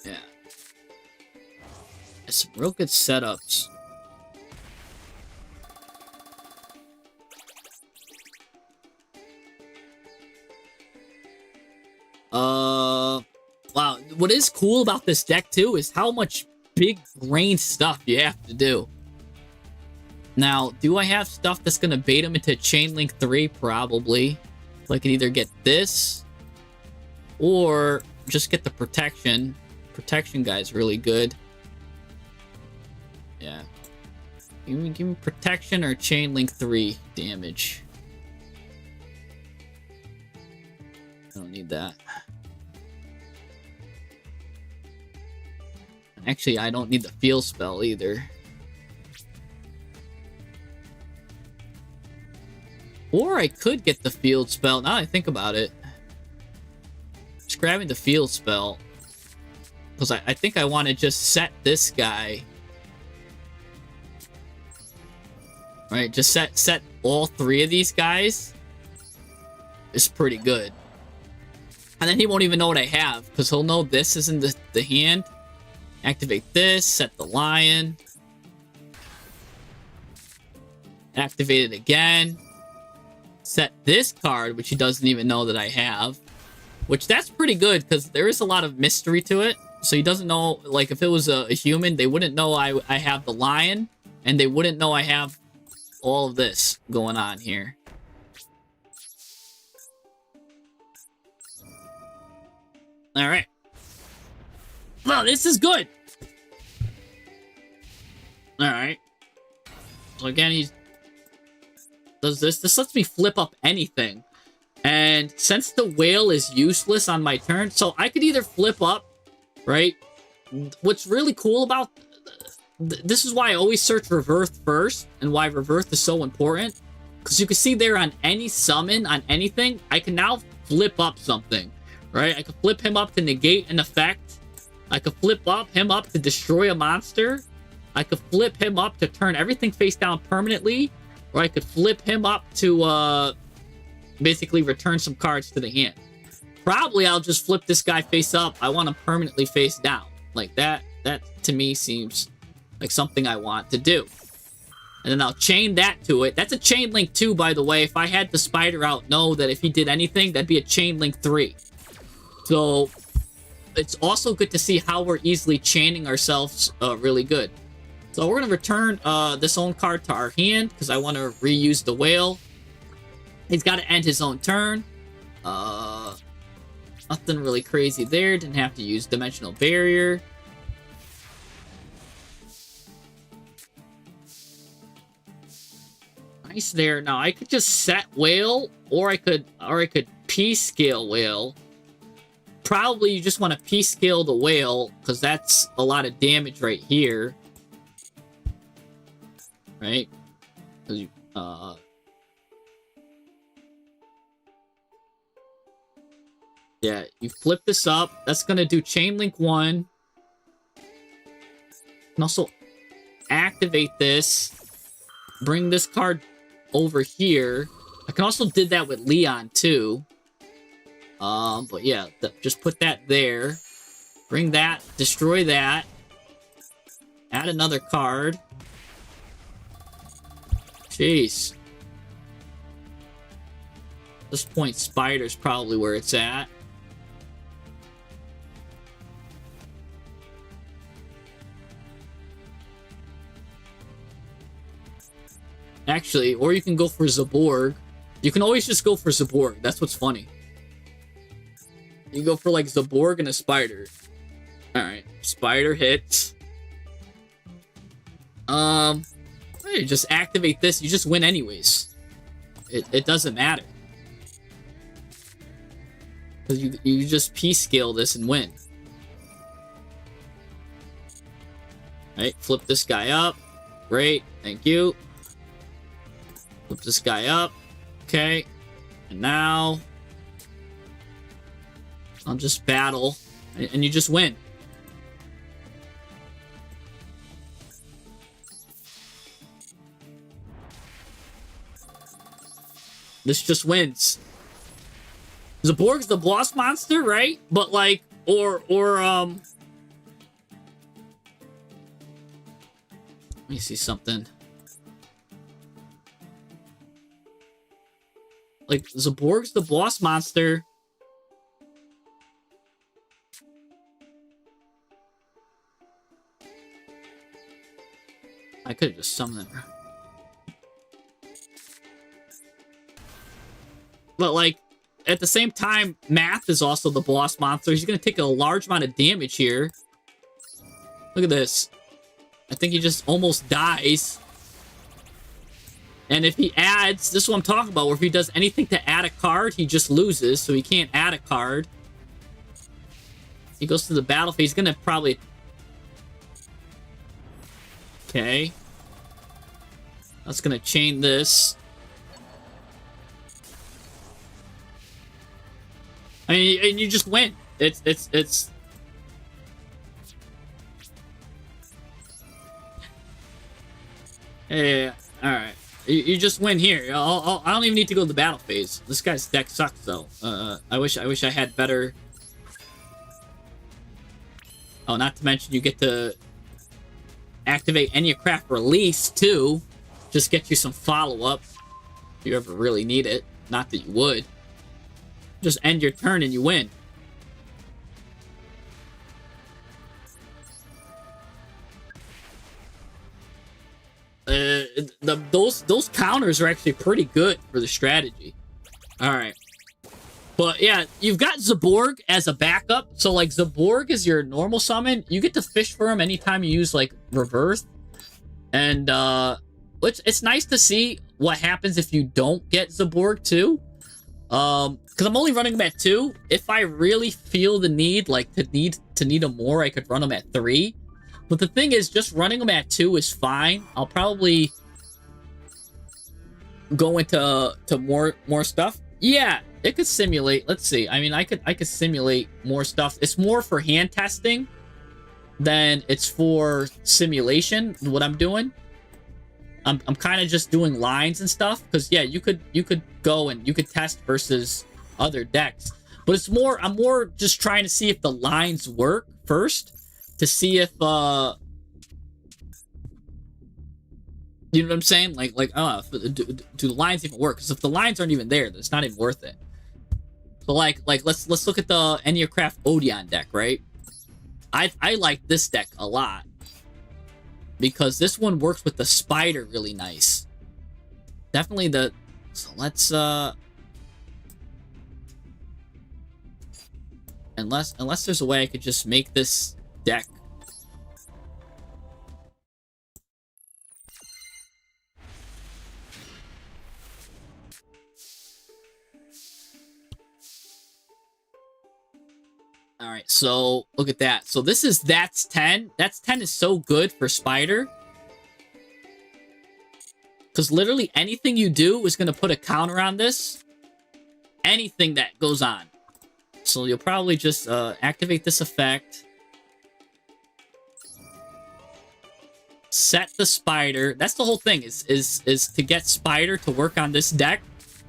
A: Yeah. Some real good setups. Wow. What is cool about this deck, too, is how much big brain stuff you have to do. Now, do I have stuff that's going to bait him into Chain Link 3? Probably. So I can either get this or just get the protection. Protection guy's really good. Yeah. Give me protection or Chain Link 3 damage. I don't need that. Actually, I don't need the field spell either. Or I could get the field spell. Now that I think about it. Just grabbing the field spell. Because I think I want to just set this guy. Right, just set all 3 of these guys. It's pretty good. And then he won't even know what I have. Because he'll know this is in the hand. Activate this, set the lion. Activate it again. Set this card, which he doesn't even know that I have. Which, that's pretty good, because there is a lot of mystery to it. So he doesn't know, like, if it was a human, they wouldn't know I have the lion. And they wouldn't know I have all of this going on here. Alright. Well, this is good. Alright. So again, he does this. This lets me flip up anything. And since the whale is useless on my turn, so I could either flip up, right? What's really cool about... This is why I always search reverse first, and why reverse is so important. Because you can see there on any summon, on anything, I can now flip up something, right? I can flip him up to negate an effect. I could flip him up to destroy a monster. I could flip him up to turn everything face down permanently. Or I could flip him up to basically return some cards to the hand. Probably I'll just flip this guy face up. I want him permanently face down. Like that to me seems like something I want to do. And then I'll chain that to it. That's a chain link 2, by the way. If I had the spider out, know that if he did anything, that'd be a chain link 3. So it's also good to see how we're easily chaining ourselves really good. So we're going to return this own card to our hand because I want to reuse the whale. He's got to end his own turn. Nothing really crazy there. Didn't have to use Dimensional Barrier. Nice there. Now I could just set whale, or I could P-scale whale. Probably you just want to P-scale the whale because that's a lot of damage right here. Right? Yeah, you flip this up. That's gonna do chain link 1. And also activate this. Bring this card over here. I can also did that with Leon too. But yeah, just put that there. Bring that, destroy that. Add another card. Jeez. At this point, Spider's probably where it's at. Actually, or you can go for Zaborg. You can always just go for Zaborg. That's what's funny. You go for like Zaborg and a Spider. Alright. Spider hits. You just activate this. You just win anyways. It doesn't matter. Because you just P-scale this and win. Alright, flip this guy up. Great, thank you. Flip this guy up. Okay. And now I'll just battle. And you just win. This just wins. Zaborg's the boss monster, right? But like, let me see something. Like, Zaborg's the boss monster. I could have just summoned him. But, like, at the same time, Math is also the boss monster. He's going to take a large amount of damage here. Look at this. I think he just almost dies. And if he adds, this is what I'm talking about, where if he does anything to add a card, he just loses, so he can't add a card. He goes to the battlefield. He's going to probably... Okay. That's going to chain this. I mean, and you just win. It's... Yeah, alright. You just win here. I don't even need to go to the battle phase. This guy's deck sucks, though. I wish I had better... Oh, not to mention you get to activate Enneacraft Release, too. Just get you some follow-up. If you ever really need it. Not that you would. Just end your turn and you win. Those counters are actually pretty good for the strategy. Alright. But yeah, you've got Zaborg as a backup. So like Zaborg is your normal summon. You get to fish for him anytime you use like reverse. And which it's nice to see what happens if you don't get Zaborg too. Because I'm only running them at 2. If I really feel the need, like to need them more, I could run them at 3. But the thing is, just running them at 2 is fine. I'll probably go into more stuff. Yeah, it could simulate. Let's see. I mean, I could simulate more stuff. It's more for hand testing than it's for simulation. What I'm doing, I'm kind of just doing lines and stuff. Because yeah, you could go and you could test versus other decks. But it's more. I'm more just trying to see if the lines work first. To see if, you know what I'm saying? Like, do the lines even work? Because if the lines aren't even there, then it's not even worth it. So, like, let's look at the Enneacraft Odeon deck, right? I like this deck a lot. Because this one works with the spider really nice. Definitely the... So, let's, Unless there's a way I could just make this deck. All right, so look at that. So this is that's 10. That's 10 is so good for Spider. Because literally anything you do is going to put a counter on this. Anything that goes on. So you'll probably just activate this effect. Set the Spider. That's the whole thing, is to get Spider to work on this deck.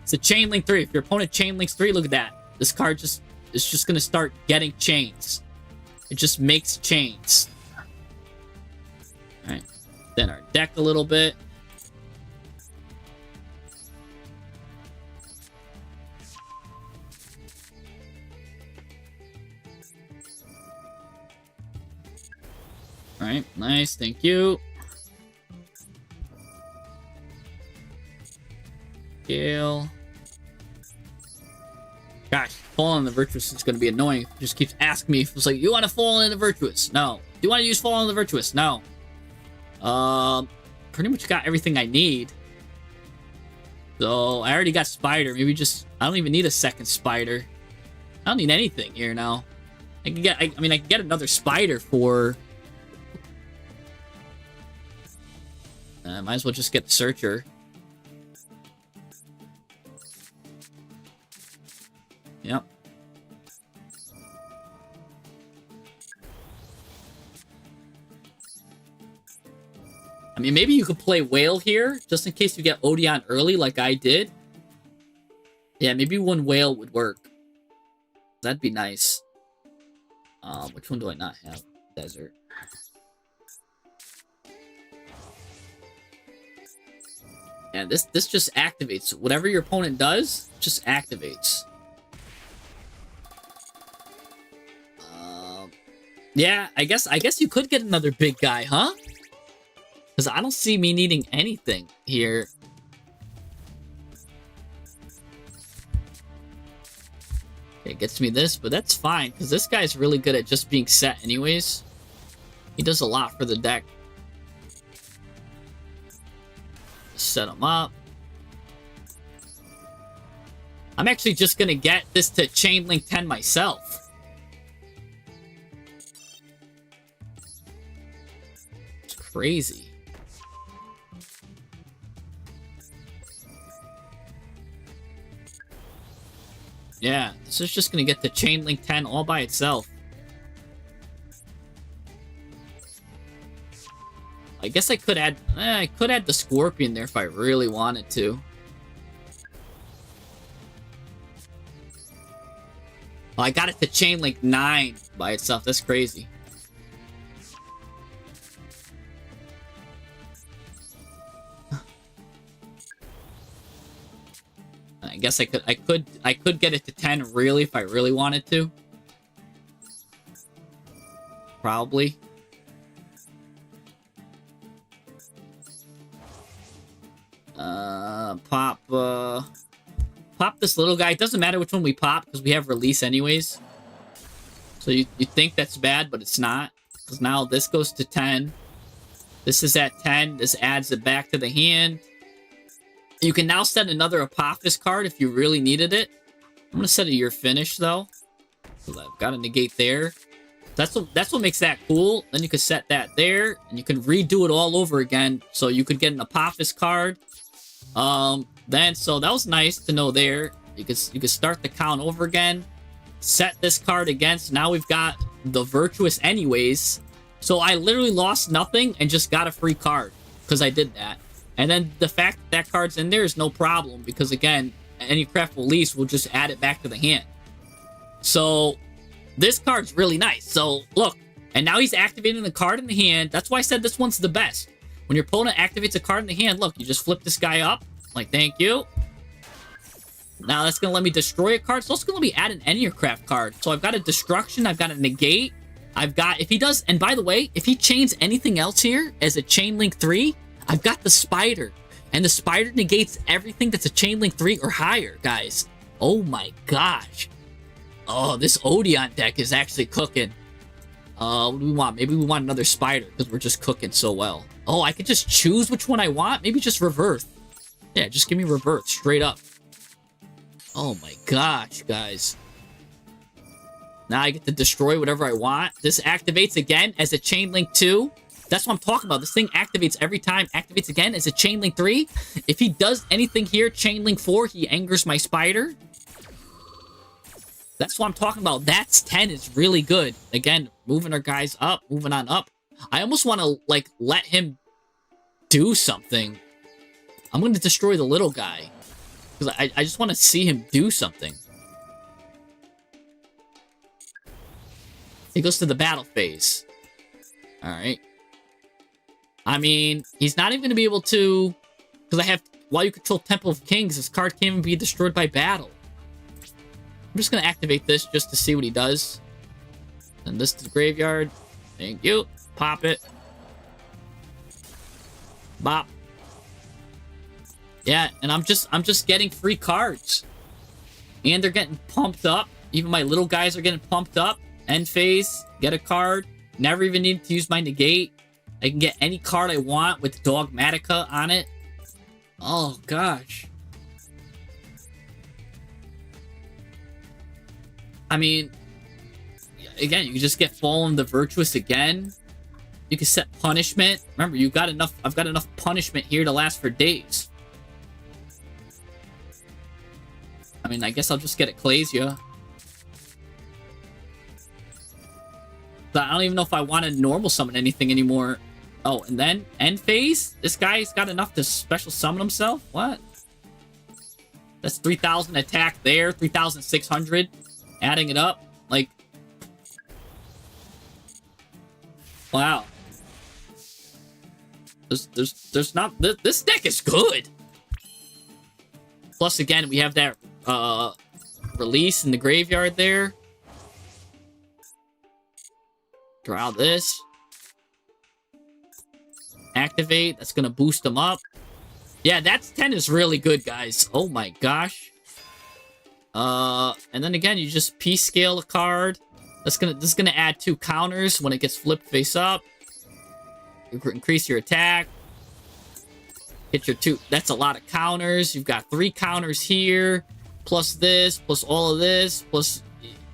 A: It's a Chain Link 3. If your opponent Chain Links 3, look at that. This card is just going to start getting chains. It just makes chains. Alright. Then our deck a little bit. Alright, nice, thank you. Gale. Gosh, falling in the Virtuous is going to be annoying. It just keeps asking me. It's like, you want to fall in the Virtuous? No. Do you want to use fall in the Virtuous? No. Pretty much got everything I need. So, I already got Spider. Maybe just... I don't even need a second Spider. I don't need anything here now. I can get... I mean, I can get another Spider for... might as well just get the Searcher. Yep. I mean, maybe you could play Whale here, just in case you get Odeon early like I did. Yeah, maybe one Whale would work. That'd be nice. Which one do I not have? Desert. Yeah, this just activates. Whatever your opponent does, just activates. Yeah, I guess you could get another big guy, huh? Because I don't see me needing anything here. Okay, it gets me this, but that's fine, because this guy's really good at just being set anyways. He does a lot for the deck. Set him up. I'm actually just gonna get this to Chain Link 10 myself. It's crazy. Yeah, this is just gonna get to Chain Link 10 all by itself. I guess I could add the Scorpion there if I really wanted to. Oh, I got it to Chain Link 9 by itself. That's crazy. I guess I could get it to 10 really if I really wanted to. Probably. Pop this little guy. It doesn't matter which one we pop because we have release anyways. So you think that's bad, but it's not. Because now this goes to 10. This is at 10. This adds it back to the hand. You can now set another Apophis card if you really needed it. I'm going to set a your finish, though. So I've got a negate there. That's what makes that cool. Then you could set that there, and you can redo it all over again. So you could get an Apophis card. So that was nice to know there. You could start the count over again. Set this card again. So now we've got the Virtuous anyways. So I literally lost nothing and just got a free card because I did that. And then the fact that that card's in there is no problem because, again, Enneacraft Release will just add it back to the hand. So this card's really nice. So look, and now he's activating the card in the hand. That's why I said this one's the best. When your opponent activates a card in the hand, look, you just flip this guy up. Like, thank you. Now that's going to let me destroy a card. So it's going to let me add an Enneacraft card. So I've got a Destruction. I've got a Negate. I've got, if he does, and by the way, if he chains anything else here as a Chain Link 3, I've got the Spider. And the Spider negates everything that's a Chain Link 3 or higher, guys. Oh my gosh. Oh, this Odeon deck is actually cooking. What do we want? Maybe we want another Spider because we're just cooking so well. Oh, I could just choose which one I want? Maybe just Reverse. Yeah, just give me Reverse straight up. Oh my gosh, guys. Now I get to destroy whatever I want. This activates again as a Chain Link 2. That's what I'm talking about. This thing activates every time. Activates again as a Chain Link 3. If he does anything here, Chain Link 4, he angers my Spider. That's what I'm talking about. That's 10 is really good. Again, moving our guys up, moving on up. I almost want to, like, let him do something. I'm going to destroy the little guy. Because I just want to see him do something. He goes to the battle phase. Alright. I mean, he's not even going to be able to... Because I have... While you control Temple of Kings, this card can't even be destroyed by battle. I'm just going to activate this just to see what he does. Send this to the graveyard. Thank you. Pop it. Bop. Yeah, and I'm just getting free cards. And they're getting pumped up. Even my little guys are getting pumped up. End phase. Get a card. Never even need to use my negate. I can get any card I want with Dogmatica on it. Oh, gosh. I mean, again, you can just get Fallen the Virtuous again. You can set punishment. Remember, you've got enough. I've got enough punishment here to last for days. I mean, I guess I'll just get Ecclesia. But I don't even know if I want to normal summon anything anymore. Oh, and then end phase? This guy's got enough to special summon himself? What? That's 3,000 attack there, 3,600. Adding it up, like... Wow. There's not... This deck is good! Plus, again, we have that, release in the graveyard there. Draw out this. Activate. That's gonna boost them up. Yeah, that's 10 is really good, guys. Oh my gosh. And then again, you just P-scale a card. This is gonna add 2 counters when it gets flipped face up. You increase your attack. Hit your 2. That's a lot of counters. You've got 3 counters here, plus this, plus all of this, plus,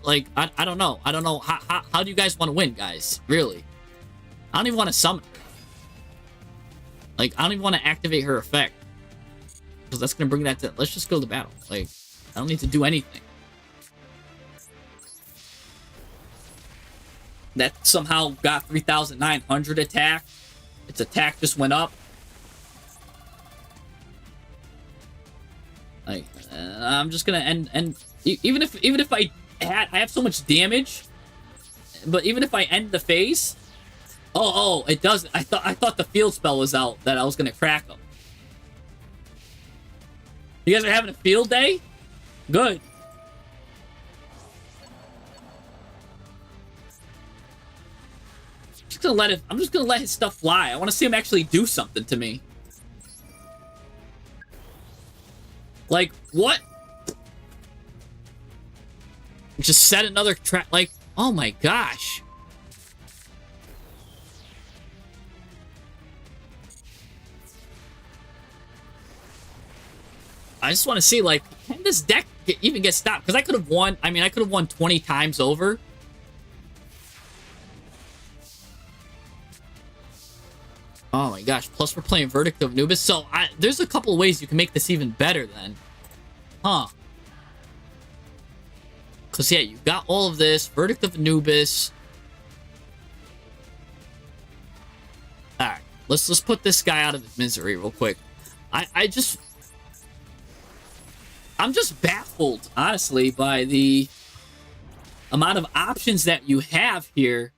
A: like, I don't know. I don't know. How do you guys want to win, guys? Really? I don't even want to summon her. Like, I don't even want to activate her effect. Because that's going to bring that to... Let's just go to battle. Like, I don't need to do anything. That somehow got 3,900 attack. Its attack just went up. Like, I'm just gonna end even if I have so much damage, but even if I end the phase, oh, it does. I thought the field spell was out that I was gonna crack them. You guys are having a field day? Good. I'm just gonna let his stuff fly. I want to see him actually do something to me. Like, what? Just set another trap. Like, oh my gosh. I just want to see, like, can this deck even get stopped? Because I could have won. I mean, I could have won 20 times over. Oh my gosh. Plus, we're playing Verdict of Anubis. So, there's a couple of ways you can make this even better then. Huh. Because, yeah, you got all of this. Verdict of Anubis. Alright. Let's put this guy out of his misery real quick. I'm just baffled, honestly, by the amount of options that you have here.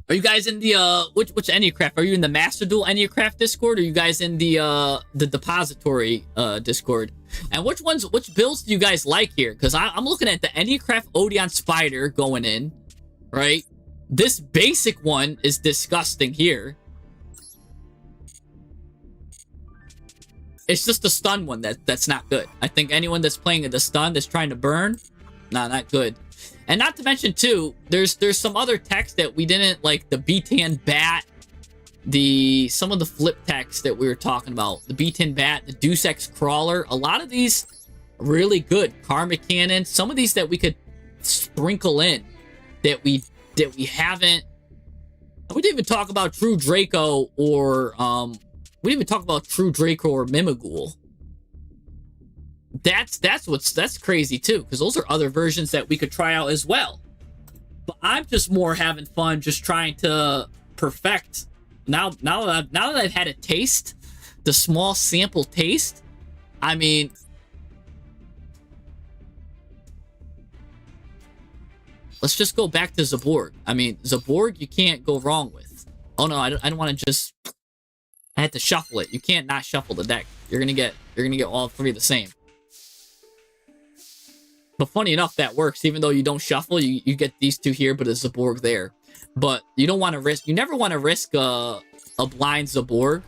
A: Are you guys in the which Enneacraft? Are you in the Master Duel Enneacraft Discord, or are you guys in the Depository Discord? And which builds do you guys like here? Because I'm looking at the Enneacraft Odeon Spider going in, right? This basic one is disgusting here. It's just the stun one that's not good. I think anyone that's playing the stun that's trying to burn, nah, not good. And not to mention too, there's some other text that we didn't like, the B10 Bat, some of the flip text that we were talking about, the B10 Bat, the Deus Ex Crawler. A lot of these are really good. Karma Cannon, some of these that we could sprinkle in that we haven't. We didn't even talk about True Draco or we didn't even talk about True Draco or Mimighoul. That's crazy too, because those are other versions that we could try out as well. But I'm just more having fun just trying to perfect. Now that I've had a taste, the small sample taste, I mean, let's just go back to Zaborg. I mean, Zaborg you can't go wrong with. Oh no, I don't want to just. I had to shuffle it. You can't not shuffle the deck. You're gonna get all three the same. But funny enough, that works. Even though you don't shuffle, you get these two here, but a Zaborg there. But you don't want to risk. You never want to risk a blind Zaborg.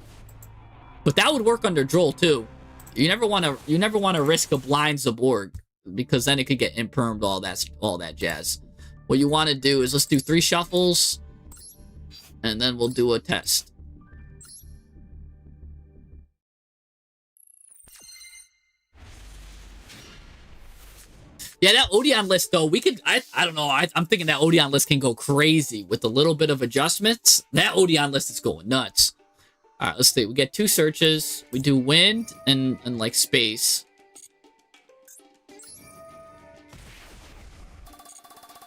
A: But that would work under Droll too. You never want to risk a blind Zaborg, because then it could get impermed, all that jazz. What you want to do is let's do 3 shuffles, and then we'll do a test. Yeah, that Odeon list, though, we could, I don't know, I'm thinking that Odeon list can go crazy with a little bit of adjustments. That Odeon list is going nuts. All right, let's see. We get 2 searches. We do wind and like space.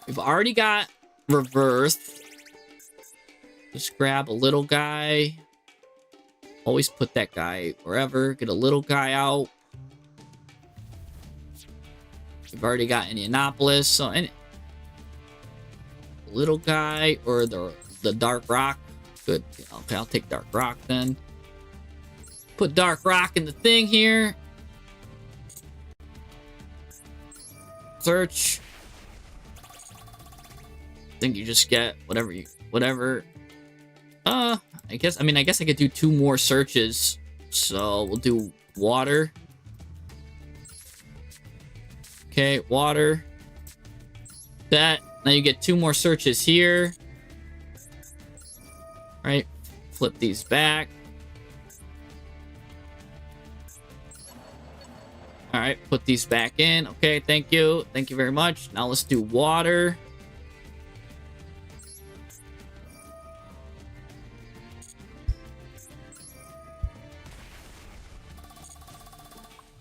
A: We've already got reverse. Just grab a little guy. Always put that guy wherever. Get a little guy out. We've already got Indianapolis, so any little guy or the Dark Rock. Good. Okay, I'll take Dark Rock then. Put Dark Rock in the thing here. Search. I think you just get whatever. I guess I could do 2 more searches. So we'll do water. Okay, water. That. Now you get 2 more searches here. Right. Flip these back. Alright, put these back in. Okay, thank you. Thank you very much. Now let's do water.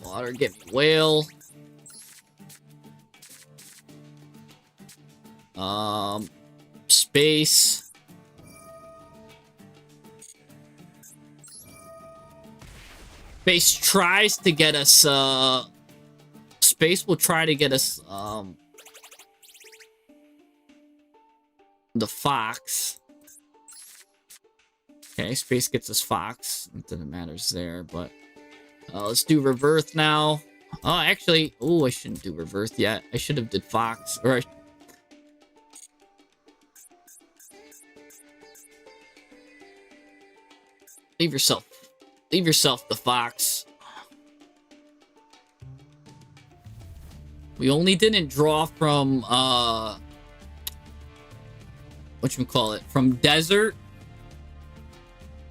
A: Water, get me whale. Space. Space tries to get us, Space will try to get us, the Fox. Okay, Space gets us Fox. Not that it matters there, but, let's do Reverse now. Oh, actually, I shouldn't do Reverse yet. I should have did Fox, or Leave yourself the Fox. We only didn't draw from, whatchamacallit, from Desert.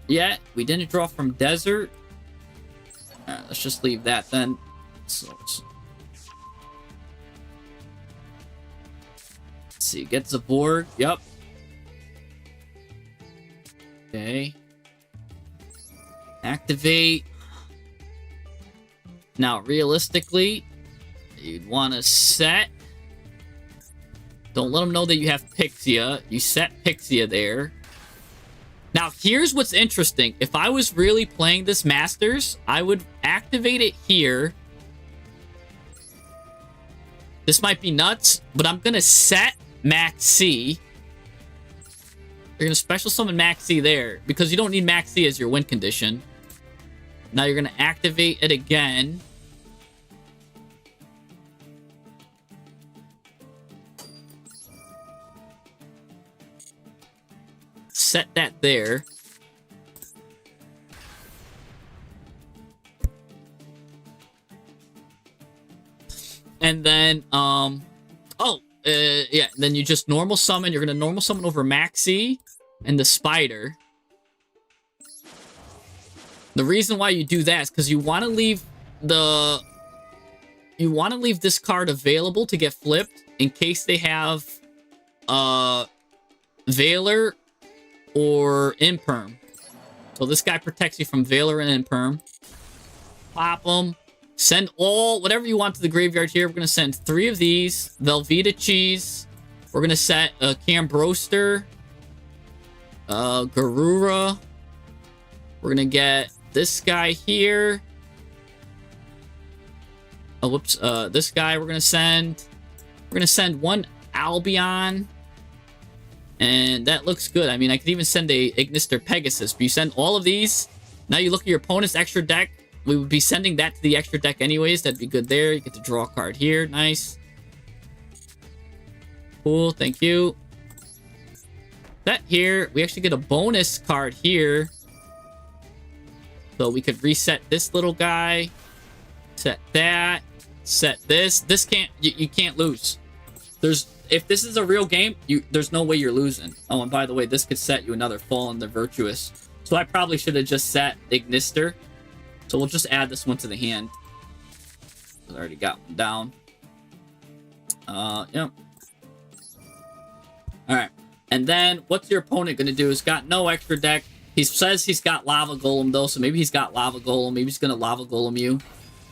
A: yet. We didn't draw from desert. Alright, let's just leave that then. Let's see, get the board. Yep. Okay. Activate. Now, realistically, you'd want to set. Don't let them know that you have Pixia. You set Pixia there. Now, here's what's interesting. If I was really playing this Masters, I would activate it here. This might be nuts, but I'm going to set Max C. You're going to special summon Max C there, because you don't need Max C as your win condition. Now you're going to activate it again. Set that there. And then, yeah, then you just normal summon. You're going to normal summon over Maxi and the spider. The reason why you do that is because you want to leave the... You want to leave this card available to get flipped in case they have Veiler or Imperm. So this guy protects you from Veiler and Imperm. Pop them. Send all, whatever you want to the graveyard here. We're going to send 3 of these. Velveeta Cheese. We're going to set a Cambroster. Garura. We're going to get this guy here. Oh, whoops. This guy we're going to send. We're going to send 1 Albion. And that looks good. I mean, I could even send a Ignister Pegasus. But you send all of these. Now you look at your opponent's extra deck. We would be sending that to the extra deck anyways. That'd be good there. You get to draw a card here. Nice. Cool. Thank you. That here. We actually get a bonus card here. So we could reset this little guy. Set that. Set this. This can't... You can't lose. If this is a real game, there's no way you're losing. Oh, and by the way, this could set you another Fallen the Virtuous. So I probably should have just set Ignister. So we'll just add this one to the hand. I already got one down. Yep. Alright. And then, what's your opponent going to do? He's got no extra deck. He says he's got Lava Golem, though. So maybe he's got Lava Golem. Maybe he's going to Lava Golem you.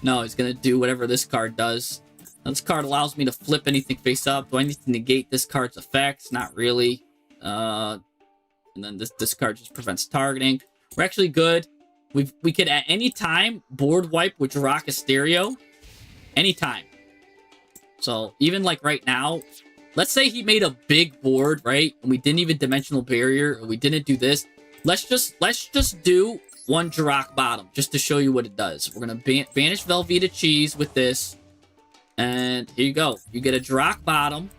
A: No, he's going to do whatever this card does. Now, this card allows me to flip anything face up. Do I need to negate this card's effects? Not really. And then this card just prevents targeting. We're actually good. We could at any time board wipe with Jiraka Stereo. Anytime. So even like right now, let's say he made a big board, right? And we didn't even dimensional barrier, or we didn't do this. Let's just do 1 Jiraka bottom just to show you what it does. We're gonna banish Velveeta Cheese with this. And here you go. You get a Jiraka bottom.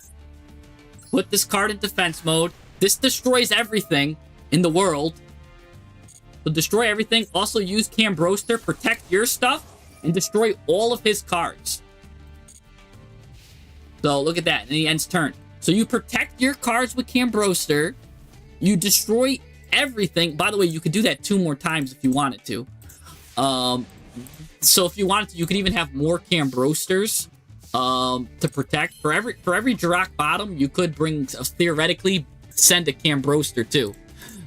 A: Put this card in defense mode. This destroys everything in the world. So destroy everything. Also use Cambroster. Protect your stuff. And destroy all of his cards. So look at that. And he ends turn. So you protect your cards with Cambroster. You destroy everything. By the way, you could do that 2 more times if you wanted to. So if you wanted to, you could even have more Cambrosters to protect. For every Jiraka bottom, you could theoretically send a Cambroster too.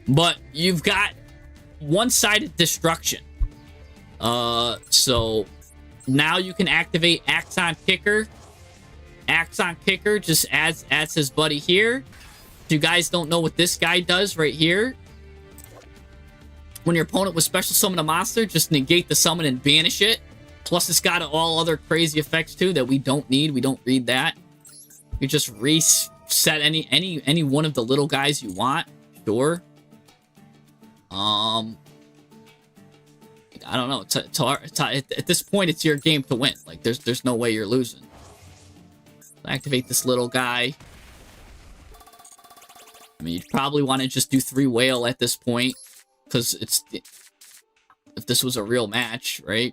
A: But you've got one-sided destruction. So now you can activate Axon Kicker. Axon Kicker just adds his buddy here. If you guys don't know what this guy does right here, when your opponent will special summon a monster, just negate the summon and banish it. Plus it's got all other crazy effects too that we don't need. We don't read that. You just reset any one of the little guys you want. Sure. I don't know. It's hard. At this point, it's your game to win. Like, there's no way you're losing. Activate this little guy. I mean, you'd probably want to just do 3 whale at this point, because if this was a real match, right?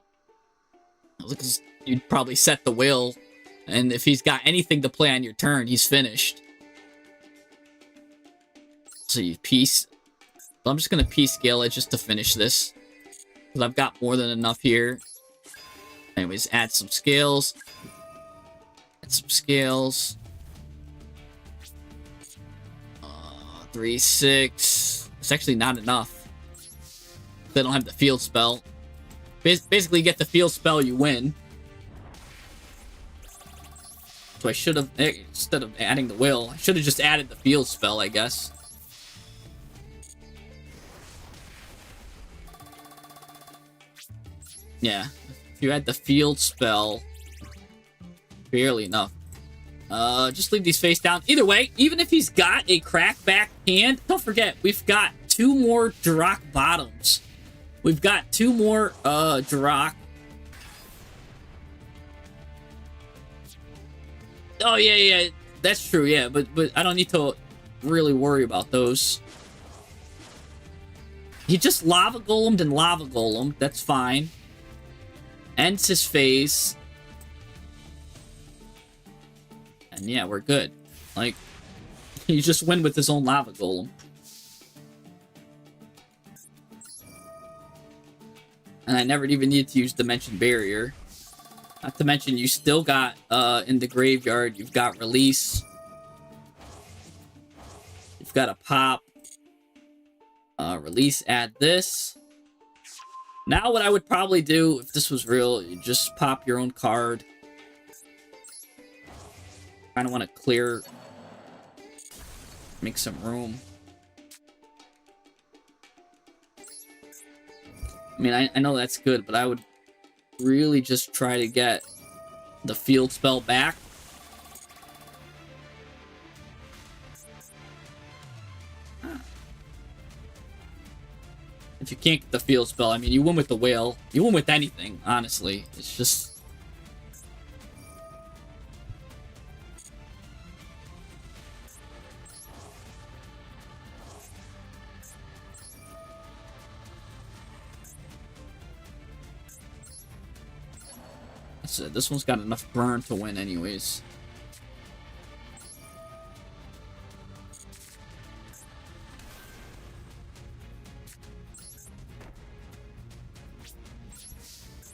A: Because you'd probably set the whale, and if he's got anything to play on your turn, he's finished. So you piece. So I'm just going to P-scale it just to finish this. Because I've got more than enough here. Anyways, add some scales. Add some scales. 3, 6. It's actually not enough. They don't have the field spell. Basically, you get the field spell, you win. So I should have, instead of adding the will, I should have just added the field spell, I guess. Yeah, if you add the field spell, barely enough. Just leave these face down. Either way, even if he's got a crackback hand, don't forget, we've got 2 more Duroc bottoms. We've got 2 more, Duroc. Oh, yeah, that's true, yeah, but I don't need to really worry about those. He just Lava Golemed and Lava Golem, that's fine. Ends his phase. And yeah, we're good. Like, you just win with his own Lava Golem. And I never even needed to use Dimension Barrier. Not to mention, you still got, in the graveyard, you've got Release. You've got a Pop. Release, add this. Now what I would probably do, if this was real, you just pop your own card. Kind of want to clear, make some room. I mean, I know that's good, but I would really just try to get the field spell back. If you can't get the field spell, I mean, you win with the whale. You win with anything, honestly. It's just... That's it. This one's got enough burn to win anyways.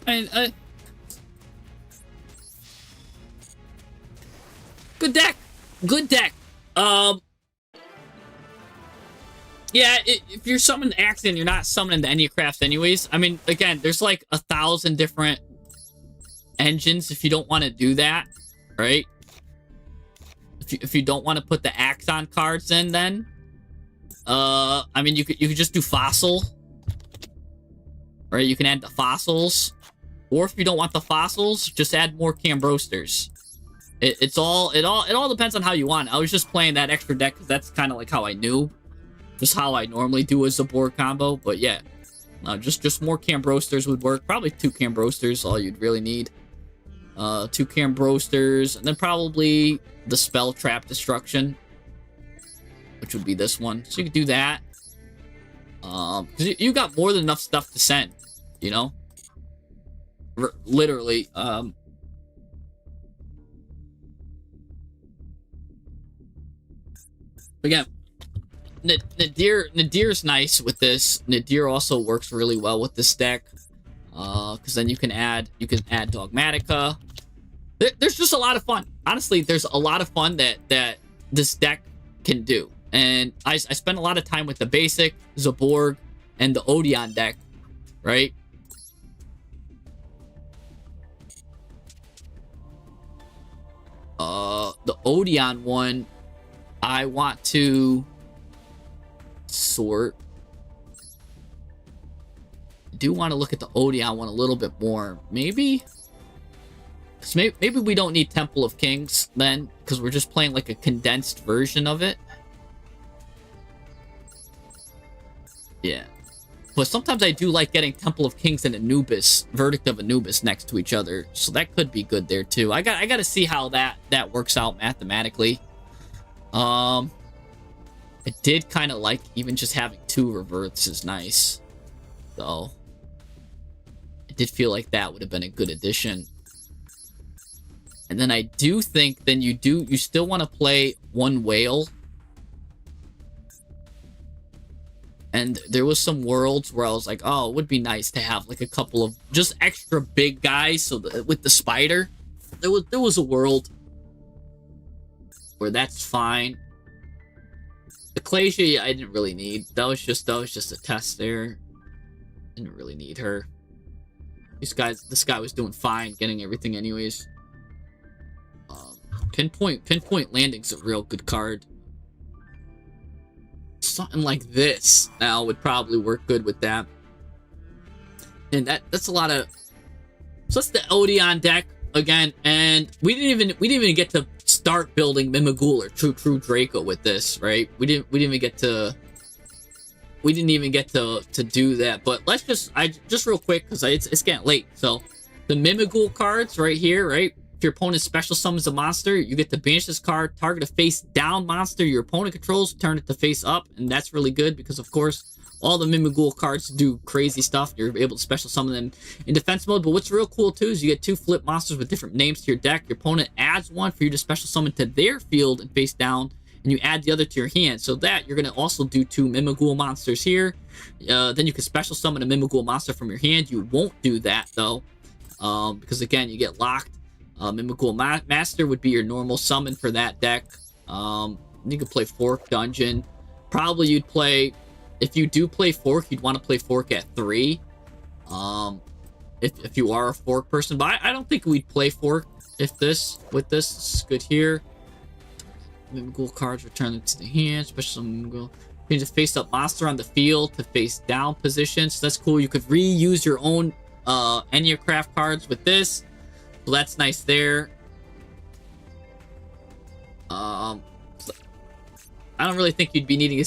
A: And, good deck! Good deck! Yeah, if you're summoning Accident, you're not summoning the Enneacraft anyways. I mean, again, there's like 1,000 different engines if you don't want to do that, right? If you don't want to put the Axon cards in, then I mean, you could just do Fossil, right? You can add the fossils, or if you don't want the fossils, just add more Cambrosters. It all depends on how you want. I was just playing that extra deck because that's kind of like how I knew, just how I normally do as a board combo. But yeah, just more Cambrosters would work. Probably 2 Cambrosters, all you'd really need. 2 Cambrosters, and then probably the Spell Trap Destruction, which would be this one. So you could do that. Because you got more than enough stuff to send, you know? Literally. Again, Nadir's nice with this. Nadir also works really well with this deck. Because then you can add Dogmatica. There's just a lot of fun. Honestly, there's a lot of fun that this deck can do. And I spent a lot of time with the basic, Zaborg, and the Odeon deck, right? The Odeon one, I want to sort. I do want to look at the Odeon one a little bit more. Maybe... Because maybe we don't need Temple of Kings then, because we're just playing like a condensed version of it. Yeah. But sometimes I do like getting Temple of Kings and Anubis, Verdict of Anubis next to each other. So that could be good there too. I got to see how that works out mathematically. I did kind of like even just having 2 reverts is nice. So I did feel like that would have been a good addition. And then I do think then you still want to play 1 whale. And there was some worlds where I was like, oh, it would be nice to have like a couple of just extra big guys. So with the spider, there was a world where that's fine. Ecclesia, I didn't really need. That was just a test there. Didn't really need her. This guy was doing fine, getting everything anyways. Pinpoint landing's a real good card. Something like this now would probably work good with that. And that's a lot of. So that's the Odeon deck again, and we didn't even get to start building Mimighoul or True Draco with this, right? We didn't even get to do that. But let's just real quick, because it's getting late. So the Mimighoul cards right here, right? If your opponent special summons a monster, you get to banish this card, target a face down monster your opponent controls, turn it to face up, and that's really good because of course all the Mimighoul cards do crazy stuff. You're able to special summon them in defense mode. But what's real cool too is you get 2 flip monsters with different names to your deck. Your opponent adds one for you to special summon to their field and face down, and you add the other to your hand. So that you're gonna also do 2 Mimighoul monsters here. Then you can special summon a Mimighoul monster from your hand. You won't do that though, because again you get locked. Mimighoul Master would be your normal summon for that deck. You could play Fork Dungeon. Probably you'd play, if you do play Fork, you'd want to play Fork at 3. If you are a Fork person, but I don't think we'd play Fork with this. This is good here. Mimighoul cards return them to the hand. Special Mimighoul. Change the face up monster on the field to face down position. So that's cool. You could reuse your own Enneacraft cards with this. So that's nice there. I don't really think you'd be needing to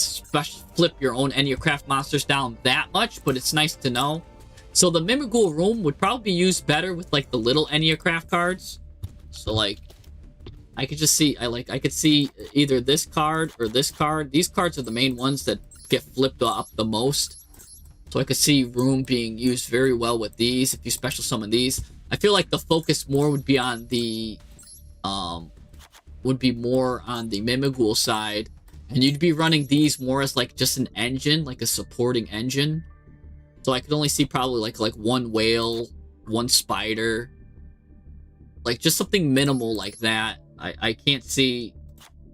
A: flip your own Enneacraft monsters down that much, but it's nice to know. So the Mimighoul room would probably be used better with like the little Enneacraft cards. So like, I could just see, I could see either this card or this card. These cards are the main ones that get flipped up the most. So I could see room being used very well with these if you special summon these. I feel like the focus more would be on the Mimighoul side, and you'd be running these more as like just an engine, like a supporting engine. So I could only see probably like 1 whale, 1 spider, like just something minimal like that. I can't see,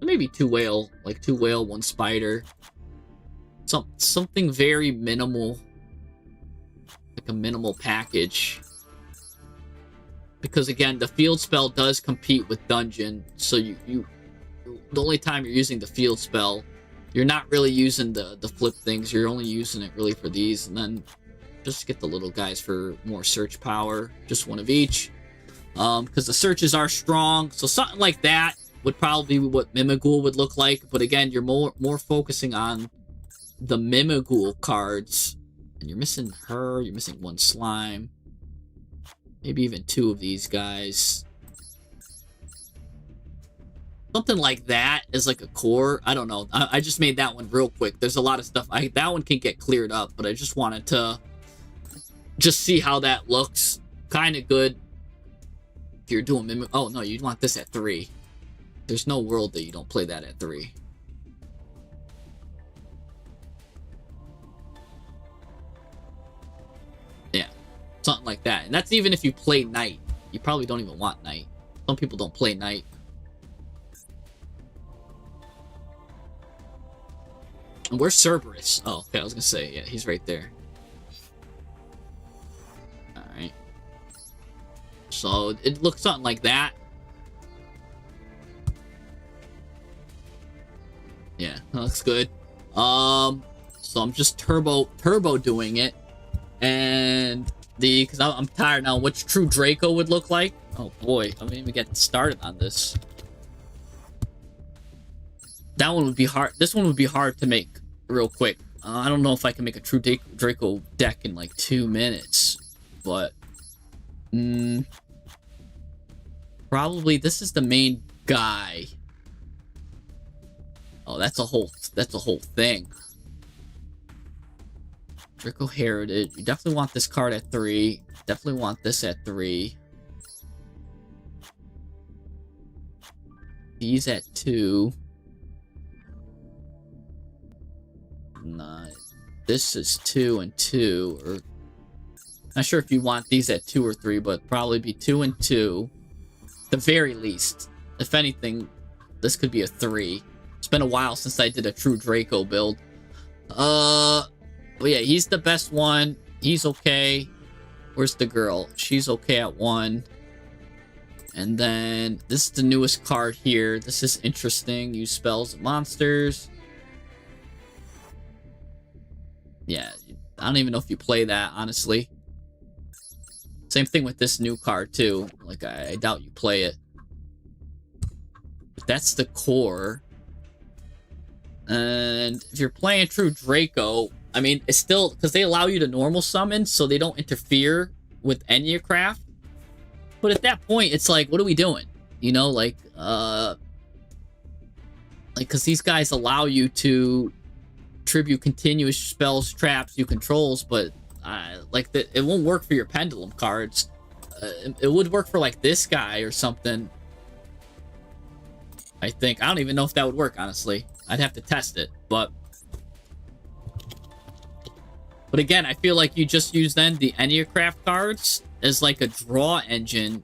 A: maybe 2 whale, like 2 whale, 1 spider, something very minimal, like a minimal package. Because again, the field spell does compete with dungeon, so the only time you're using the field spell, you're not really using the flip things. You're only using it really for these, and then just get the little guys for more search power, just 1 of each. Because the searches are strong, so something like that would probably be what Mimighoul would look like. But again, you're more focusing on the Mimighoul cards, and you're missing her. You're missing 1 slime. Maybe even 2 of these guys. Something like that is like a core. I don't know. I just made that one real quick. There's a lot of stuff. That one can get cleared up, but I just wanted to just see how that looks. Kind of good. If you're doing Mimic. Oh, no, you'd want this at 3. There's no world that you don't play that at 3. Yeah. Something like that. And that's even if you play Knight. You probably don't even want Knight. Some people don't play Knight. And where's Cerberus? Oh, okay, I was gonna say, yeah, he's right there. Alright. So, it looks something like that. Yeah, that looks good. So I'm just turbo doing it. And because I'm tired now, what True Draco would look like. Oh boy, I didn't even get started on this. That one would be hard. This one would be hard to make real quick. I don't know if I can make a True Draco deck in like 2 minutes, but probably this is the main guy. Oh, that's a whole thing. Draco Heritage. You definitely want this card at 3. Definitely want this at 3. These at 2. Not. this is 2 and 2, or not sure if you want these at 2 or 3, but probably be 2 and 2, the very least. If anything, this could be a 3. It's been a while since I did a true Draco build. But yeah, he's the best one. He's okay. Where's the girl? She's okay at 1. And then this is the newest card here. This is interesting. Use spells and monsters. Yeah, I don't even know if you play that, honestly. Same thing with this new card, too. Like, I doubt you play it. But that's the core. And if you're playing true Draco, I mean, it's still... Because they allow you to normal summon, so they don't interfere with Enneacraft. But at that point, it's like, what are we doing? You know, like, because these guys allow you to tribute continuous spells, traps, you controls, but, like, it won't work for your pendulum cards. It would work for, like, this guy or something. I think. I don't even know if that would work, honestly. I'd have to test it, but... But again, I feel like you just use then the Enneacraft cards as like a draw engine,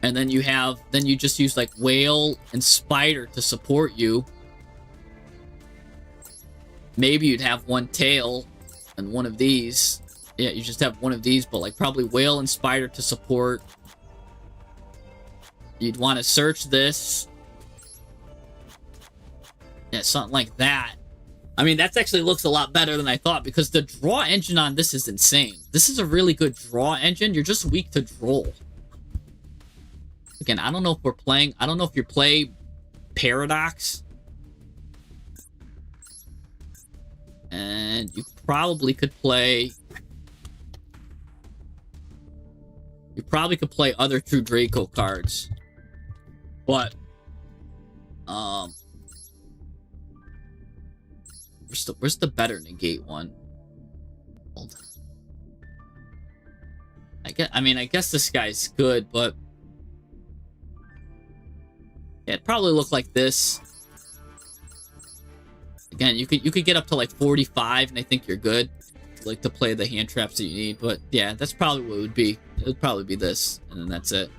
A: and then you just use like Whale and Spider to support you. Maybe you'd have one tail and one of these. Yeah, you just have one of these, but like probably Whale and Spider to support. You'd want to search this. Yeah, something like that. I mean, that actually looks a lot better than I thought, because the draw engine on this is insane. This is a really good draw engine. You're just weak to droll. Again, I don't know if we're playing... I don't know if you play Paradox. And you probably could play... You probably could play other true Draco cards. But... Where's the better negate one? I guess this guy's good, but yeah, it'd probably look like this. Again, you could get up to like 45, and I think you're good. Like to play the hand traps that you need, but yeah, that's probably what it would be. It would probably be this, and then that's it.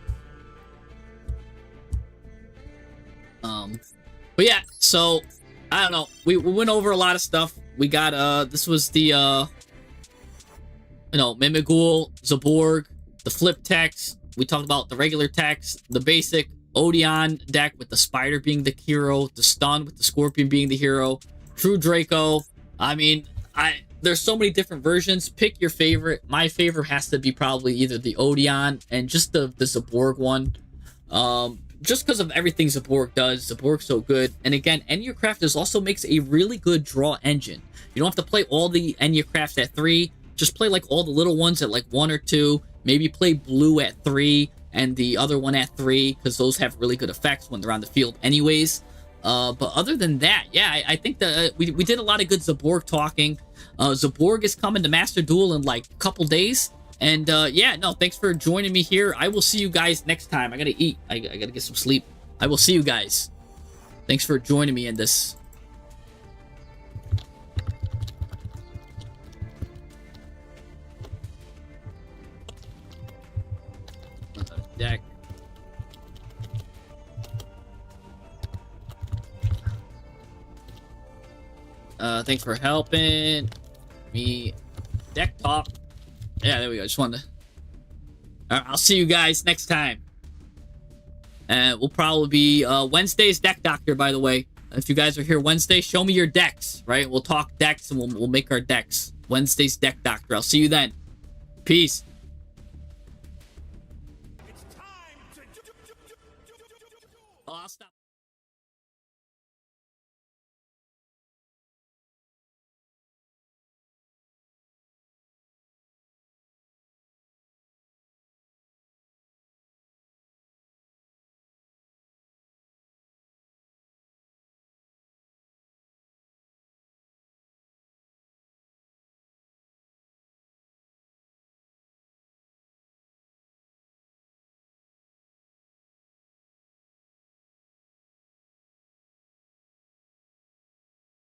A: But yeah, so. I don't know. We went over a lot of stuff. We got, this was the, Mimighoul, Zaborg, the flip text. We talked about the regular text, the basic Odeon deck with the Spider being the hero, the stun with the Scorpion being the hero, true Draco. I mean, there's so many different versions. Pick your favorite. My favorite has to be probably either the Odeon and just the Zaborg one. Just because of everything Zaborg does. Zaborg's so good. And again, Enneacraft also makes a really good draw engine. You don't have to play all the Enneacrafts at 3. Just play like all the little ones at like 1 or 2. Maybe play blue at 3 and the other one at 3, because those have really good effects when they're on the field anyways. But other than that, yeah, I think that we did a lot of good Zaborg talking. Zaborg is coming to Master Duel in like a couple days. And, yeah, no, thanks for joining me here. I will see you guys next time. I gotta eat. I gotta get some sleep. I will see you guys. Thanks for joining me in this. Deck. Thanks for helping me deck talk. Yeah, there we go. Just wanted to... I'll see you guys next time. And we'll probably be... Wednesday's Deck Doctor, by the way. If you guys are here Wednesday, show me your decks, right? We'll talk decks and we'll make our decks. Wednesday's Deck Doctor. I'll see you then. Peace. Oh, I'll stop.